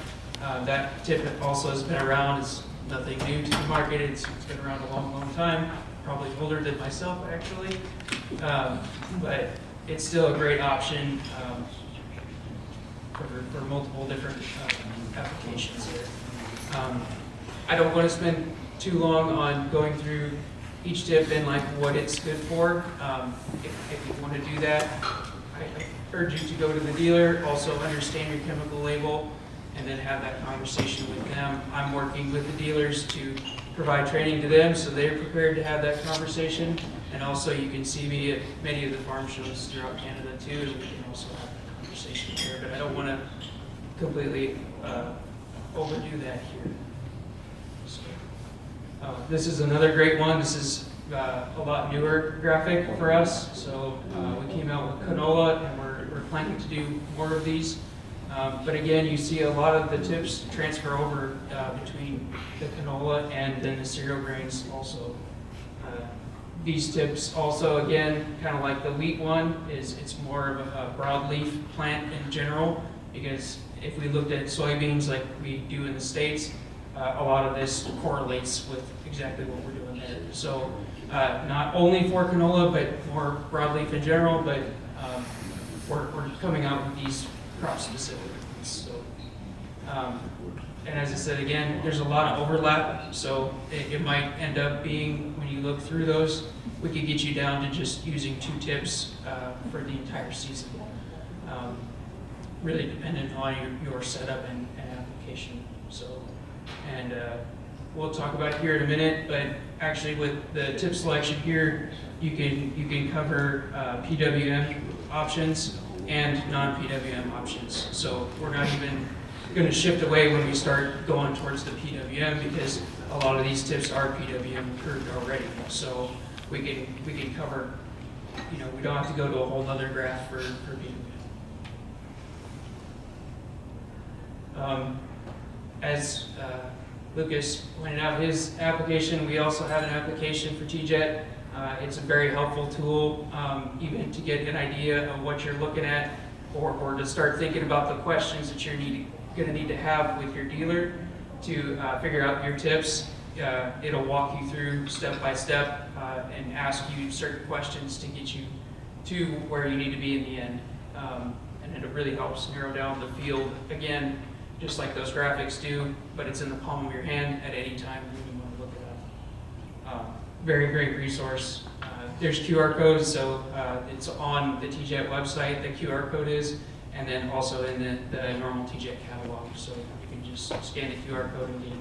That tip also has been around. It's nothing new to the market. It's been around a long, long time. Probably older than myself, actually. But it's still a great option for multiple different applications here. I don't want to spend too long on going through each tip and what it's good for. If you want to do that, I urge you to go to the dealer, also understand your chemical label, and then have that conversation with them. I'm working with the dealers to provide training to them so they're prepared to have that conversation. And also you can see me at many of the farm shows throughout Canada too, and we can also have that conversation there. But I don't want to completely overdo that here. So, this is another great one. This is a lot newer graphic for us. So we came out with canola, and we're planning to do more of these. But again, you see a lot of the tips transfer over between the canola and then the cereal grains also. These tips also, again, kind of like the wheat one, it's more of a broadleaf plant in general, because if we looked at soybeans like we do in the States, a lot of this correlates with exactly what we're doing there. So not only for canola, but more broadleaf in general, but we're coming out with these crop specific. So, and as I said again, there's a lot of overlap, so it might end up being, when you look through those, we could get you down to just using 2 tips for the entire season. Really dependent on your setup and application. So, and we'll talk about it here in a minute, but actually with the tip selection here, you can cover PWM options and non-PWM options. So we're not even going to shift away when we start going towards the PWM, because a lot of these tips are PWM approved already. So we can cover we don't have to go to a whole other graph for PWM. As Lucas pointed out his application, we also have an application for TJET. It's a very helpful tool, even to get an idea of what you're looking at, or to start thinking about the questions that you're going to need to have with your dealer to figure out your tips. It'll walk you through step by step and ask you certain questions to get you to where you need to be in the end. And it really helps narrow down the field, again, just like those graphics do, but it's in the palm of your hand at any time when you want to look it up. Very great resource. There's QR codes, so it's on the TJET website, the QR code is, and then also in the normal TJET catalog, so you can just scan the QR code and get it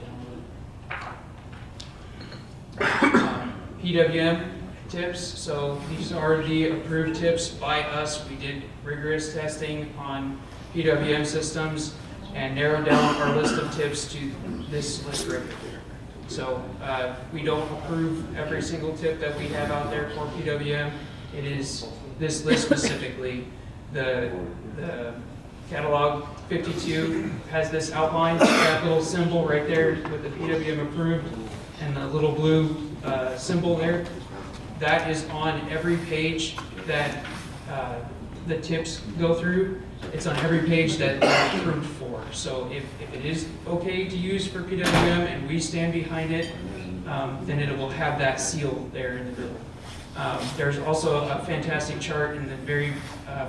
downloaded. PWM tips, so these are the approved tips by us. We did rigorous testing on PWM systems and narrowed down our list of tips to this list right here. So we don't approve every single tip that we have out there for PWM. It is this list specifically. The catalog 52 has this outline, that little symbol right there with the PWM approved and the little blue symbol there. That is on every page that the tips go through. It's on every page that they're approved for. So if it is okay to use for PWM and we stand behind it, then it will have that seal there in the middle. There's also a fantastic chart in the very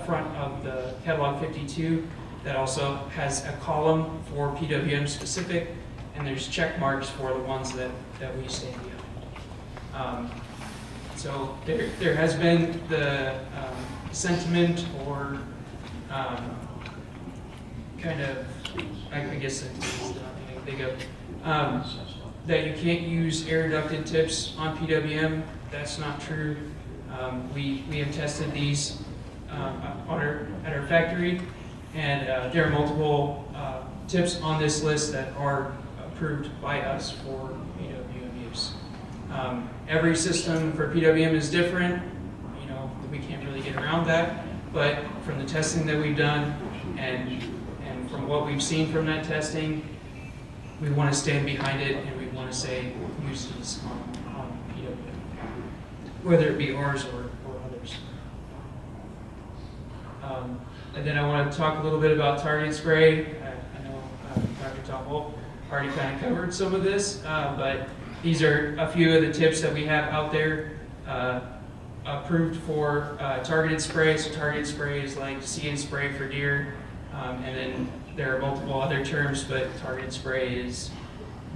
front of the catalog 52 that also has a column for PWM specific, and there's check marks for the ones that we stand behind. So there has been the sentiment or kind of, I guess that's the thing I can think of, that you can't use air ducted tips on PWM. That's not true. We have tested these at our factory, and there are multiple tips on this list that are approved by us for PWM use. Every system for PWM is different. We can't really get around that, but from the testing that we've done and from what we've seen from that testing, we want to stand behind it and we want to say use these on PWM, whether it be ours or others. And then I want to talk a little bit about target spray. I know Dr. Tom Wolf already kind of covered some of this, but these are a few of the tips that we have out there approved for targeted spray. So targeted spray is like See and Spray for deer, and then there are multiple other terms, but targeted spray is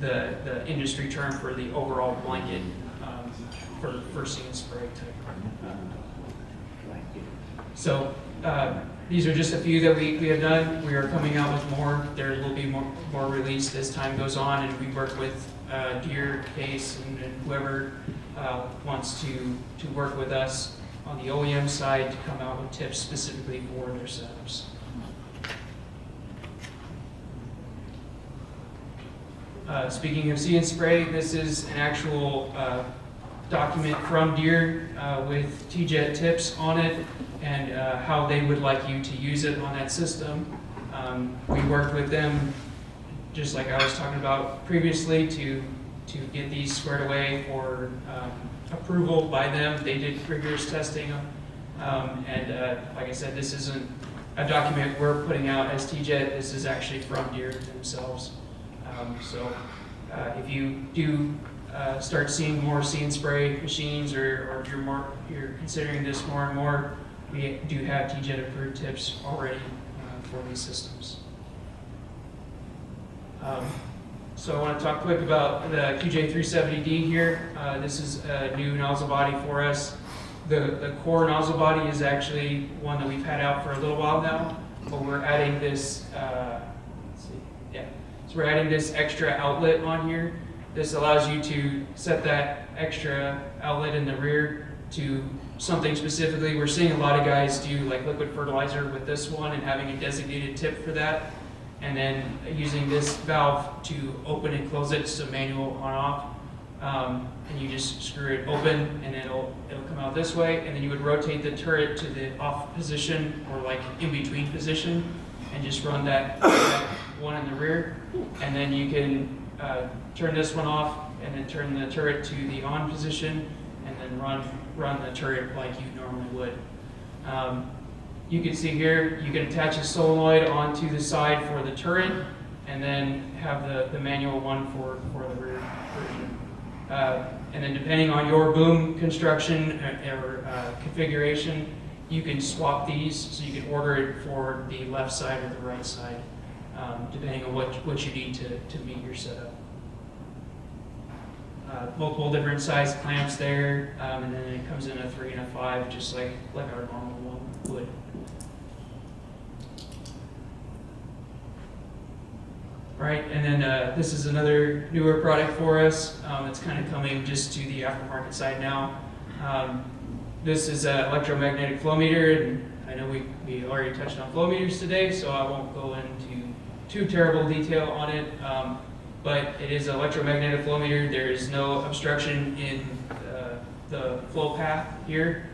the industry term for the overall blanket for See and Spray type. So these are just a few that we have done. We are coming out with more. There will be more released as time goes on, and we work with Deere, Case, and whoever wants to work with us on the OEM side to come out with tips specifically for their setups. Speaking of See and Spray, this is an actual document from Deere with TJET tips on it and how they would like you to use it on that system. We worked with them, just like I was talking about previously, to get these squared away for approval by them. They did rigorous testing, and like I said, this isn't a document we're putting out as TJET. This is actually from Deere themselves. So if you do start seeing more See and Spray machines, or if you're considering this more and more, we do have TJET approved tips already for these systems. So I want to talk quick about the QJ370D here. This is a new nozzle body for us. The core nozzle body is actually one that we've had out for a little while now, but we're adding this, so we're adding this extra outlet on here. This allows you to set that extra outlet in the rear to something specifically. We're seeing a lot of guys do like liquid fertilizer with this one and having a designated tip for that, and then using this valve to open and close it, so manual on-off. and you just screw it open, and it'll come out this way, and then you would rotate the turret to the off position or like in between position, and just run that one in the rear, and then you can turn this one off, and then turn the turret to the on position, and then run the turret like you normally would. You can see here, you can attach a solenoid onto the side for the turret, and then have the manual one for the rear version. And then depending on your boom construction or configuration, you can swap these, so you can order it for the left side or the right side, depending on what you need to meet your setup. Multiple different size clamps there, and then it comes in a 3 and a 5, just like our normal one would. Right, and then this is another newer product for us. It's kind of coming just to the aftermarket side now. This is an electromagnetic flow meter, and I know we already touched on flow meters today, so I won't go into too terrible detail on it. But it is an electromagnetic flow meter. There is no obstruction in the flow path here.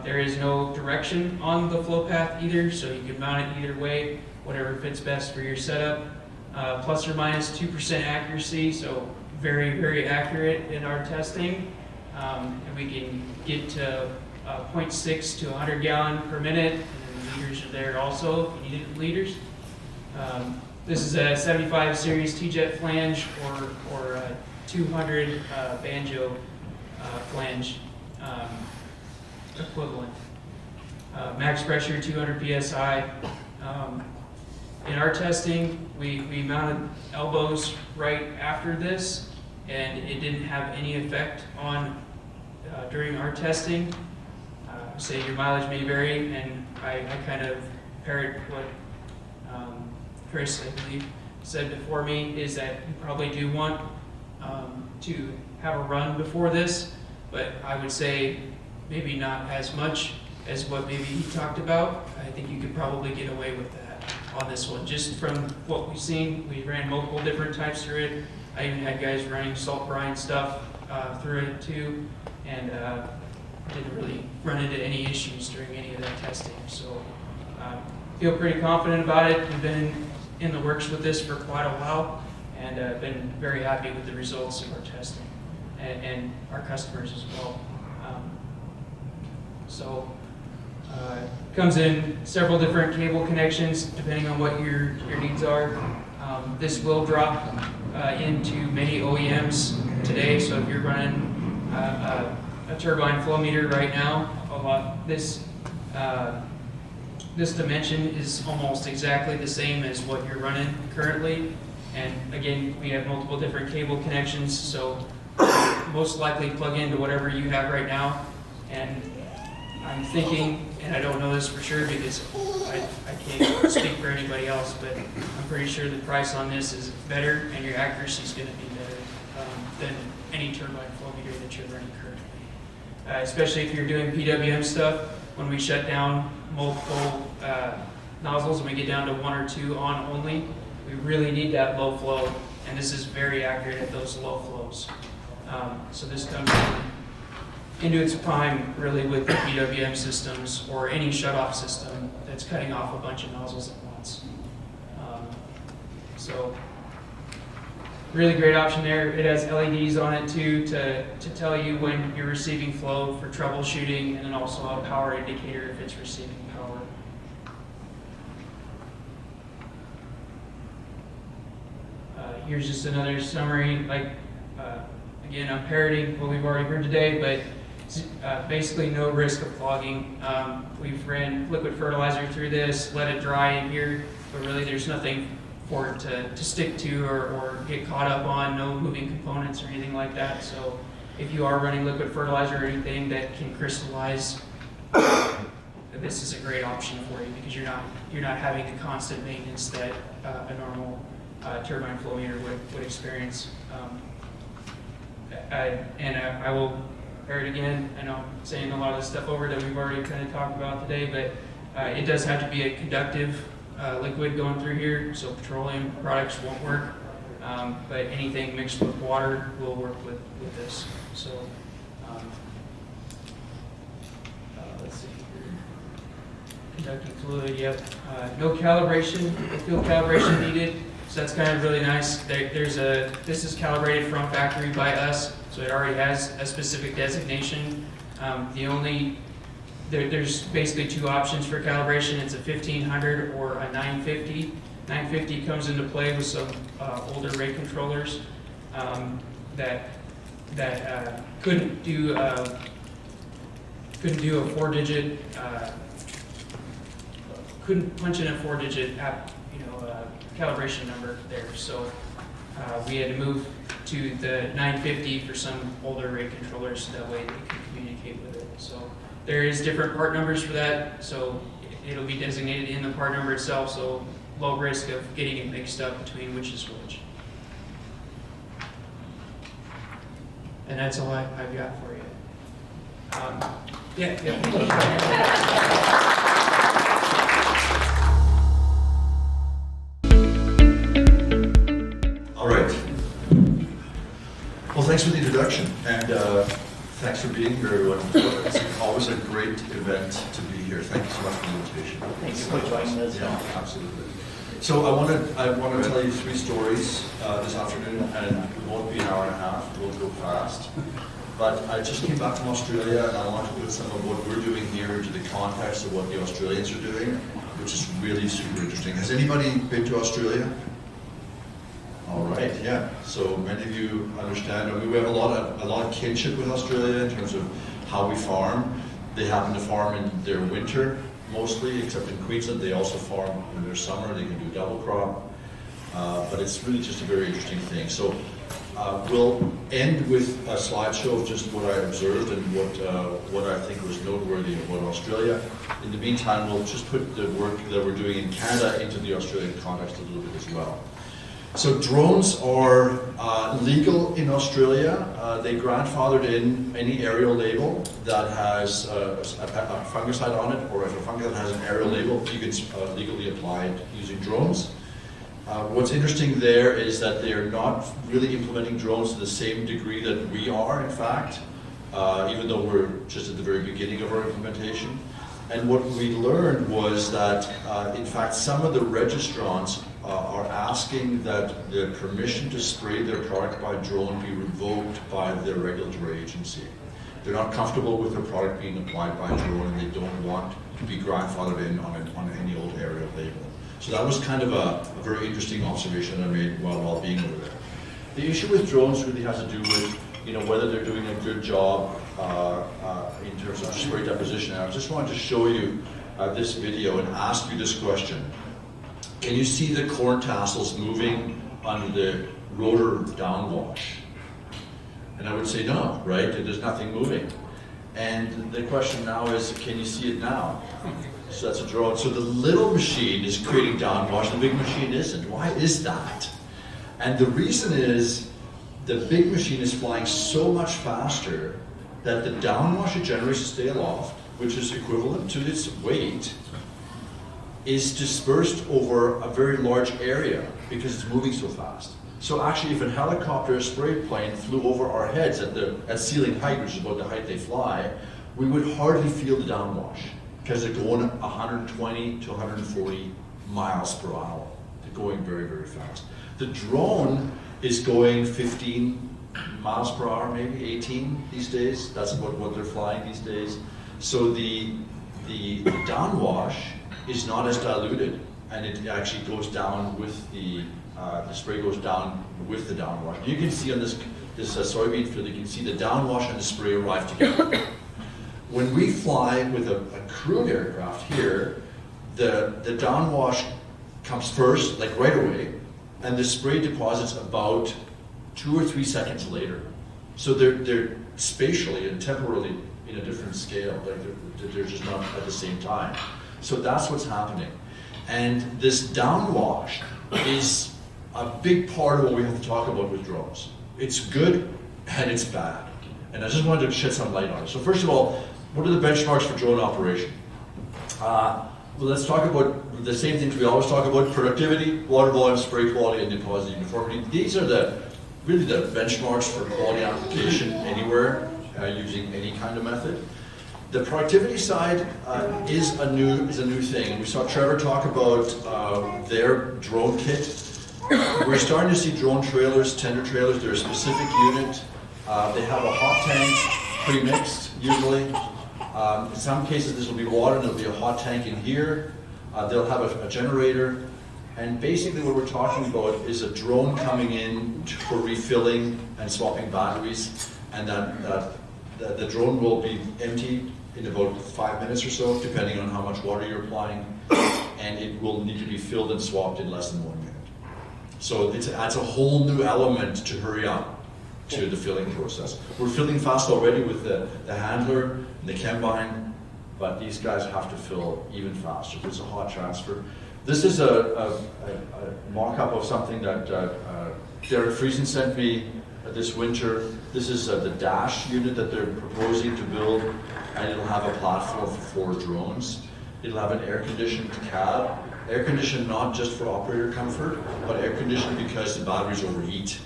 There is no direction on the flow path either, so you can mount it either way, whatever fits best for your setup. Plus or minus 2% accuracy, so very, very accurate in our testing. And we can get to 0.6 to 100 gallon per minute, and then liters are there also if you need it in liters. This is a 75 series T-jet flange or a 200 banjo flange equivalent. Max pressure 200 psi. In our testing, we mounted elbows right after this, and it didn't have any effect on during our testing. Say your mileage may vary, and I kind of parrot what Chris, I believe, said before me, is that you probably do want to have a run before this, but I would say maybe not as much as what maybe he talked about. I think you could probably get away with that on this one. Just from what we've seen, we ran multiple different types through it. I even had guys running salt brine stuff through it too, and didn't really run into any issues during any of that testing. So feel pretty confident about it. We've been in the works with this for quite a while, and been very happy with the results of our testing and our customers as well. Comes in several different cable connections depending on what your needs are. This will drop into many OEMs today, so if you're running a turbine flow meter right now, this dimension is almost exactly the same as what you're running currently. And again, we have multiple different cable connections, so most likely plug into whatever you have right now. And I'm thinking, and I don't know this for sure because I can't speak for anybody else, but I'm pretty sure the price on this is better and your accuracy is going to be better than any turbine flow meter that you're running currently. Especially if you're doing PWM stuff, when we shut down multiple nozzles and we get down to 1 or 2 on only, we really need that low flow, and this is very accurate at those low flows. So this comes into its prime really with the PWM systems or any shutoff system that's cutting off a bunch of nozzles at once. So really great option there. It has LEDs on it too to tell you when you're receiving flow for troubleshooting, and then also a power indicator if it's receiving power. Here's just another summary. Again, I'm parroting what we've already heard today, but basically no risk of clogging. We've ran liquid fertilizer through this, let it dry in here, but really there's nothing for it to stick to or get caught up on, no moving components or anything like that. So if you are running liquid fertilizer or anything that can crystallize, this is a great option for you because you're not having the constant maintenance that a normal turbine flow meter would experience. I will parrot again. I know I'm saying a lot of the stuff over that we've already kind of talked about today, but it does have to be a conductive liquid going through here, so petroleum products won't work. but anything mixed with water will work with this. So, let's see here. Conducting fluid, yep. No calibration, field calibration needed, so that's kind of really nice. This is calibrated from factory by us, so it already has a specific designation. There's basically two options for calibration. It's a 1500 or a 950. 950 comes into play with some older rate controllers that couldn't do a 4-digit, couldn't punch in a 4-digit calibration number there. So we had to move to the 950 for some older rate controllers, so that way they can communicate with it. So there is different part numbers for that, so it'll be designated in the part number itself, so low risk of getting it mixed up between which is which. And that's all I've got for you. Yeah. All right. Well, thanks for the introduction, and thanks for being here, everyone. It's always a great event to be here. Thank you so much for the invitation. Thank you for joining us. Yeah, absolutely. So I want to tell you 3 stories this afternoon, and it won't be an hour and a half. We'll go fast. But I just came back from Australia, and I want to put some of what we're doing here into the context of what the Australians are doing, which is really super interesting. Has anybody been to Australia? All right, yeah. So many of you understand. I mean, we have a lot of kinship with Australia in terms of how we farm. They happen to farm in their winter mostly, except in Queensland. They also farm in their summer. They can do double crop. But it's really just a very interesting thing. So we'll end with a slideshow of just what I observed and what I think was noteworthy about Australia. In the meantime, we'll just put the work that we're doing in Canada into the Australian context a little bit as well. So drones are legal in Australia. They grandfathered in any aerial label that has a fungicide on it, or if a fungicide has an aerial label, you can legally apply it using drones. What's interesting there is that they're not really implementing drones to the same degree that we are, in fact, even though we're just at the very beginning of our implementation. And what we learned was that, in fact, some of the registrants are asking that the permission to spray their product by drone be revoked by their regulatory agency. They're not comfortable with their product being applied by drone, and they don't want to be grandfathered in on any old aerial label. So that was kind of a very interesting observation I made while being over there. The issue with drones really has to do with whether they're doing a good job in terms of spray deposition. And I just wanted to show you this video and ask you this question. Can you see the corn tassels moving on the rotor downwash? And I would say no, right? There's nothing moving. And the question now is, can you see it now? So that's a drone. So the little machine is creating downwash, the big machine isn't. Why is that? And the reason is the big machine is flying so much faster that the downwash it generates to stay aloft, which is equivalent to its weight, is dispersed over a very large area because it's moving so fast. So actually, if a helicopter or spray plane flew over our heads at ceiling height, which is about the height they fly, we would hardly feel the downwash because they're going 120 to 140 miles per hour. They're going very, very fast. The drone is going 15 miles per hour, maybe 18 these days. That's about what they're flying these days. So the downwash is not as diluted, and it actually goes down with the spray goes down with the downwash. You can see on this soybean field, you can see the downwash and the spray arrive together. When we fly with a crude aircraft here, the downwash comes first, like right away, and the spray deposits about 2 or 3 seconds later. So they're spatially and temporally in a different scale, like they're just not at the same time. So that's what's happening. And this downwash is a big part of what we have to talk about with drones. It's good and it's bad. And I just wanted to shed some light on it. So first of all, what are the benchmarks for drone operation? Well, let's talk about the same things we always talk about: productivity, water volume, spray quality, and deposit uniformity. These are really the benchmarks for quality application anywhere using any kind of method. The productivity side is a new thing. We saw Trevor talk about their drone kit. We're starting to see drone trailers, tender trailers. They're a specific unit. They have a hot tank pre-mixed usually. In some cases this will be water and there'll be a hot tank in here. They'll have a generator. And basically what we're talking about is a drone coming in for refilling and swapping batteries. And the drone will be empty in about 5 minutes or so, depending on how much water you're applying. And it will need to be filled and swapped in less than 1 minute. So it adds a whole new element to hurry up to the filling process. We're filling fast already with the handler and the combine, but these guys have to fill even faster. It's a hot transfer. This is a mock-up of something that Derek Friesen sent me this winter. This is the dash unit that they're proposing to build, and it'll have a platform for 4 drones. It'll have an air-conditioned cab. Air-conditioned not just for operator comfort, but air-conditioned because the batteries overheat.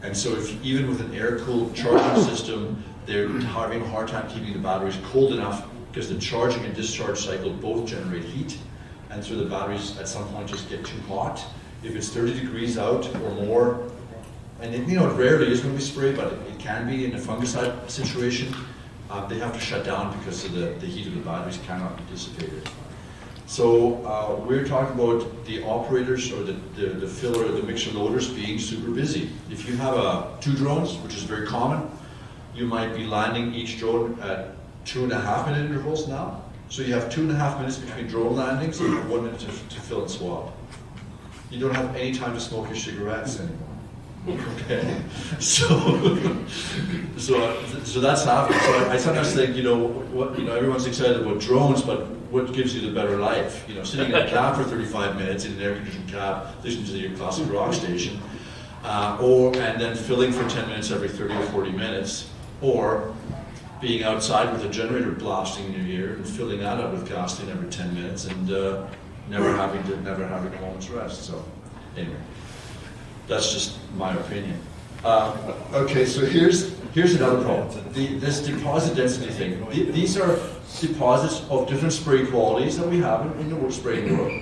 And so even with an air-cooled charging system, they're having a hard time keeping the batteries cold enough because the charging and discharge cycle both generate heat. And so the batteries at some point just get too hot. If it's 30 degrees out or more, and it rarely is when we spray, but it can be in a fungicide situation, they have to shut down because of the heat of the batteries cannot be dissipated. So we're talking about the operators or the filler or the mixer loaders being super busy. If you have 2 drones, which is very common, you might be landing each drone at 2.5 minute intervals now. So you have 2.5 minutes between drone landings and 1 minute to fill and swap. You don't have any time to smoke your cigarettes anymore. Okay, so that's happening. So I sometimes think, everyone's excited about drones, but what gives you the better life? Sitting in a cab for 35 minutes in an air-conditioned cab, listening to your classic rock station, and then filling for 10 minutes every 30 or 40 minutes, or being outside with a generator blasting in your ear and filling that up with gasoline every 10 minutes, and never having a moment's rest. So anyway. That's just my opinion. Okay, so here's another problem. This deposit density thing. These are deposits of different spray qualities that we have in the wood spraying world.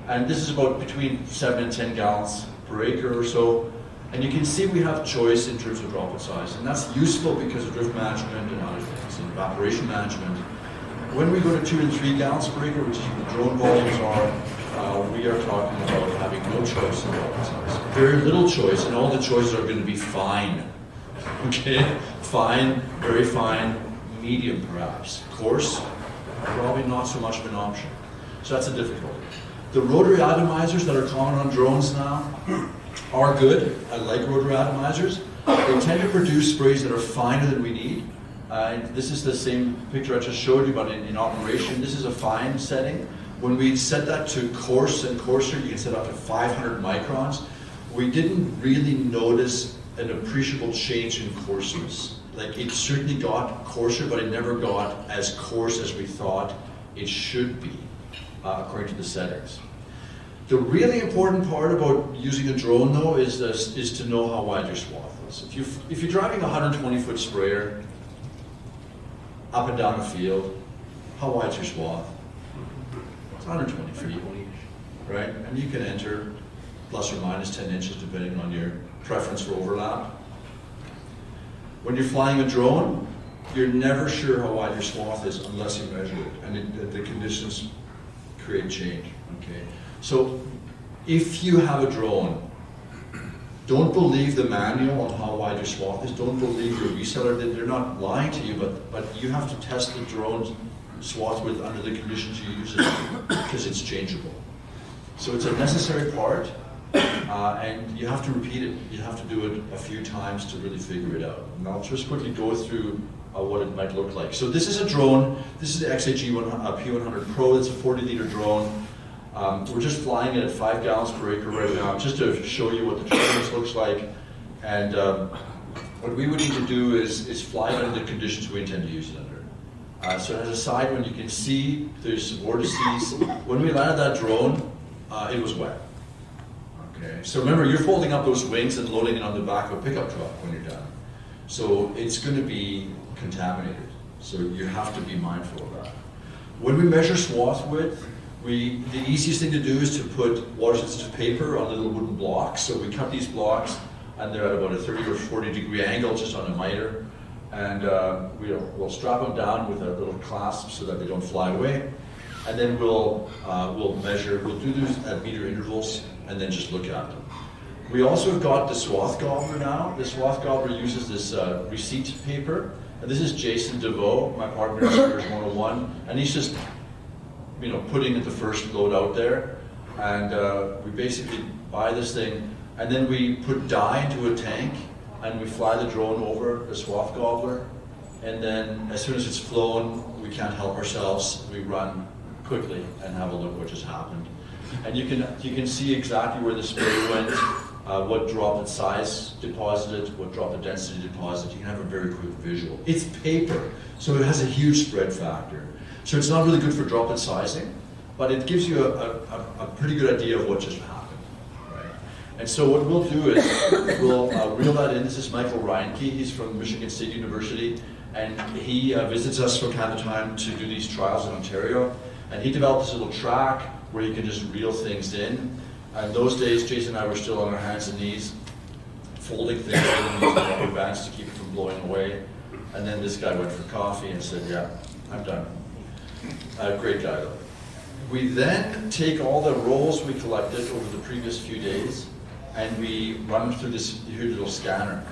And this is about between 7 and 10 gallons per acre or so. And you can see we have choice in terms of droplet size. And that's useful because of drift management and other things, and evaporation management. When we go to 2 and 3 gallons per acre, which is what the drone volumes are, we are talking about having no choice in droplet size. Very little choice, and all the choices are going to be fine. Okay? Fine, very fine, medium perhaps. Coarse, probably not so much of an option. So that's a difficulty. The rotary atomizers that are common on drones now are good. I like rotary atomizers. They tend to produce sprays that are finer than we need. And this is the same picture I just showed you, but in operation. This is a fine setting. When we set that to coarse and coarser, you can set up to 500 microns. We didn't really notice an appreciable change in coarseness. Like, it certainly got coarser, but it never got as coarse as we thought it should be, according to the settings. The really important part about using a drone, though, is to know how wide your swath is. If you're driving a 120-foot sprayer up and down a field, how wide's your swath? It's 120 feet, right? And you can enter plus or minus 10 inches depending on your preference for overlap. When you're flying a drone, you're never sure how wide your swath is unless you measure it, and the conditions create change, okay? So if you have a drone, don't believe the manual on how wide your swath is. Don't believe your reseller. They're not lying to you, but you have to test the drone's swath width under the conditions you use it because it's changeable. So it's a necessary part, and you have to repeat it. You have to do it a few times to really figure it out. And I'll just quickly go through what it might look like. So this is a drone. This is the XAG P100 Pro. It's a 40-liter drone. We're just flying it at 5 gallons per acre right now, just to show you what the turbulence looks like. And what we would need to do is fly it under the conditions we intend to use it under. So it has a side wind. You can see there's vortices. When we landed that drone, it was wet. Okay. So remember, you're folding up those wings and loading it on the back of a pickup truck when you're done. So it's going to be contaminated. So you have to be mindful of that. When we measure swath width, the easiest thing to do is to put water-sensitive paper on little wooden blocks. So we cut these blocks, and they're at about a 30 or 40 degree angle just on a miter. And we'll strap them down with a little clasp so that they don't fly away. And then we'll measure, we'll do these at meter intervals, and then just look at them. We also have got the swath gobbler now. The swath gobbler uses this receipt paper. And this is Jason DeVoe, my partner in Spears 101, and he's just, putting the first load out there. And we basically buy this thing, and then we put dye into a tank, and we fly the drone over the swath gobbler. And then as soon as it's flown, we can't help ourselves. We run quickly and have a look what just happened. And you can see exactly where the spray went, what droplet size deposited, what droplet density deposited. You can have a very quick visual. It's paper, so it has a huge spread factor. So it's not really good for droplet sizing, but it gives you a pretty good idea of what just happened. Right? And so what we'll do is we'll reel that in. This is Michael Reinke. He's from Michigan State University, and he visits us from time to time to do these trials in Ontario. And he developed this little track where you can just reel things in. And those days, Jason and I were still on our hands and knees, folding things in these rubber bands to keep it from blowing away. And then this guy went for coffee and said, yeah, I'm done. Great guy though. We then take all the rolls we collected over the previous few days, and we run them through this little scanner.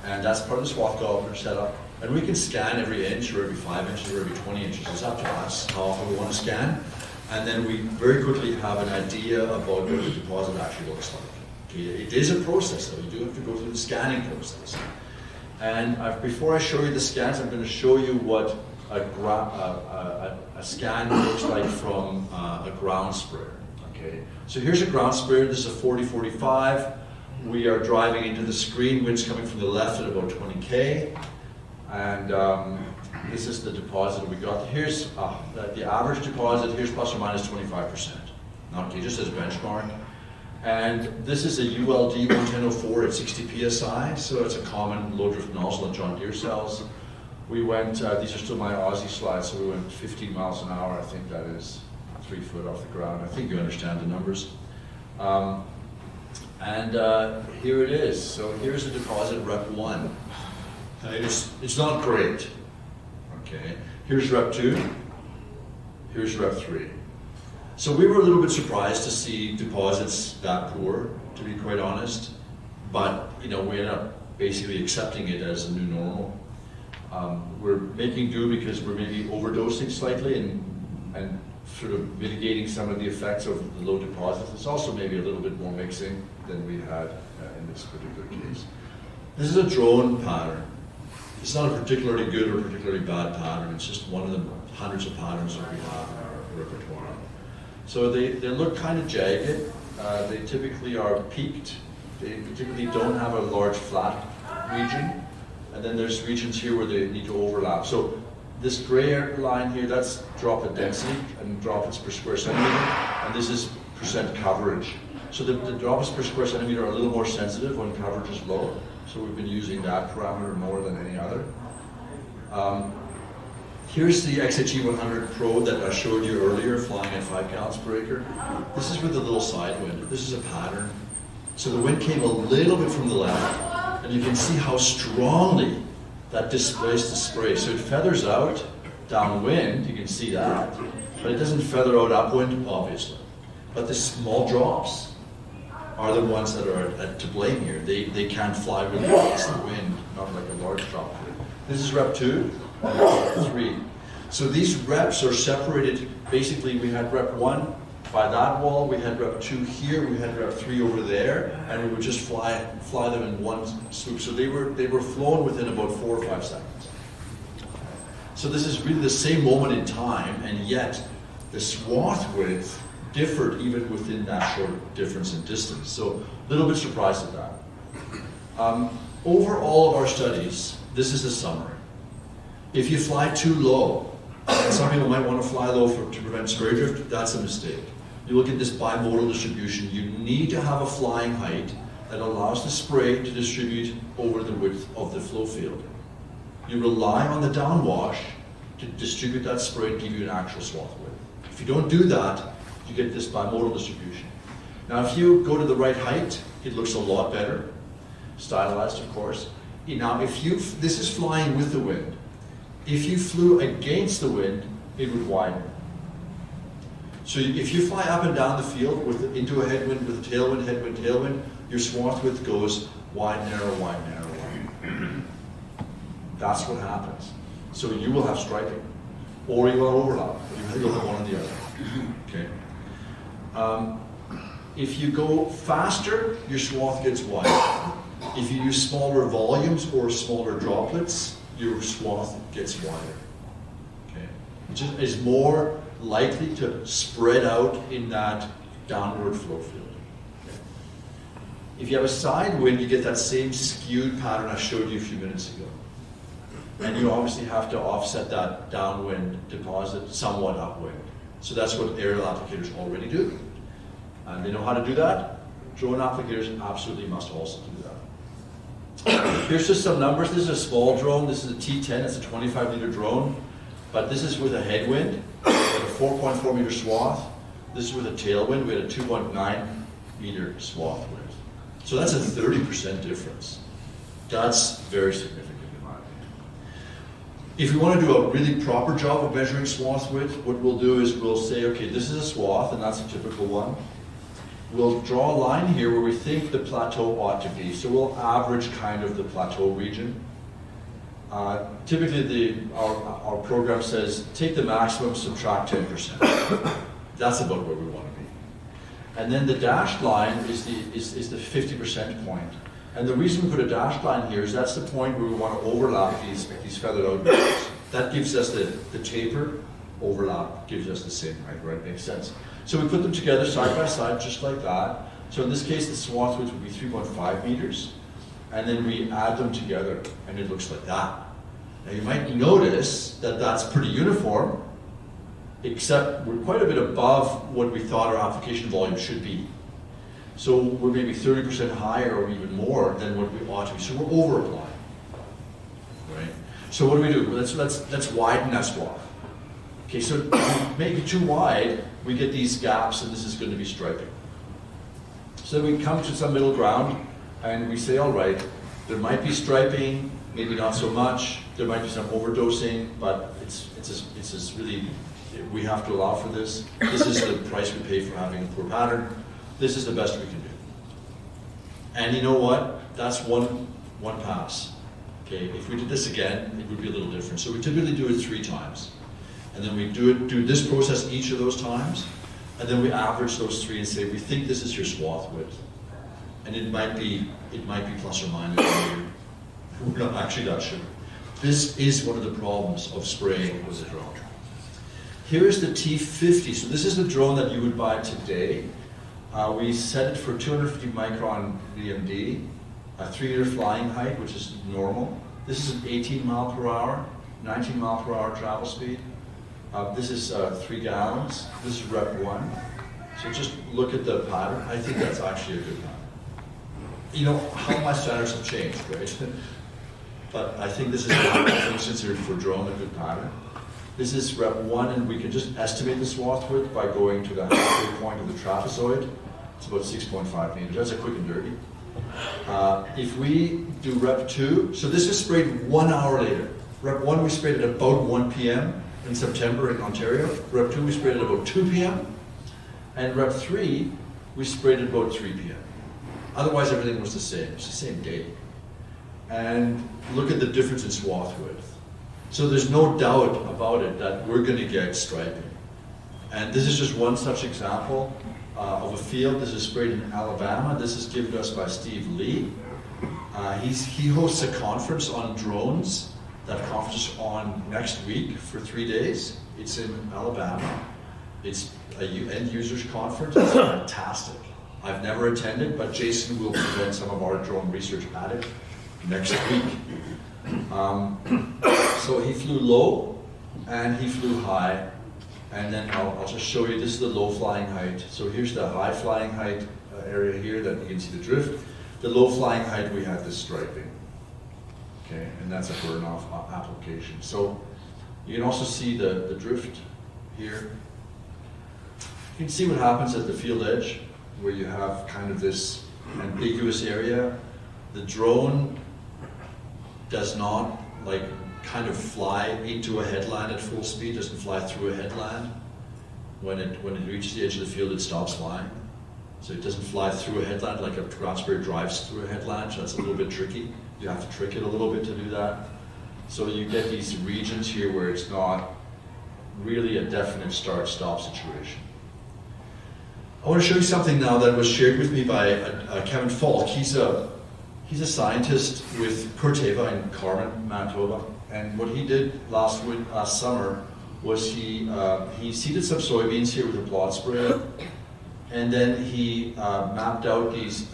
And that's part of the swath gobbler setup. And we can scan every inch or every 5 inches or every 20 inches. It's up to us how often we want to scan. And then we very quickly have an idea about what the deposit actually looks like. Okay, it is a process, though. You do have to go through the scanning process. And before I show you the scans, I'm going to show you what a scan looks like from a ground sprayer. Okay, so here's a ground sprayer. This is a 40-45. We are driving into the screen. Wind's coming from the left at about 20K. And this is the deposit we got. Here's the average deposit. Here's plus or minus 25%. Okay, just as a benchmark. And this is a ULD 11004 at 60 psi. So it's a common low drift nozzle that John Deere sells. We went. These are still my Aussie slides. So we went 15 miles an hour. I think that is 3 foot off the ground. I think you understand the numbers. Here it is. So here's the deposit rep 1. It's not great. Okay. Here's rep 2. Here's rep 3. So we were a little bit surprised to see deposits that poor, to be quite honest. But we ended up basically accepting it as a new normal. We're making do because we're maybe overdosing slightly and sort of mitigating some of the effects of the low deposits. It's also maybe a little bit more mixing than we had in this particular case. This is a drone pattern. It's not a particularly good or particularly bad pattern. It's just one of the hundreds of patterns that we have in our repertoire. So they look kind of jagged. They typically are peaked. They typically don't have a large flat region. And then there's regions here where they need to overlap. So this gray line here, that's droplet density and droplets per square centimeter. And this is percent coverage. So the droplets per square centimeter are a little more sensitive when coverage is low. So we've been using that parameter more than any other. Here's the XHE 100 Pro that I showed you earlier, flying at 5 gallons per acre. This is with a little side wind. This is a pattern. So the wind came a little bit from the left, and you can see how strongly that displaced the spray. So it feathers out downwind, you can see that, but it doesn't feather out upwind, obviously. But the small drops are the ones that are to blame here. They can't fly really against the wind, not like a large drop. This is rep 2 and rep 3. So these reps are separated. Basically, we had rep 1 by that wall, we had rep 2 here, we had rep 3 over there, and we would just fly them in one swoop. So they were flown within about 4 or 5 seconds. So this is really the same moment in time, and yet the swath width differed even within that short difference in distance. So a little bit surprised at that. Over all of our studies, this is the summary. If you fly too low, And some people might want to fly low to prevent spray drift. That's a mistake. You look at this bimodal distribution. You need to have a flying height that allows the spray to distribute over the width of the flow field. You rely on the downwash to distribute that spray and give you an actual swath width. If you don't do that, you get this bimodal distribution. Now, if you go to the right height, it looks a lot better. Stylized, of course. Now, this is flying with the wind. If you flew against the wind, it would widen. So if you fly up and down the field into a headwind with a tailwind, headwind, tailwind, your swath width goes wide, narrow, wide, narrow, wide. That's what happens. So you will have striping, or you will have overlap. You'll have one or the other. Okay. If you go faster, your swath gets wider. If you use smaller volumes or smaller droplets, your swath gets wider. Okay. Which is more likely to spread out in that downward flow field. Okay. If you have a side wind, you get that same skewed pattern I showed you a few minutes ago. And you obviously have to offset that downwind deposit somewhat upwind. So that's what aerial applicators already do. And they know how to do that. Drone applicators absolutely must also do that. Here's just some numbers. This is a small drone. This is a T10. It's a 25-liter drone. But this is with a headwind. We had a 4.4 meter swath. This is with a tailwind. We had a 2.9 meter swath width. So that's a 30% difference. That's very significant in my opinion. If we want to do a really proper job of measuring swath width, what we'll do is we'll say, okay, this is a swath, and that's a typical one. We'll draw a line here where we think the plateau ought to be. So we'll average kind of the plateau region. Typically, our program says, take the maximum, subtract 10%. That's about where we want to be. And then the dashed line is the 50% point. And the reason we put a dashed line here is that's the point where we want to overlap these feathered out nodes. That gives us the taper. Overlap gives us the same height, right? Makes sense. So we put them together side by side, just like that. So in this case, the swath width would be 3.5 meters. And then we add them together, and it looks like that. Now you might notice that that's pretty uniform, except we're quite a bit above what we thought our application volume should be. So we're maybe 30% higher or even more than what we ought to be. So we're over-applying, right? So what do? Let's widen that swath. Okay, so if we make it too wide, we get these gaps, and this is going to be striping. So we come to some middle ground, and we say, all right, there might be striping, maybe not so much. There might be some overdosing, but it's just really, we have to allow for this. This is the price we pay for having a poor pattern. This is the best we can do. And you know what? That's one pass. Okay, if we did this again, it would be a little different. So we typically do it 3 times. And then we do this process each of those times, and then we average those 3 and say, we think this is your swath width. And it might be plus or minus. We're not actually not sure. This is one of the problems of spraying with a drone. Here is the T50. So this is the drone that you would buy today. We set it for 250 micron VMD, a 3-meter flying height, which is normal. This is an 18 mile per hour, 19 mile per hour travel speed. This is 3 gallons. This is rep 1. So just look at the pattern. I think that's actually a good pattern. You know, how my standards have changed, right? But I think this is considered for drone a good pattern. This is rep 1, and we can just estimate the swath width by going to the halfway point of the trapezoid. It's about 6.5 meters. That's a quick and dirty. If we do rep 2, so this is sprayed 1 hour later. Rep 1 we sprayed at about 1 p.m. in September in Ontario. Rep 2 we sprayed at about 2 p.m. And rep 3 we sprayed at about 3 p.m. Otherwise everything was the same. It's the same day. And look at the difference in swath width. So there's no doubt about it that we're going to get striping. And this is just one such example of a field. This is sprayed in Alabama. This is given to us by Steve Lee. He hosts a conference on drones. That conference is on next week for 3 days. It's in Alabama. It's a end users conference. It's fantastic. I've never attended, but Jason will present some of our drone research at it next week. So he flew low. and he flew high. And then I'll just show you, this is the low flying height. So here's the high flying height area here that you can see the drift. The low flying height, we had this striping. Okay, and that's a burn off application. So you can also see the drift here. You can see what happens at the field edge, where you have kind of this ambiguous area. The drone does not like kind of fly into a headland at full speed, doesn't fly through a headland. When it reaches the edge of the field, it stops flying. So it doesn't fly through a headland like a ground sprayer drives through a headland, so that's a little bit tricky. You have to trick it a little bit to do that. So you get these regions here where it's not really a definite start-stop situation. I want to show you something now that was shared with me by Kevin Falk. He's a scientist with Corteva in Carmen, Manitoba. And what he did last summer was he seeded some soybeans here with a plot sprayer, and then he mapped out these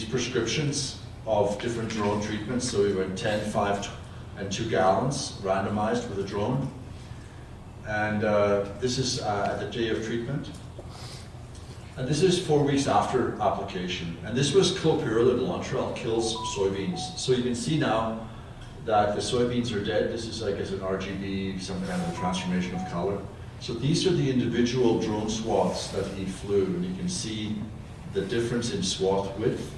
prescriptions of different drone treatments. So we went 10, 5, and 2 gallons randomized with a drone. And this is at the day of treatment. And this is 4 weeks after application. And this was clopyrrolidolantral, kills soybeans. So you can see now that the soybeans are dead. This is, I guess, an RGB, some kind of a transformation of color. So these are the individual drone swaths that he flew, and you can see the difference in swath width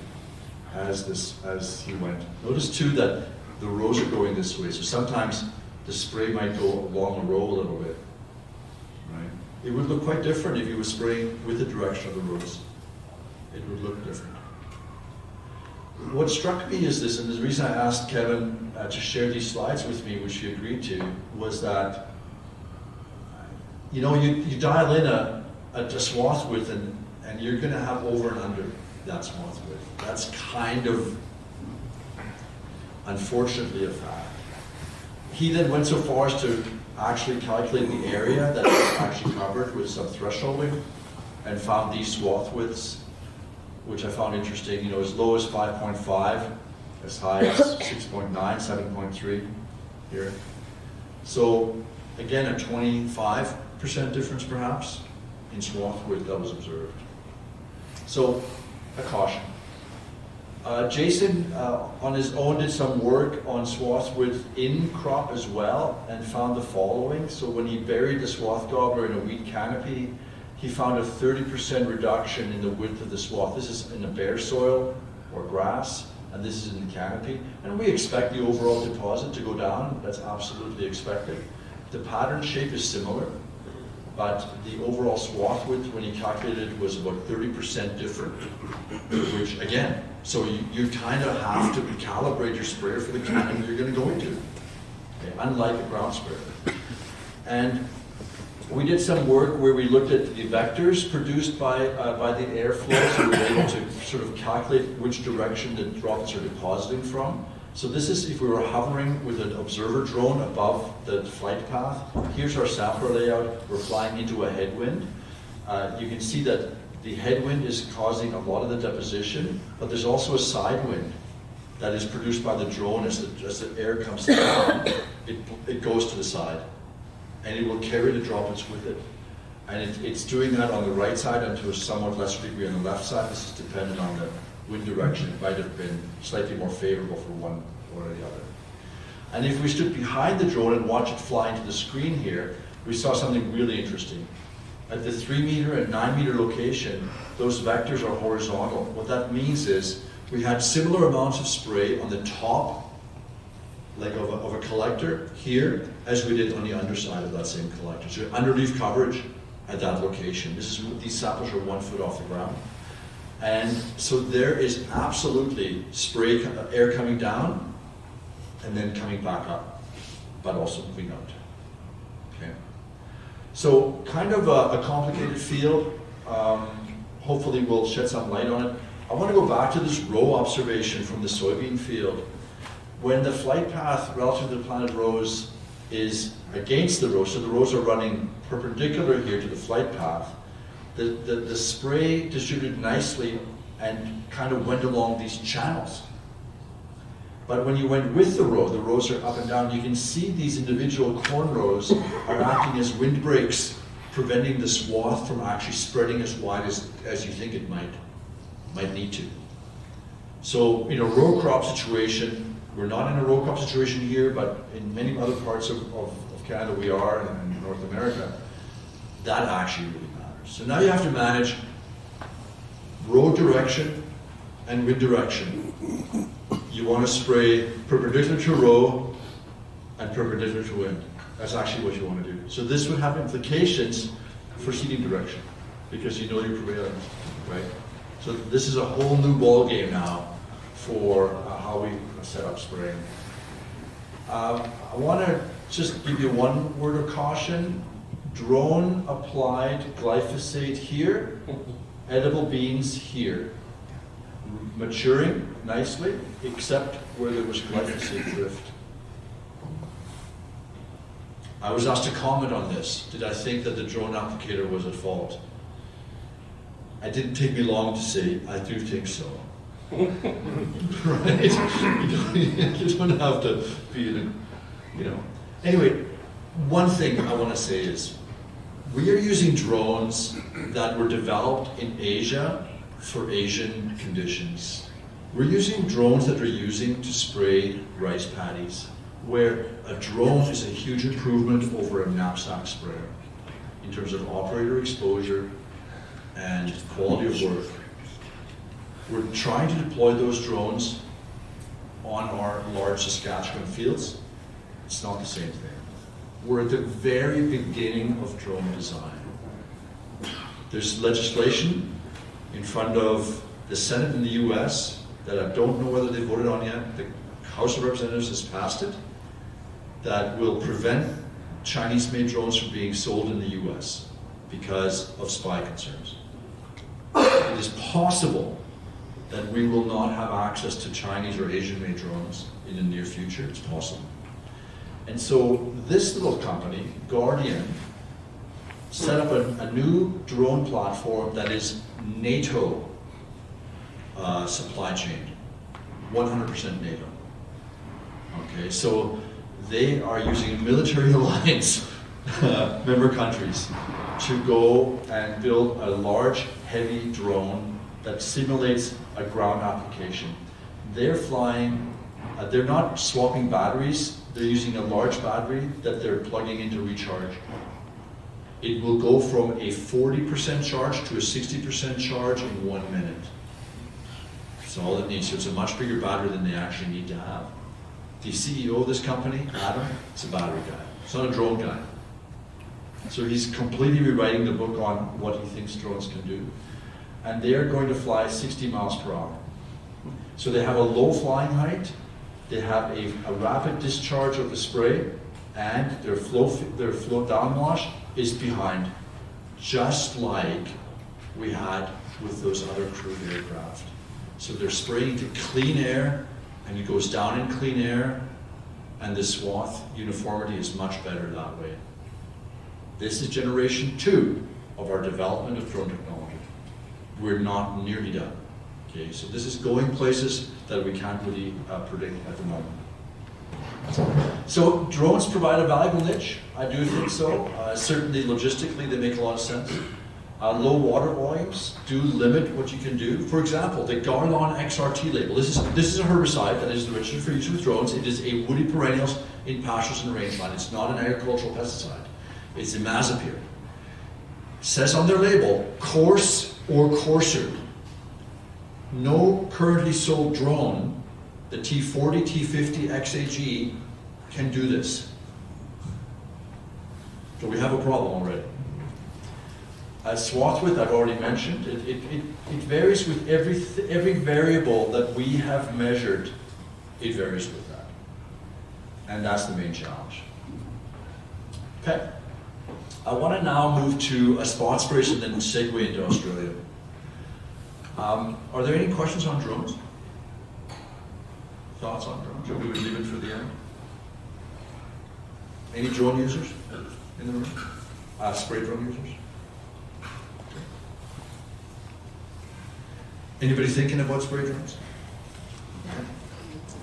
as he went. Notice too that the rows are going this way, so sometimes the spray might go along the row a little bit. Right? It would look quite different if you were spraying with the direction of the rows. It would look different. What struck me is this, and the reason I asked Kevin to share these slides with me, which he agreed to, was that you dial in a swath width and you're going to have over and under that swath width. That's kind of, unfortunately, a fact. He then went so far as to actually calculate the area that was actually covered with some thresholding and found these swath widths, which I found interesting, as low as 5.5, as high as 6.9, 7.3 here. So again, a 25% difference perhaps in swath width that was observed. So a caution. Jason, on his own, did some work on swath width in crop as well and found the following. So when he buried the swath gobbler in a wheat canopy, he found a 30% reduction in the width of the swath. This is in the bare soil or grass, and this is in the canopy. And we expect the overall deposit to go down. That's absolutely expected. The pattern shape is similar, but the overall swath width, when he calculated, was about 30% different, which again, so you kind of have to calibrate your sprayer for the canopy you're going to go into, okay, unlike a ground sprayer. And we did some work where we looked at the vectors produced by the airflow, so we were able to sort of calculate which direction the droplets are depositing from. So this is if we were hovering with an observer drone above the flight path. Here's our sampler layout. We're flying into a headwind. You can see that the headwind is causing a lot of the deposition, but there's also a side wind that is produced by the drone as the air comes down. It goes to the side, and it will carry the droplets with it. And it's doing that on the right side and to a somewhat lesser degree on the left side. This is dependent on the wind direction. It might have been slightly more favorable for one or the other. And if we stood behind the drone and watched it fly into the screen here, we saw something really interesting. At the 3 meter and 9 meter location, those vectors are horizontal. What that means is we had similar amounts of spray on the top, like of a collector here, as we did on the underside of that same collector. So underleaf coverage at that location. These samples are 1 foot off the ground. And so there is absolutely air coming down and then coming back up, but also moving out. Okay. So kind of a complicated field. Hopefully we'll shed some light on it. I want to go back to this row observation from the soybean field. When the flight path relative to the planted rows is against the rows, so the rows are running perpendicular here to the flight path, the spray distributed nicely and kind of went along these channels. But when you went with the rows are up and down, you can see these individual corn rows are acting as windbreaks, preventing the swath from actually spreading as wide as you think it might need to. So in a row crop situation, we're not in a row crop situation here, but in many other parts of Canada we are, and in North America, that actually really matters. So now you have to manage row direction and wind direction. You want to spray perpendicular to row and perpendicular to wind. That's actually what you want to do. So this would have implications for seeding direction, because you know your prevailing, right? So this is a whole new ball game now for how we set up spraying. I want to just give you one word of caution. Drone applied glyphosate here, edible beans here. Maturing nicely, except where there was glyphosate drift. I was asked to comment on this. Did I think that the drone applicator was at fault? It didn't take me long to say, I do think so. Right? You don't have to be in, you know. Anyway, one thing I want to say is, we are using drones that were developed in Asia for Asian conditions. We're using drones that are using to spray rice paddies, where a drone is a huge improvement over a knapsack sprayer in terms of operator exposure and quality of work. We're trying to deploy those drones on our large Saskatchewan fields. It's not the same thing. We're at the very beginning of drone design. There's legislation in front of the Senate in the US that I don't know whether they voted on yet. The House of Representatives has passed it, that will prevent Chinese-made drones from being sold in the US because of spy concerns. It is possible that we will not have access to Chinese or Asian-made drones in the near future. It's possible. And so this little company, Guardian, set up a new drone platform that is NATO supply chain, 100% NATO. Okay, so they are using military alliance member countries to go and build a large, heavy drone that simulates a ground application. They're flying, they're not swapping batteries, they're using a large battery that they're plugging in to recharge. It will go from a 40% charge to a 60% charge in 1 minute. That's all it needs. So it's a much bigger battery than they actually need to have. The CEO of this company, Adam, is a battery guy. He's not a drone guy. So he's completely rewriting the book on what he thinks drones can do. And they are going to fly 60 miles per hour. So they have a low flying height, they have a rapid discharge of the spray, and their flow downwash is behind, just like we had with those other crewed aircraft. So they're spraying to clean air, and it goes down in clean air, and the swath uniformity is much better that way. This is generation 2 of our development of drone technology. We're not nearly done. Okay, so this is going places that we can't really predict at the moment. So drones provide a valuable niche. I do think so. Certainly logistically, they make a lot of sense. Low water volumes do limit what you can do. For example, the Garlon XRT label. This is a herbicide that is registered for use with drones. It is a woody perennials in pastures and rangeland. It's not an agricultural pesticide. It's imazapyr. Says on their label, coarse or coarser. No currently sold drone, the T40, T50, XAG, can do this. So we have a problem already. Swath width, I've already mentioned. It varies with every variable that we have measured. It varies with that. And that's the main challenge. Okay. I want to now move to a spot sprays and then segue into Australia. Are there any questions on drones? Thoughts on drones? Or do we leave it for the end? Any drone users in the room? Spray drone users? Okay. Anybody thinking about spray drones? Okay.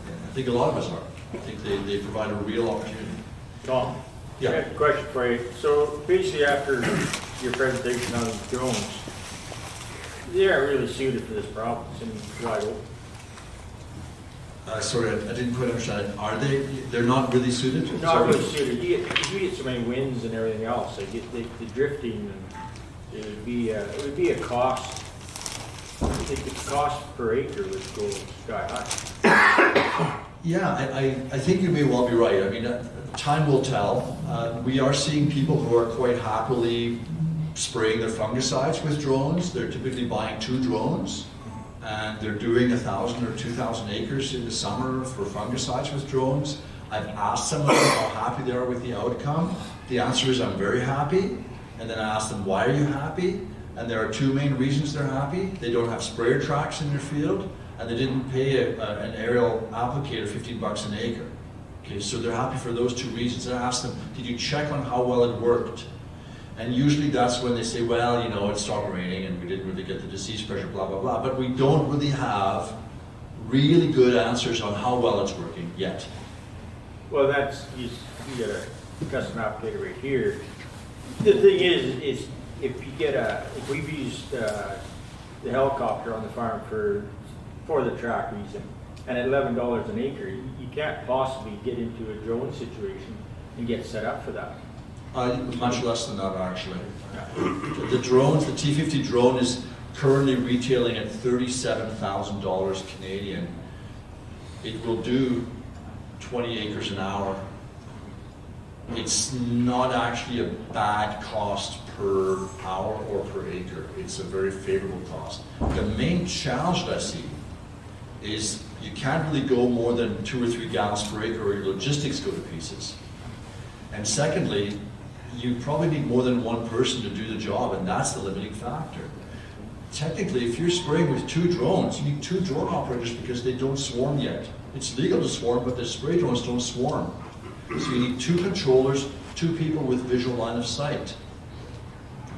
Yeah. think a lot of us are. I think they provide a real opportunity. Tom? Yeah. I got a question for you. So basically after your presentation on the drones, they aren't really suited for this problem, it's in wide open. Sorry, I didn't quite understand. Are they? They're not really suited? Not Sorry. really suited. You get so many winds and everything else, they get the drifting, and it would be a cost. I think the cost per acre would go sky high. Yeah, I think you may well be right. I mean, time will tell. We are seeing people who are quite happily spraying their fungicides with drones. They're typically buying 2 drones, and they're doing 1,000 or 2,000 acres in the summer for fungicides with drones. I've asked some of them how happy they are with the outcome. The answer is, I'm very happy. And then I asked them, why are you happy? And there are 2 main reasons they're happy. They don't have sprayer tracks in their field, and they didn't pay an aerial applicator $15 an acre. Okay, so they're happy for those 2 reasons. And I asked them, did you check on how well it worked? And usually that's when they say, well, you know, it stopped raining and we didn't really get the disease pressure, blah, blah, blah. But we don't really have really good answers on how well it's working yet. Well, that's, you got a custom applicator right here. The thing is if we've used the helicopter on the farm for the track reason, and at $11 an acre, you can't possibly get into a drone situation and get set up for that. Much less than that, actually. The drones, the T50 drone is currently retailing at $37,000 Canadian. It will do 20 acres an hour. It's not actually a bad cost per hour or per acre. It's a very favorable cost. The main challenge that I see is you can't really go more than 2 or 3 gallons per acre, or your logistics go to pieces. And secondly, you probably need more than 1 person to do the job, and that's the limiting factor. Technically, if you're spraying with 2 drones, you need 2 drone operators because they don't swarm yet. It's legal to swarm, but the spray drones don't swarm. So you need 2 controllers, 2 people with visual line of sight.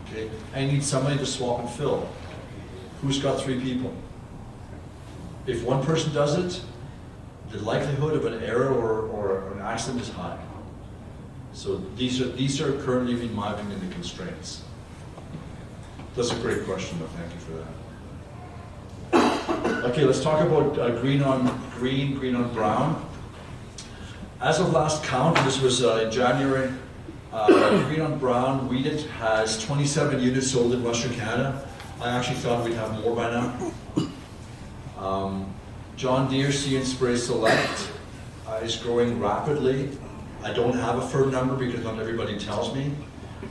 Okay, and you need somebody to swap and fill. Who's got 3 people? If 1 person does it, the likelihood of an error or an accident is high. So these are currently, in my opinion, the constraints. That's a great question, though. Thank you for that. Okay, let's talk about green on green, green on brown. As of last count, this was in January, green on brown, Weedit has 27 units sold in Western Canada. I actually thought we'd have more by now. John Deere See and Spray Select is growing rapidly. I don't have a firm number because not everybody tells me,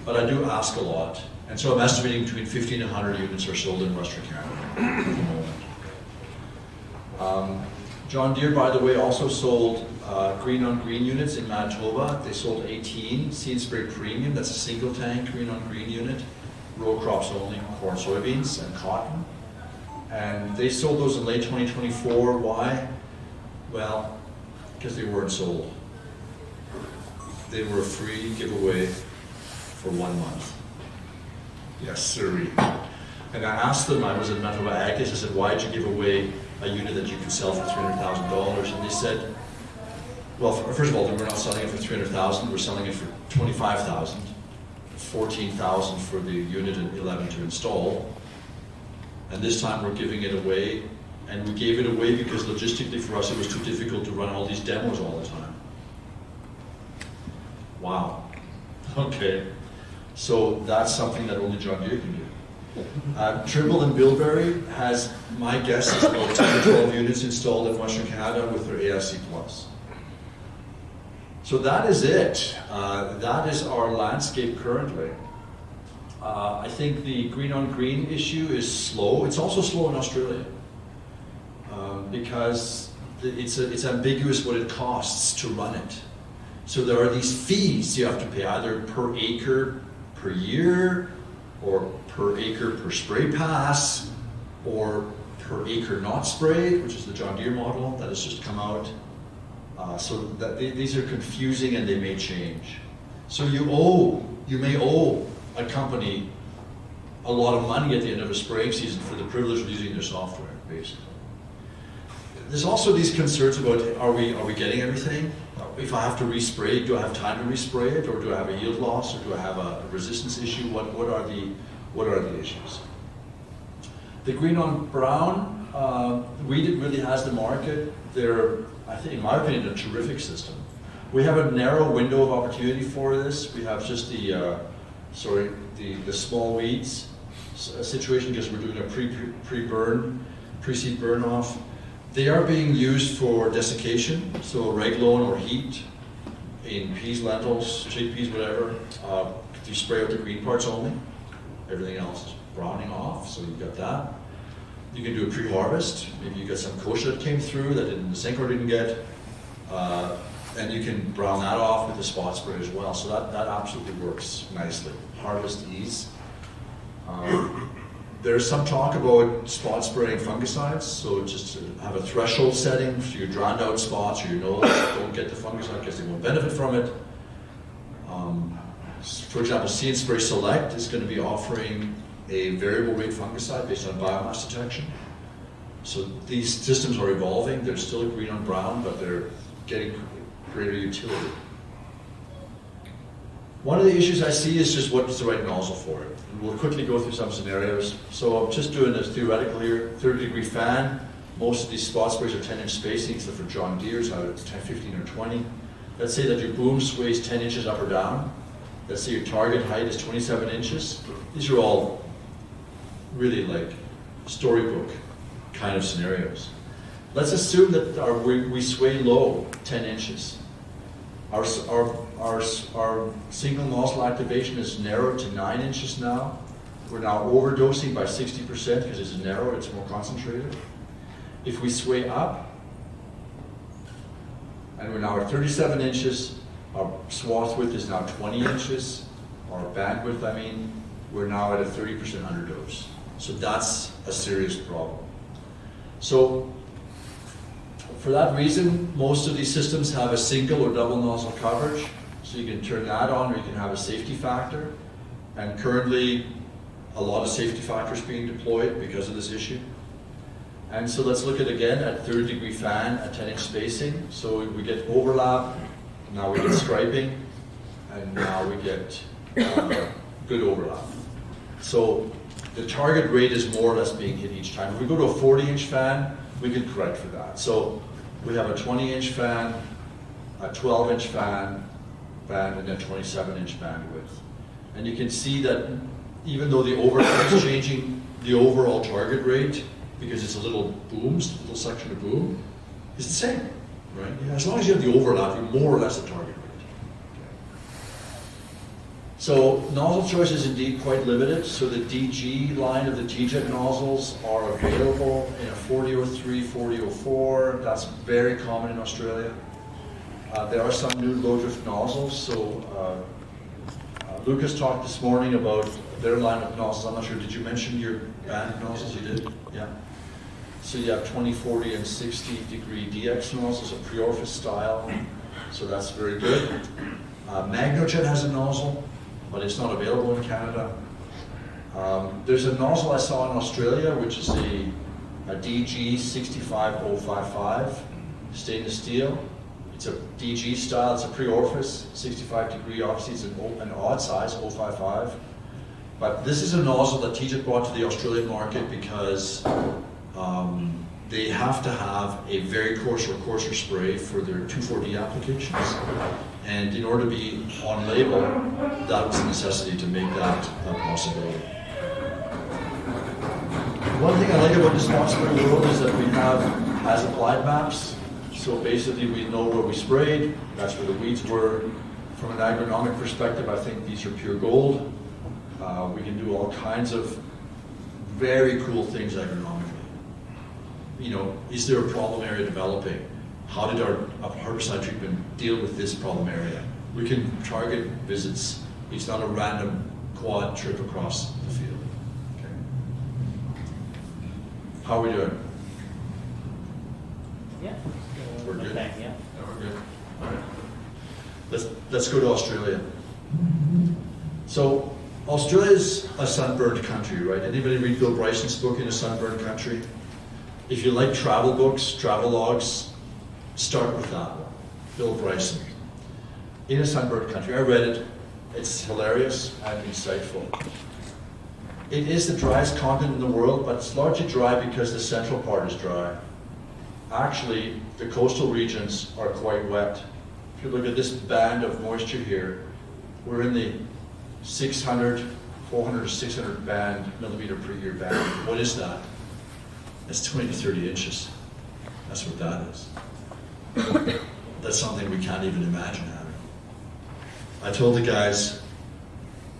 but I do ask a lot. And so I'm estimating between 50 and 100 units are sold in Western Canada at the moment. John Deere, by the way, also sold green on green units in Manitoba. They sold 18 See and Spray Premium, that's a single tank green on green unit, row crops only, corn, soybeans, and cotton. And they sold those in late 2024. Why? Well, because they weren't sold. They were a free giveaway for 1 month. Yes, sirree. And I asked them, I was in Manitoba Ag, I said, why'd you give away a unit that you could sell for $300,000? And they said, well, first of all, we're not selling it for $300,000, we're selling it for $25,000, $14,000 for the unit and $11,000 to install. And this time we're giving it away, and we gave it away because logistically for us it was too difficult to run all these demos all the time. Wow. Okay. So that's something that only John Deere can do. Trimble and Bilberry has, my guess is about 10 or 12 units installed in Western Canada with their ASC Plus. So that is it. That is our landscape currently. I think the green on green issue is slow. It's also slow in Australia because it's ambiguous what it costs to run it. So there are these fees you have to pay either per acre per year, or per acre per spray pass, or per acre not sprayed, which is the John Deere model that has just come out. So that these are confusing and they may change. So you may owe a company a lot of money at the end of a spraying season for the privilege of using their software, basically. there's also these concerns about, are we getting everything? If I have to respray it, do I have time to respray it, or do I have a yield loss, or do I have a resistance issue? What are the issues? The green on brown, weed really has the market. They're, I think, in my opinion, a terrific system. We have a narrow window of opportunity for this. We have just the small weeds situation because we're doing a pre-seed burn off. They are being used for desiccation, so raglan or heat in peas, lentils, chickpeas, whatever. You spray out the green parts only. Everything else is browning off, so you've got that. You can do a pre-harvest. Maybe you get some kochia that came through that the Synchro didn't get. And you can brown that off with the spot spray as well. So that absolutely works nicely. Harvest ease. There's some talk about spot spraying fungicides. So just to have a threshold setting so your drowned out spots or your knolls don't get the fungicide because they won't benefit from it. For example, See and Spray Select is going to be offering a variable rate fungicide based on biomass detection. So these systems are evolving. They're still green on brown, but they're getting greater utility. One of the issues I see is just what's the right nozzle for it. And we'll quickly go through some scenarios. So I'm just doing this theoretical here, 30-degree fan. Most of these spot sprays are 10-inch spacing, except for John Deere's, now it's 10, 15, or 20. Let's say that your boom sways 10 inches up or down. Let's say your target height is 27 inches. These are all really like storybook kind of scenarios. Let's assume that we sway low 10 inches. Our single nozzle activation is narrowed to 9 inches now. We're now overdosing by 60% because it's narrow, it's more concentrated. If we sway up, and we're now at 37 inches, our swath width is now 20 inches, our bandwidth, we're now at a 30% underdose. So that's a serious problem. So for that reason, most of these systems have a single or double nozzle coverage. So you can turn that on or you can have a safety factor. And currently, a lot of safety factors being deployed because of this issue. And so let's look at again at 30-degree fan at 10-inch spacing. So we get overlap, now we get striping, and now we get good overlap. So the target rate is more or less being hit each time. If we go to a 40-inch fan, we can correct for that. So we have a 20-inch fan, a 12-inch fan, and a 27-inch bandwidth. And you can see that even though the overlap is changing the overall target rate, because it's a little booms, a little section of boom, it's the same, right? As long as you have the overlap, you're more or less at target rate. So nozzle choice is indeed quite limited. So the DG line of the TJET nozzles are available in a 4003, 4004. That's very common in Australia. There are some new low drift nozzles. So Lucas talked this morning about their line of nozzles. I'm not sure, did you mention your band nozzles? You did? Yeah. So you have 20, 40, and 60-degree DX nozzles, a pre-orifice style. So that's very good. MagnoJet has a nozzle, but it's not available in Canada. There's a nozzle I saw in Australia, which is a DG 65055 stainless steel. It's a DG style, it's a pre-orifice, 65-degree, obviously it's an odd size, 055. But this is a nozzle that TJET brought to the Australian market because they have to have a very coarse or coarser spray for their 2,4-D applications. And in order to be on label, that was a necessity to make that a possibility. One thing I like about the spot spray world is that we have as applied maps. So basically we know where we sprayed, that's where the weeds were. From an agronomic perspective, I think these are pure gold. We can do all kinds of very cool things agronomically. You know, is there a problem area developing? How did our herbicide treatment deal with this problem area? We can target visits. It's not a random quad trip across the field. Okay. How are we doing? Yeah. We're good? Yeah. Yeah, we're good. All right. Let's go to Australia. So Australia's a sunburned country, right? Anybody read Bill Bryson's book In a Sunburned Country? If you like travel books, travel logs, start with that one, Bill Bryson. In a Sunbird Country. I read it. It's hilarious and insightful. It is the driest continent in the world, but it's largely dry because the central part is dry. Actually, the coastal regions are quite wet. If you look at this band of moisture here, we're in the 400 to 600 millimeter per year band. What is that? That's 20 to 30 inches. That's what that is. That's something we can't even imagine having. I told the guys,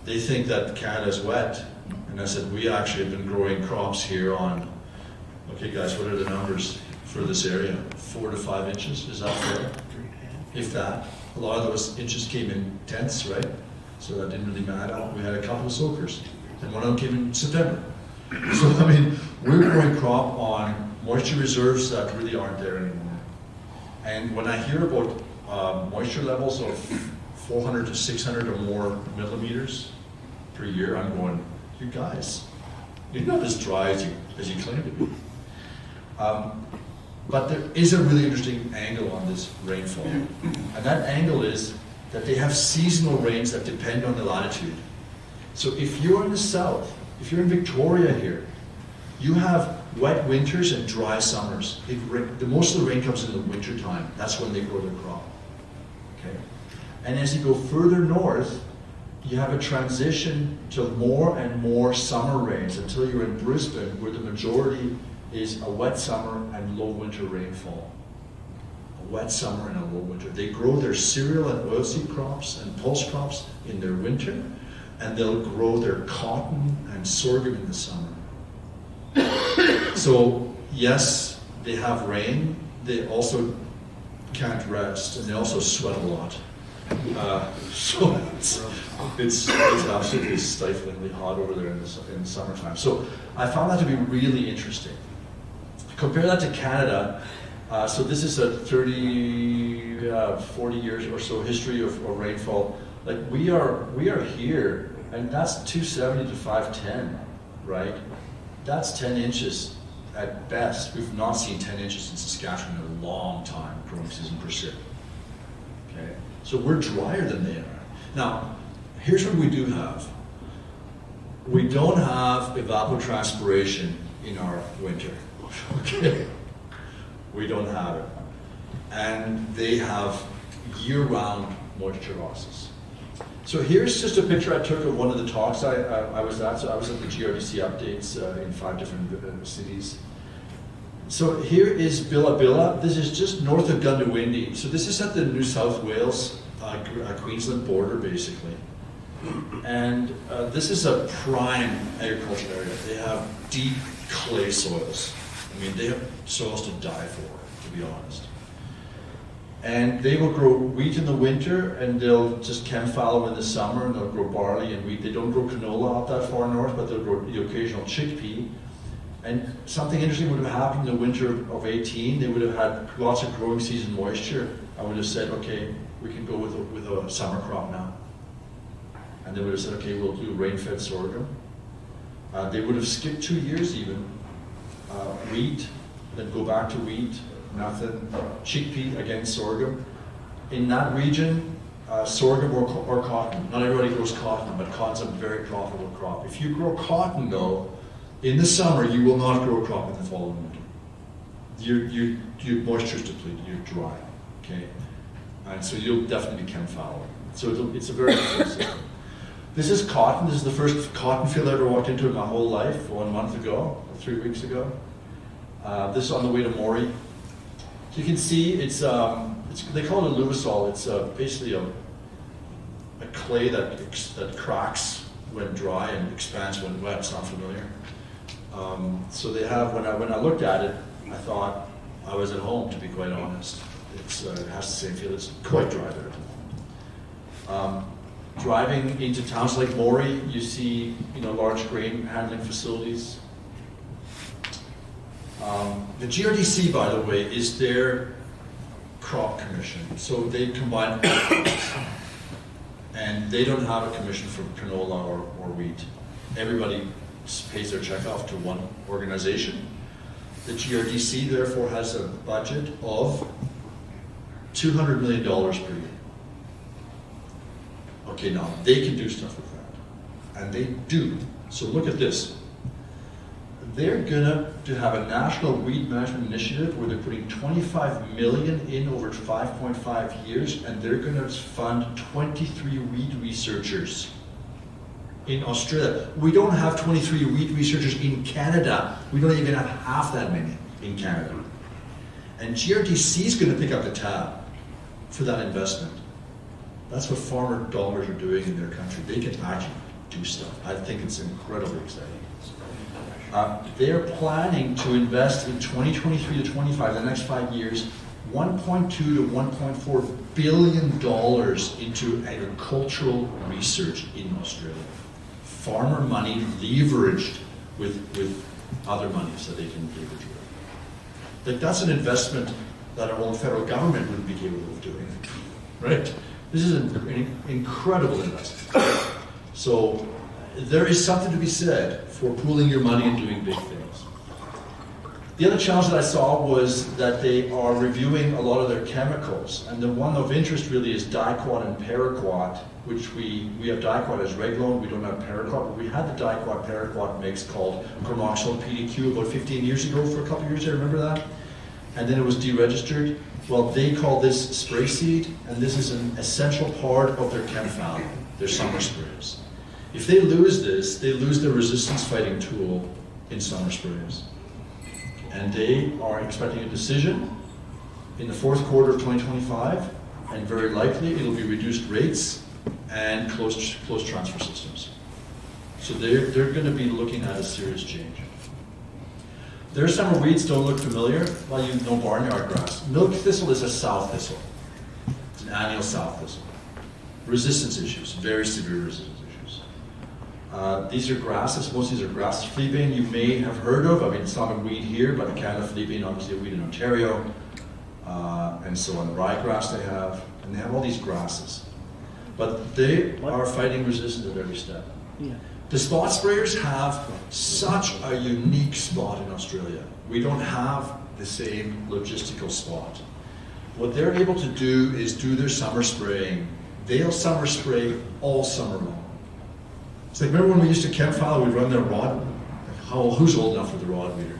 they think that Canada's wet, and I said, we actually have been growing crops here on, okay guys, what are the numbers for this area? 4 to 5 inches, is that fair? If that. A lot of those inches came in tenths, right? So that didn't really matter. We had a couple of soakers, and one of them came in September. So, I mean, we're growing crop on moisture reserves that really aren't there anymore. And when I hear about moisture levels of 400 to 600 or more millimeters per year, I'm going, you guys, you're not as dry as you claim to be. But there is a really interesting angle on this rainfall. And that angle is that they have seasonal rains that depend on the latitude. So if you're in the south, if you're in Victoria here, you have wet winters and dry summers. Most of the rain comes in the winter time. That's when they grow their crop. Okay? And as you go further north, you have a transition to more and more summer rains until you're in Brisbane, where the majority is a wet summer and low winter rainfall. A wet summer and a low winter. They grow their cereal and oilseed crops and pulse crops in their winter, and they'll grow their cotton and sorghum in the summer. So yes, they have rain. They also can't rest, and they also sweat a lot. So it's absolutely stiflingly hot over there in the summertime. So I found that to be really interesting. Compare that to Canada. So this is a 40 years or so history of rainfall. Like we are here, and that's 270 to 510, right? That's 10 inches at best. We've not seen 10 inches in Saskatchewan in a long time, growing season precip. Okay, so we're drier than they are. Now, here's what we do have. We don't have evapotranspiration in our winter. Okay, we don't have it, and they have year-round moisture losses. So here's just a picture I took of one of the talks I was at. So I was at the GRDC updates in 5 different cities. So here is Billa. This is just north of Gundawindi. So this is at the New South Wales, Queensland border, basically. And this is a prime agricultural area. They have deep clay soils. I mean, they have soils to die for, to be honest. And they will grow wheat in the winter, and they'll just chem fallow in the summer, and they'll grow barley and wheat. They don't grow canola out that far north, but they'll grow the occasional chickpea. And something interesting would have happened in the winter of 18. They would have had lots of growing season moisture. I would have said, okay, we can go with a summer crop now. And they would have said, okay, we'll do rain-fed sorghum. They would have skipped 2 years even. Wheat, then go back to wheat, nothing. Chickpea, again, sorghum. In that region, sorghum or cotton. Not everybody grows cotton, but cotton's a very profitable crop. If you grow cotton, though, in the summer, you will not grow a crop in the fall and winter. Your moisture's depleted, you're dry, okay? And so you'll definitely be chem fallow. So it's a very different system. This is cotton. This is the first cotton field I ever walked into in my whole life, 1 month ago, 3 weeks ago. This is on the way to Moree. So you can see it's they call it a luvisol. It's basically a clay that cracks when dry and expands when wet. It's not familiar. So they have, when I looked at it, I thought I was at home, to be quite honest. It has the same feel. It's quite dry there. Driving into towns like Moree, you see large grain handling facilities. The GRDC, by the way, is their crop commission. So they combine and they don't have a commission for canola or wheat. Everybody pays their check off to one organization. The GRDC therefore has a budget of $200 million per year. Okay, now they can do stuff with that, and they do. So look at this. They're gonna have a national weed management initiative where they're putting 25 million in over 5.5 years, and they're gonna fund 23 weed researchers in Australia. We don't have 23 weed researchers in Canada. We don't even have half that many in Canada. And GRDC is gonna pick up the tab for that investment. That's what farmer dollars are doing in their country. They can actually do stuff. I think it's incredibly exciting. They're planning to invest in 2023 to 25, the next 5 years, $1.2 to $1.4 billion into agricultural research in Australia. Farmer money leveraged with other monies that they can leverage with. Like, that's an investment that our own federal government wouldn't be capable of doing, right? This is an incredible investment. So there is something to be said for pooling your money and doing big things. The other challenge that I saw was that they are reviewing a lot of their chemicals, and the one of interest really is diquat and paraquat, which we have diquat as Reglone, we don't have paraquat, but we had the diquat-paraquat mix called Carmoxyl PDQ about 15 years ago for a couple of years, I remember that? And then it was deregistered. Well, they call this spray seed, and this is an essential part of their ChemFal, their summer sprayers. If they lose this, they lose their resistance fighting tool in summer sprayers. And they are expecting a decision in the fourth quarter of 2025, and very likely it'll be reduced rates and closed transfer systems. So they're going to be looking at a serious change. Their summer weeds don't look familiar. Well, you know barnyard grass. Milk thistle is a sow thistle. It's an annual sow thistle. Resistance issues, very severe resistance issues. These are grasses. Most of these are grasses. Fleabane you may have heard of. I mean, it's not a weed here, but in Canada, fleabane obviously a weed in Ontario. And so on ryegrass they have. And they have all these grasses. But they are fighting resistance at every step. Yeah. The spot sprayers have such a unique spot in Australia. We don't have the same logistical spot. What they're able to do is do their summer spraying. They'll summer spray all summer long. It's like, remember when we used to ChemFal, we'd run their rod? Who's old enough for the rod reader?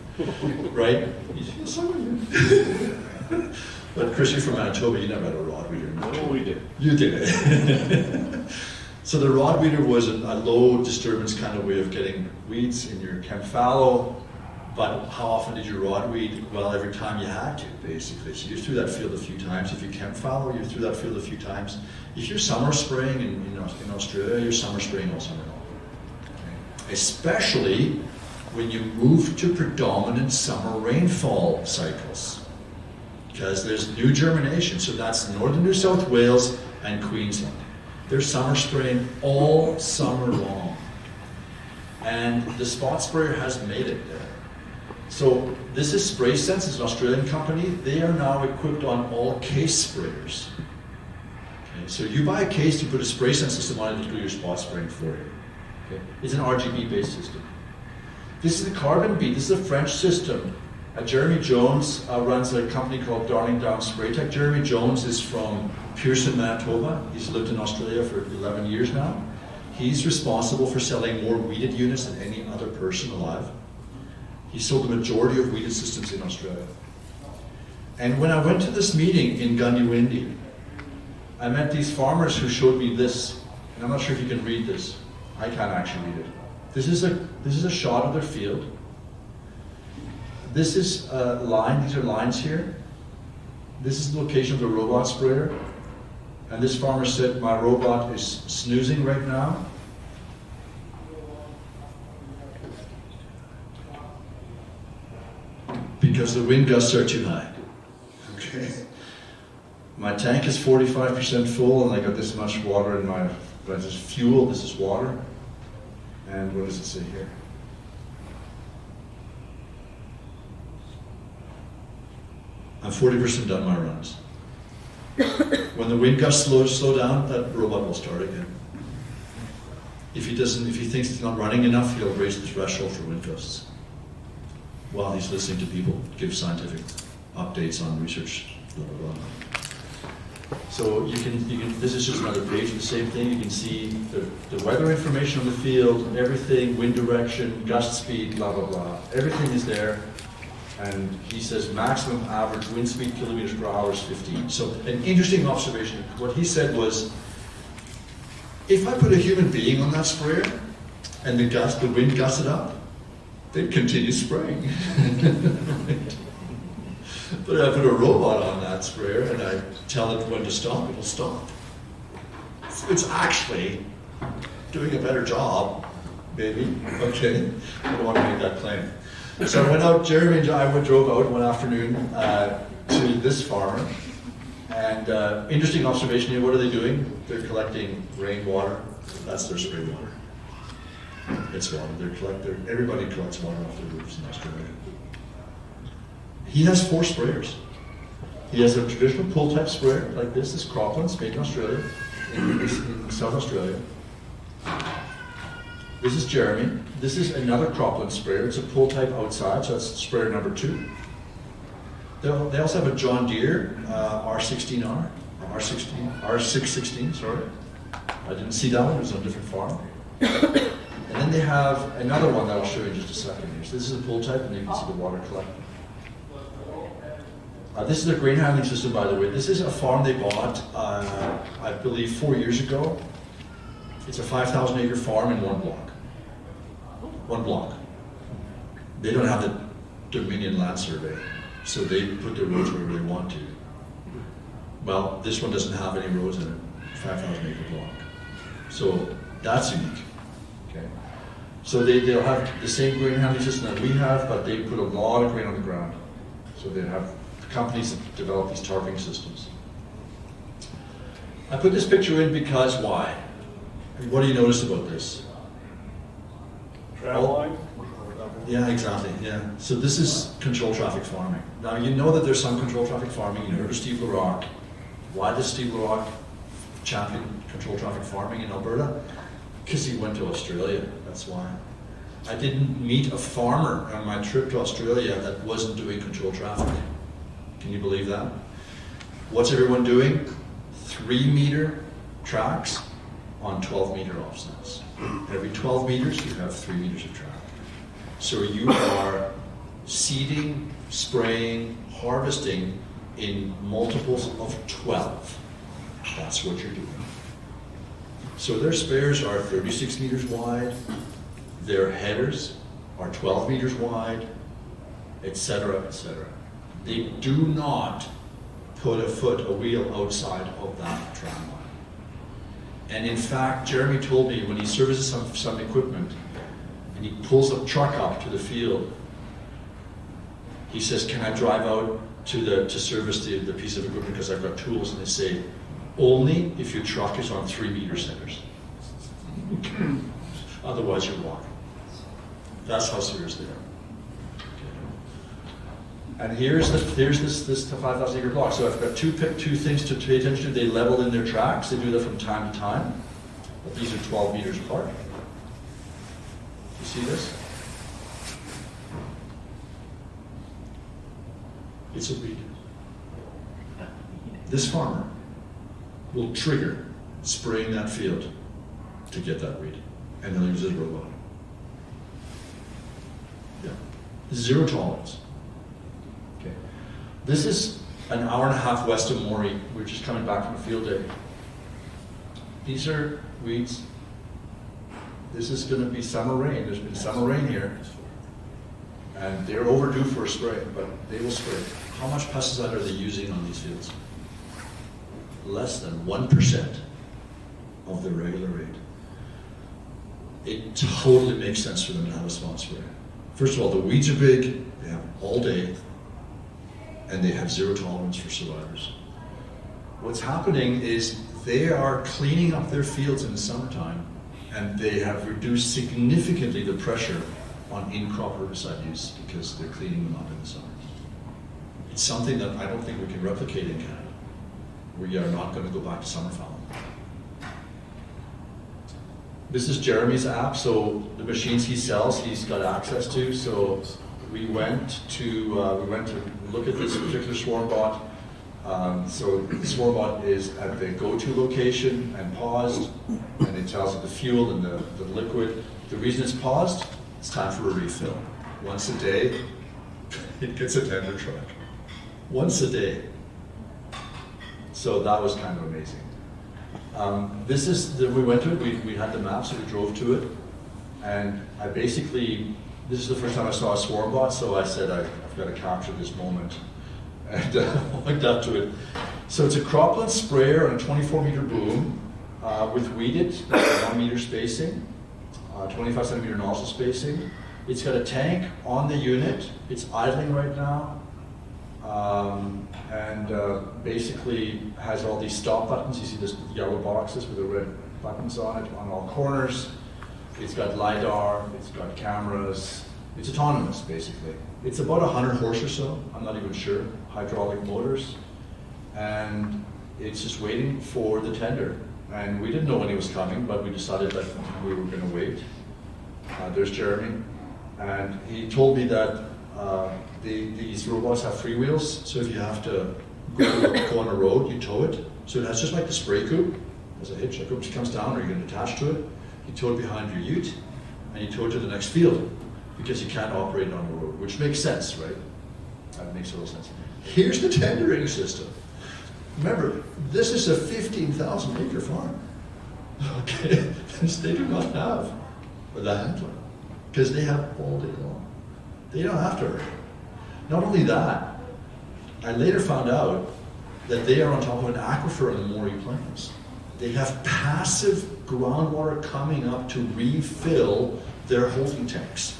Right? But Chris, you're from Manitoba, you never had a rod reader. No, we did. You did it. So the rod weeder was a low disturbance kind of way of getting weeds in your ChemFallow, but how often did you rod weed? Well, every time you had to, basically. So you're through that field a few times. If you ChemFallow, you're through that field a few times. If you're summer spraying in Australia, you're summer spraying all summer long. Okay? Especially when you move to predominant summer rainfall cycles, because there's new germination. So that's northern New South Wales and Queensland. They're summer spraying all summer long. And the spot sprayer has made it there. So this is Spray Sense, it's an Australian company. They are now equipped on all case sprayers. Okay, so you buy a case, you put a Spray Sense system on it to do your spot spraying for you. Okay? It's an RGB based system. This is the Carbon Beat, this is a French system. Jeremy Jones runs a company called Darling Down Spray Tech. Jeremy Jones is from Pearson, Manitoba. He's lived in Australia for 11 years now. He's responsible for selling more weeded units than any other person alive. He sold the majority of weeded systems in Australia. And when I went to this meeting in Gundywindi, I met these farmers who showed me this. And I'm not sure if you can read this. I can't actually read it. This is a shot of their field. This is a line, these are lines here. This is the location of the robot sprayer. And this farmer said, my robot is snoozing right now. Because the wind gusts are too high. Okay. My tank is 45% full and I got this much water in my, this is fuel, this is water. And what does it say here? I'm 40% done my runs. When the wind gusts slow down, that robot will start again. If he thinks it's not running enough, he'll raise the threshold for wind gusts. while he's listening to people give scientific updates on research, blah, blah, blah. So you can, this is just another page of the same thing. You can see the weather information on the field, everything, wind direction, gust speed, blah, blah, blah. Everything is there. And he says maximum average wind speed kilometers per hour is 15. So an interesting observation. What he said was, if I put a human being on that sprayer and the wind gusted up, they'd continue spraying. But if I put a robot on that sprayer and I tell it when to stop, it'll stop. So it's actually doing a better job, maybe. Okay, I don't want to make that claim. So I went out, Jeremy and I drove out one afternoon to this farmer, and interesting observation here. What are they doing? They're collecting rainwater. That's their spray water. It's water. Everybody collects water off their roofs in Australia. He has 4 sprayers. He has a traditional pull type sprayer like this Croplands, made in Australia, in South Australia. This is Jeremy. This is another Cropland sprayer. It's a pull type outside, so that's sprayer number 2. They also have a John Deere R16R, R616, sorry. I didn't see that one, it was on a different farm. And then they have another one that I'll show you in just a second here. So this is a pull type, and you can see the water collecting. This is their grain handling system, by the way. This is a farm they bought, I believe, 4 years ago. It's a 5,000 acre farm in one block. One block. They don't have the Dominion Land Survey, so they put their roads wherever they want to. Well, this one doesn't have any roads in it, 5,000 acre block. So that's unique. Okay. So they'll have the same grain handling system that we have, but they put a lot of grain on the ground. So they have companies that develop these targeting systems. I put this picture in because why? What do you notice about this? Travel line? Yeah, exactly, yeah. So this is control traffic farming. Now you know that there's some control traffic farming. You heard of Steve LaRock. Why does Steve LaRock champion control traffic farming in Alberta? Because he went to Australia, that's why. I didn't meet a farmer on my trip to Australia that wasn't doing control traffic. Can you believe that? What's everyone doing? 3 meter tracks on 12 meter offsets. Every 12 meters, you have 3 meters of track. So you are seeding, spraying, harvesting in multiples of 12. That's what you're doing. So their spares are 36 meters wide, their headers are 12 meters wide, etc., etc. They do not put a wheel outside of that tram line. And in fact, Jeremy told me when he services some equipment and he pulls a truck up to the field, he says, can I drive out to service the piece of equipment because I've got tools? And they say, only if your truck is on 3 meter centers. Otherwise you're walking. That's how serious they are. And here's this 5,000 acre block. So I've got two things to pay attention to. They level in their tracks. They do that from time to time. But these are 12 meters apart. You see this? It's a weed. This farmer will trigger spraying that field to get that weed. And they'll use his robot. Yeah. 0 tolerance. Okay. This is an hour and a half west of Moree. We're just coming back from a field day. These are weeds. This is going to be summer rain. There's been summer rain here. And they're overdue for a spray, but they will spray. How much pesticide are they using on these fields? Less than 1% of the regular rate. It totally makes sense for them to have a spot spray. First of all, the weeds are big, they have all day, and they have 0 tolerance for survivors. What's happening is they are cleaning up their fields in the summertime, and they have reduced significantly the pressure on in-crop herbicide use because they're cleaning them up in the summer. It's something that I don't think we can replicate in Canada. We are not going to go back to summer fallow. This is Jeremy's app, so the machines he sells, he's got access to. So we went to look at this particular swarm bot. So the swarm bot is at the go-to location and paused, and it tells it the fuel and the liquid. The reason it's paused, it's time for a refill. Once a day, it gets a tender truck. Once a day. So that was kind of amazing. We went to it, we had the map, so we drove to it. And this is the first time I saw a swarm bot, so I said, I've got to capture this moment. And walked up to it. So it's a cropland sprayer on a 24-meter boom with weeded, 1 meter spacing, 25 centimeter nozzle spacing. It's got a tank on the unit. It's idling right now. Basically has all these stop buttons. You see these yellow boxes with the red buttons on it on all corners. It's got LiDAR, it's got cameras. It's autonomous, basically. It's about 100 horse or so, I'm not even sure, hydraulic motors. And it's just waiting for the tender. And we didn't know when he was coming, but we decided that we were gonna wait. There's Jeremy. And he told me that these robots have freewheels, so if you have to go on a road, you tow it. So it has just like the spray coupe, as a hitch, like oops, comes down or you're gonna attach to it. You tow it behind your ute, and you tow it to the next field, because you can't operate on the road, which makes sense, right? That makes total sense. Here's the tendering system. Remember, this is a 15,000 acre farm. Okay, they do not have the handler, because they have all day long. They don't have to hurry. Not only that, I later found out that they are on top of an aquifer in the Moree Plains. They have passive groundwater coming up to refill their holding tanks.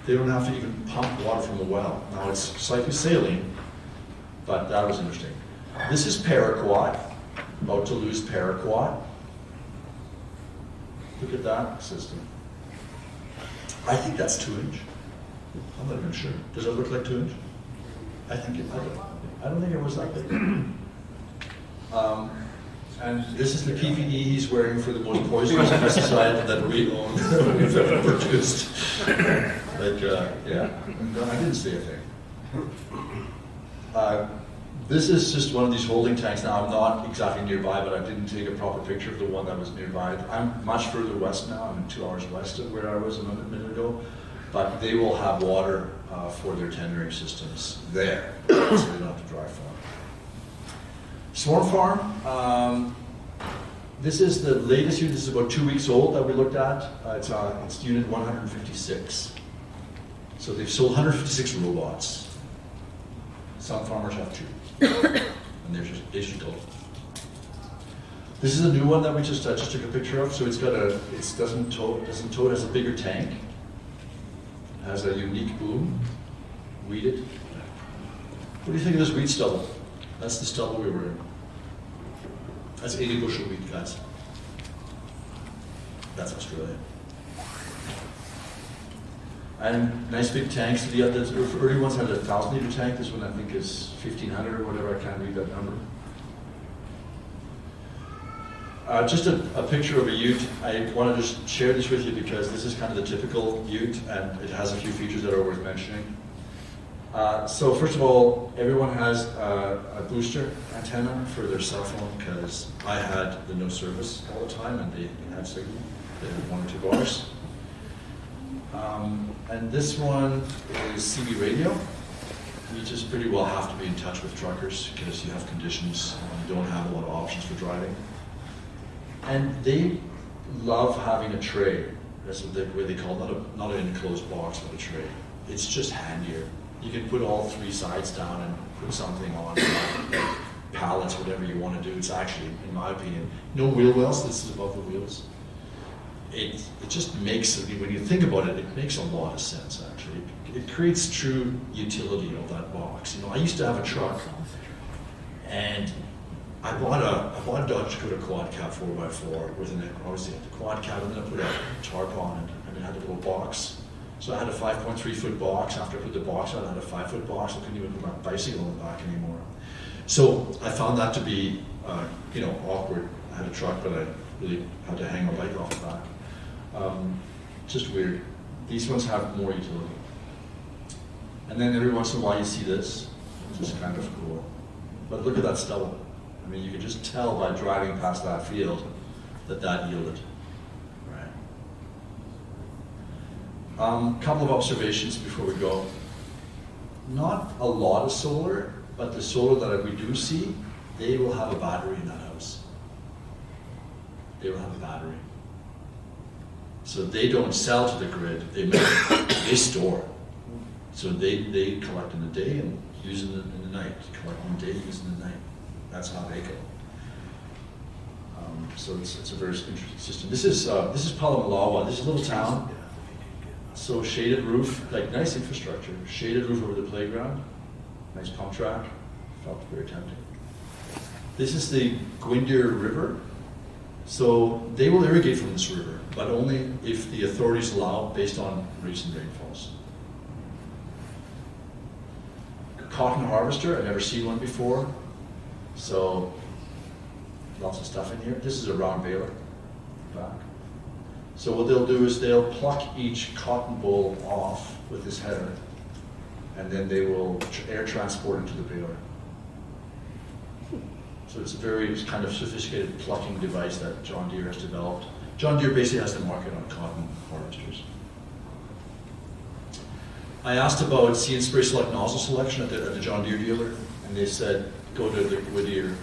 They don't have to even pump water from the well. Now it's slightly saline, but that was interesting. This is paraquat, about to lose paraquat. Look at that system. I think that's 2-inch. I'm not even sure. Does it look like 2-inch? I don't think it was that big. And this is the PPE he's wearing for the most poisonous pesticide that we own, we've ever produced. Yeah, I didn't say a thing. This is just one of these holding tanks. Now, I'm not exactly nearby, but I didn't take a proper picture of the one that was nearby. I'm much further west now. I'm 2 hours west of where I was a minute ago. But they will have water for their tendering systems there, so they don't have to drive far. Swarm farm. This is the latest unit. This is about 2 weeks old that we looked at. It's unit 156. So they've sold 156 robots. Some farmers have 2, and they should go. This is a new one that we just took a picture of. So it doesn't tow. It has a bigger tank. It has a unique boom, weeded. What do you think of this wheat stubble? That's the stubble we were in. That's 80 bushel wheat, guys. That's Australia. And nice big tanks. The early ones had a 1,000-liter tank. This one I think is 1,500 or whatever. I can't read that number. Just a picture of a ute. I wanted to share this with you because this is kind of the typical ute, and it has a few features that are worth mentioning. So first of all, everyone has a booster antenna for their cell phone because I had the no service all the time, and they had signal. They had 1 or 2 bars. And this one is CB radio. You just pretty well have to be in touch with truckers because you have conditions and you don't have a lot of options for driving. And they love having a tray. That's what they call it, not an enclosed box, but a tray. It's just handier. You can put all 3 sides down and put something on, pallets, whatever you want to do. It's actually, in my opinion, no wheel wells. This is above the wheels. It just makes, when you think about it, it makes a lot of sense, actually. It creates true utility of that box. I used to have a truck, and I bought a Dodge Dakota quad cab 4x4 with obviously the quad cab, and then I put a tarp on it, and it had a little box. So I had a 5.3-foot box. After I put the box on, I had a 5-foot box. I couldn't even put my bicycle in the back anymore. So I found that to be, awkward. I had a truck, but I really had to hang my bike off the back. Just weird. These ones have more utility. And then every once in a while you see this, which is kind of cool. But look at that stubble. I mean, you can just tell by driving past that field that that yielded. Right. Couple of observations before we go. Not a lot of solar, but the solar that we do see, they will have a battery in that house. They will have a battery. So they don't sell to the grid, they they store. So they collect in the day and use in the night. Collect in the day, use in the night. That's how they go. So it's a very interesting system. This is Palamalawa. This is a little town. So shaded roof, like nice infrastructure. Shaded roof over the playground. Nice pump track. Felt very tempting. This is the Gwindir River. So they will irrigate from this river, but only if the authorities allow based on recent rainfalls. Cotton harvester, I've never seen one before. So lots of stuff in here. This is a round baler back. So what they'll do is they'll pluck each cotton boll off with this header, and then they will air transport it to the baler. So it's a very kind of sophisticated plucking device that John Deere has developed. John Deere basically has the market on cotton harvesters. I asked about See and Spray Select nozzle selection at the John Deere dealer, and they said, go to the Whittier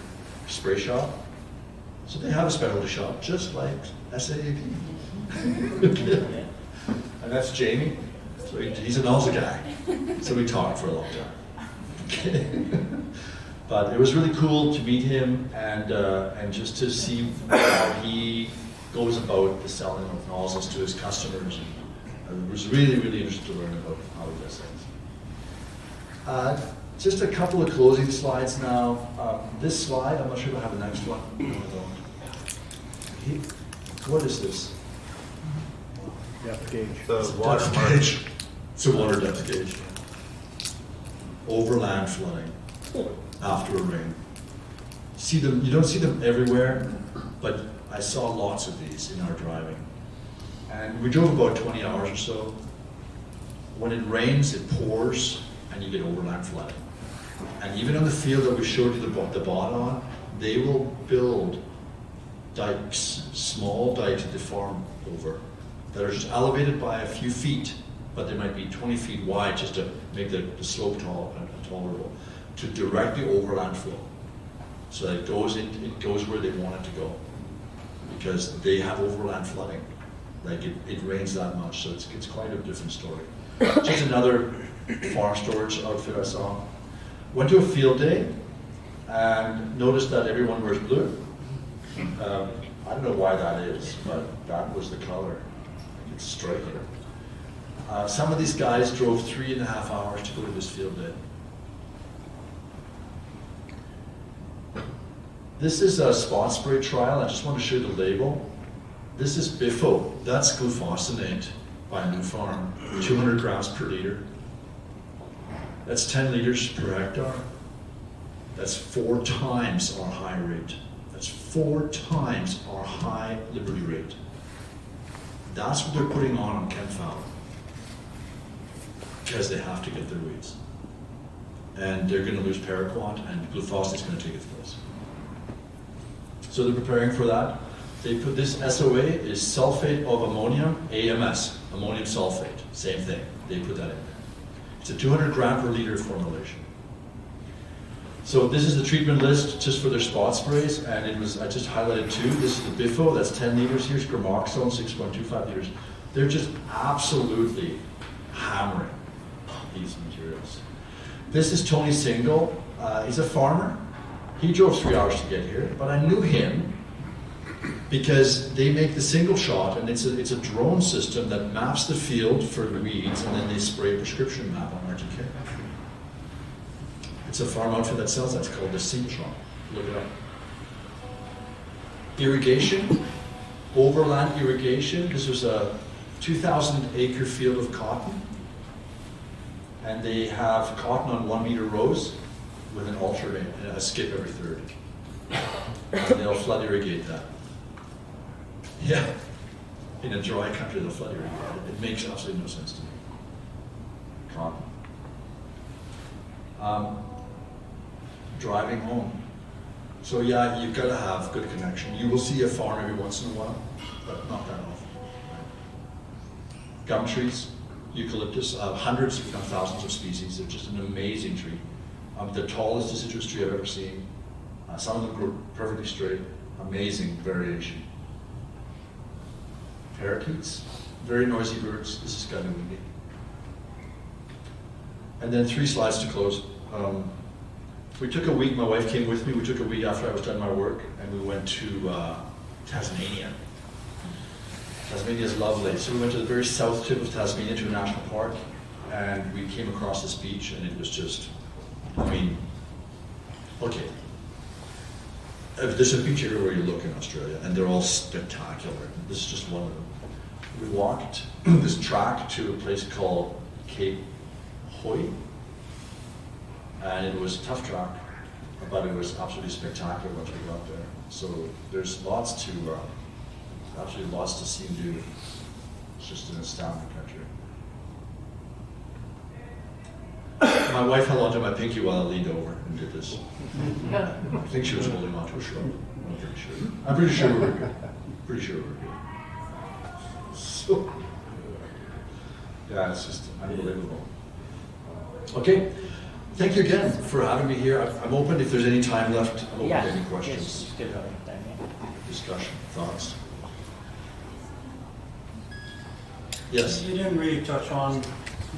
spray shop. So they have a specialty shop, just like SAAP. And that's Jamie. So he's a nozzle guy. So we talked for a long time. But it was really cool to meet him and just to see how he goes about the selling of nozzles to his customers. And it was really, really interesting to learn about how he does things. Just a couple of closing slides now. This slide, I'm not sure if I have the next one. No, I don't. What is this? Depth gauge. The water gauge. It's a water depth gauge. Overland flooding after a rain. See them, you don't see them everywhere, but I saw lots of these in our driving. And we drove about 20 hours or so. When it rains, it pours, and you get overland flooding. And even on the field that we showed you the bot on, they will build dikes, small dikes that they farm over, that are just elevated by a few feet, but they might be 20 feet wide just to make the slope tolerable, to direct the overland flow. So that it goes where they want it to go. Because they have overland flooding. Like it rains that much, so it's quite a different story. Just another farm storage outfit I saw. Went to a field day and noticed that everyone wears blue. I don't know why that is, but that was the color. It's striking. Some of these guys drove 3.5 hours to go to this field day. This is a spot spray trial. I just want to show you the label. This is Biffo. That's glufosinate by New Farm, 200 grams per liter. That's 10 liters per hectare. That's 4 times our high rate. That's 4 times our high liberty rate. That's what they're putting on Chemfal, because they have to get their weeds. And they're going to lose paraquat, and glufosinate is going to take its place. So they're preparing for that. They put this SOA is sulfate of ammonium, AMS, ammonium sulfate, same thing. They put that in there. It's a 200 gram per liter formulation. So this is the treatment list just for their spot sprays, and it was, I just highlighted 2. This is the Biffo, that's 10 liters. Here's Gramoxone, 6.25 liters. They're just absolutely hammering these materials. This is Tony Single. He's a farmer. He drove 3 hours to get here, but I knew him because they make the single shot, and it's a drone system that maps the field for the weeds, and then they spray a prescription map on RTK. It's a farm outfit that sells that. It's called the single shot. Look it up. Irrigation, overland irrigation. This was a 2,000 acre field of cotton, and they have cotton on 1 meter rows with an alternate, a skip every third. And they'll flood irrigate that. Yeah, in a dry country they'll flood irrigate it. It makes absolutely no sense to me. Cotton. Driving home. So yeah, you've got to have good connection. You will see a farm every once in a while, but not that often. Gum trees, eucalyptus, hundreds, if not thousands of species. They're just an amazing tree. The tallest deciduous tree I've ever seen. Some of them grow perfectly straight. Amazing variation. Parakeets, very noisy birds. This is kind of windy. And then 3 slides to close. We took a week, my wife came with me, we took a week after I was done my work, and we went to Tasmania. Tasmania is lovely. So we went to the very south tip of Tasmania to a national park, and we came across this beach, and it was just, I mean, okay. There's a beach everywhere you look in Australia, and they're all spectacular. This is just one of them. We walked this track to a place called Cape Hoy, and it was a tough track, but it was absolutely spectacular once we got there. So there's lots to, absolutely lots to see and do. It's just an astounding country. My wife held onto my pinky while I leaned over and did this. I think she was holding onto a shrub. I'm pretty sure. I'm pretty sure we were good. Pretty sure we were good. So, yeah, it's just unbelievable. Okay. Thank you again for having me here. I'm open if there's any time left. I'm open to any questions. Yes, still have time, yeah. Discussion, thoughts. Yes. You didn't really touch on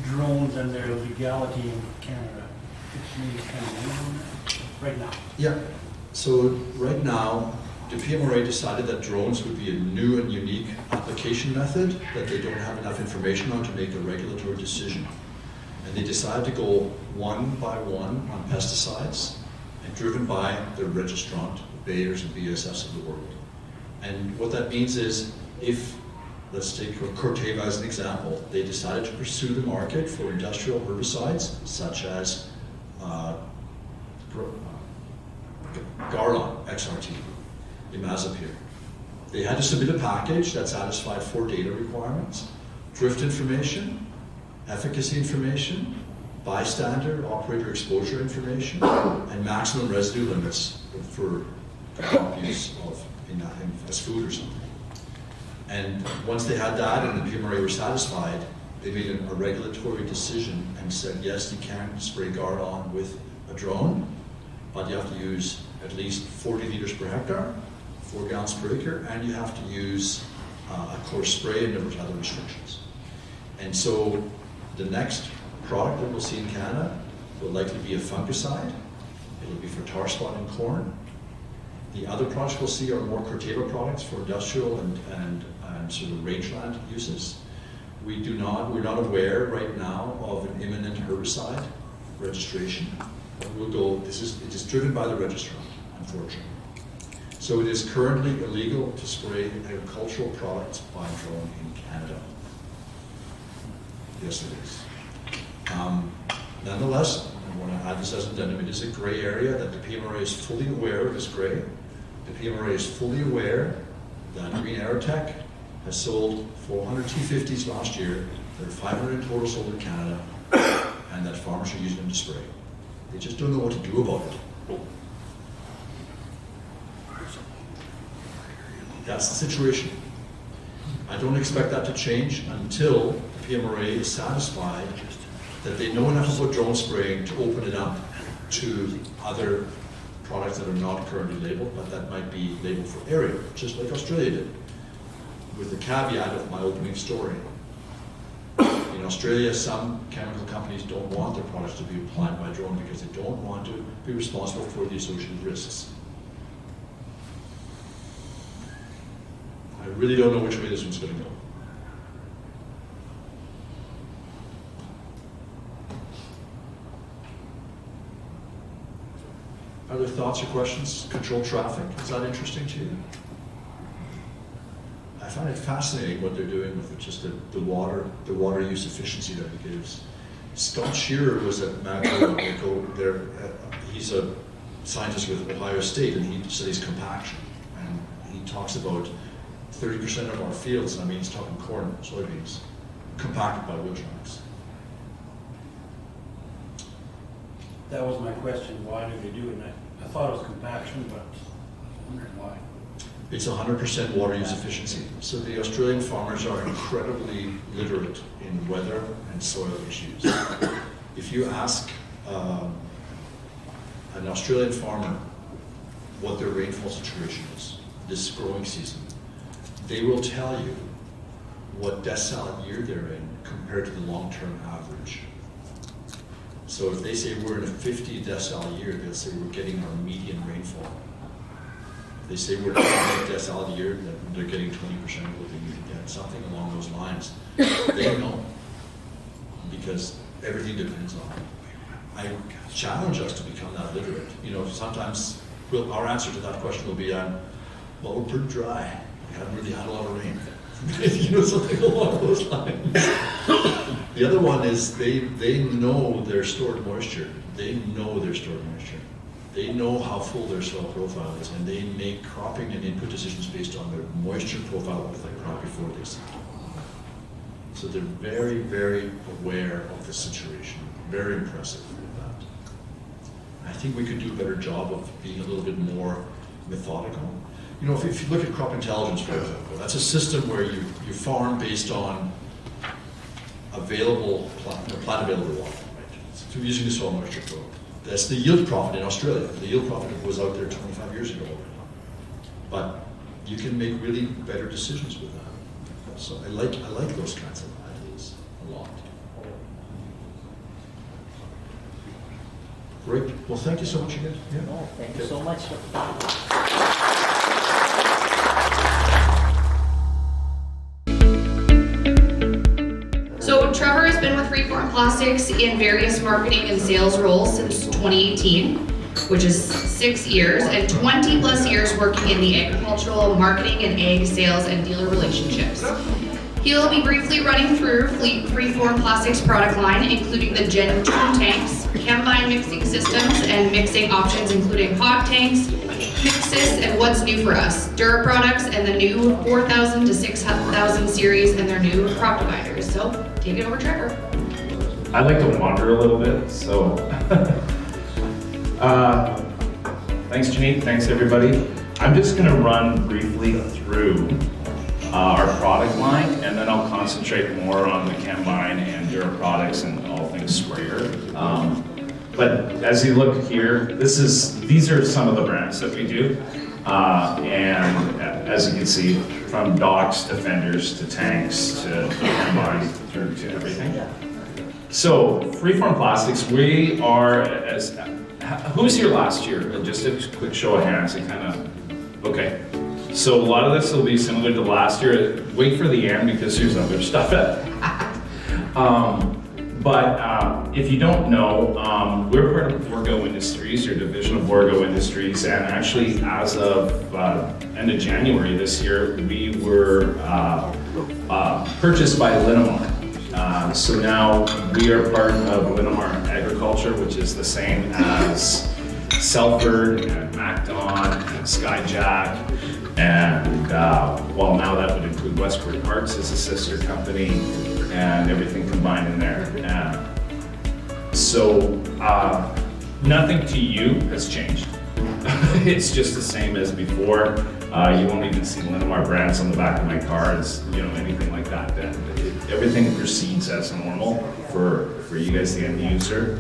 drones and their legality in Canada. Could you kind of lean on that right now? Yeah. So right now, the PMRA decided that drones would be a new and unique application method that they don't have enough information on to make a regulatory decision. And they decided to go one by one on pesticides, and driven by the registrant, the Bayers and BASFs of the world. And what that means is, if, let's take Corteva as an example, they decided to pursue the market for industrial herbicides, such as Garlon, XRT, Imazapyr. They had to submit a package that satisfied 4 data requirements: drift information, efficacy information, bystander operator exposure information, and maximum residue limits for crop use as food or something. And once they had that and the PMRA were satisfied, they made a regulatory decision and said, yes, you can spray Garlon with a drone, but you have to use at least 40 liters per hectare, 4 gallons per acre, and you have to use a coarse spray, and there was other restrictions. And so the next product that we'll see in Canada will likely be a fungicide. It'll be for tar spot and corn. The other products we'll see are more Corteva products for industrial and sort of rangeland uses. We're not aware right now of an imminent herbicide registration. It is driven by the registrant, unfortunately. So it is currently illegal to spray agricultural products by drone in Canada. Yes, it is. Nonetheless, I want to add this as an addendum. It is a gray area that the PMRA is fully aware of. Is gray. The PMRA is fully aware that Green Aerotech has sold 400 T50s last year. There are 500 in total sold in Canada, and that farmers are using them to spray. They just don't know what to do about it. That's the situation. I don't expect that to change until the PMRA is satisfied that they know enough about drone spraying to open it up to other products that are not currently labeled, but that might be labeled for area, just like Australia did, with the caveat of my opening story. In Australia, some chemical companies don't want their products to be applied by drone because they don't want to be responsible for the associated risks. I really don't know which way this one's going to go. Other thoughts or questions? Controlled traffic, is that interesting to you? I find it fascinating what they're doing with just the water use efficiency that it gives. Scott Shearer was at Macro there. He's a scientist with Ohio State, and he studies compaction. And he talks about 30% of our fields, I mean, he's talking corn, soybeans, compacted by wheel tracks. that was my question, why do they do it? And I thought it was compaction, but I'm wondering why. It's 100% water use efficiency. So the Australian farmers are incredibly literate in weather and soil issues. If you ask an Australian farmer what their rainfall situation is this growing season, they will tell you what decile year they're in compared to the long-term average. So if they say we're in a 50 decile year, they'll say we're getting our median rainfall. If they say we're in a 20 decile year, then they're getting 20% of what they need to get, something along those lines. They know, because everything depends on it. I challenge us to become that literate. You know, sometimes our answer to that question will be, well, we're pretty dry. We haven't really had a lot of rain. You know, something along those lines. The other one is they know their stored moisture. They know their stored moisture. They know how full their soil profile is, and they make cropping and input decisions based on their moisture profile with their crop before they seed. So they're very, very aware of the situation. Very impressive with that. I think we could do a better job of being a little bit more methodical. You know, if you look at crop intelligence, for example, that's a system where you farm based on available plant available water, right? So using the soil moisture probe. That's the yield profit in Australia. The yield profit was out there 25 years ago already. But you can make really better decisions with that. So I like those kinds of ideas a lot. Great. Well, thank you so much again. Yeah. No, thank you so much. So Trevor has been with Freeform Plastics in various marketing and sales roles since 2018, which is 6 years, and 20 plus years working in the agricultural, marketing and ag sales and dealer relationships. He'll be briefly running through Freeform Plastics product line, including the Gen 2 tanks, combine mixing systems, and mixing options including hot tanks, mixes, and what's new for us, Dura products, and the new 4000 to 6000 series and their new crop dividers. So take it over, Trevor. I like to wander a little bit, so thanks Janine, thanks everybody. I'm just gonna run briefly through our product line, and then I'll concentrate more on the combine and Dura products and all things sprayer. But as you look here, these are some of the brands that we do. And as you can see, from docks to fenders to tanks to combine through to everything. So, Freeform Plastics, we are, who was here last year? Just a quick show of hands and kind of, okay. So a lot of this will be similar to last year. Wait for the end because there's other stuff. But if you don't know, we're part of Borgo Industries, or division of Borgo Industries, and actually as of end of January this year, we were purchased by Linamar. So now we are part of Linamar Agriculture, which is the same as Selford and MacDon and Skyjack. And well, now that would include Westward Parts as a sister company and everything combined in there. So nothing to you has changed. It's just the same as before. You won't even see Linamar brands on the back of my cars, you know, anything like that. Everything proceeds as normal for you guys, the end user.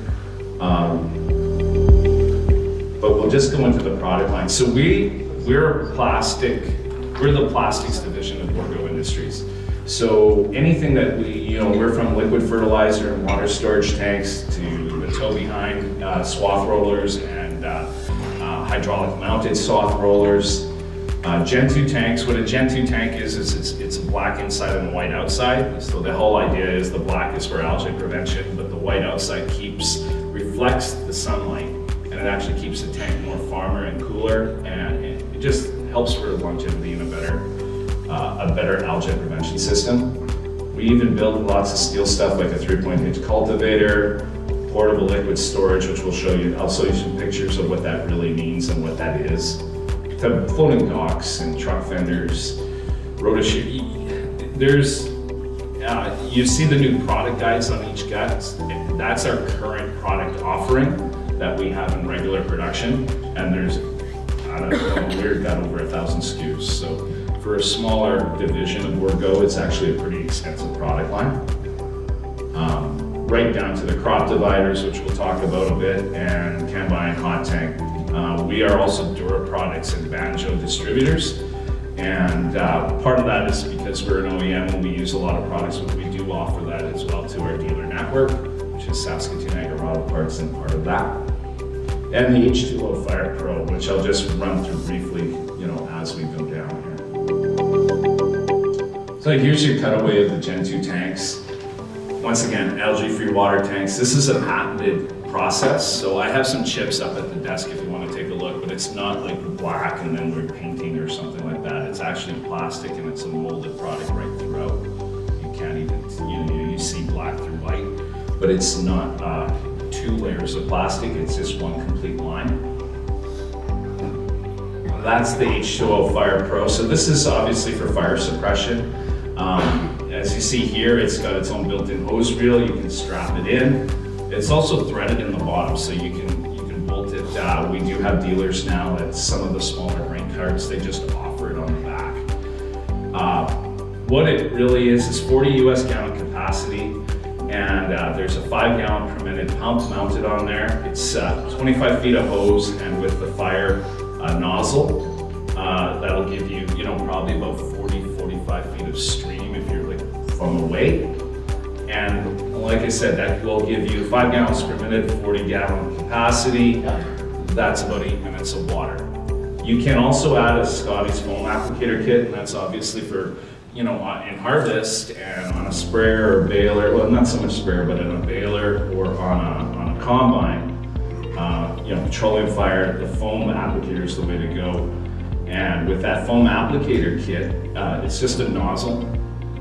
But we'll just go into the product line. So we're the plastics division of Borgo Industries. So anything that we're from liquid fertilizer and water storage tanks to the tow behind swath rollers and hydraulic mounted swath rollers. Gen 2 tanks, what a Gen 2 tank is it's black inside and white outside. So the whole idea is the black is for algae prevention, but the white outside reflects the sunlight, and it actually keeps the tank more firmer and cooler, and it just helps for longevity and a better algae prevention system. We even build lots of steel stuff like a 3-point hitch cultivator, portable liquid storage, which I'll show you some pictures of what that really means and what that is. To floating docks and truck fenders, there's, you see the new product guides on each gut. That's our current product offering. that we have in regular production, and there's, I don't know, we've got over 1,000 SKUs. So for a smaller division of Bourgault, it's actually a pretty extensive product line. Right down to the crop dividers, which we'll talk about a bit, and combine hot tank. We are also Dura Products and Banjo distributors, and part of that is because we're an OEM and we use a lot of products, but we do offer that as well to our dealer network, which is Saskatoon Agri-Auto parts and part of that. And the H2O Fire Pro, which I'll just run through briefly, as we go down here. So here's your cutaway of the Gen 2 tanks. Once again, algae-free water tanks. This is a patented process, so I have some chips up at the desk if you want to take a look, but it's not like black and then we're painting or something like that. It's actually plastic and it's a molded product right throughout. You can't even, you see black through white, but it's not 2 layers of plastic, it's just one complete line. That's the H2O Fire Pro. So this is obviously for fire suppression. As you see here, it's got its own built-in hose reel. You can strap it in. It's also threaded in the bottom, so you can bolt it. We do have dealers now that some of the smaller grain carts, they just offer it on the back. What it really is 40 US gallon capacity, and there's a 5 gallon per minute pump mounted on there. It's 25 feet of hose, and with the fire nozzle, that'll give you, probably about 40-45 feet of stream if you're like from away. And like I said, that will give you 5 gallons per minute, 40 gallon capacity. That's about 8 minutes of water. You can also add a Scotty's foam applicator kit, and that's obviously for, in harvest and on a sprayer or baler. Well, not so much sprayer, but in a baler or on a combine. Petroleum fire, the foam applicator is the way to go. And with that foam applicator kit, it's just a nozzle,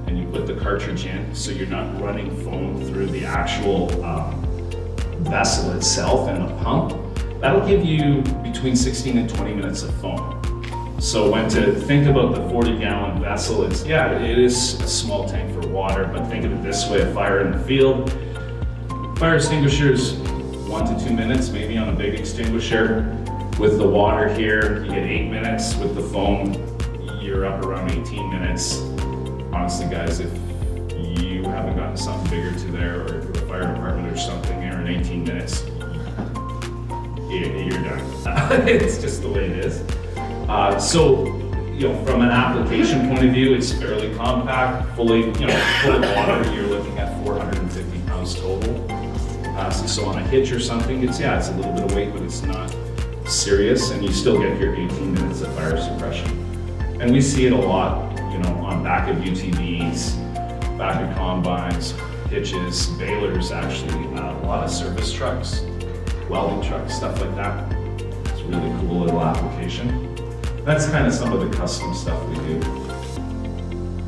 and you put the cartridge in, so you're not running foam through the actual vessel itself and the pump. That'll give you between 16 and 20 minutes of foam. So when to think about the 40 gallon vessel, it is a small tank for water, but think of it this way: a fire in the field, fire extinguishers, 1 to 2 minutes, maybe on a big extinguisher. With the water here, you get 8 minutes. With the foam, you're up around 18 minutes. Honestly, guys, if you haven't gotten something bigger to there, or the fire department or something, here in 18 minutes, you're done. It's just the way it is. So, from an application point of view, it's fairly compact, full of water. You're looking at 450 pounds total. So on a hitch or something, it's a little bit of weight, but it's not serious, and you still get your 18 minutes of fire suppression. And we see it a lot, on back of UTVs, back of combines, hitches, balers, actually, a lot of service trucks, welding trucks, stuff like that. It's a really cool little application. That's kind of some of the custom stuff we do.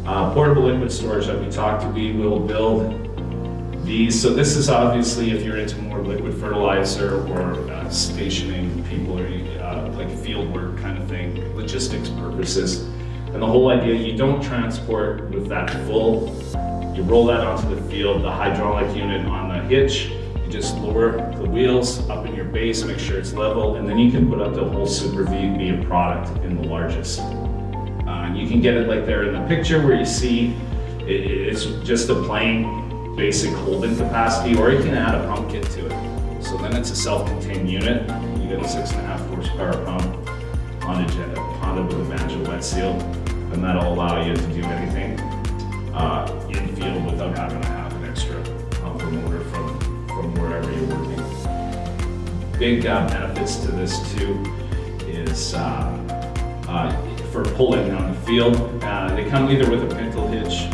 Portable liquid storage that we talked to, we will build these. So this is obviously if you're into more liquid fertilizer or stationing people, or like field work kind of thing, logistics purposes. And the whole idea, you don't transport with that full. You roll that onto the field, the hydraulic unit on the hitch, you just lower the wheels up in your base, make sure it's level, and then you can put up the whole Super V of product in the largest. And you can get it like there in the picture where you see it's just a plain basic holding capacity, or you can add a pump kit to it. So then it's a self-contained unit. You get a 6.5 horsepower pump, Honda with a Banjo wet seal, and that'll allow you to do anything in field without having to have an extra pump or motor from wherever you're working. Big benefits to this too is for pulling on the field. They come either with a pintle hitch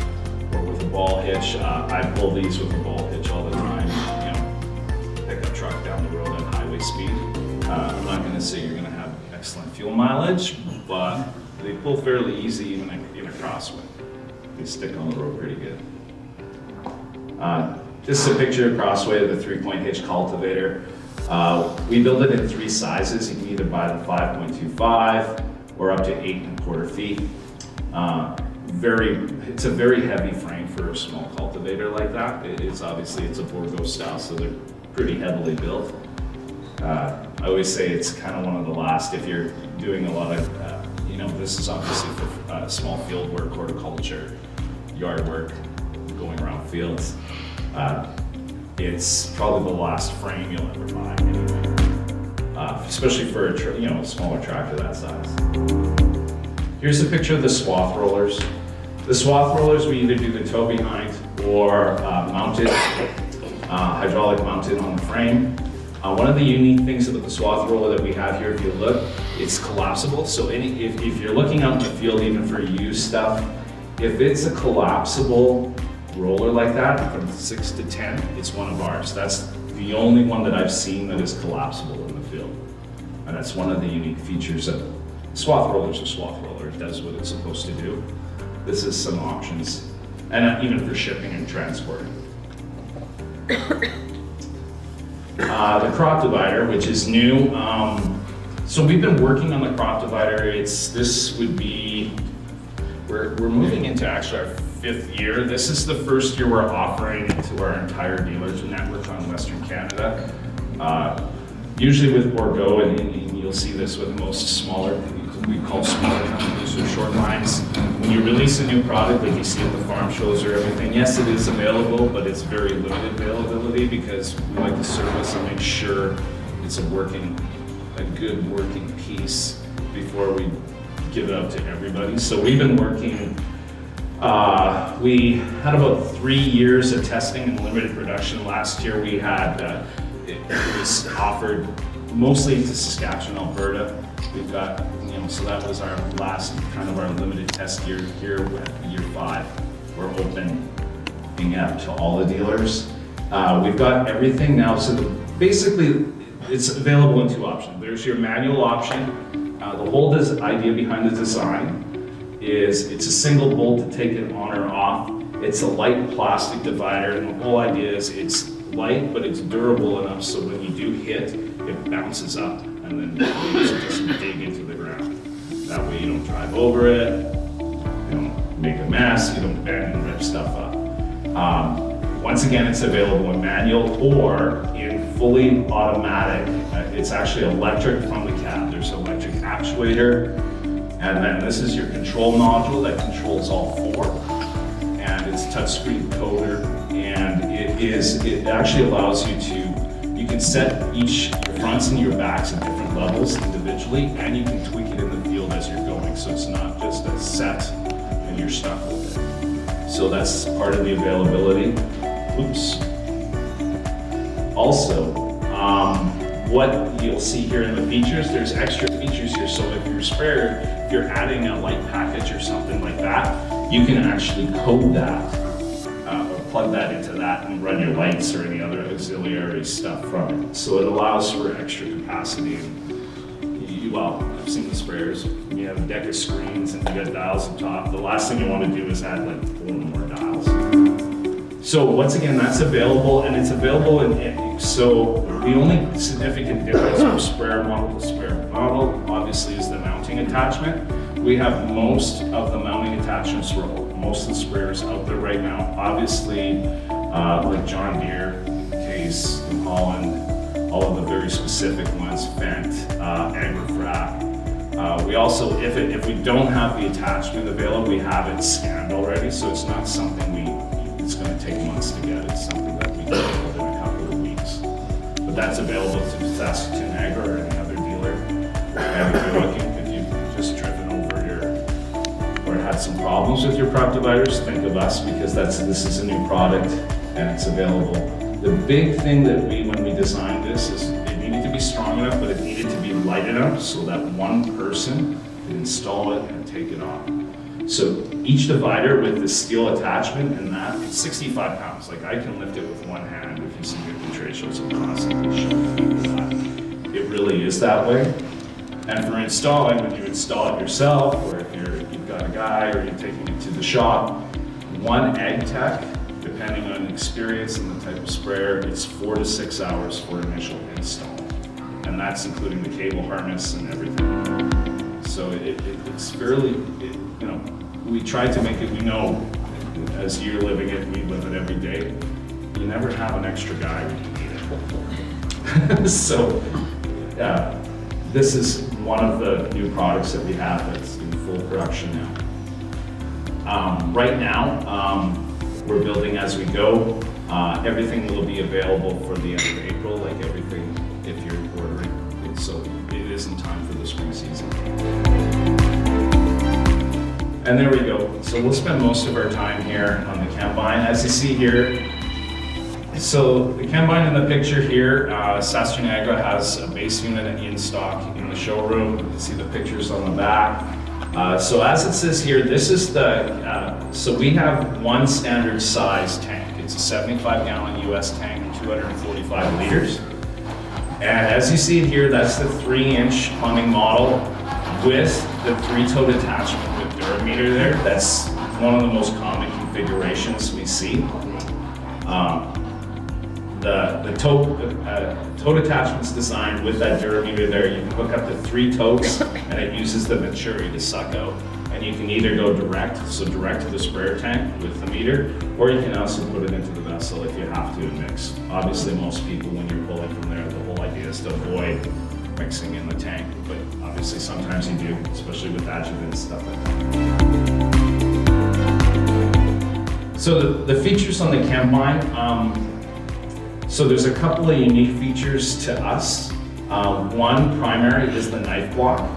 or with a ball hitch. I pull these with a ball hitch all the time. Pick a truck down the road at highway speed. I'm not going to say you're going to have excellent fuel mileage, but they pull fairly easy even in a crosswind. They stick on the road pretty good. This is a picture of Crossway of the 3-point hitch cultivator. We build it in 3 sizes. You can either buy the 5.25 or up to 8.25 feet. It's a very heavy frame for a small cultivator like that. It's a Bourgault style, so they're pretty heavily built. I always say it's kind of one of the last, if you're doing a lot of, this is obviously for small field work, horticulture, yard work, going around fields. It's probably the last frame you'll ever buy anyway, especially for a smaller tractor that size. Here's a picture of the swath rollers. The swath rollers, we either do the tow behind or mounted, hydraulic mounted on the frame. One of the unique things about the swath roller that we have here, if you look, it's collapsible. So if you're looking out in the field, even for used stuff, if it's a collapsible roller like that, from 6 to 10, it's one of ours. That's the only one that I've seen that is collapsible in the field. And that's one of the unique features of swath roller. Is a swath roller. It does what it's supposed to do. This is some options, and even for shipping and transport. The crop divider, which is new. So we've been working on the crop divider. This would be, we're moving into actually our 5th year. This is the first year we're offering it to our entire dealers network on Western Canada. Usually with Bordeaux, and you'll see this with most smaller, we call smaller companies or short lines. When you release a new product, like you see at the farm shows or everything, yes, it is available, but it's very limited availability because we like to service and make sure it's a good working piece before we give it out to everybody. So we've been working, we had about 3 years of testing and limited production. Last year we had, it was offered mostly to Saskatchewan, Alberta. We've got, so that was our last kind of our limited test year here at year 5. We're opening up to all the dealers. We've got everything now, so basically it's available in 2 options. There's your manual option. The whole idea behind the design is it's a single bolt to take it on or off. It's a light plastic divider, and the whole idea is it's light, but it's durable enough so when you do hit, it bounces up and then you just dig into the ground. That way you don't drive over it, you don't make a mess, you don't bend and rip stuff up. Once again, it's available in manual or in fully automatic. It's actually electric from the cab. There's an electric actuator, and then this is your control module that controls all 4. And it's touchscreen coder, and it actually allows you can set your fronts and your backs at different levels individually, and you can tweak it in the field as you're going, so it's not just a set and you're stuck with it. So that's part of the availability. Oops. Also, what you'll see here in the features, there's extra features here. So if you're adding a light package or something like that, you can actually code that or plug that into that and run your lights or any other auxiliary stuff from it. So it allows for extra capacity. I've seen the sprayers. You have a deck of screens and you got dials on top. The last thing you want to do is add like 4 more dials. So once again, that's available, and it's available so the only significant difference from sprayer model to sprayer model obviously is the mounting attachment. We have most of the mounting attachments for most of the sprayers out there right now. Obviously, like John Deere, Case, New Holland, all of the very specific ones, Fendt, Agrifrac. We also, if we don't have the attachment available, we have it scanned already, so it's not something it's going to take months to get. It's something that we can build in a couple of weeks. But that's available to Saskatoon Agri or any other dealer. And if you're looking, if you've just driven over or had some problems with your crop dividers, think of us, because this is a new product and it's available. The big thing that when we designed this is it needed to be strong enough, but it needed to be light enough so that one person can install it and take it off. So each divider with the steel attachment and that, it's 65 pounds. Like I can lift it with one hand. If you see me at the trade shows, I'm constantly showing people that. It really is that way. And for installing, when you install it yourself, or if you've got a guy or you're taking it to the shop, one ag tech, depending on experience and the type of sprayer, it's 4 to 6 hours for initial install. And that's including the cable harness and everything. So it's fairly, we try to make it, we know, as you're living it, we live it every day, you never have an extra guy when you need it. So this is one of the new products that we have that's in full production now. Right now, we're building as we go. Everything will be available for the end of April, like everything, if you're ordering. So it is in time for the spring season. And there we go. So we'll spend most of our time here on the combine. As you see here, so the combine in the picture here, Saskatoon Agri has a base unit in stock in the showroom. You can see the pictures on the back. So as it says here, this is the, so we have one standard size tank. It's a 75 gallon US tank, 245 liters. And as you see it here, that's the 3-inch plumbing model with the 3-toed attachment with Durameter there. That's one of the most common configurations we see. The tote attachment's designed with that Durameter there. You can hook up to 3 totes and it uses the Venturi to suck out. And you can either go direct, so direct to the sprayer tank with the meter, or you can also put it into the vessel if you have to and mix. Obviously most people, when you're pulling from there, the whole idea is to avoid mixing in the tank, but obviously sometimes you do, especially with adjuvants and stuff like that. So the features on the combine, so there's a couple of unique features to us. One primary is the knife block.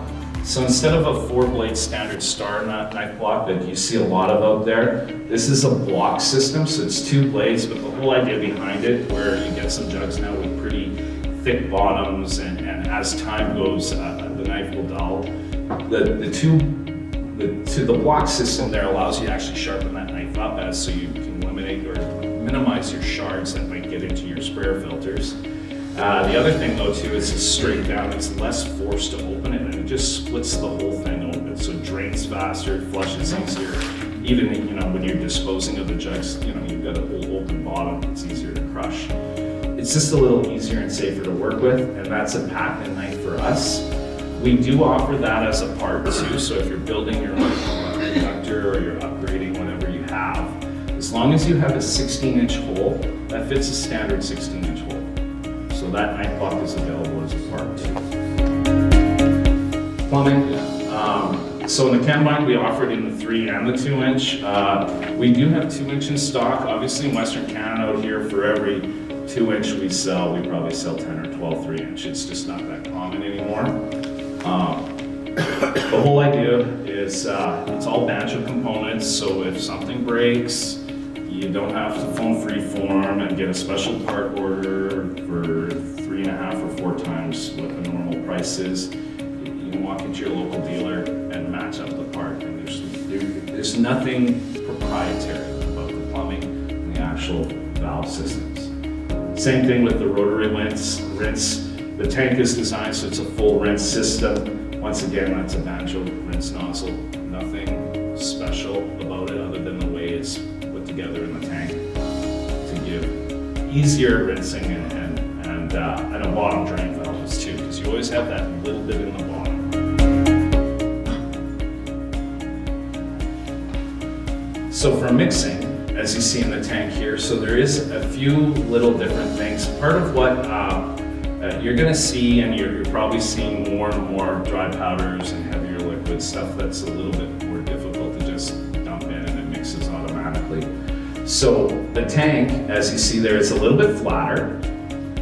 So instead of a 4-blade standard star knife block that you see a lot of out there, this is a block system, so it's 2 blades, but the whole idea behind it, where you get some jugs now with pretty thick bottoms, and as time goes, the knife will dull. The block system there allows you to actually sharpen that knife up so you can eliminate or minimize your shards that might get into your sprayer filters. The other thing though too is it's straight down, it's less force to open it, and it just splits the whole thing open. So it drains faster, it flushes easier. Even when you're disposing of the jugs, you've got a whole open bottom, it's easier to crush. It's just a little easier and safer to work with, and that's a patent knife for us. We do offer that as a part too, so if you're building your own conductor or you're upgrading whatever you have, as long as you have a 16-inch hole, that fits a standard 16-inch hole. So that knife block is available as a part too. Plumbing. So in the combine, we offer it in the 3 and the 2-inch. We do have 2-inch in stock. Obviously in Western Canada out here, for every 2-inch we sell, we probably sell 10 or 12 3-inch. It's just not that common anymore. The whole idea is it's all banjo components, so if something breaks, you don't have to phone Freeform and get a special part order for 3.5 or 4 times what the normal price is. You can walk into your local dealer and match up the part, and there's nothing proprietary about the plumbing and the actual valve systems. Same thing with the rotary rinse. The tank is designed so it's a full rinse system. Once again, that's a banjo rinse nozzle. Nothing special about it other than the way it's put together in the tank to give easier rinsing and a bottom drain valves too, because you always have that little bit in the bottom. So for mixing, as you see in the tank here, so there is a few little different things. Part of what you're going to see, and you're probably seeing more and more dry powders and heavier liquid stuff that's a little bit more difficult to just dump in and it mixes automatically. So the tank, as you see there, it's a little bit flatter,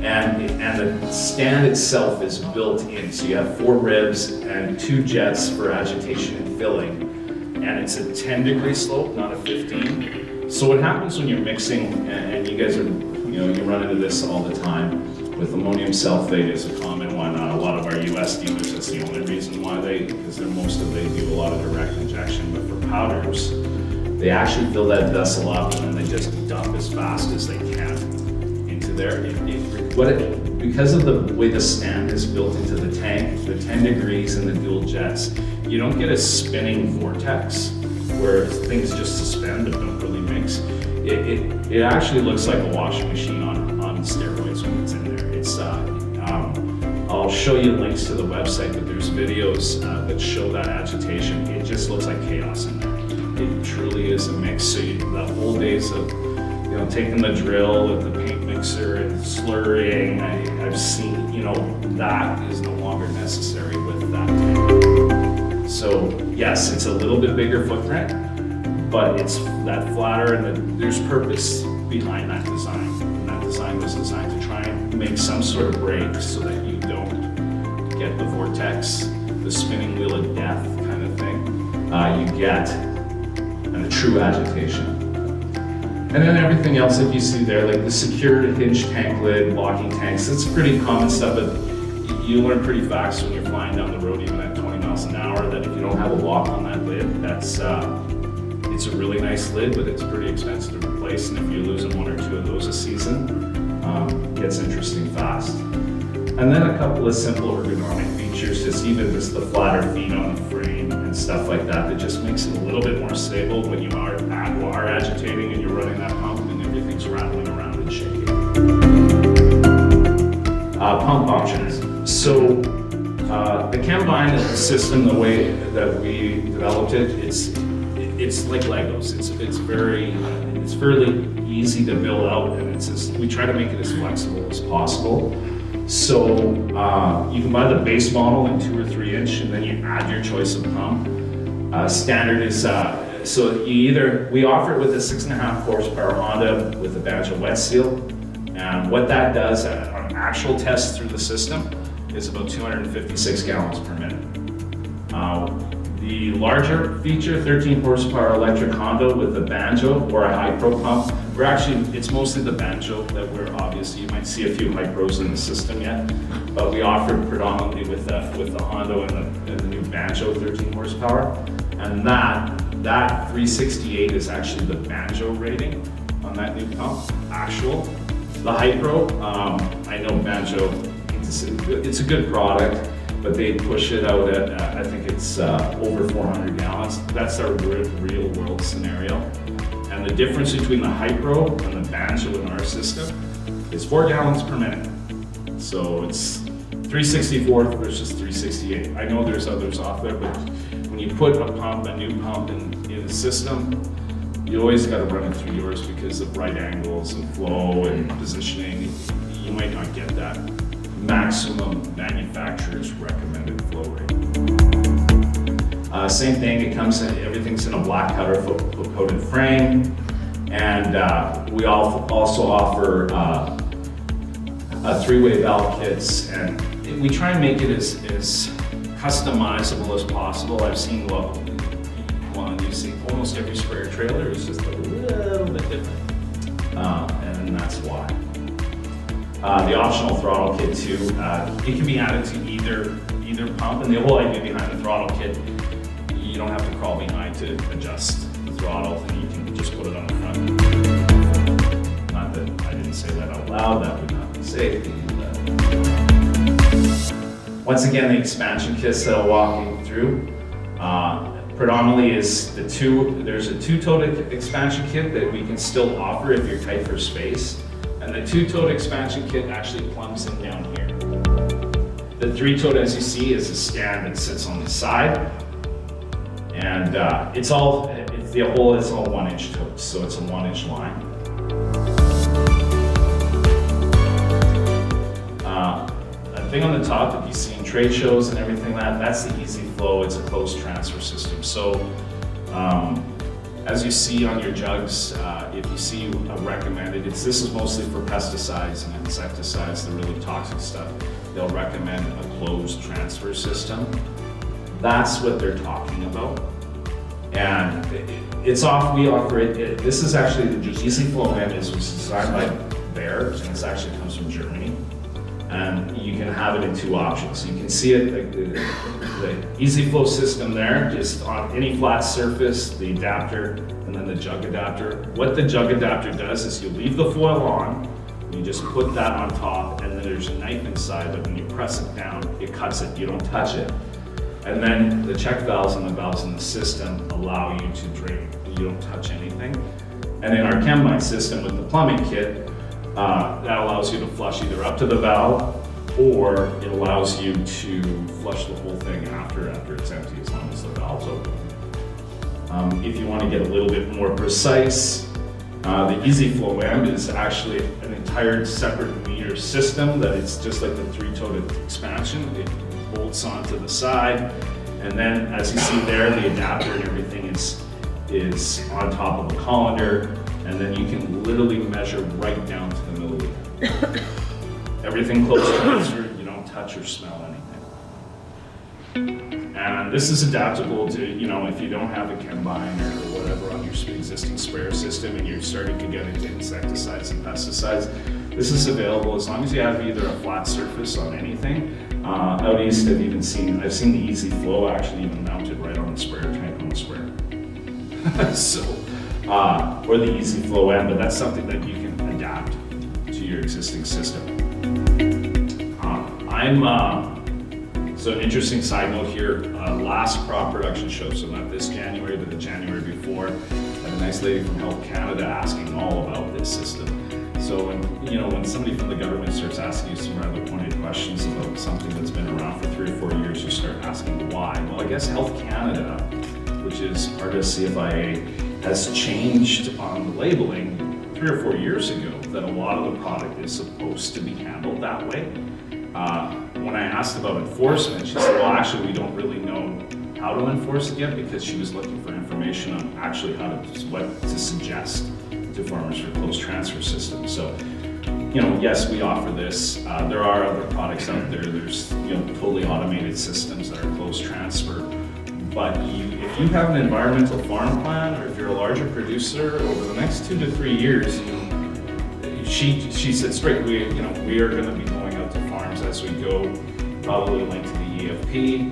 and the stand itself is built in. So you have 4 ribs and 2 jets for agitation and filling, and it's a 10-degree slope, not a 15. So what happens when you're mixing, and you guys are, you run into this all the time, with ammonium sulfate is a common one. A lot of our US dealers, that's the only reason why they do a lot of direct injection, but for powders, they actually fill that vessel up and then they just dump as fast as they can into there. Because of the way the stand is built into the tank, the 10 degrees and the dual jets, you don't get a spinning vortex where things just suspend but don't really mix. It actually looks like a washing machine on steroids when it's in there. I'll show you links to the website, but there's videos that show that agitation. It just looks like chaos in there. It truly is a mix. So the whole days of taking the drill with the paint mixer mixer and slurrying. I've seen, you know, that is no longer necessary with that tank. So yes, it's a little bit bigger footprint, but it's that flatter, and there's purpose behind that design. And that design was designed to try and make some sort of break so that you don't get the vortex, the spinning wheel of death kind of thing. You get a true agitation. And then everything else that you see there, like the secured hinge tank lid, locking tanks, it's pretty common stuff, but you learn pretty fast when you're flying down the road, even at 20 miles an hour, that if you don't have a lock on that lid, that's it's a really nice lid, but it's pretty expensive to replace, and if you're losing 1 or 2 of those a season, it gets interesting fast. And then a couple of simple ergonomic features, just the flatter feet on the frame and stuff like that, that just makes it a little bit more stable when you are agitating and you're running that pump and everything's rattling around and shaking. Pump options. So the Combine system, the way that we developed it, it's like Legos. It's fairly easy to build out, and we try to make it as flexible as possible. So you can buy the base model in 2 or 3 inch, and then you add your choice of pump. Standard is we offer it with a 6.5 horsepower Honda with a Banjo wet seal, and what that does on actual tests through the system is about 256 gallons per minute. The larger feature, 13 horsepower electric Honda with a Banjo or a Hi-Pro pump. It's mostly the Banjo that obviously, you might see a few Hi-Pros in the system yet, but we offer it predominantly with the Honda and the new Banjo 13 horsepower. And that 368 is actually the Banjo rating on that new pump, actual. The Hi-Pro, I know Banjo, it's a good product, but they push it out at, I think it's over 400 gallons. That's our real world scenario. And the difference between the Hi-Pro and the Banjo in our system is 4 gallons per minute. So it's 364 versus 368. I know there's others off there, but when you put a new pump in the system, you always got to run it through yours because of right angles and flow and positioning. You might not get that maximum manufacturer's recommended flow rate. Same thing, everything's in a black powder coated frame, and we also offer 3-way valve kits, and we try and make it as customizable as possible. I've seen you see almost every sprayer trailer is just a little bit different, and that's why. The optional throttle kit too, it can be added to either pump, and the whole idea behind the throttle kit, you don't have to crawl behind to adjust the throttle, and you can just put it on the front. Not that I didn't say that out loud, that would not be safe. Once again, the expansion kits that I'll walk you through, predominantly is there's a 2-toed expansion kit that we can still offer if you're tight for space. And the 2-toed expansion kit actually plumbs in down here. The 3-toed, as you see, is a stand that sits on the side. And it's all 1-inch totes, so it's a 1-inch line. That thing on the top that you see in trade shows and everything, that's the Easy Flow. It's a closed transfer system. So as you see on your jugs, if you see a recommended, this is mostly for pesticides and insecticides, the really toxic stuff. They'll recommend a closed transfer system. That's what they're talking about. And we offer it. This is actually the Easy Flow end was designed by Bayer, and this actually comes from Germany. And you can have it in 2 options. You can see it, like the Easy Flow system there, just on any flat surface, the adapter, and then the jug adapter. What the jug adapter does is you leave the foil on, you just put that on top, and then there's a knife inside, but when you press it down, it cuts it, you don't touch it. And then the check valves and the valves in the system allow you to drain, you don't touch anything. And in our Combine system with the plumbing kit, that allows you to flush either up to the valve, or it allows you to flush the whole thing after it's empty, as long as the valve's open. If you want to get a little bit more precise, the Easy Flow end is actually an entire separate meter system that it's just like the 3-toed expansion. It bolts onto the side. And then as you see there, the adapter and everything is on top of a colander. And then you can literally measure right down to the milliliter. Everything close transfer, you don't touch or smell anything. And this is adaptable to, if you don't have a combine or whatever on your existing sprayer system and you're starting to get into insecticides and pesticides, this is available as long as you have either a flat surface on anything. Out east, I've seen the Easy Flow actually even mounted right on the sprayer tank on the sprayer. Or the Easy Flow M, but that's something that you can adapt to your existing system. So an interesting side note here, last crop production show, so not this January, but the January before, I had a nice lady from Health Canada asking all about this system. So when somebody from the government starts asking you some rather pointed questions about something that's been around for 3 or 4 years, you start asking why. Well, I guess Health Canada, which is part of CFIA, has changed on the labeling 3 or 4 years ago that a lot of the product is supposed to be handled that way. When I asked about enforcement, she said, well, actually, we don't really know how to enforce it yet because she was looking for information on actually what to suggest to farmers for closed transfer systems. So, yes, we offer this. There are other products out there. There's, totally automated systems that are closed transfer. But if you have an environmental farm plan, or if you're a larger producer, over the next 2 to 3 years, she said straight, we are going to be going out to farms as we go, probably linked to the EFP,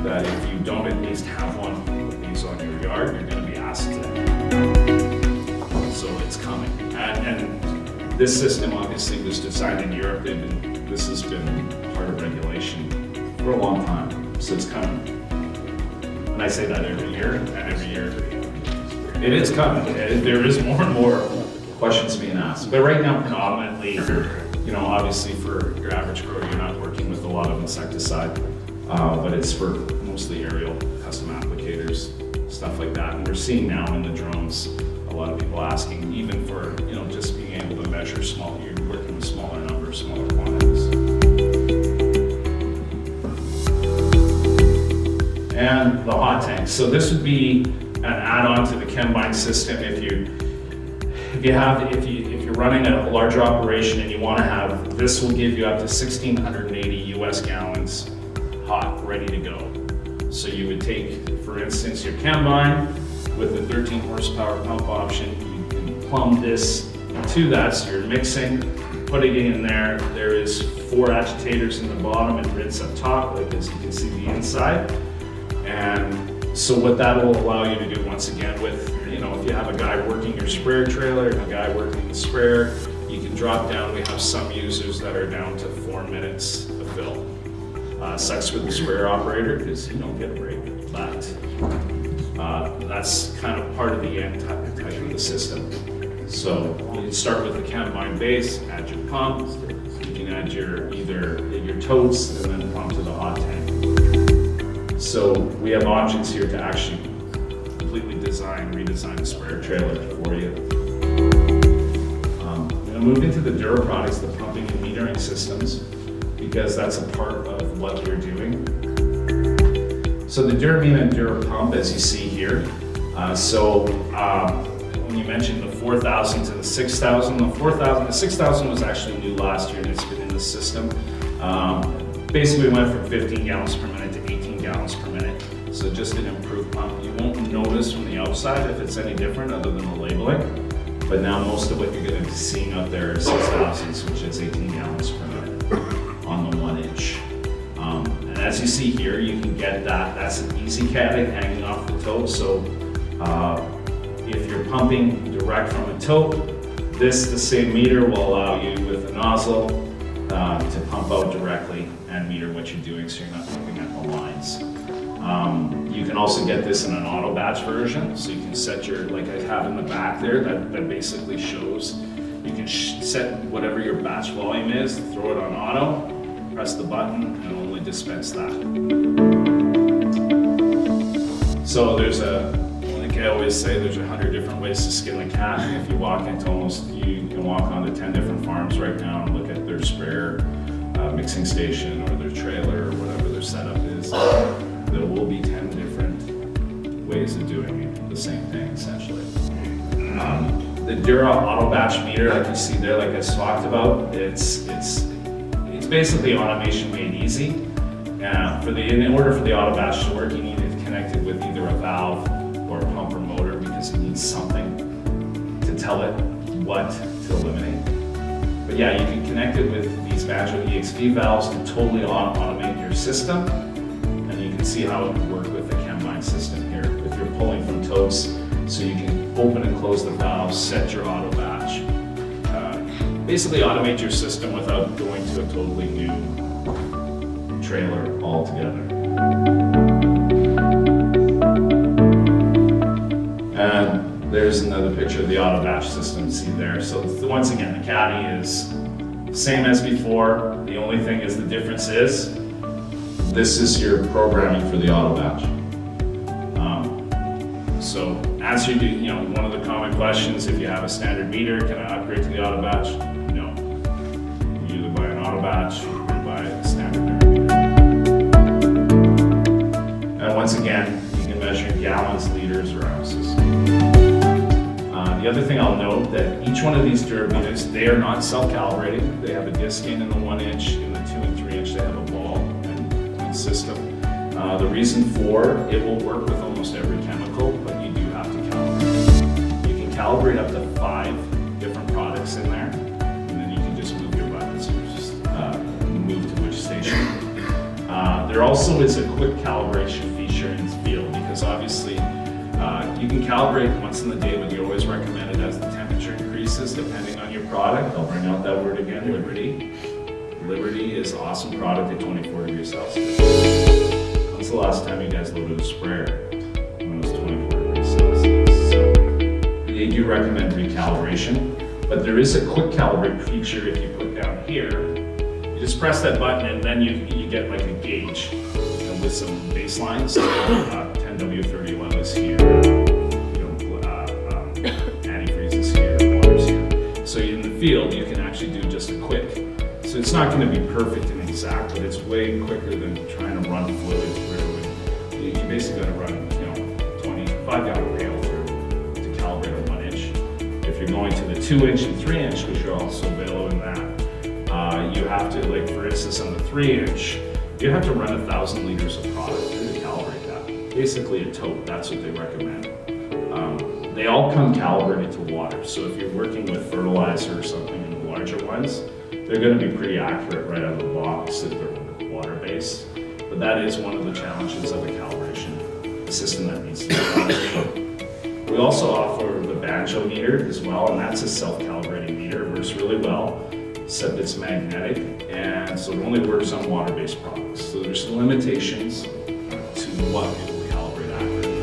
that if you don't at least have one of these on your yard, you're going to be asked to. So it's coming. And this system obviously was designed in Europe, and this has been part of regulation for a long time, so it's coming. And I say that every year, and every year it is coming. There is more and more questions being asked. But right now, predominantly, obviously for your average grower, you're not working with a lot of insecticide, but it's for mostly aerial custom applicators, stuff like that. And we're seeing now in the drones, a lot of people asking, even for, just being able to measure you're working with smaller numbers, smaller quantities. And the hot tank. So this would be an add-on to the Combine system if you're running a larger operation and you want to have, this will give you up to 1,680 US gallons hot, ready to go. So you would take, for instance, your Combine with the 13 horsepower pump option, you can plumb this to that, so you're mixing, putting it in there. There is 4 agitators in the bottom and grids up top, like as you can see the inside. And so what that will allow you to do, once again, with, if you have a guy working your sprayer trailer and a guy working the sprayer, you can drop down. We have some users that are down to 4 minutes to fill. Sucks for the sprayer operator because you don't get a break, but that's kind of part of the end type of the system. So you can start with the Combine base, add your pump, you can add either your totes and then pump to the hot tank. So we have options here to actually completely redesign the sprayer trailer for you. I'm going to move into the Dura products, the pumping and metering systems, because that's a part of what we're doing. So the Duramine and Dura pump, as you see here. When you mentioned the 4,000 to the 6,000, the 6,000 was actually new last year and it's been in the system. Basically we went from 15 gallons per minute to 18 gallons per minute. So just an improved pump. You won't notice from the outside if it's any different other than the labeling. But now most of what you're going to be seeing out there is 6,000s, which is 18 gallons per minute on the 1 inch. And as you see here, you can get that. That's an easy catting hanging off the tote. So if you're pumping direct from a tote, the same meter will allow you with a nozzle to pump out directly and meter what you're doing, so you're not looking at the lines. You can also get this in an auto batch version, so you can set like I have in the back there, that basically shows, you can set whatever your batch volume is, throw it on auto, press the button, and only dispense that. So there's a link I always say, there's 100 different ways to skin a cat. And if you walk into you can walk onto 10 different farms right now and look at their sprayer mixing station or their trailer or whatever their setup is. There will be 10 different ways of doing it, the same thing essentially. The Dura auto batch meter, like you see there, like I talked about, it's basically automation made easy. In order for the auto batch to work, you need it connected with either a valve or a pump or motor, because it needs something to tell it what to eliminate. But yeah, you can connect it with these Banjo EXP valves to totally automate your system. And you can see how it would work with the Chembine system here. If you're pulling from totes, so you can open and close the valves, set your auto batch. Basically automate your system without going to a totally new trailer altogether. And there's another picture of the auto batch system, see there. So once again, the caddy is same as before. The only thing is the difference is, this is your programming for the auto batch. So as you do, one of the common questions, if you have a standard meter, can I upgrade to the auto batch? No. You either buy an auto batch or buy a standard meter. And once again, you can measure in gallons, liters, or ounces. The other thing I'll note that each one of these durameters, they are not self-calibrating. They have a disc in the 1 inch, in the 2 and 3 inch, they have a ball and system. The reason for it will work with almost every chemical, but you do have to calibrate. You can calibrate up to 5 different products in there, and then you can just move your buttons and just move to which station. There also is a quick calibration feature in the field, because obviously you can calibrate once in the day, but you always recommend it as the temperature increases depending on your product. I'll bring out that word again, Liberty. Liberty is an awesome product at 24 degrees Celsius. When's the last time you guys loaded a sprayer when it was 24 degrees Celsius? So they do recommend recalibration, but there is a quick calibrate feature if you put down here. You just press that button and then you get like a gauge with some baselines. 10W30 is here, antifreeze is here, water's here. So in the field, you can actually do just a quick. So it's not going to be perfect and exact, but it's way quicker than trying to run fluid through. You basically got to run, 25-gallon pail through to calibrate a 1 inch. If you're going to the 2 inch and 3 inch, which are also available in that, you have to, like for instance, on the 3 inch, you have to run 1,000 liters of product through to calibrate that. Basically a tote, that's what they recommend. They all come calibrated to water, so if you're working with fertilizer or something in the larger ones, they're going to be pretty accurate right out of the box if they're water-based. But that is one of the challenges of a calibration system that needs to be calibrated. We also offer the Banjo meter as well, and that's a self-calibrating meter. It works really well, except it's magnetic, and so it only works on water-based products. So there's some limitations to what it will calibrate accurately.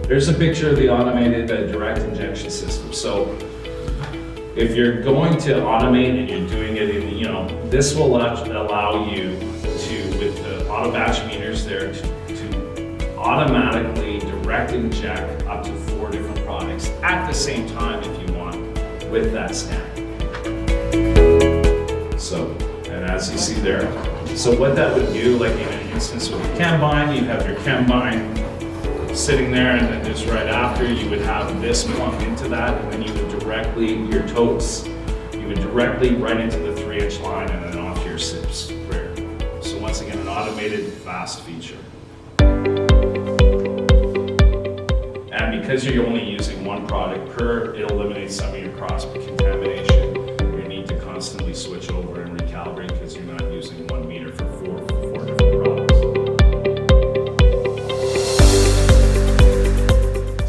There's a picture of the automated direct injection system. So if you're going to automate and you're doing it in, this will allow you to, with the auto batch meters there, to automatically direct inject up to 4 different products at the same time if you want with that snap. So, and as you see there, so what that would do, like in an instance with the Chembine, you'd have your Chembine sitting there, and then just right after you would have this plugged into that, and then you would directly, your totes, you would directly right into the 3 inch line and then off your SIP sprayer. So once again, an automated fast feature. And because you're only using one product per, it eliminates some of your cross contamination. You need to constantly switch over and recalibrate because you're not using one meter for four different products.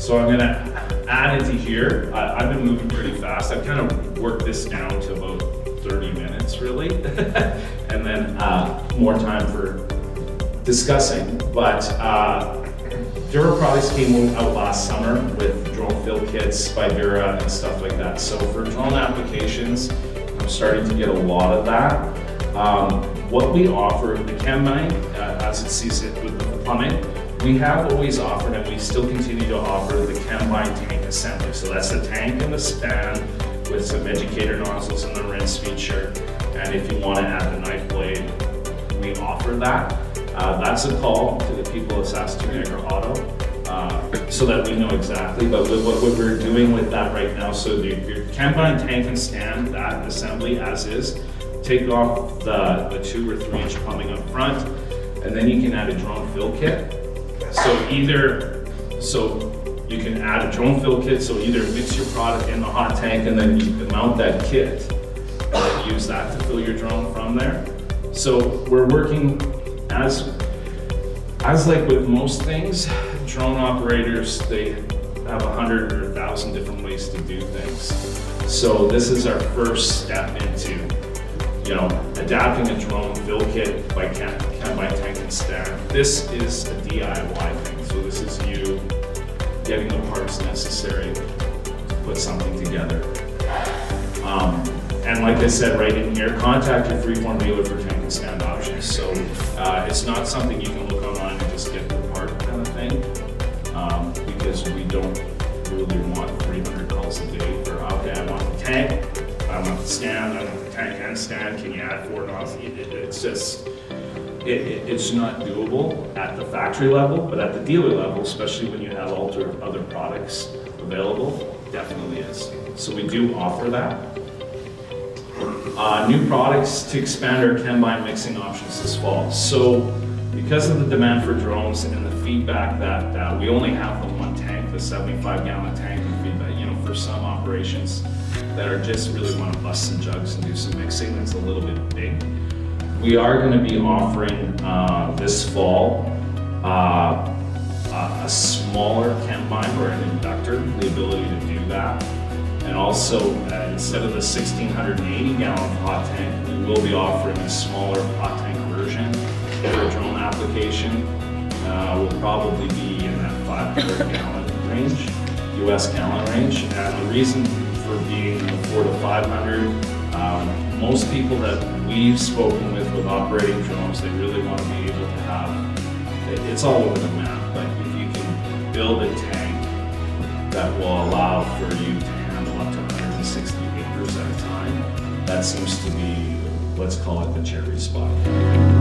So I'm gonna add into here. I've been moving pretty fast. I've kind of worked this down to about 30 minutes really, and then more time for discussing. But Dura products came out last summer with drone fill kits by Dura and stuff like that. So for drone applications, I'm starting to get a lot of that. What we offer, the Chembine, as it sees it with the plumbing, we have always offered, and we still continue to offer, the combine tank assembly. So that's the tank and the span with some educator nozzles and the rinse feature. And if you want to add the knife blade, we offer that. That's a call to the people of Saskatoon Agri-Auto, so that we know exactly. But what we're doing with that right now, so your combine tank and stand, that assembly as is, take off the 2 or 3 inch plumbing up front, and then you can add a drone fill kit. So you can add a drone fill kit, so either mix your product in the hot tank and then you can mount that kit and then use that to fill your drone from there. So we're working as like with most things, drone operators, they have 100 or 1,000 different ways to do things. So this is our first step into, adapting a drone fill kit by combine tank and stand. This is a DIY thing. So this is you getting the parts necessary to put something together. And like I said, right in here, contact your free-form dealer for tank and stand options. So it's not something you can look online and just get the part kind of thing, because we don't really want 300 calls a day for, okay, I want the tank, I want the stand, I want the tank and stand, can you add 4 nozzles? It's just, it's not doable at the factory level, but at the dealer level, especially when you have other products available, definitely is. So we do offer that. New products to expand our combine mixing options this fall. So because of the demand for drones and the feedback that we only have the 1 tank, the 75-gallon tank, and feedback, for some operations that are just really want to bust some jugs and do some mixing that's a little bit big. We are going to be offering this fall a smaller combine or an inductor, the ability to do that. And also, instead of the 1,680-gallon hot tank, we will be offering a smaller hot tank version for a drone application. Will probably be in that 500-gallon range, US gallon range. And the reason for being the 400 to 500, most people that we've spoken with operating drones, they really want to be able to have, it's all over the map, but if you can build a tank that will allow for you to handle up to 160 acres at a time, that seems to be, let's call it the cherry spot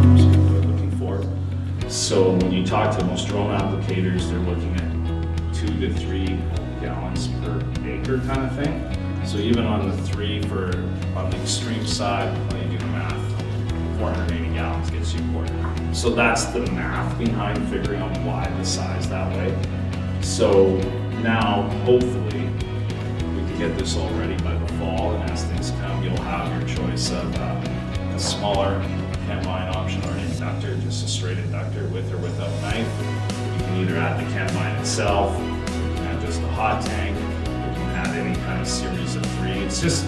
most people are looking for. So when you talk to most drone applicators, they're looking at 2 to 3 gallons per acre kind of thing. So even on the 3 on the extreme side, when you do the math, 480 gallons gets you 40. So that's the math behind figuring out why the size that way. So now, hopefully, we can get this all ready by the fall, and as things come, you'll have your choice of a smaller combine option or an inductor, just a straight inductor with or without knife. You can either add the combine itself, you can add just the hot tank, you can add any kind of series of 3. It's just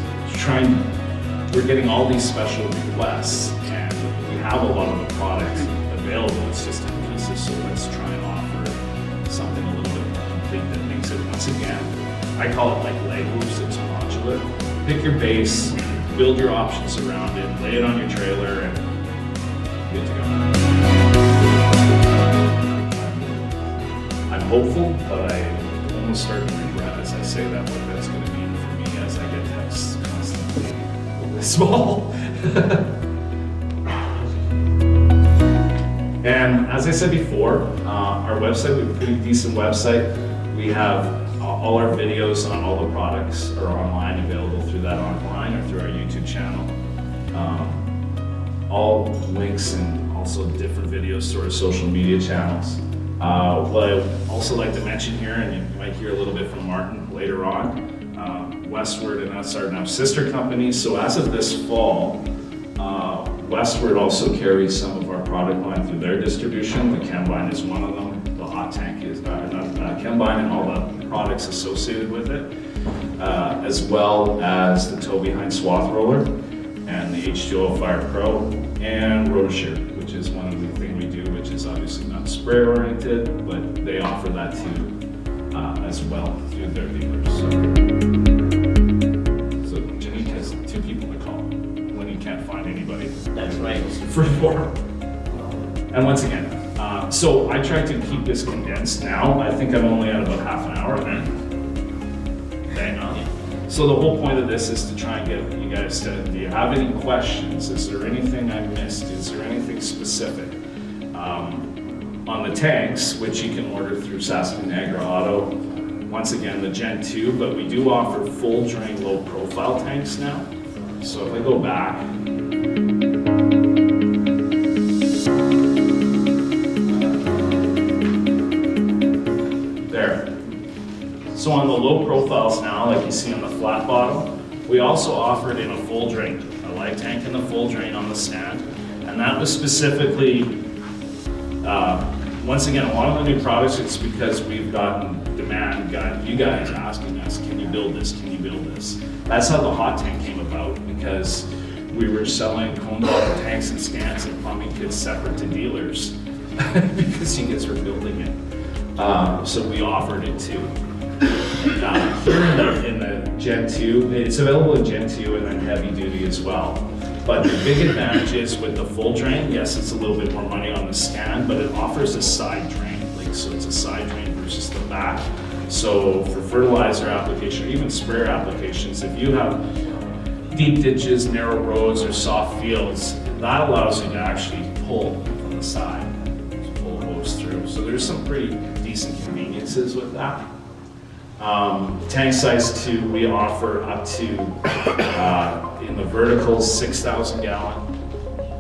we're getting all these special requests, and we have a lot of the products available. It's just in pieces, so let's try and offer something a little bit more complete that makes it, once again, I call it like Legos, it's modular. Pick your base, build your options around it, lay it on your trailer, and good to go. I'm hopeful, but I almost start to regret as I say that what that's going to mean for me as I get texts constantly this fall. And as I said before, our website, we have a pretty decent website. We have all our videos on all the products are online, available through that online or through our YouTube channel. All links and also different videos through our social media channels. What I also like to mention here, and you might hear a little bit from Martin later on, Westward and us are now sister companies. So as of this fall, Westward also carries some of our product line through their distribution. The combine is one of them. The hot tank is combine and all the products associated with it, as well as the tow behind swath roller and the H2O Fire Pro and Rotoshear, which is one of the things we do, which is obviously not spray oriented, but they offer that too as well through their dealers. So Janine has 2 people to call when you can't find anybody. That's right. For 4. And once again, So I tried to keep this condensed now. I think I'm only at about half an hour. Bang on. So the whole point of this is to try and get you guys to, do you have any questions? Is there anything I missed? Is there anything specific? On the tanks, which you can order through Saskatoon Agri-Auto, once again, the Gen 2, but we do offer full drain low profile tanks now. So if I go back, there. So on the low profiles now, like you see on the flat bottom, we also offer it in a full drain, a light tank and a full drain on the stand. And that was specifically, once again, a lot of the new products, it's because we've gotten demand, got you guys asking us, can you build this, can you build this? That's how the hot tank came about, because we were selling cone water tanks and scans and plumbing kits separate to dealers, because you guys were building it. So we offered it too. Here in the Gen 2, it's available in Gen 2 and then heavy duty as well. But the big advantage is with the full drain, yes, it's a little bit more money on the scan, but it offers a side drain. So it's a side drain versus the back. So for fertilizer application, or even sprayer applications, if you have deep ditches, narrow roads, or soft fields, that allows you to actually pull from the side, just pull a hose through. So there's some pretty decent conveniences with that. Tank size 2, we offer up to, in the vertical, 6,000 gallon,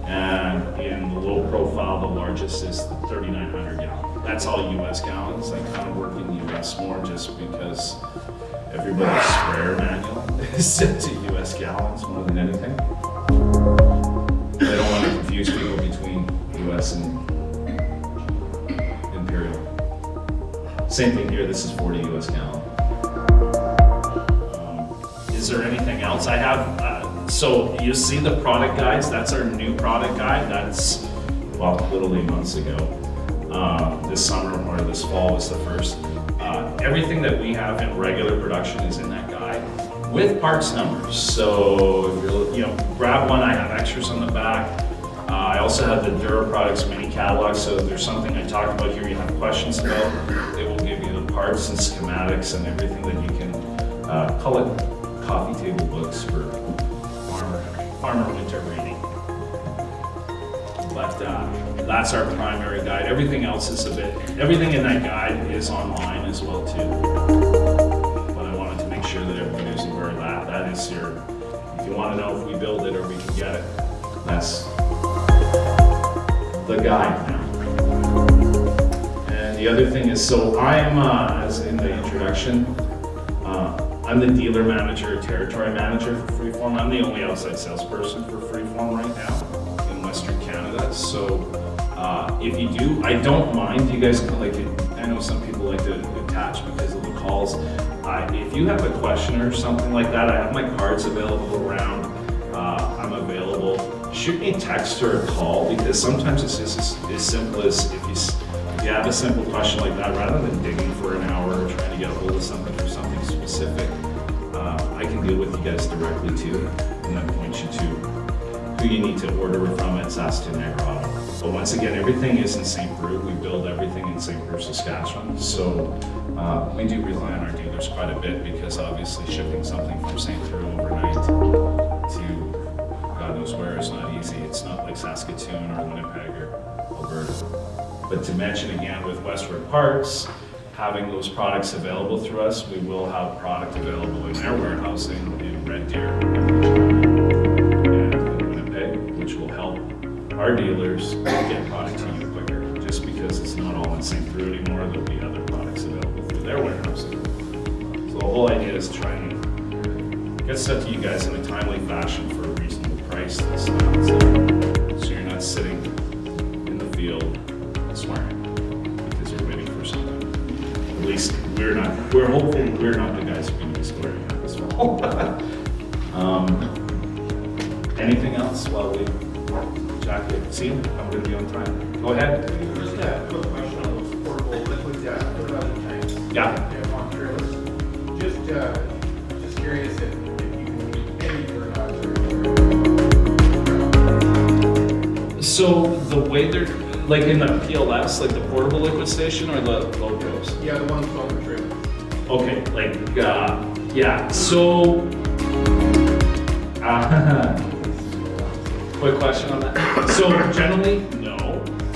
and in the low profile, the largest is the 3,900 gallon. That's all US gallons. I kind of work in the US more just because everybody's sprayer manual is set to US gallons more than anything. I don't want to confuse people between US and Imperial. Same thing here, this is 40 US gallon. Is there anything else I have? So you see the product guides, that's our new product guide. That's, well, literally months ago. This summer or this fall was the first. Everything that we have in regular production is in that guide with parts numbers. So if you're, grab one, I have extras on the back. I also have the Dura Products mini catalog, so if there's something I talk about here you have questions about, it will give you the parts and schematics and everything that you can call it coffee table books for farmer winter reading. But that's our primary guide. Everything else is everything in that guide is online as well too. But I wanted to make sure that everybody's aware of that. That is if you want to know if we build it or we can get it, that's the guide now. And the other thing is, so I am, as in the introduction, I'm the dealer manager, territory manager for Freeform. I'm the only outside salesperson for Freeform right now in Western Canada. So if you do, I don't mind. You guys can I know some people like to attach because of the calls. If you have a question or something like that, I have my cards available around. I'm available. Shoot me a text or a call, because sometimes it's just as simple as if you have a simple question like that, rather than digging for an hour or trying to get a hold of something or something specific, I can deal with you guys directly too, and then point you to who you need to order from at Saskatoon Agri-Auto. But once again, everything is in St. Preux. We build everything in St. Preux, Saskatchewan. So we do rely on our dealers quite a bit, because obviously shipping something from St. Preux overnight to God knows where is not easy. It's not like Saskatoon or Winnipeg or Alberta. But to mention again, with Westward Parts, having those products available through us, we will have product available in their warehousing in Red Deer and in Winnipeg, which will help our dealers get product to you quicker. Just because it's not all in St. Preux anymore, there'll be other products available through their warehousing. So the whole idea is to try and get stuff to you guys in a timely fashion for a reasonable price. So you're not sitting in the field swearing because you're waiting for something. At least we're hopeful we're not the guys who are going to be swearing at this fall. Anything else while we jack it? See, I'm going to be on time. Go ahead. Just a quick question on those portable liquid tanks. Yeah. On trailers. Just curious if you can maybe or not. So the way they're Like in the PLS, like the portable liquid station, or the locos? Yeah, the ones on the trailer. Okay, like, yeah, so, quick question on that. So generally, no,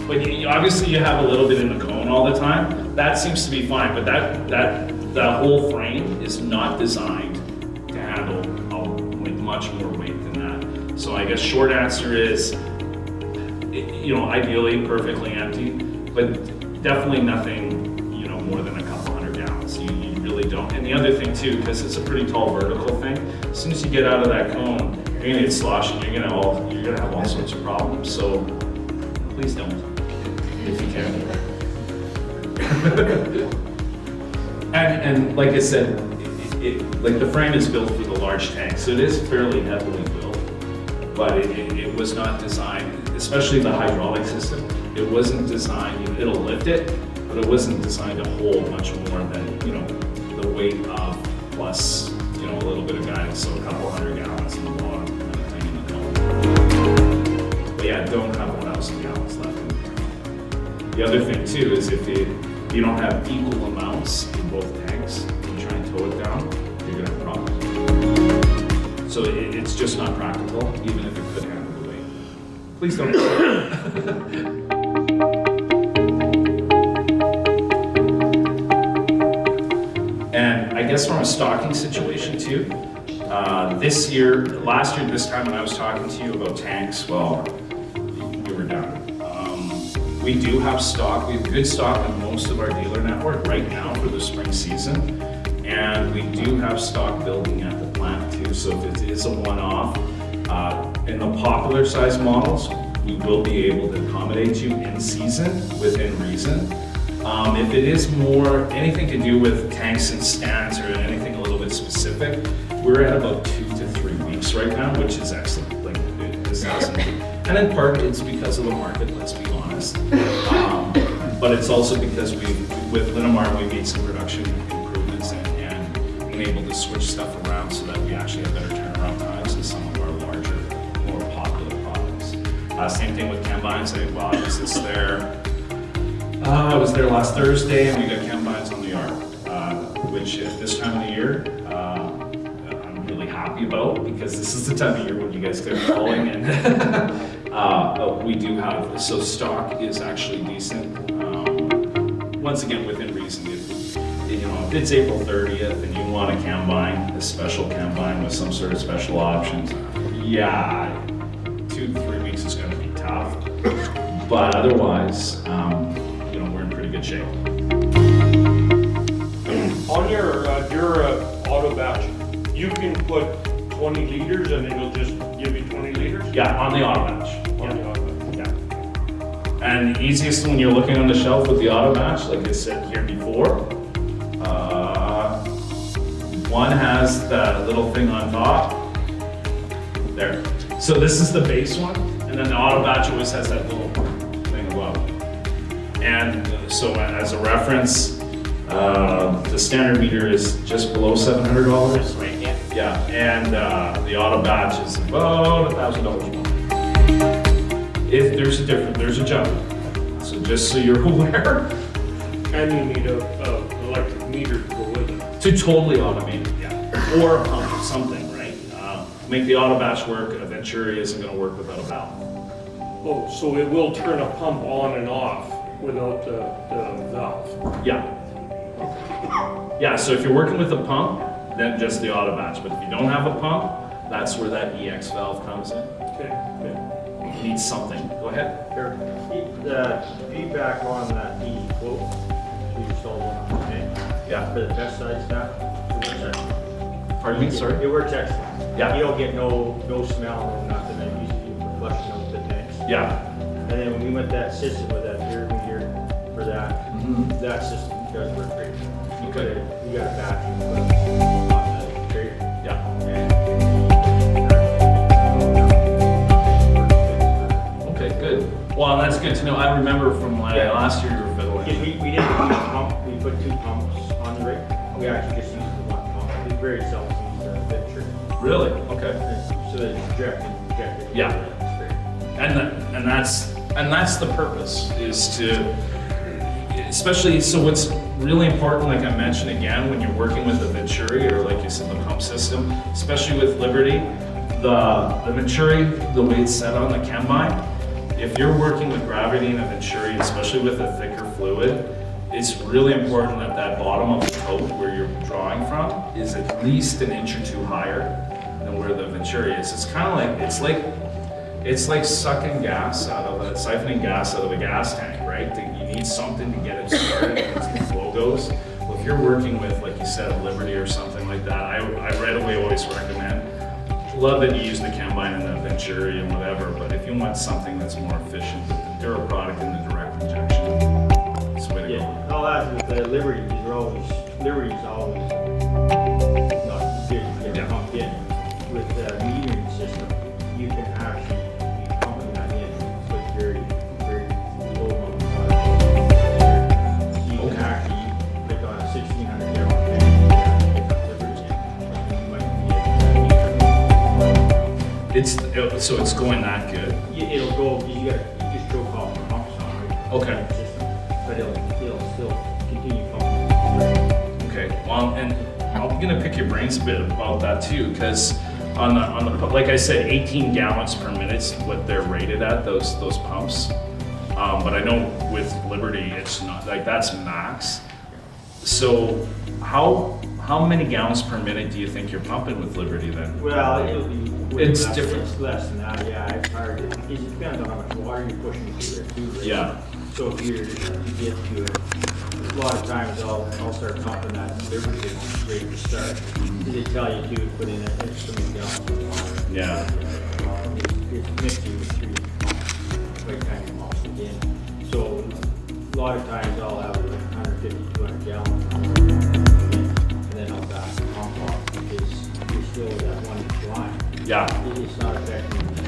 but obviously you have a little bit in the cone all the time. That seems to be fine, but that whole frame is not designed to handle like much more weight than that. So I guess short answer is, ideally perfectly empty, but definitely nothing, more than a couple hundred gallons. You really don't. And the other thing too, because it's a pretty tall vertical thing, as soon as you get out of that cone, you're gonna get sloshed and you're gonna have all sorts of problems. So please don't, if you can. and like I said, like the frame is built for the large tank, so it is fairly heavily built, but it was not designed, especially the hydraulic system, it wasn't designed, it'll lift it, but it wasn't designed to hold much more than, the weight of plus, a little bit of guidance, so a couple hundred gallons in the bottom kind of thing in the cone. But yeah, don't have 1,000 gallons left in the. The other thing too is if you don't have equal amounts in both tanks, and you try and tow it down, you're gonna have problems. So it's just not practical, even if it could handle the weight. Please don't. And I guess from a stocking situation too, last year this time when I was talking to you about tanks, well, we were done. We do have stock, we have good stock in most of our dealer network right now for the spring season. And we do have stock building at the plant too, so if it is a one-off, in the popular size models, we will be able to accommodate you in season, within reason. If it is more, anything to do with tanks and stands or anything a little bit specific, we're at about 2 to 3 weeks right now, which is excellent. Like, this isn't, and in part it's because of the market, let's be honest. But it's also because with Linamar, we made some production improvements and been able to switch stuff around so that we actually have better turnaround times in some of our larger, more popular products. Same thing with combines. I was just there. I was there last Thursday and we got combines on the yard, which at this time of the year, I'm really happy about because this is the time of year when you guys get calling and we do have, so stock is actually decent. Once again, within reason, if it's April 30th and you want a combine, a special combine with some sort of special options, yeah, 2 to 3 weeks is gonna be tough, but otherwise, we're in pretty good shape. On your auto batch, you can put 20 liters and it'll just give you 20 liters? Yeah, on the auto batch. On the auto batch. Yeah. And the easiest when you're looking on the shelf with the auto batch, like I said here before, one has the little thing on top. There. So this is the base one, and then the auto batch always has that little thing above. And so as a reference, the standard meter is just below $700. That's right, yeah. Yeah, and the auto batch is about $1,000 more. If there's a difference, there's a jump. So just so you're aware. And you need a electric meter to go with it. To totally automate it, yeah. Or a pump or something, right? Make the auto batch work, a Venturi isn't gonna work without a valve. Oh, so it will turn a pump on and off without the valve? Yeah. Yeah, so if you're working with a pump, then just the auto batch. But if you don't have a pump, that's where that EX valve comes in. Okay. You need something. Go ahead. The feedback on that quote, you sold one on the tank. Yeah. For the pesticide stuff, it works excellent. Pardon me, sorry? It works excellent. Yeah. You don't get no smell, no nothing, that used to be for flushing out the tanks. Yeah. And then when we went that system with that air meter for that, that system does work great. Okay. You got a vacuum, but on the trailer. Yeah. Okay, good. Well, that's good to know. I remember from last year you were fiddling. Yeah, we didn't use a pump, we put 2 pumps on the rig. We actually just used the 1 pump. It's very seldom used the Venturi. Really? Okay. So that it's direct and rejected. Yeah. It's great. And that's And that's the purpose, is to, especially, so what's really important, like I mentioned again, when you're working with a Venturi or like you said, the pump system, especially with Liberty, the Venturi, the way it's set on the Chembine, if you're working with gravity in a Venturi, especially with a thicker fluid, it's really important that that bottom of the tote where you're drawing from is at least an inch or two higher than where the Venturi is. It's kind of like, it's like sucking gas out of a, siphoning gas out of a gas tank, right? You need something to get it started once the flow goes. Well, if you're working with, like you said, a Liberty or something like that, I right away always recommend, love that you use the Chembine and the Venturi and whatever, but if you want something that's more efficient, the Dura product and the direct injection, it's the way to go. I'll add with the Liberties always not good, get pumped in. With the metering system, you can actually be pumping that in with very, very low amount of water. So you can actually, like on a 1600 gallon tank, pick up Liberty in. You might be So it's going that good? It'll go, you just choke off the pumps on it. Okay. System, but it'll still continue pumping. Okay, well, and I'm gonna pick your brains a bit about that too, because on the like I said, 18 gallons per minute is what they're rated at, those pumps. But I know with Liberty, it's not, like that's max. So how many gallons per minute do you think you're pumping with Liberty then? Well, it'll be It's less, different. It's less than that, yeah. It's hard. It depends on how much water you're pushing through there too. Right? Yeah. So if you get to it, a lot of times I'll start pumping that Liberty ready to start. They tell you to put in an extra many gallons of water. Yeah. It's mixing with 3 pumps by the time you pump it in. So a lot of times I'll have like 150, 200 gallons. And then I'll back the pump off because you're still that 1 inch line. Yeah. It's not affecting the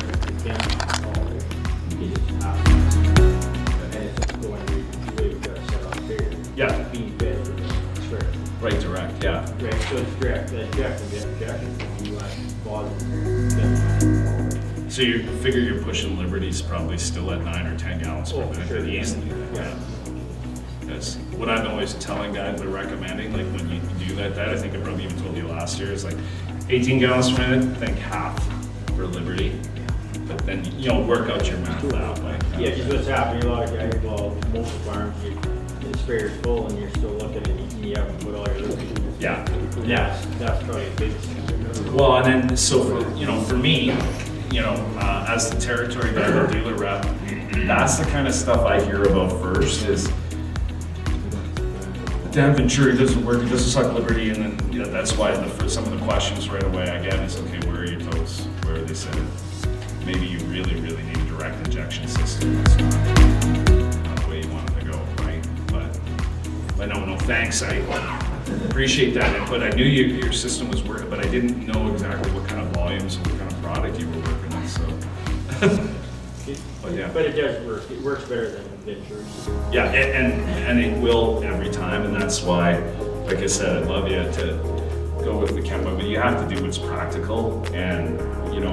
camera all day. It's just happening. And it's going the way we've got to set up here. Yeah. Being fed with the square. Right, direct, yeah. Right, so it's direct, that Jeff can get injection from you like volume. So you figure you're pushing Liberties probably still at 9 or 10 gallons per minute, sure, yeah. easily. Yeah. That's what I'm always telling guys, or recommending, like when you do that, I think I probably even told you last year, is like 18 gallons per minute, think half for Liberty. But then, work out your math that way. Yeah, because what's happening, a lot of guys, well, most farms, the sprayer's full and you're still looking and you haven't put all your liquid in. Yeah. That's probably the biggest thing. Well, and then, so for me, as the territory guy, the dealer rep, that's the kind of stuff I hear about first is, damn Venturi doesn't work, it doesn't suck Liberty, and then that's why some of the questions right away I get is, okay, where are your totes? Where are they sitting? Maybe you really, really need a direct injection system. It's not the way you want it to go, right? But no, thanks. I appreciate that input. I knew your system was working, but I didn't know exactly what kind of volumes and what kind of product you were working with, so. But yeah. But it does work. It works better than Venturi. Yeah, and it will every time, and that's why, like I said, I'd love you to go with the Chembine, but you have to do what's practical. And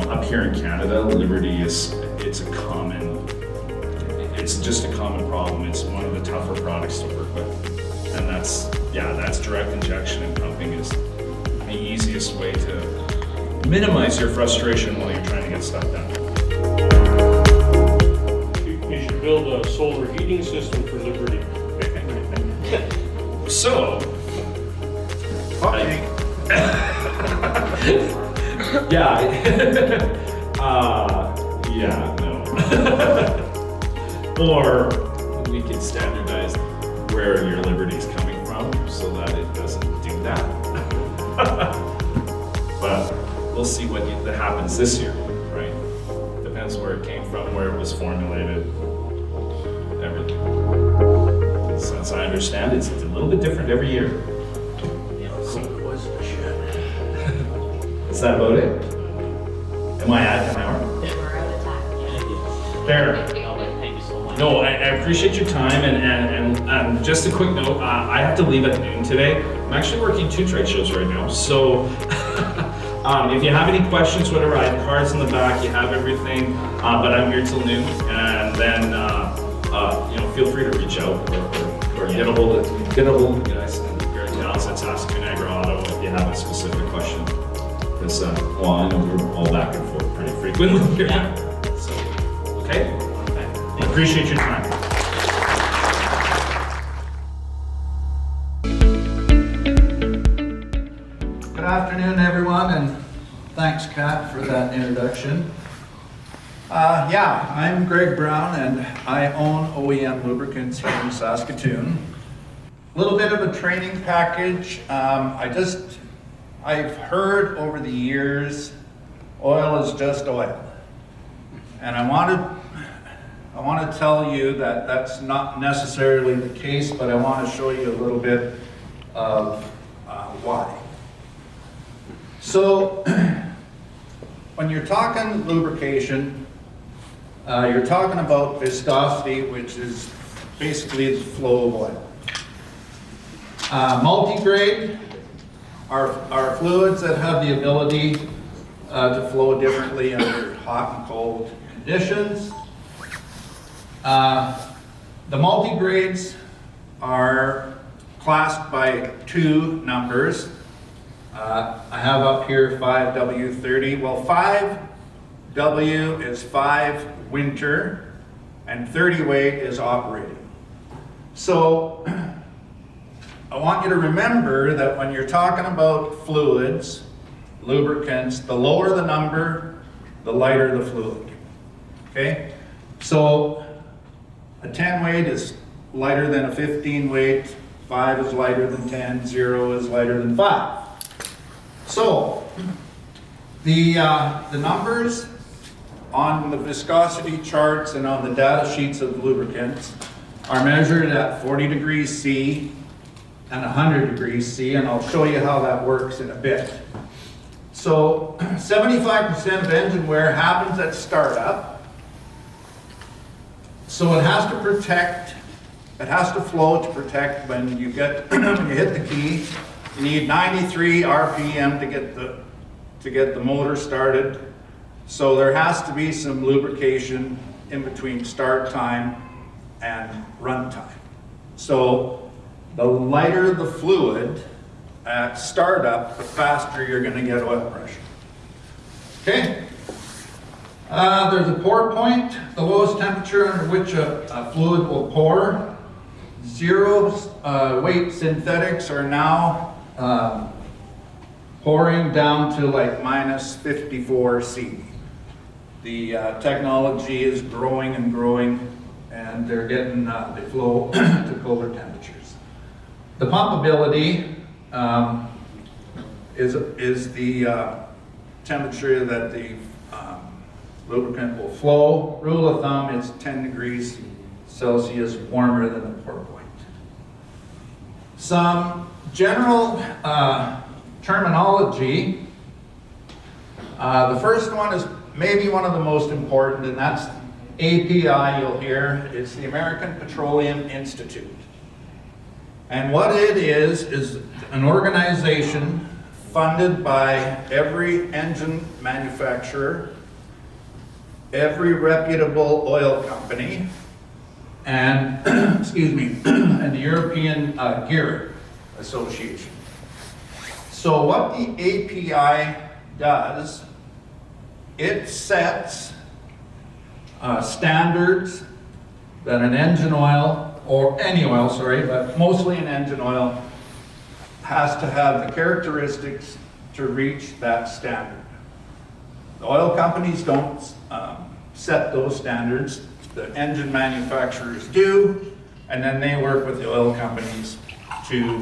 up here in Canada, Liberty it's just a common problem. It's one of the tougher products to work with, and that's direct injection and pumping is the easiest way to minimize your frustration while you're trying to get stuff done. You should build a solar heating system for Liberty. So, no. Or we could standardize where your Liberty's coming from so that it doesn't do that. But we'll see what that happens this year, right? Depends where it came from, where it was formulated, everything. So as I understand, it's a little bit different every year. Is that about it? Am I on? We're out of time. Fair. Thank you so much. No, I appreciate your time, and just a quick note, I have to leave at noon today. I'm actually working 2 trade shows right now, so If you have any questions, whatever, I have cards in the back, you have everything, but I'm here till noon, and then, feel free to reach out or get a hold of the guys and your gals at Saskatoon Agri-Auto if you have a specific question. Because, I know we're all back and forth pretty frequently here. So, okay? I appreciate your time. Good afternoon, everyone, and thanks, Kat, for that introduction. I'm Greg Brown, and I own OEM Lubricants here in Saskatoon. A little bit of a training package. I've heard over the years, oil is just oil. And I want to tell you that that's not necessarily the case, but I want to show you a little bit of why. So, when you're talking lubrication, you're talking about viscosity, which is basically the flow of oil. Multigrade are fluids that have the ability to flow differently under hot and cold conditions. The multigrades are classed by two numbers. I have up here 5W30. Well, 5W is 5 winter, and 30 weight is operating. So, I want you to remember that when you're talking about fluids, lubricants, the lower the number, the lighter the fluid. Okay? So, a 10 weight is lighter than a 15 weight, 5 is lighter than 10, 0 is lighter than 5. So, the numbers on the viscosity charts and on the data sheets of lubricants are measured at 40 degrees C and 100 degrees C, and I'll show you how that works in a bit. So, 75% of engine wear happens at startup. So it has to protect, it has to flow to protect when you get, when you hit the key. You need 93 RPM to get the motor started. So there has to be some lubrication in between start time and run time. So the lighter the fluid at startup, the faster you're going to get oil pressure. Okay? There's a pour point, the lowest temperature under which a fluid will pour. 0 weight synthetics are now pouring down to like minus 54 C. The technology is growing and growing, and they're getting, they flow to colder temperatures. The pumpability is the temperature that the lubricant will flow. Rule of thumb is 10 degrees Celsius warmer than the pour point. Some general terminology. The first one is maybe one of the most important, and that's API you'll hear. It's the American Petroleum Institute. And what it is an organization funded by every engine manufacturer, every reputable oil company, and and the European Gear Association. So what the API does, it sets standards that an engine oil, or any oil, sorry, but mostly an engine oil, has to have the characteristics to reach that standard. The oil companies don't set those standards, the engine manufacturers do, and then they work with the oil companies to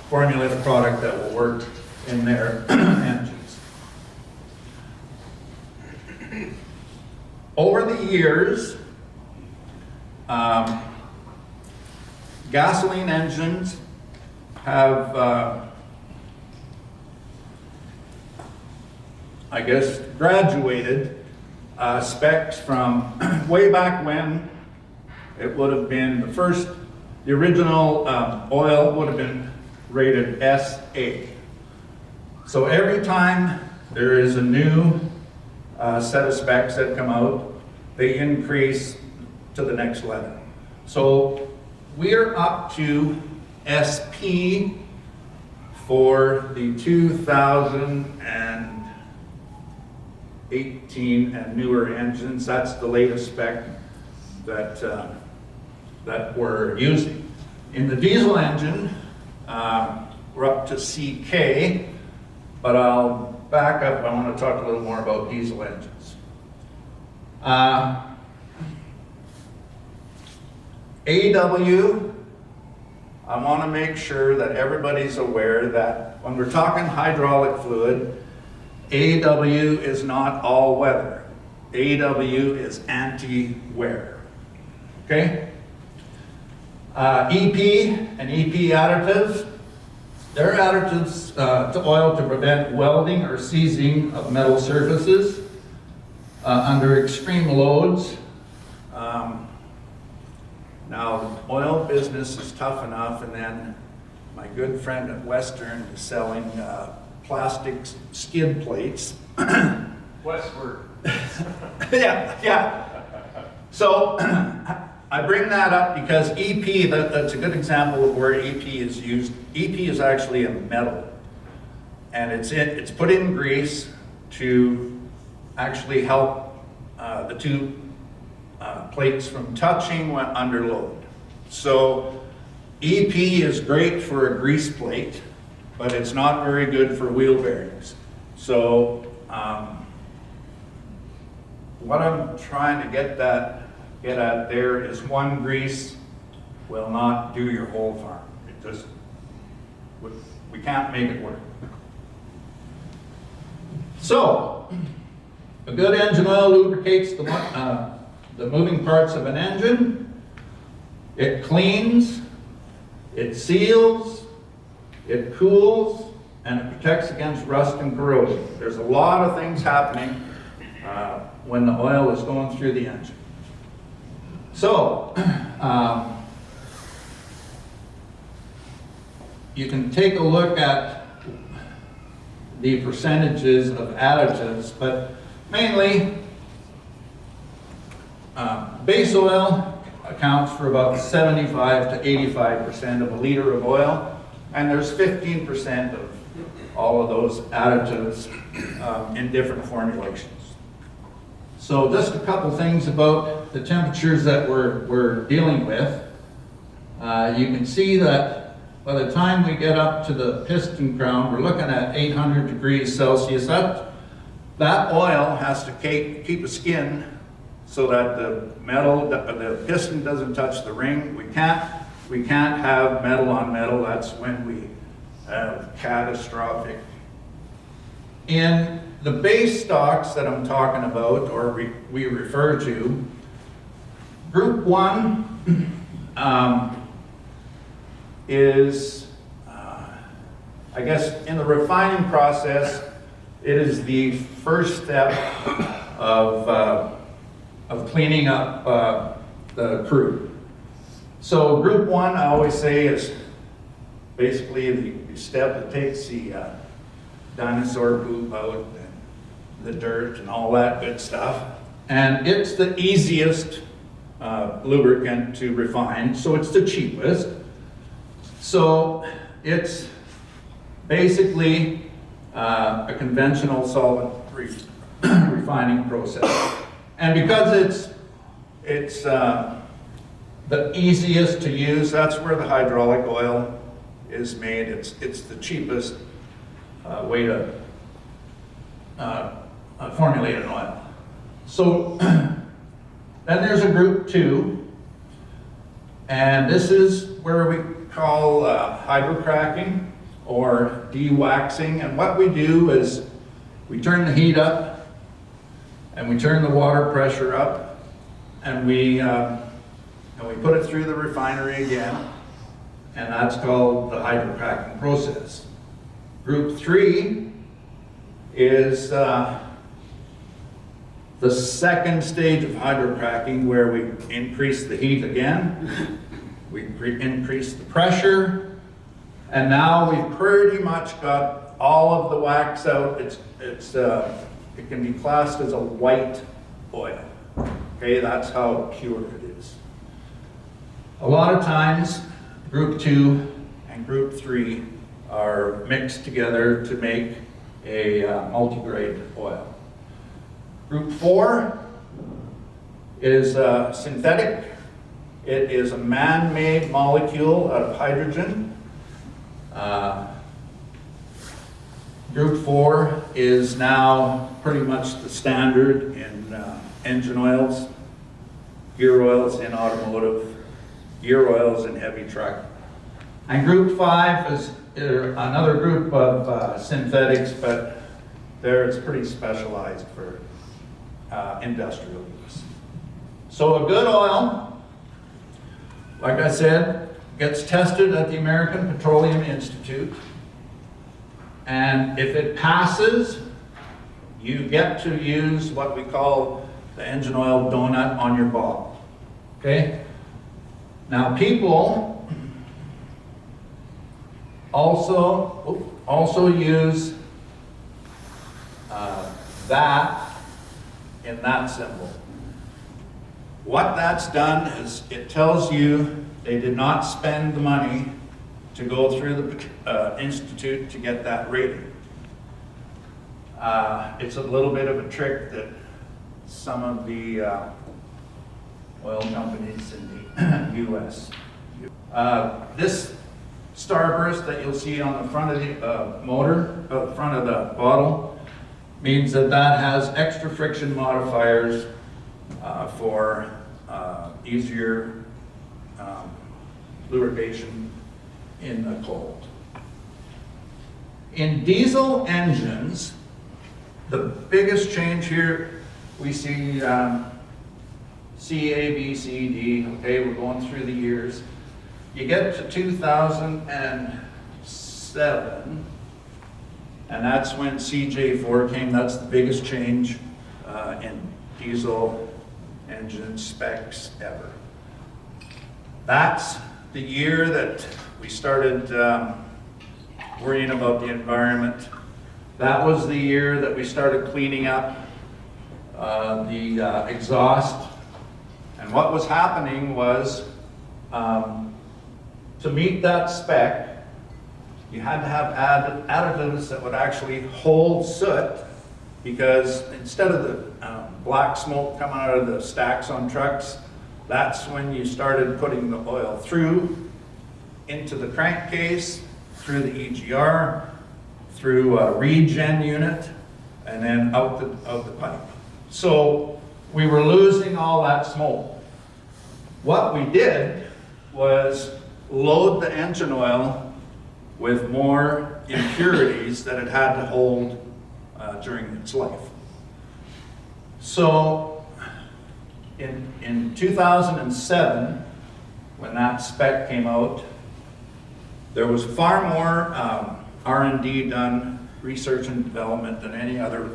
formulate a product that will work in their engines. Over the years, gasoline engines have, graduated specs from way back when. It would have been the original oil would have been rated SA. So every time there is a new set of specs that come out. They increase to the next level. So we're up to SP for the 2018 and newer engines. That's the latest spec that that we're using. In the diesel engine, we're up to CK, but I'll back up. I want to talk a little more about diesel engines. AW, I want to make sure that everybody's aware that when we're talking hydraulic fluid, AW is not all weather. AW is anti-wear. Okay? EP and EP additives, they're additives to oil to prevent welding or seizing of metal surfaces under extreme loads. Now, the oil business is tough enough, and then my good friend at Western is selling plastic skid plates. Westward. Yeah. So I bring that up because EP, that's a good example of where EP is used. EP is actually a metal, and it's put in grease to actually help the two plates from touching when under load. So EP is great for a grease plate, but it's not very good for wheel bearings. So what I'm trying to get at there is one grease will not do your whole farm. It just, we can't make it work. So a good engine oil lubricates the moving parts of an engine. It cleans, it seals, it cools, and it protects against rust and corrosion. There's a lot of things happening when the oil is going through the engine. So, you can take a look at the percentages of additives, but mainly base oil accounts for about 75 to 85% of a liter of oil, and there's 15% of all of those additives in different formulations. So just a couple things about the temperatures that we're dealing with. You can see that by the time we get up to the piston crown, we're looking at 800 degrees Celsius. That oil has to keep a skin so that the piston doesn't touch the ring. We can't have metal on metal. That's when we have catastrophic. In the base stocks that I'm talking about, or we refer to, Group 1 is, I guess, in the refining process, it is the first step of cleaning up the crude. So Group 1, I always say, is basically the step that takes the dinosaur poop out and the dirt and all that good stuff. And it's the easiest lubricant to refine, so it's the cheapest. So it's basically a conventional solvent refining process. And because it's the easiest to use, that's where the hydraulic oil is made. It's the cheapest way to formulate an oil. So then there's a Group 2, and this is where we call hydrocracking or de-waxing. And what we do is we turn the heat up and we turn the water pressure up, and we put it through the refinery again, and that's called the hydrocracking process. Group 3 is the second stage of hydrocracking, where we increase the heat again, we increase the pressure, and now we've pretty much got all of the wax out. It can be classed as a white oil. Okay, that's how pure it is. A lot of times, group 2 and group 3 are mixed together to make a multi-grade oil. Group 4 is synthetic. It is a man-made molecule out of hydrogen. Group 4 is now pretty much the standard in engine oils, gear oils in automotive, gear oils in heavy truck. And group 5 is another group of synthetics, but there it's pretty specialized for industrial use. So a good oil, like I said, gets tested at the American Petroleum Institute. And if it passes, you get to use what we call the engine oil donut on your bottle. Okay? Now people also use that in that symbol. What that's done is it tells you they did not spend the money to go through the institute to get that rating. It's a little bit of a trick that some of the oil companies in the US use. This starburst that you'll see on the front of the motor, front of the bottle, means that that has extra friction modifiers for easier lubrication in the cold. In diesel engines, the biggest change here, we see C, A, B, C, D, okay, we're going through the years. You get to 2007, and that's when CJ4 came. That's the biggest change in diesel engine specs ever. That's the year that we started worrying about the environment. That was the year that we started cleaning up the exhaust. And what was happening was, to meet that spec, you had to have additives that would actually hold soot, because instead of the black smoke coming out of the stacks on trucks, that's when you started putting the oil through into the crankcase, through the EGR, through a regen unit, and then out the pipe. So we were losing all that smoke. What we did was load the engine oil with more impurities that it had to hold during its life. So in 2007, when that spec came out, there was far more R&D done, research and development, than any other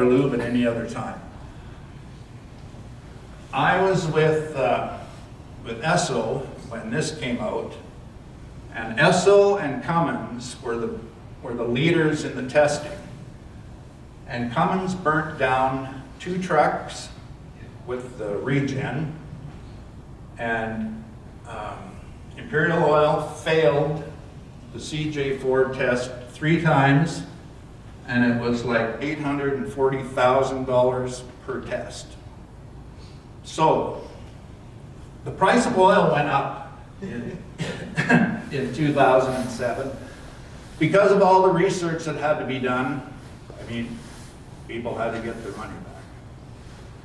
lube at any other time. I was with Esso when this came out, and Esso and Cummins were the leaders in the testing. And Cummins burnt down 2 trucks with the regen, and Imperial Oil failed the CJ4 test 3 times, and it was like $840,000 per test. So the price of oil went up in 2007 because of all the research that had to be done. I mean, people had to get their money back.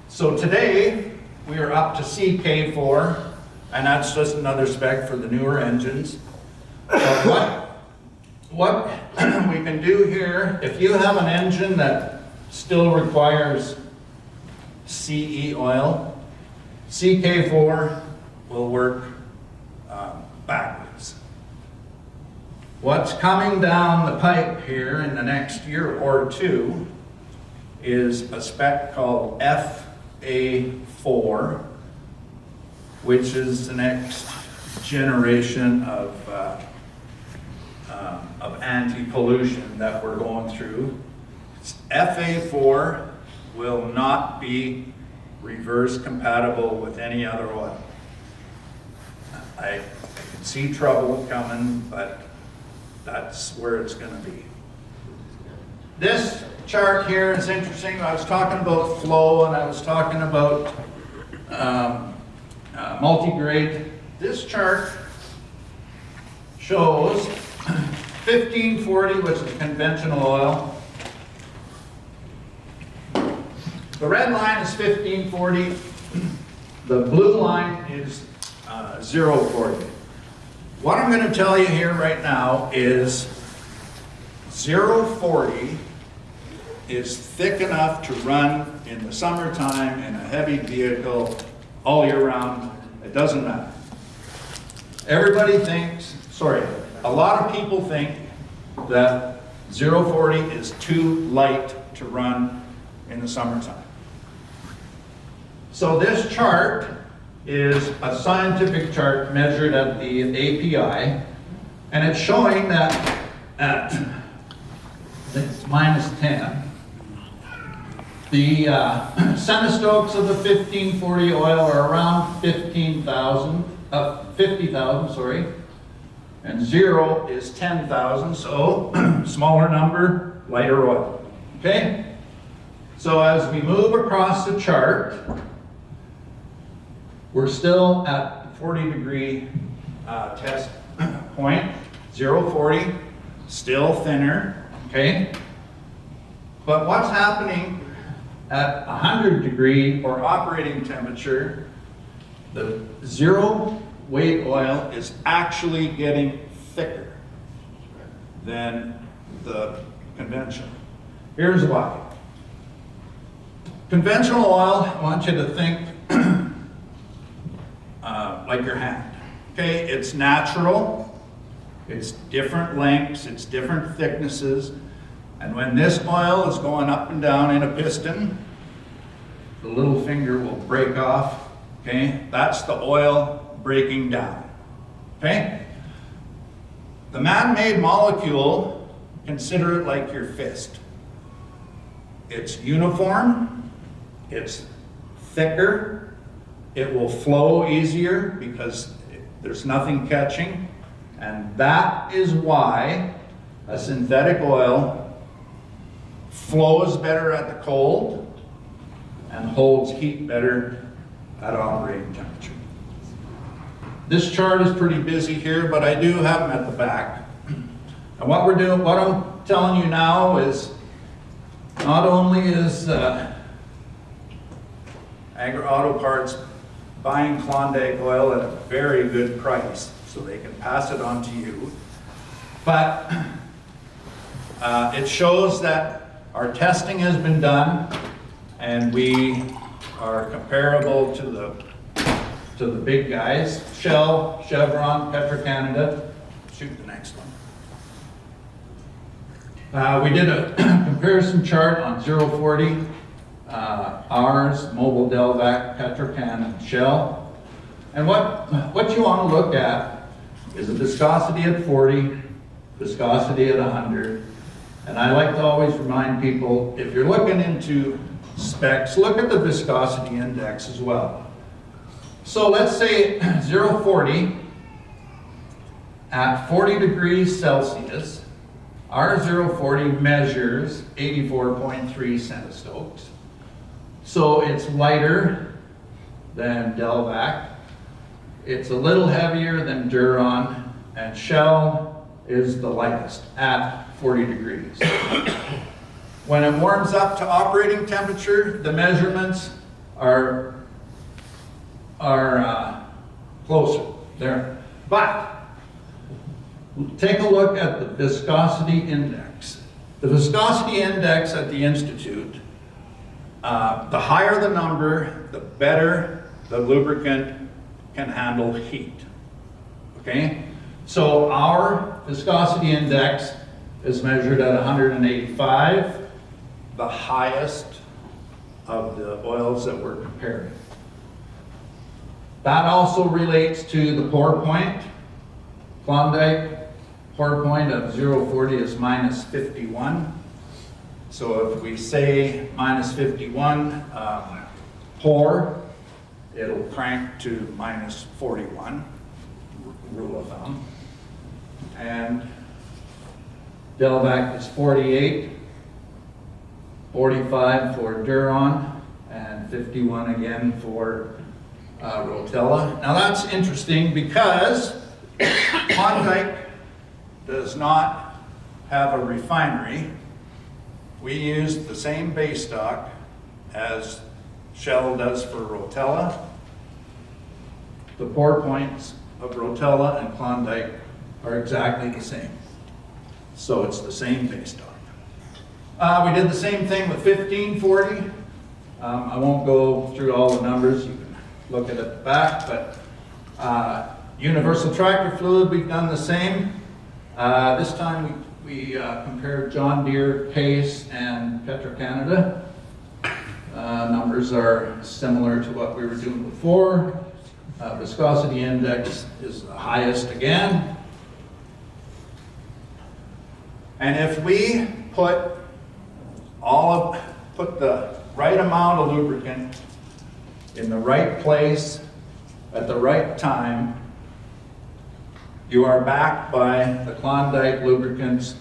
So today we are up to CK4, and that's just another spec for the newer engines. But what we can do here, if you have an engine that still requires CE oil, CK4 will work backwards. What's coming down the pipe here in the next year or 2 is a spec called FA4, which is the next generation of anti-pollution that we're going through, FA4 will not be reverse compatible with any other oil. I can see trouble coming, but that's where it's going to be. This chart here is interesting. I was talking about flow and I was talking about multi-grade. This chart shows 1540, which is conventional oil. The red line is 1540. The blue line is 040. What I'm going to tell you here right now is 040 is thick enough to run in the summertime in a heavy vehicle all year round. It doesn't matter. Everybody thinks, a lot of people think that 040 is too light to run in the summertime. So this chart is a scientific chart measured at the API, and it's showing that at -10, the centistokes of the 1540 oil are around 50,000, and 0 is 10,000, so smaller number, lighter oil. Okay? So as we move across the chart, we're still at 40-degree test point, 040, still thinner, okay? But what's happening at 100-degree or operating temperature, the zero weight oil is actually getting thicker than the conventional. Here's why. Conventional oil, I want you to think like your hand. Okay, it's natural, it's different lengths, it's different thicknesses, and when this oil is going up and down in a piston, the little finger will break off. Okay, that's the oil breaking down. Okay, the man-made molecule, consider it like your fist. It's uniform, it's thicker, it will flow easier because there's nothing catching, and that is why a synthetic oil flows better at the cold and holds heat better at operating temperature. This chart is pretty busy here, but I do have them at the back. And what I'm telling you now is not only is Agri-Auto Parts buying Klondike oil at a very good price so they can pass it on to you, but it shows that our testing has been done and we are comparable to the big guys, Shell, Chevron, Petro-Canada. Shoot the next one. We did a comparison chart on 040, ours, Mobil, Delvac, Petro-Can, and Shell. And what you want to look at is the viscosity at 40, viscosity at 100. And I like to always remind people, if you're looking into specs, look at the viscosity index as well. So let's say 040 at 40 degrees Celsius, our 040 measures 84.3 centistokes. So it's lighter than Delvac. It's a little heavier than Duron, and Shell is the lightest at 40 degrees. When it warms up to operating temperature, the measurements are closer there. But take a look at the viscosity index. The viscosity index at the Institute, the higher the number, the better the lubricant can handle heat. Okay? So our viscosity index is measured at 185, the highest of the oils that we're comparing. That also relates to the pour point. Klondike pour point of 0-40 is minus 51. So if we say minus 51 pour, it'll crank to minus 41, rule of thumb. And Delvac is 48, 45 for Duron, and 51 again for Rotella. Now that's interesting because Klondike does not have a refinery. We use the same base stock as Shell does for Rotella. The pour points of Rotella and Klondike are exactly the same. So it's the same base stock. We did the same thing with 1540. I won't go through all the numbers. You can look at it at the back, but universal tractor fluid, we've done the same. This time we compared John Deere, Pace, and Petro-Canada. Numbers are similar to what we were doing before. Viscosity index is the highest again. And if we put the right amount of lubricant in the right place at the right time, you are backed by the Klondike Lubricants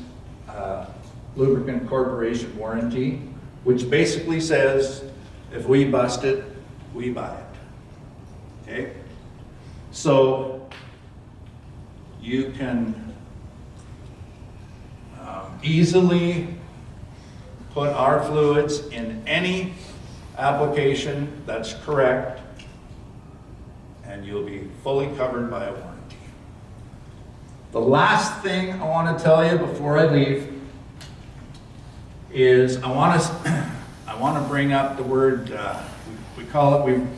Lubricant Corporation warranty, which basically says if we bust it, we buy it. Okay? So you can easily put our fluids in any application that's correct, and you'll be fully covered by a warranty. The last thing I want to tell you before I leave is I want to bring up the word, we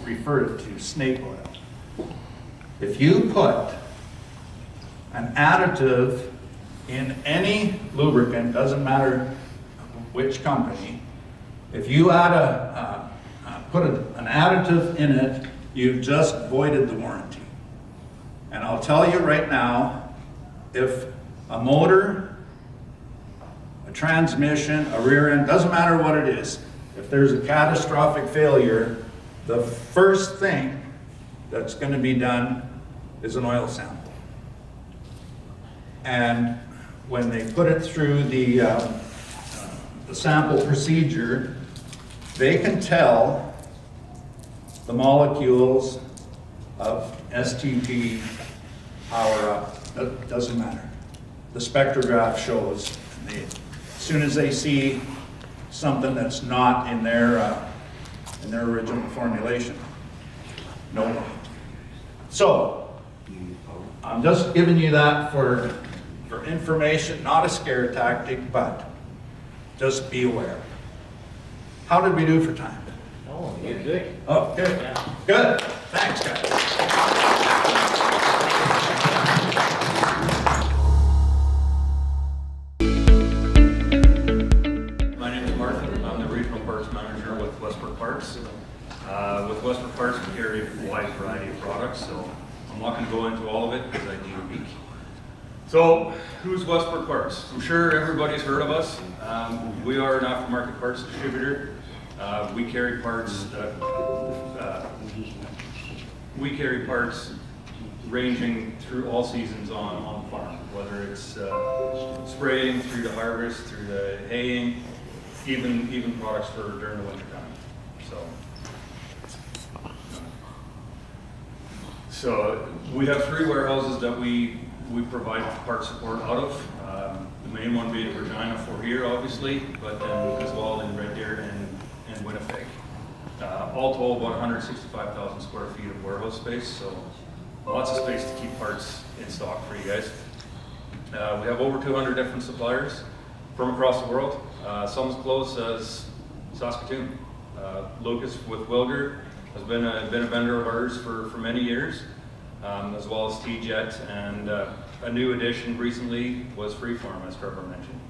refer it to snake oil. If you put an additive in any lubricant, doesn't matter which company, if you put an additive in it, you've just voided the warranty. And I'll tell you right now, if a motor, a transmission, a rear end, doesn't matter what it is, if there's a catastrophic failure, the first thing that's going to be done is an oil sample. And when they put it through the sample procedure, they can tell the molecules of STP power up. It doesn't matter. The spectrograph shows. As soon as they see something that's not in their original formulation, no. So I'm just giving you that for information, not a scare tactic, but just be aware. How did we do for time? Oh, you're good. Oh, good. Yeah. Good. Thanks, guys. My name is Martin. I'm the regional parts manager with Westbrook Parts. With Westbrook Parts, we carry a wide variety of products, so I'm not going to go into all of it because I'd need a week. So, who's Westbrook Parts? I'm sure everybody's heard of us. We are an aftermarket parts distributor. We carry parts ranging through all seasons on the farm, whether it's spraying through to harvest, through to haying, even products for during the winter time. So we have 3 warehouses that we provide part support out of. The main one being Regina for here, obviously, but then as well in Red Deer and Winnipeg. All told, about 165,000 square feet of warehouse space, so lots of space to keep parts in stock for you guys. We have over 200 different suppliers from across the world, some as close as Saskatoon. Lucas with Wilger has been a vendor of ours for many years, as well as T-Jet, and a new addition recently was Freeform, as Trevor mentioned.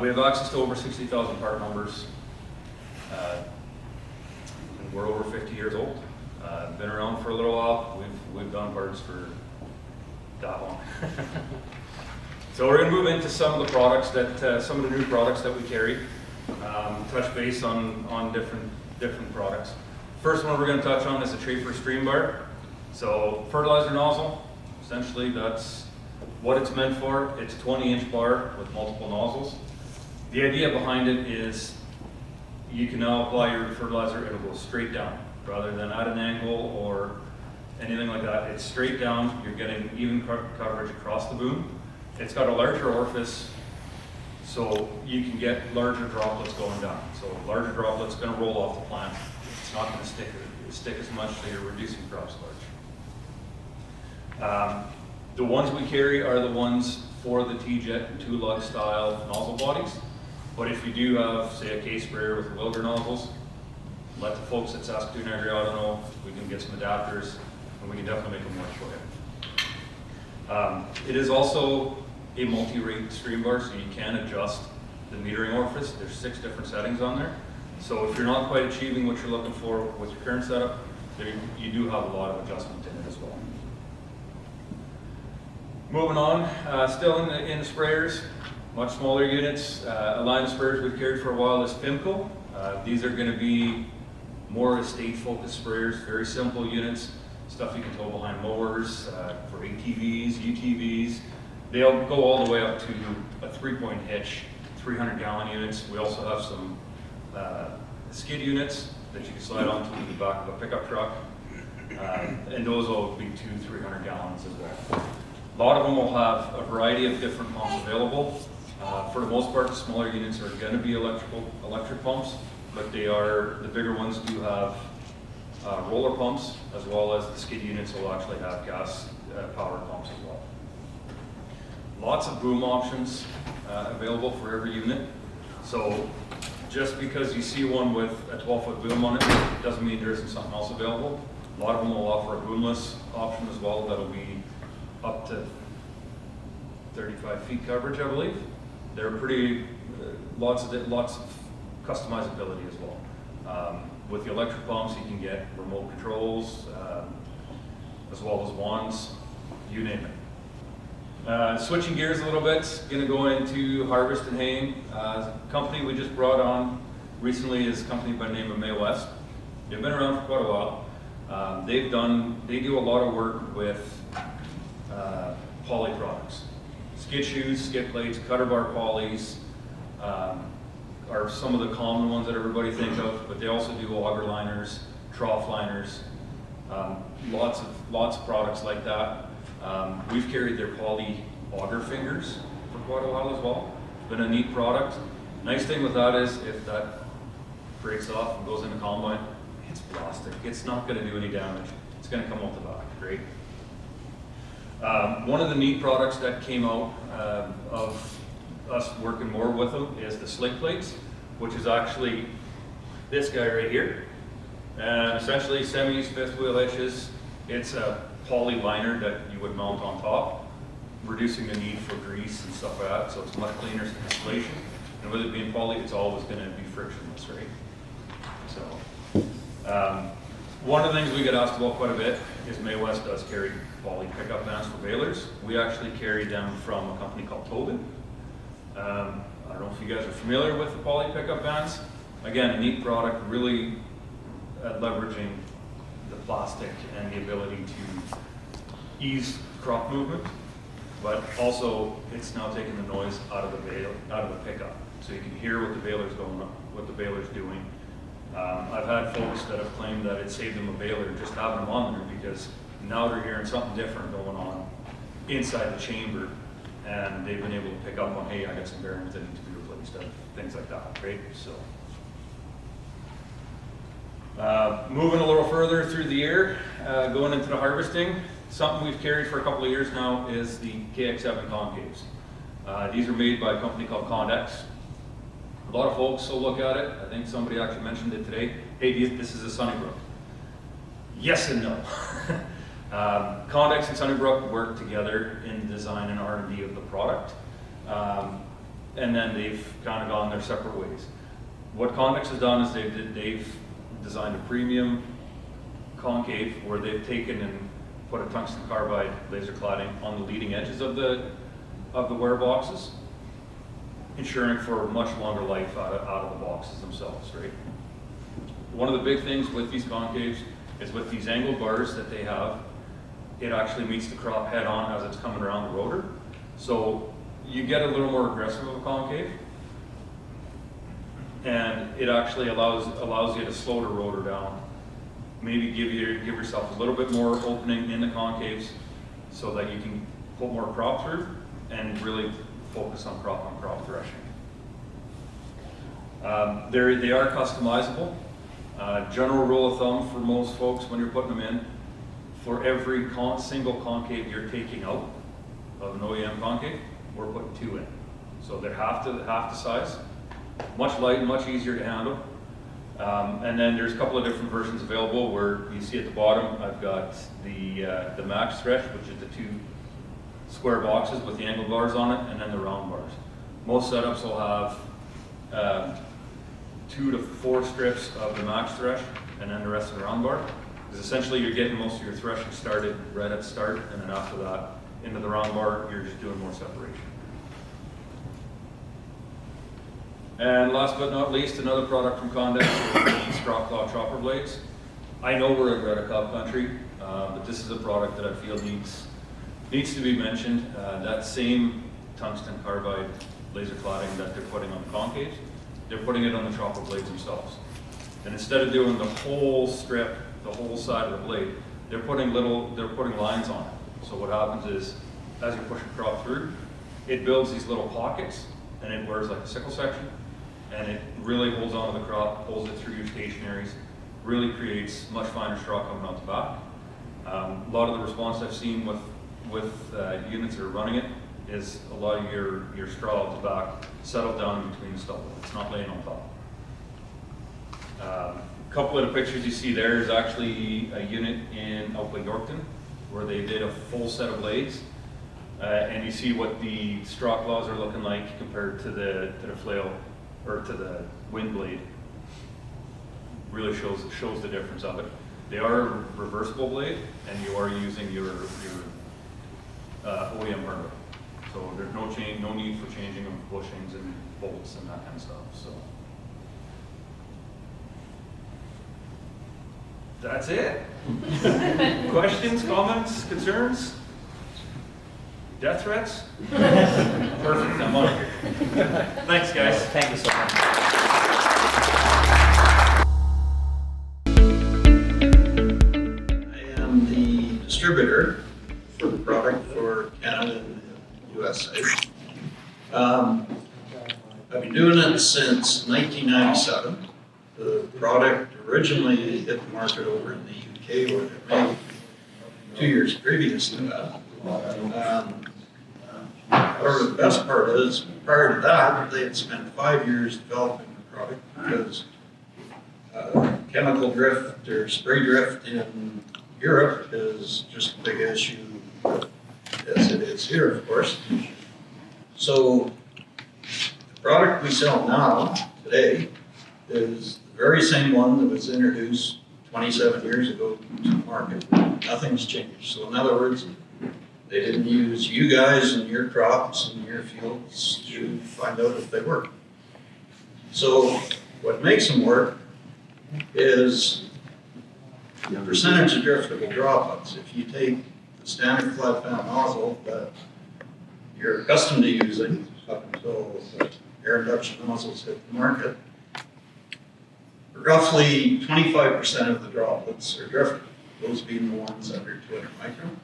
We have access to over 60,000 part numbers, and we're over 50 years old. Been around for a little while. We've done parts for that one. So we're going to move into some of the products that, some of the new products that we carry. Touch base on different products. First one we're going to touch on is the Trafer Stream Bar. So fertilizer nozzle, essentially that's what it's meant for. It's a 20-inch bar with multiple nozzles. The idea behind it is you can now apply your fertilizer, it'll go straight down rather than at an angle or anything like that. It's straight down, you're getting even coverage across the boom. It's got a larger orifice, so you can get larger droplets going down. So larger droplets are going to roll off the plant. It's not going to stick as much, so you're reducing crop starch. The ones we carry are the ones for the T-Jet and 2-lug style nozzle bodies. But if you do have, say, a case sprayer with Wilger nozzles, let the folks at Saskatoon Agri-Auto know. We can get some adapters, and we can definitely make them work for you. It is also a multi-rate stream bar, so you can adjust the metering orifice. There's 6 different settings on there. So if you're not quite achieving what you're looking for with your current setup, you do have a lot of adjustment in it as well. Moving on, still in the sprayers, much smaller units. A line of sprayers we've carried for a while is Pimco. These are going to be more estate-focused sprayers, very simple units, stuff you can tow behind mowers, for ATVs, UTVs. They'll go all the way up to a 3-point hitch, 300-gallon units. We also have some skid units that you can slide onto the back of a pickup truck, and those will be 200-300 gallons as well. A lot of them will have a variety of different pumps available. For the most part, the smaller units are going to be electric pumps, but the bigger ones do have roller pumps, as well as the skid units will actually have gas powered pumps as well. Lots of boom options available for every unit. So just because you see one with a 12-foot boom on it doesn't mean there isn't something else available. A lot of them will offer a boomless option as well that'll be up to 35 feet coverage, I believe. They're pretty, lots of customizability as well. With the electric pumps, you can get remote controls, as well as wands, you name it. Switching gears a little bit, going to go into harvest and haying. Company we just brought on recently is a company by the name of May West. They've been around for quite a while. They do a lot of work with poly products. Skid shoes, skid plates, cutter bar polys are some of the common ones that everybody think of, but they also do auger liners, trough liners, lots of products like that. We've carried their poly auger fingers for quite a while as well. It's been a neat product. Nice thing with that is if that breaks off and goes in the combine, it's plastic. It's not going to do any damage. It's going to come out the back, great. One of the neat products that came out of us working more with them is the slick plates, which is actually this guy right here. And essentially semis, fifth wheel hitches. It's a poly liner that you would mount on top, reducing the need for grease and stuff like that, so it's much cleaner installation. And with it being poly, it's always going to be frictionless, right? So, one of the things we get asked about quite a bit is May West does carry poly pickup vans for balers. We actually carry them from a company called Tobin. I don't know if you guys are familiar with the poly pickup vans. Again, a neat product, really leveraging the plastic and the ability to ease crop movement, but also it's now taking the noise out of the pickup, so you can hear what the baler's going on, what the baler's doing. I've had folks that have claimed that it saved them a baler just having them on there, because now they're hearing something different going on inside the chamber, and they've been able to pick up on, hey, I got some bearings that need to be replaced, and things like that, right? So, moving a little further through the year, going into the harvesting, something we've carried for a couple of years now is the KX7 concaves. These are made by a company called Condex. A lot of folks will look at it. I think somebody actually mentioned it today. Hey, this is a Sunnybrook. Yes and no. Condex and Sunnybrook work together in the design and R&D of the product. And then they've kind of gone their separate ways. What Condex has done is they've designed a premium concave where they've taken and put a tungsten carbide laser cladding on the leading edges of the wear boxes, ensuring for much longer life out of the boxes themselves, right? One of the big things with these concaves is with these angled bars that they have, it actually meets the crop head on as it's coming around the rotor. So you get a little more aggressive of a concave, and it actually allows you to slow the rotor down. Maybe give yourself a little bit more opening in the concaves so that you can put more crop through and really focus on crop threshing. They are customizable. General rule of thumb for most folks when you're putting them in, for every single concave you're taking out of an OEM concave, we're putting 2 in. So they're half the size, much light, much easier to handle. And then there's a couple of different versions available where you see at the bottom, I've got the max thresh, which is the 2 square boxes with the angled bars on it, and then the round bars. Most setups will have 2 to 4 strips of the max thresh, and then the rest of the round bar. Because essentially you're getting most of your threshing started right at the start, and then after that, into the round bar, you're just doing more separation. And last but not least, another product from Condex is the straw claw chopper blades. I know we're a Greta Cobb country, but this is a product that I feel needs to be mentioned. That same tungsten carbide laser cladding that they're putting on the concaves, they're putting it on the chopper blades themselves. And instead of doing the whole strip, the whole side of the blade, they're putting lines on it. So what happens is, as you push the crop through, it builds these little pockets, and it wears like a sickle section, and it really holds onto the crop, pulls it through your stationaries, really creates much finer straw coming out the back. A lot of the response I've seen with units that are running it is a lot of your straw out the back settled down between the stubble. It's not laying on top. A couple of the pictures you see there is actually a unit out by Yorkton where they did a full set of blades, and you see what the straw claws are looking like compared to the flail or to the wind blade. Really shows the difference of it. They are a reversible blade, and you are using your OEM hardware. So there's no need for changing of bushings and bolts and that kind of stuff. So that's it. Questions, comments, concerns? Death threats? Perfect, I'm on it. Thanks, guys. Thank you so much. I am the distributor for the product for Canada and the USA. I've been doing it since 1997. The product originally hit the market over in the UK, where they made 2 years previous to that. However, the best part is, prior to that, they had spent 5 years developing the product because chemical drift or spray drift in Europe is just a big issue, as it is here, of course. So the product we sell now, today, is the very same one that was introduced 27 years ago to the market. Nothing's changed. So in other words, they didn't use you guys and your crops and your fields to find out if they work. So what makes them work is the percentage of driftable droplets. If you take the standard flat fan nozzle that you're accustomed to using up until the air induction nozzles hit the market, roughly 25% of the droplets are driftable, those being the ones under 200 micron.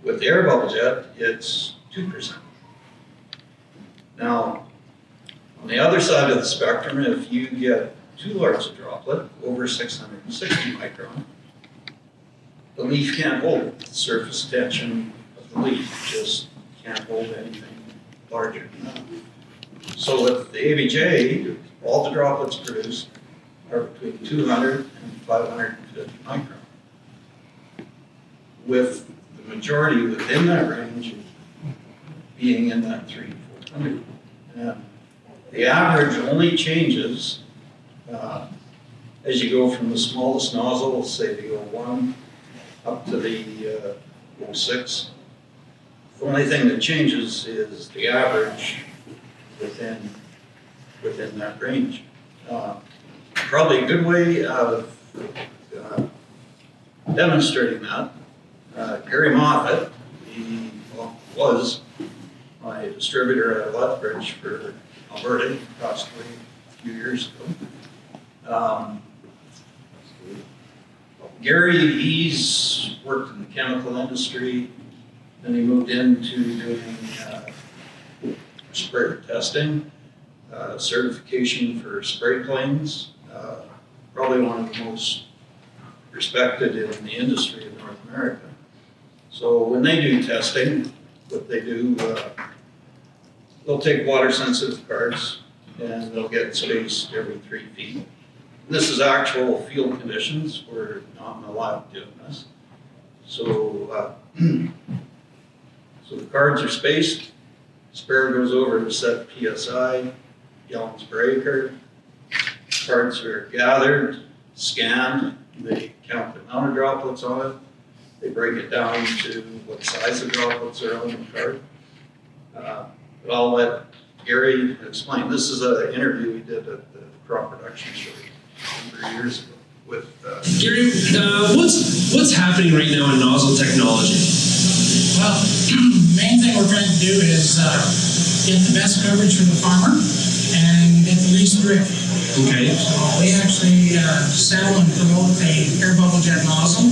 With the air bubble jet, it's 2%. Now, on the other side of the spectrum, if you get too large a droplet, over 660 micron, the leaf can't hold it. The surface tension of the leaf just can't hold anything larger than that. So with the ABJ, all the droplets produced are between 200 and 550 micron, with the majority within that range being in that 300 to 400. And the average only changes as you go from the smallest nozzle, say the 01, up to the 06. The only thing that changes is the average within that range. Probably a good way of demonstrating that. Gary Moffat, he was my distributor at Lethbridge for Alberta, he passed away a few years ago. Gary, he's worked in the chemical industry, then he moved into doing sprayer testing, certification for spray planes, probably one of the most respected in the industry in North America. So when they do testing, what they do, they'll take water sensitive cards and they'll get spaced every 3 feet. This is actual field conditions, we're not in the lab doing this. So, so the cards are spaced, sprayer goes over to set PSI, gallons per acre. Cards are gathered, scanned, they count the amount of droplets on it. They break it down to what size of droplets are on the card. But I'll let Gary explain. This is an interview we did at the crop production show a number of years ago with Gary, what's happening right now in nozzle technology? Well, the main thing we're trying to do is get the best coverage for the farmer and get the least drift. Okay. So we actually sell and promote the air bubble jet nozzle.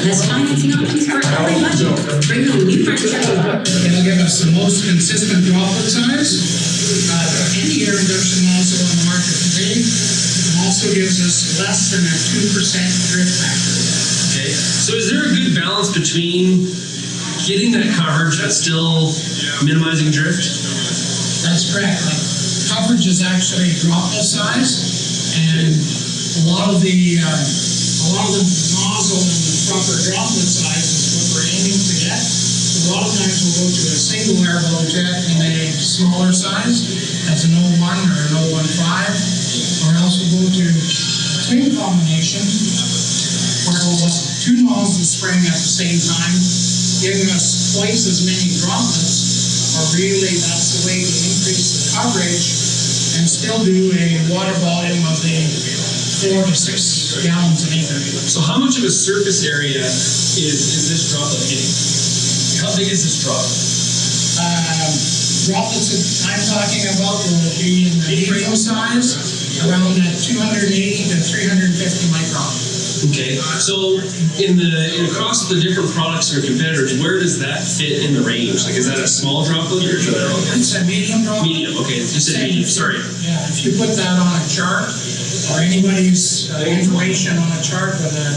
Has financing options for every budget. Bring home new furniture. It'll give us the most consistent droplet size. Any air induction nozzle on the market today. It also gives us less than a 2% drift factor. Okay. So is there a good balance between getting that coverage but still minimizing drift? That's correct. Like, coverage is actually droplet size, and a lot of the nozzle and the proper droplet size is what we're aiming to get. So a lot of times we'll go to a single air blow jet in a smaller size, as an 01 or an 015, or else we'll go to a twin combination, where we'll have 2 nozzles spraying at the same time, giving us twice as many droplets. Really, that's the way to increase the coverage and still do a water volume of the 4 to 6 gallons an acre. So how much of a surface area is this droplet hitting? How big is this droplet? Droplets that I'm talking about will be in the medium size, around that 280 to 350 micron. Okay, so across the different products or competitors, where does that fit in the range? Like, is that a small droplet or is that It's a medium droplet. medium? Okay, you said medium. Sorry. Yeah, if you put that on a chart, or anybody's information on a chart with a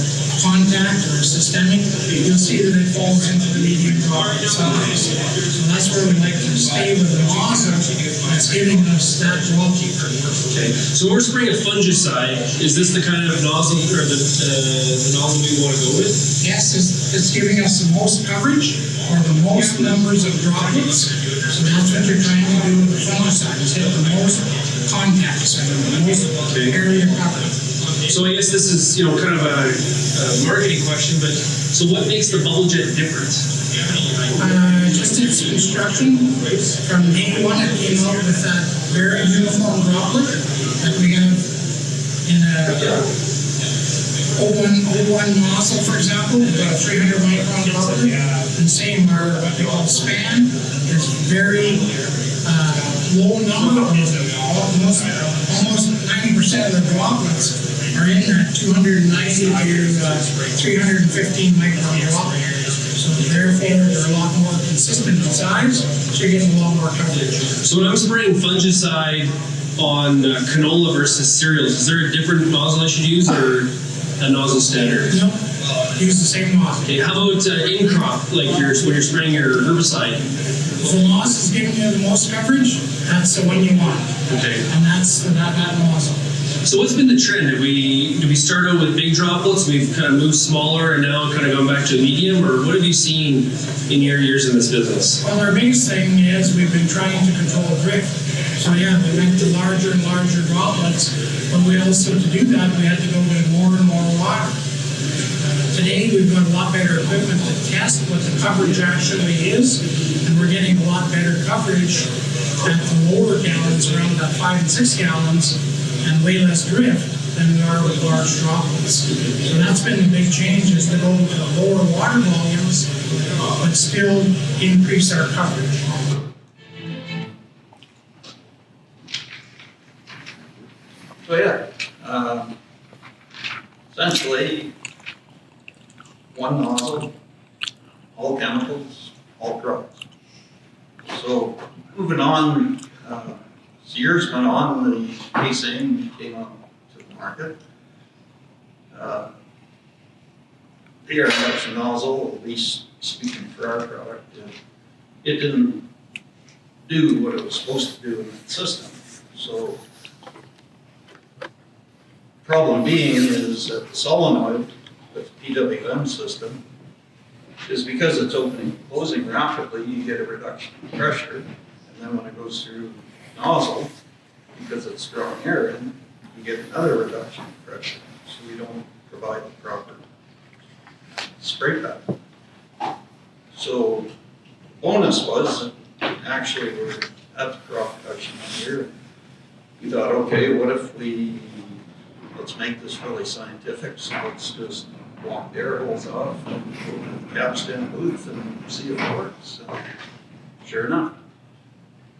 contact or a systemic, you'll see that it falls into the medium droplet size. So that's where we like to stay with the nozzle. That's giving us that droplet. Okay, so when we're spraying a fungicide, is this the kind of nozzle or the nozzle we want to go with? Yes, it's giving us the most coverage or the most numbers of droplets. So that's what you're trying to do with the fungicide, is hit the most contacts and the most area covered. So I guess this is, kind of a marketing question, but so what makes the bubble jet different? Just its construction. From day one, it came out with that very uniform droplet that we have in a 01 nozzle, for example. We've got a 300 micron droplet. And same, our what they call span is very low number. Almost 90% of the droplets are in that 290 to 315 micron droplet. So therefore, they're a lot more consistent in size, so you're getting a lot more coverage. So when I'm spraying fungicide on canola versus cereals, is there a different nozzle I should use or a nozzle standard? No, use the same nozzle. Okay, how about in crop, like when you're spraying your herbicide? If the nozzle is giving you the most coverage, that's the one you want. Okay. And that's that nozzle. So what's been the trend? Did we start out with big droplets, we've kind of moved smaller, and now kind of gone back to medium, or what have you seen in your years in this business? Well, our biggest thing is we've been trying to control drift. So yeah, we went to larger and larger droplets, but we also, to do that, we had to go to more and more water. Today, we've got a lot better equipment to test what the coverage actually is, and we're getting a lot better coverage at the lower gallons, around about 5 and 6 gallons, and way less drift than we are with large droplets. So that's been the big change, is to go to lower water volumes, but still increase our coverage. So yeah, essentially, one nozzle, all chemicals, all drugs. So moving on, as years went on, the casing came on to the market. The air induction nozzle, at least speaking for our product, it didn't do what it was supposed to do in that system. So problem being is that the solenoid with the PWM system is because it's opening and closing rapidly, you get a reduction in pressure. And then when it goes through the nozzle, because it's drawing air in, you get another reduction in pressure. So we don't provide the proper spray pad. So the bonus was that actually we're at the crop production here. We thought, okay, what if let's make this really scientific, so let's just block the air holes off and go to the capstan booth and see if it works. So, sure enough.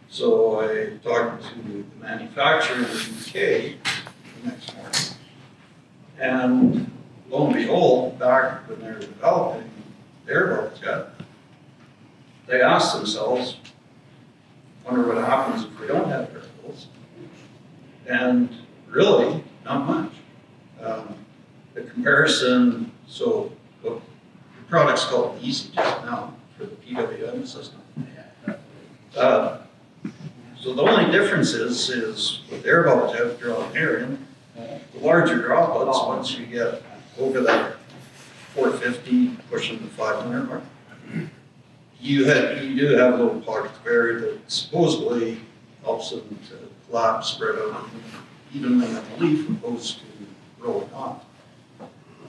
So I talked to the manufacturer in the UK the next morning. And lo and behold, back when they were developing their bubble jet, they asked themselves, wonder what happens if we don't have air holes. And really, not much. The comparison, so the product's called EasyJet now for the PWM system. So the only difference is with air bubble jet, drawing air in, the larger droplets, once you get over that 450, pushing the 500 mark, you do have a little particle barrier that supposedly helps them to collapse, spread out evenly on the leaf opposed to rolling off.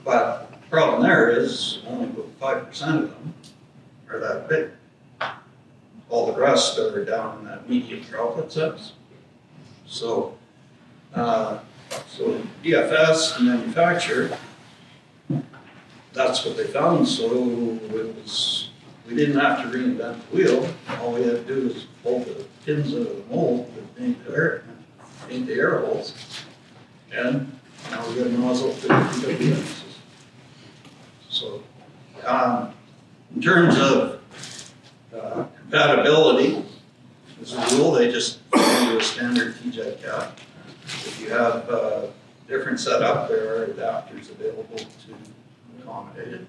But the problem there is only about 5% of them are that big. All the rest are down in that medium droplet size. So, DFS, the manufacturer, that's what they found. So we didn't have to reinvent the wheel. All we had to do was pull the pins out of the mold that paint the air holes, and now we got a nozzle for the PWM system. So, in terms of compatibility, as a rule, they just follow a standard TJET cap. If you have a different setup, there are adapters available to accommodate it.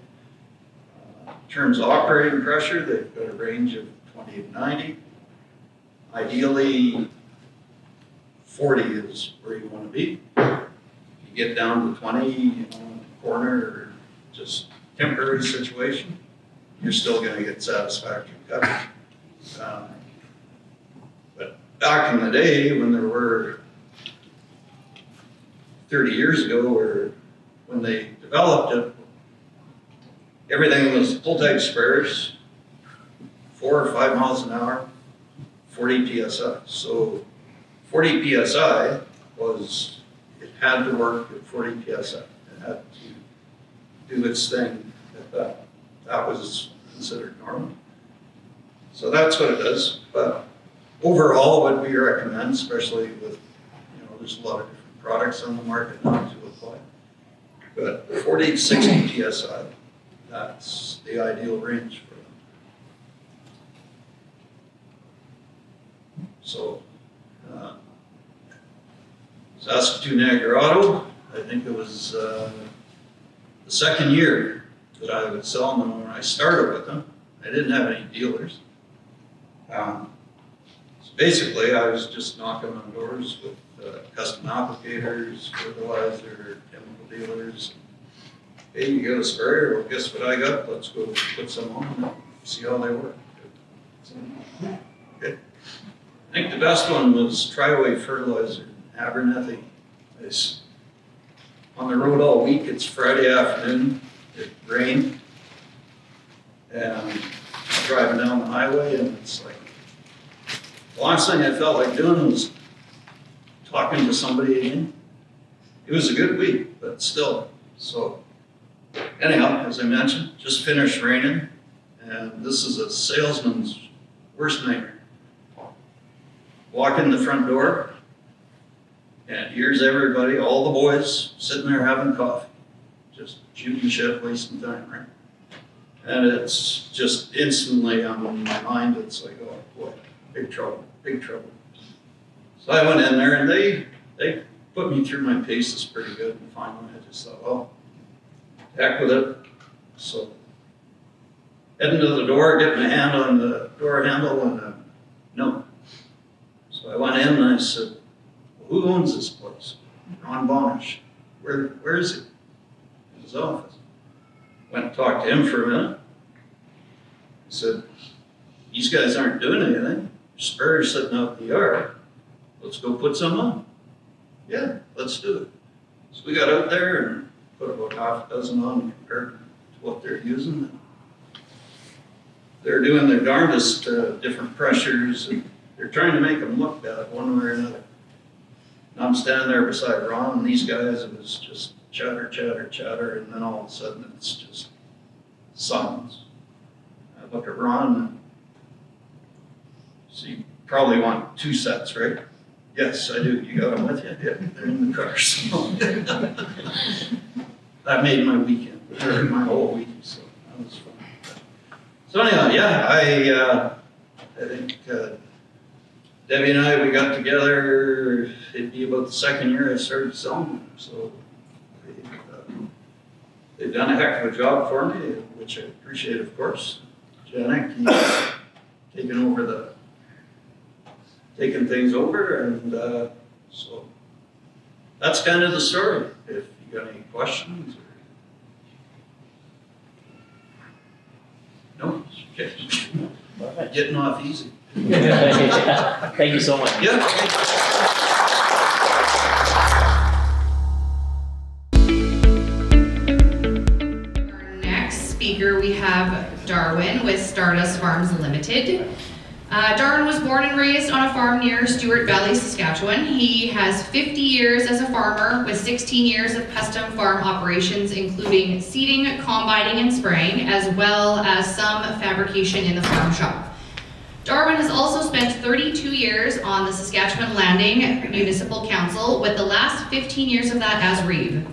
In terms of operating pressure, they've got a range of 20 to 90. Ideally, 40 is where you want to be. If you get down to 20, in the corner, or just temporary situation, you're still going to get satisfactory coverage. But back in the day, when there were 30 years ago, or when they developed it, everything was pull-type sprayers, 4 or 5 miles an hour, 40 psi. So 40 psi was, it had to work at 40 psi. It had to do its thing at that. That was considered normal. So that's what it does. But overall, what we recommend, especially with, there's a lot of different products on the market now to apply. But 40 to 60 psi, that's the ideal range for them. So, Saskatoon Agri-Auto, I think it was the second year that I was selling them when I started with them. I didn't have any dealers. So basically, I was just knocking on doors with custom applicators, fertilizer, chemical dealers. Hey, you got a sprayer? Well, guess what I got? Let's go put some on and see how they work. Okay. I think the best one was Triway Fertilizer in Abernethy. It's on the road all week. It's Friday afternoon. It rained. And I'm driving down the highway, and it's like, the last thing I felt like doing was talking to somebody again. It was a good week, but still. So anyhow, as I mentioned, just finished raining, and this is a salesman's worst nightmare. Walk in the front door, and here's everybody, all the boys, sitting there having coffee. Just shooting shit, wasting time, right? And it's just instantly on my mind, it's like, oh boy, big trouble, big trouble. So I went in there and they put me through my paces pretty good, and finally I just thought, oh, heck with it. So heading to the door, getting my hand on the door handle, and no. So I went in and I said, well, who owns this place? Ron Bonish. Where is he? In his office. Went and talked to him for a minute. He said, these guys aren't doing anything. Sprayer's sitting out in the yard. Let's go put some on. Yeah, let's do it. So we got out there and put about half a dozen on compared to what they're using. They're doing their darndest, different pressures, and they're trying to make them look bad one way or another. And I'm standing there beside Ron, and these guys, it was just chatter, chatter, chatter, and then all of a sudden it's just silence. I look at Ron, and so you probably want 2 sets, right? Yes, I do. You got them with you? Yeah, they're in the car. So that made my weekend, or my whole week, so that was fun. So anyhow, yeah, I think Debbie and I, we got together, it'd be about the 2nd year I started selling them, so they've done a heck of a job for me, which I appreciate, of course. Janik, he's taking things over, and so that's kind of the story. If you got any questions, or... no, okay. Getting off easy. Thank you so much. Yeah. Speaker, we have Darwin with Stardust Farms Limited. Darwin was born and raised on a farm near Stewart Valley, Saskatchewan. He has 50 years as a farmer with 16 years of custom farm operations, including seeding, combining, and spraying, as well as some fabrication in the farm shop. Darwin has also spent 32 years on the Saskatchewan Landing Municipal Council, with the last 15 years of that as Reeve.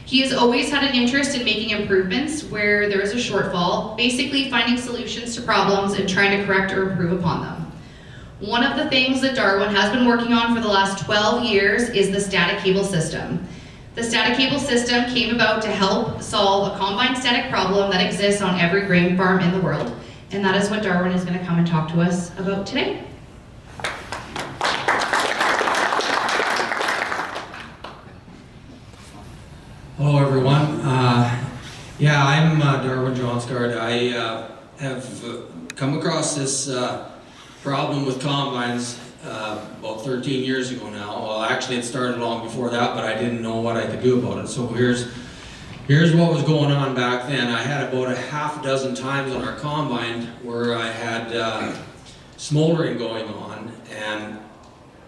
He has always had an interest in making improvements where there is a shortfall, basically finding solutions to problems and trying to correct or improve upon them. One of the things that Darwin has been working on for the last 12 years is the static cable system. The static cable system came about to help solve a combine static problem that exists on every grain farm in the world. And that is what Darwin is going to come and talk to us about today. Hello everyone. I'm Darwin Johnsgaard. I have come across this problem with combines about 13 years ago now. Well, actually it started long before that, but I didn't know what I could do about it. So here's what was going on back then. I had about a half dozen times on our combine where I had smoldering going on, and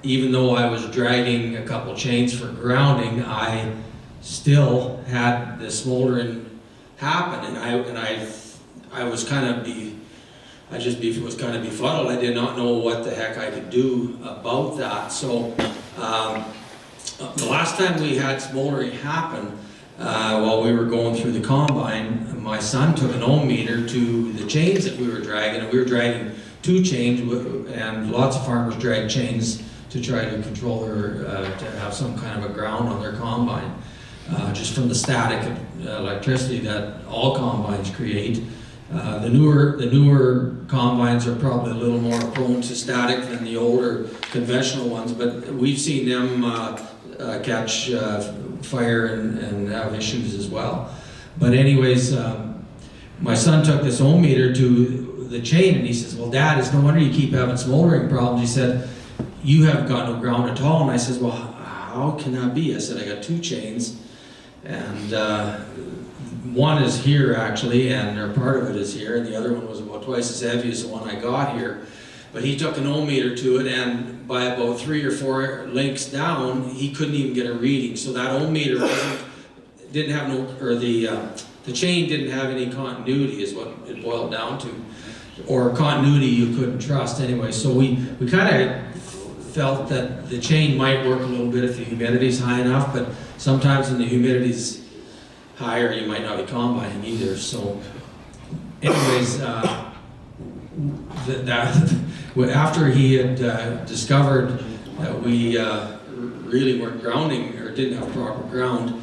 even though I was dragging a couple chains for grounding, I still had the smoldering happen, and I was kind of was kind of befuddled. I did not know what the heck I could do about that. So the last time we had smoldering happen, while we were going through the combine, my son took an ohm meter to the chains that we were dragging, and we were dragging 2 chains, and lots of farmers drag chains to try to control their, to have some kind of a ground on their combine. Just from the static electricity that all combines create. The newer combines are probably a little more prone to static than the older conventional ones, but we've seen them catch fire and have issues as well. But anyways, my son took this ohm meter to the chain and he says, well, Dad, it's no wonder you keep having smoldering problems. He said, you haven't got no ground at all. And I says, well, how can that be? I said, I got 2 chains, and one is here actually, and or part of it is here, and the other one was about twice as heavy as the one I got here. But he took an ohm meter to it, and by about 3 or 4 links down, he couldn't even get a reading. So that ohm meter didn't have no, or the chain didn't have any continuity, is what it boiled down to, or continuity you couldn't trust anyway. So we kind of felt that the chain might work a little bit if the humidity's high enough, but sometimes when the humidity's higher, you might not be combining either. So anyways, after he had discovered that we really weren't grounding or didn't have proper ground,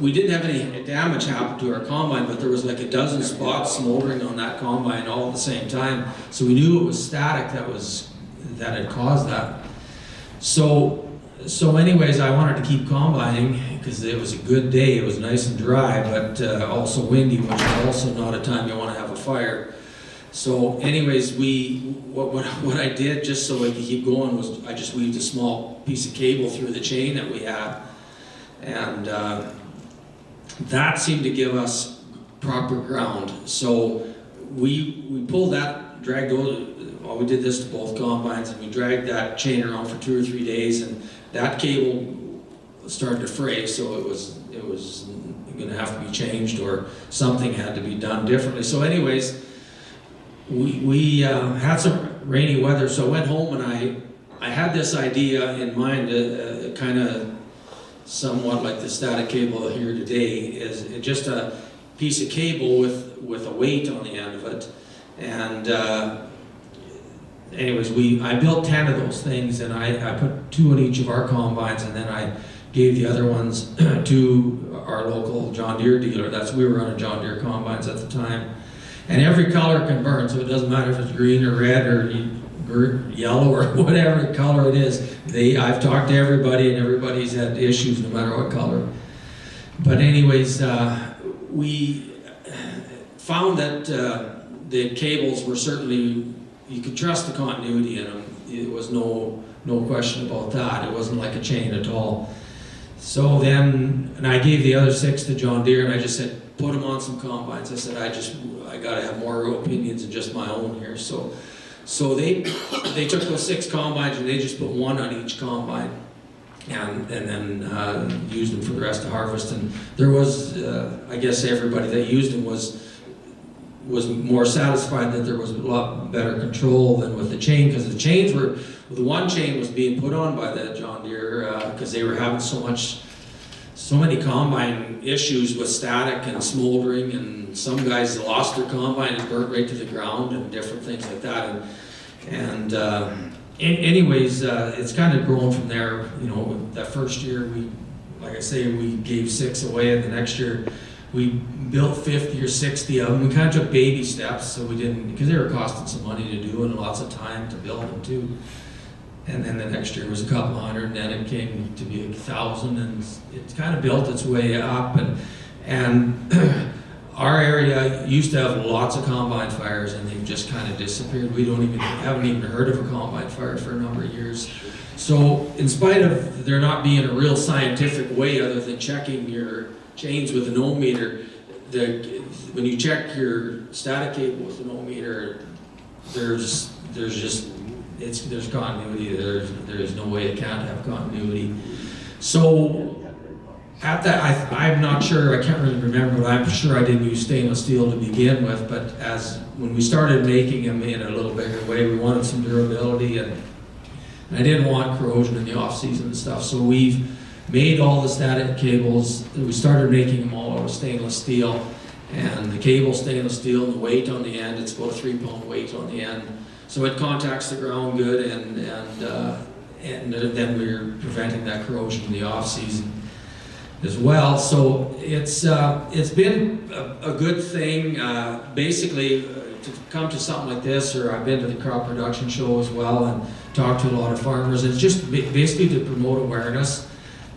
we didn't have any damage happen to our combine, but there was like a dozen spots smoldering on that combine all at the same time. So we knew it was static that had caused that. So anyways, I wanted to keep combining because it was a good day. It was nice and dry, but also windy, which is also not a time you want to have a fire. So anyways, what I did, just so I could keep going, was I just weaved a small piece of cable through the chain that we had, and that seemed to give us proper ground. So we pulled that, dragged over. Well, we did this to both combines, and we dragged that chain around for 2 or 3 days, and that cable started to fray, so it was going to have to be changed, or something had to be done differently. So anyways, we had some rainy weather, so I went home and I had this idea in mind, kind of somewhat like the static cable here today, is just a piece of cable with a weight on the end of it, and anyways, I built 10 of those things, and I put 2 in each of our combines, and then I gave the other ones to our local John Deere dealer. We were running John Deere combines at the time. And every color can burn, so it doesn't matter if it's green or red or yellow or whatever color it is. I've talked to everybody, and everybody's had issues no matter what color. But anyways, we found that the cables were certainly, you could trust the continuity in them. It was no question about that. It wasn't like a chain at all. So then, and I gave the other 6 to John Deere, and I just said, put them on some combines. I said, I gotta have more opinions than just my own here. So they took those 6 combines, and they just put 1 on each combine, and then used them for the rest of harvest. And there was, I guess everybody that used them was more satisfied that there was a lot better control than with the chain, because the chains were, the one chain was being put on by the John Deere because they were having so many combine issues with static and smoldering, and some guys lost their combine and burnt right to the ground and different things like that. And anyways, it's kind of grown from there. You know, that first year like I say, we gave 6 away, and the next year we built 50 or 60 of them. We kind of took baby steps, so we didn't, because they were costing some money to do and lots of time to build them too. And then the next year was a couple hundred, and then it came to be 1,000, and it kind of built its way up. And our area used to have lots of combine fires, and they've just kind of disappeared. We haven't even heard of a combine fire for a number of years. So in spite of there not being a real scientific way other than checking your chains with an ohm meter, when you check your static cable with an ohm meter, there's continuity. There's no way it can't have continuity. So at that, I'm not sure, I can't really remember, but I'm sure I didn't use stainless steel to begin with, but when we started making them in a little bigger way, we wanted some durability, and I didn't want corrosion in the off-season and stuff. So we've made all the static cables. We started making them all out of stainless steel, and the cable stainless steel, and the weight on the end, it's about a 3-pound weight on the end. So it contacts the ground good, and then we're preventing that corrosion in the off season. as well. So it's been a good thing, basically, to come to something like this, or I've been to the crop production show as well and talked to a lot of farmers. It's just basically to promote awareness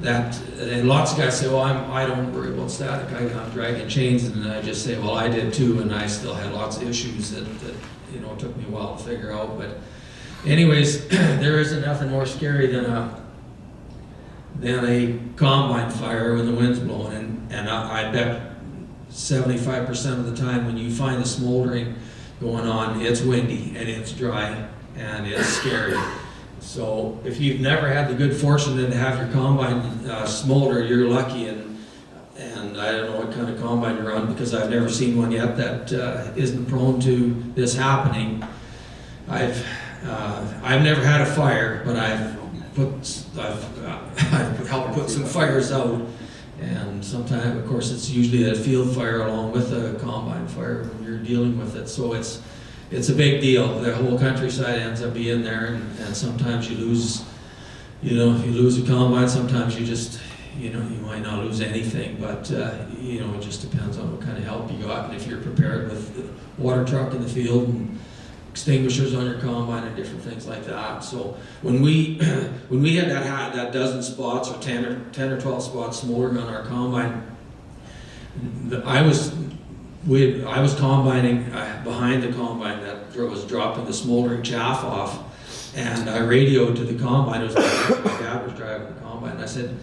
that, and lots of guys say, well, I don't worry about static, I'm dragging chains, and I just say, well, I did too, and I still had lots of issues that you know, took me a while to figure out. But anyways, there isn't nothing more scary than a combine fire when the wind's blowing, and I bet 75% of the time when you find the smoldering going on, it's windy and it's dry and it's scary. So if you've never had the good fortune to have your combine smolder, you're lucky. And I don't know what kind of combine you run, because I've never seen one yet that isn't prone to this happening. I've never had a fire, but I've helped put some fires out. And sometimes, of course, it's usually a field fire along with a combine fire when you're dealing with it. So it's a big deal. The whole countryside ends up being there, and sometimes you lose, you lose a combine. Sometimes you just, you might not lose anything, but it just depends on what kind of help you got, and if you're prepared with the water truck in the field and extinguishers on your combine and different things like that. So when we had that dozen spots, or 10 or 12 spots smoldering on our combine, I was combining behind the combine that was dropping the smoldering chaff off, and I radioed to the combine. It was my dad was driving the combine. And I said,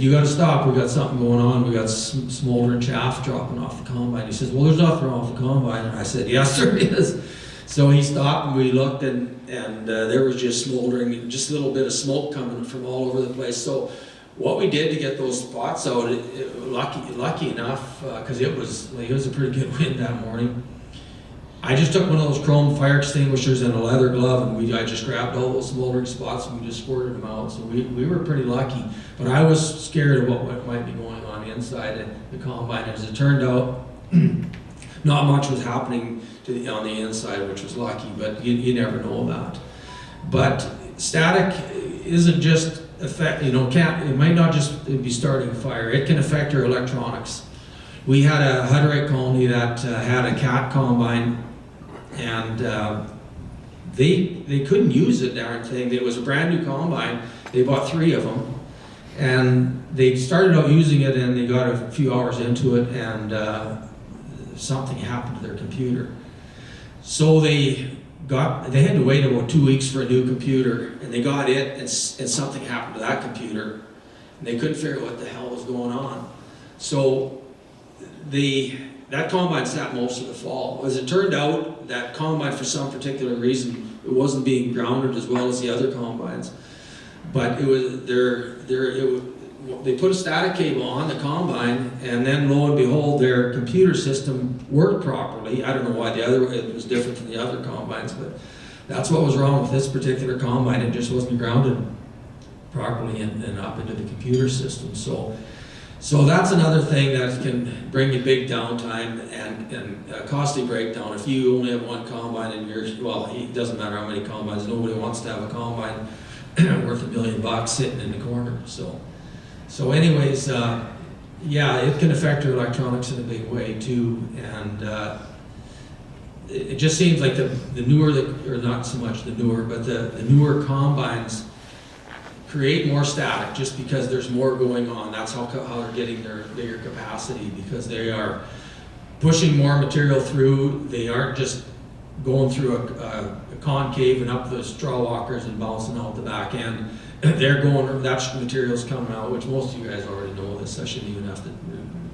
you got to stop. We got something going on. We got smoldering chaff dropping off the combine. He says, well, there's nothing wrong with the combine. And I said, yes, there is. So he stopped, and we looked, and there was just smoldering, just a little bit of smoke coming from all over the place. So what we did to get those spots out, lucky enough, because it was a pretty good wind that morning, I just took one of those chrome fire extinguishers and a leather glove, and I just grabbed all those smoldering spots and we just squirted them out. So we were pretty lucky. But I was scared of what might be going on inside the combine. As it turned out, not much was happening on the inside, which was lucky, but you never know that. But static isn't just it might not just be starting a fire. It can affect your electronics. We had a Hutterite colony that had a cat combine, and they couldn't use it, darn thing. It was a brand new combine. They bought 3 of them, and they started out using it, and they got a few hours into it, and something happened to their computer. So they had to wait about 2 weeks for a new computer, and they got it, and something happened to that computer, and they couldn't figure out what the hell was going on. So that combine sat most of the fall. As it turned out, that combine, for some particular reason, it wasn't being grounded as well as the other combines. But it was they put a static cable on the combine, and then lo and behold, their computer system worked properly. I don't know why it was different from the other combines, but that's what was wrong with this particular combine. It just wasn't grounded properly and up into the computer system. So that's another thing that can bring you big downtime and a costly breakdown. If you only have one combine in it doesn't matter how many combines. Nobody wants to have a combine worth $1 million sitting in the corner. So anyways, it can affect your electronics in a big way too, and it just seems like the newer, or not so much the newer, but the newer combines create more static just because there's more going on. That's how they're getting their bigger capacity, because they are pushing more material through. They aren't just going through a concave and up the straw walkers and bouncing out the back end. They're going, that material's coming out, which most of you guys already know this. I shouldn't even have to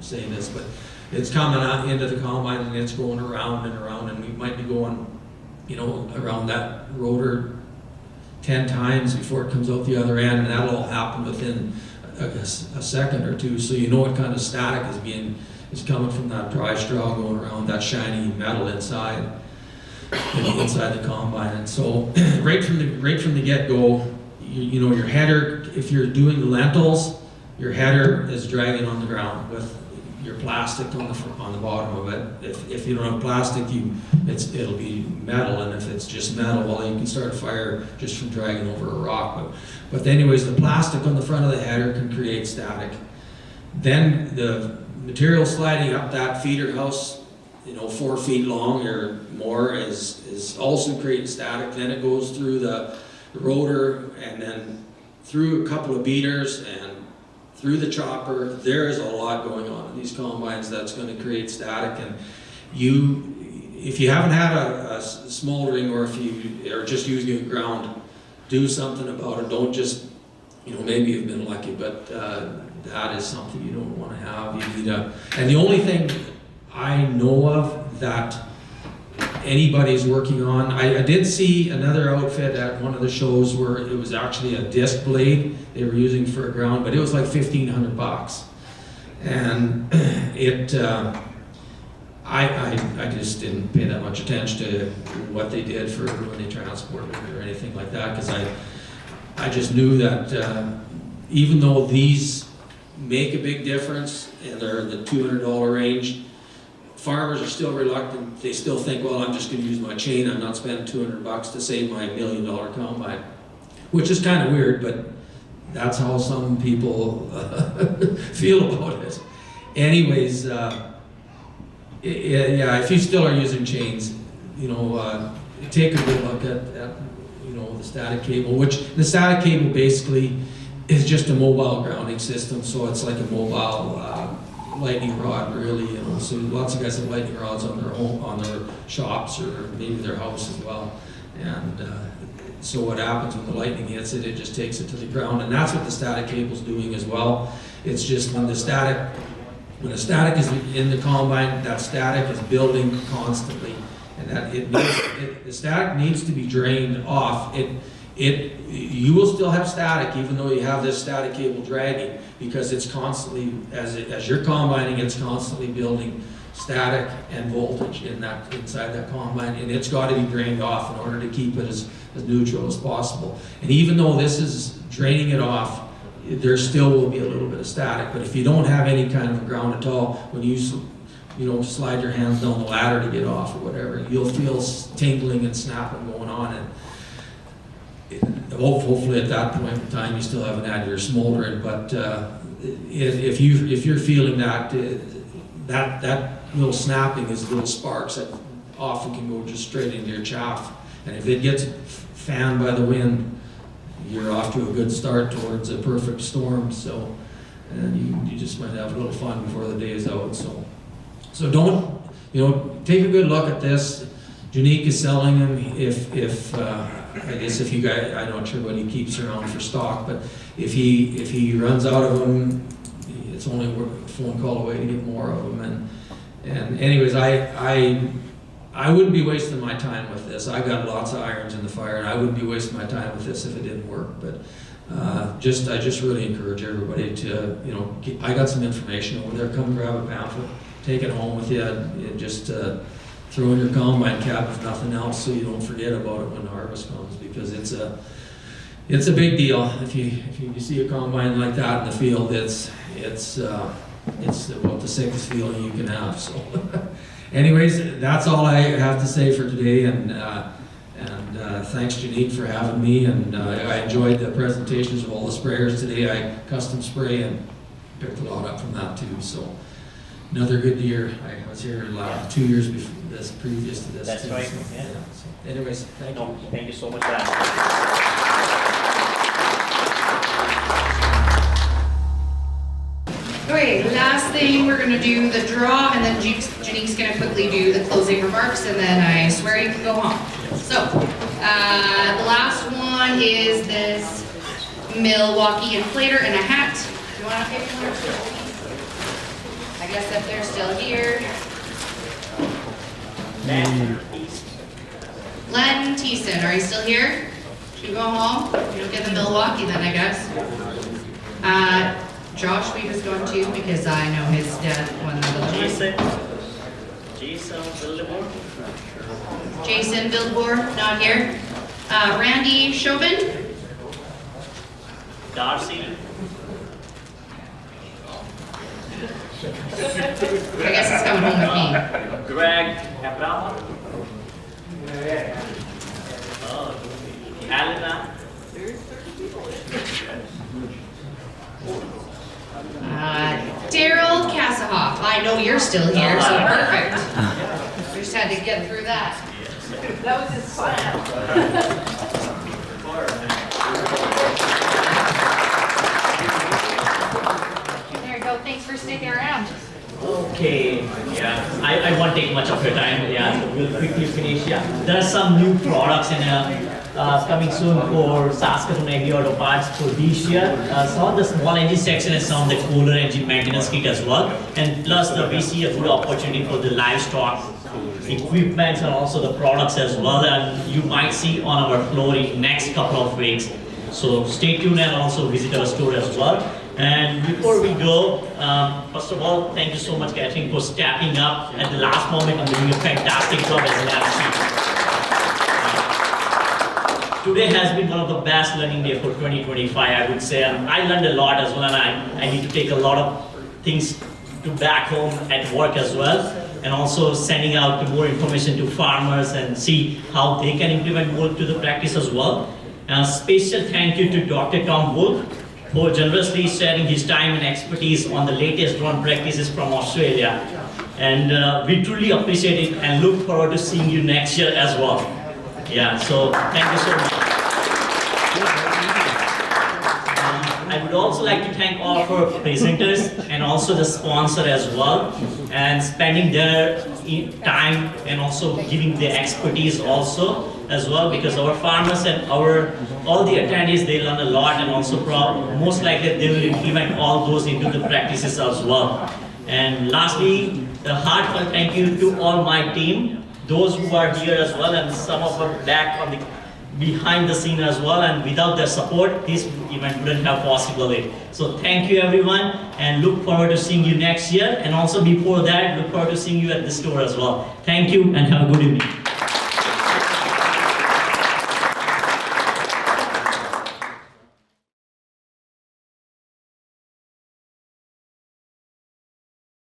say this, but it's coming out into the combine, and it's going around and around, and we might be going, around that rotor 10 times before it comes out the other end, and that'll all happen within a second or two. So you know what kind of static is coming from that dry straw going around that shiny metal inside the combine. And so right from the get-go, your header, if you're doing lentils, your header is dragging on the ground with your plastic on the bottom of it. If you don't have plastic, it'll be metal, and if it's just metal, you can start a fire just from dragging over a rock. But anyways, the plastic on the front of the header can create static. Then the material sliding up that feeder house, 4 feet long or more is also creating static. Then it goes through the rotor and then through a couple of beaters and through the chopper. There is a lot going on in these combines that's going to create static. And if you haven't had a smoldering, or if you are just using it ground, do something about it. Don't just, maybe you've been lucky, but that is something you don't want to have. You need and the only thing I know of that anybody's working on, I did see another outfit at one of the shows where it was actually a disc blade they were using for a ground, but it was like $1,500. And I just didn't pay that much attention to what they did for when they transported it or anything like that, because I just knew that even though these make a big difference and they're in the $200 range, farmers are still reluctant. They still think, well, I'm just going to use my chain. I'm not spending $200 to save my $1 million combine, which is kind of weird, but that's how some people feel about it. Anyways, yeah, if you still are using chains, take a good look at the static cable, which the static cable basically is just a mobile grounding system. So it's like a mobile lightning rod, really. So lots of guys have lightning rods on their home, on their shops, or maybe their house as well. And so what happens when the lightning hits it, it just takes it to the ground, and that's what the static cable's doing as well. It's just when the static is in the combine, that static is building constantly, and that the static needs to be drained off. You will still have static even though you have this static cable dragging, because it's constantly, as you're combining, it's constantly building static and voltage inside that combine, and it's got to be drained off in order to keep it as neutral as possible. And even though this is draining it off, there still will be a little bit of static. But if you don't have any kind of a ground at all, when you slide your hands down the ladder to get off or whatever, you'll feel tingling and snapping going on. And hopefully at that point in time you still haven't had your smoldering. But if you're feeling that little snapping is little sparks that often can go just straight into your chaff. And if it gets fanned by the wind, you're off to a good start towards a perfect storm. So, and you just might have a little fun before the day is out. So don't, take a good look at this. Junique is selling them. I guess if you guys, I'm not sure what he keeps around for stock, but if he runs out of them, it's only a phone call away to get more of them. And anyways, I wouldn't be wasting my time with this. I got lots of irons in the fire, and I wouldn't be wasting my time with this if it didn't work. But I just really encourage everybody to, I got some information over there. Come grab a pamphlet, take it home with you, and just throw in your combine cap if nothing else, so you don't forget about it when the harvest comes, because it's a big deal. If you see a combine like that in the field, it's about the sickest feeling you can have. So. Anyways, that's all I have to say for today, and thanks Janique for having me, and I enjoyed the presentations of all the sprayers today. I custom spray and picked a lot up from that too, so another good year. I was here 2 years before this, previous to this. That's too, right, so, yeah. So anyways, thank you. Thank you so much for that. Okay, last thing, we're gonna do the draw, and then Janique's gonna quickly do the closing remarks, and then I swear you can go home. So, the last one is this Milwaukee inflator and a hat. You wanna pick one or two? I guess if they're still here. Len Thiessen, are you still here? Should we go home? You don't get the Milwaukee then, I guess. Josh, we was going to, because I know his dad won the Milwaukee. Jason Billboard, not here. Randy Chauvin. Darcy. I guess it's coming home with me. Greg Abrama. Alina. Daryl Kassahoff, I know you're still here, so perfect. We just had to get through that. That was his plan. There you go, thanks for sticking around. Okay, yeah, I won't take much of your time, yeah, so we'll quickly finish, yeah. There are some new products coming soon for Saskatoon Agri-Auto parts for this year. Some of the small engine section and some of the cooler engine maintenance kit as well. And plus we see a good opportunity for the livestock equipment and also the products as well. And you might see on our floor in next couple of weeks. So stay tuned and also visit our store as well. And before we go, first of all, thank you so much, Catherine, for stepping up at the last moment and doing a fantastic job as an MC. Today has been one of the best learning day for 2025, I would say, and I learned a lot as well, and I need to take a lot of things to back home at work as well, and also sending out more information to farmers and see how they can implement more to the practice as well. And a special thank you to Dr. Tom Wolf for generously sharing his time and expertise on the latest drone practices from Australia. And we truly appreciate it and look forward to seeing you next year as well. Yeah, so thank you so much. I would also like to thank all of our presenters and also the sponsor as well, and spending their time and also giving the expertise also as well, because our farmers and all the attendees, they learn a lot, and also most likely they will implement all those into the practices as well. And lastly, a heartfelt thank you to all my team, those who are here as well, and some of them back on the behind the scene as well, and without their support, this event wouldn't have possibility. So thank you everyone, and look forward to seeing you next year, and also before that, look forward to seeing you at the store as well. Thank you and have a good evening.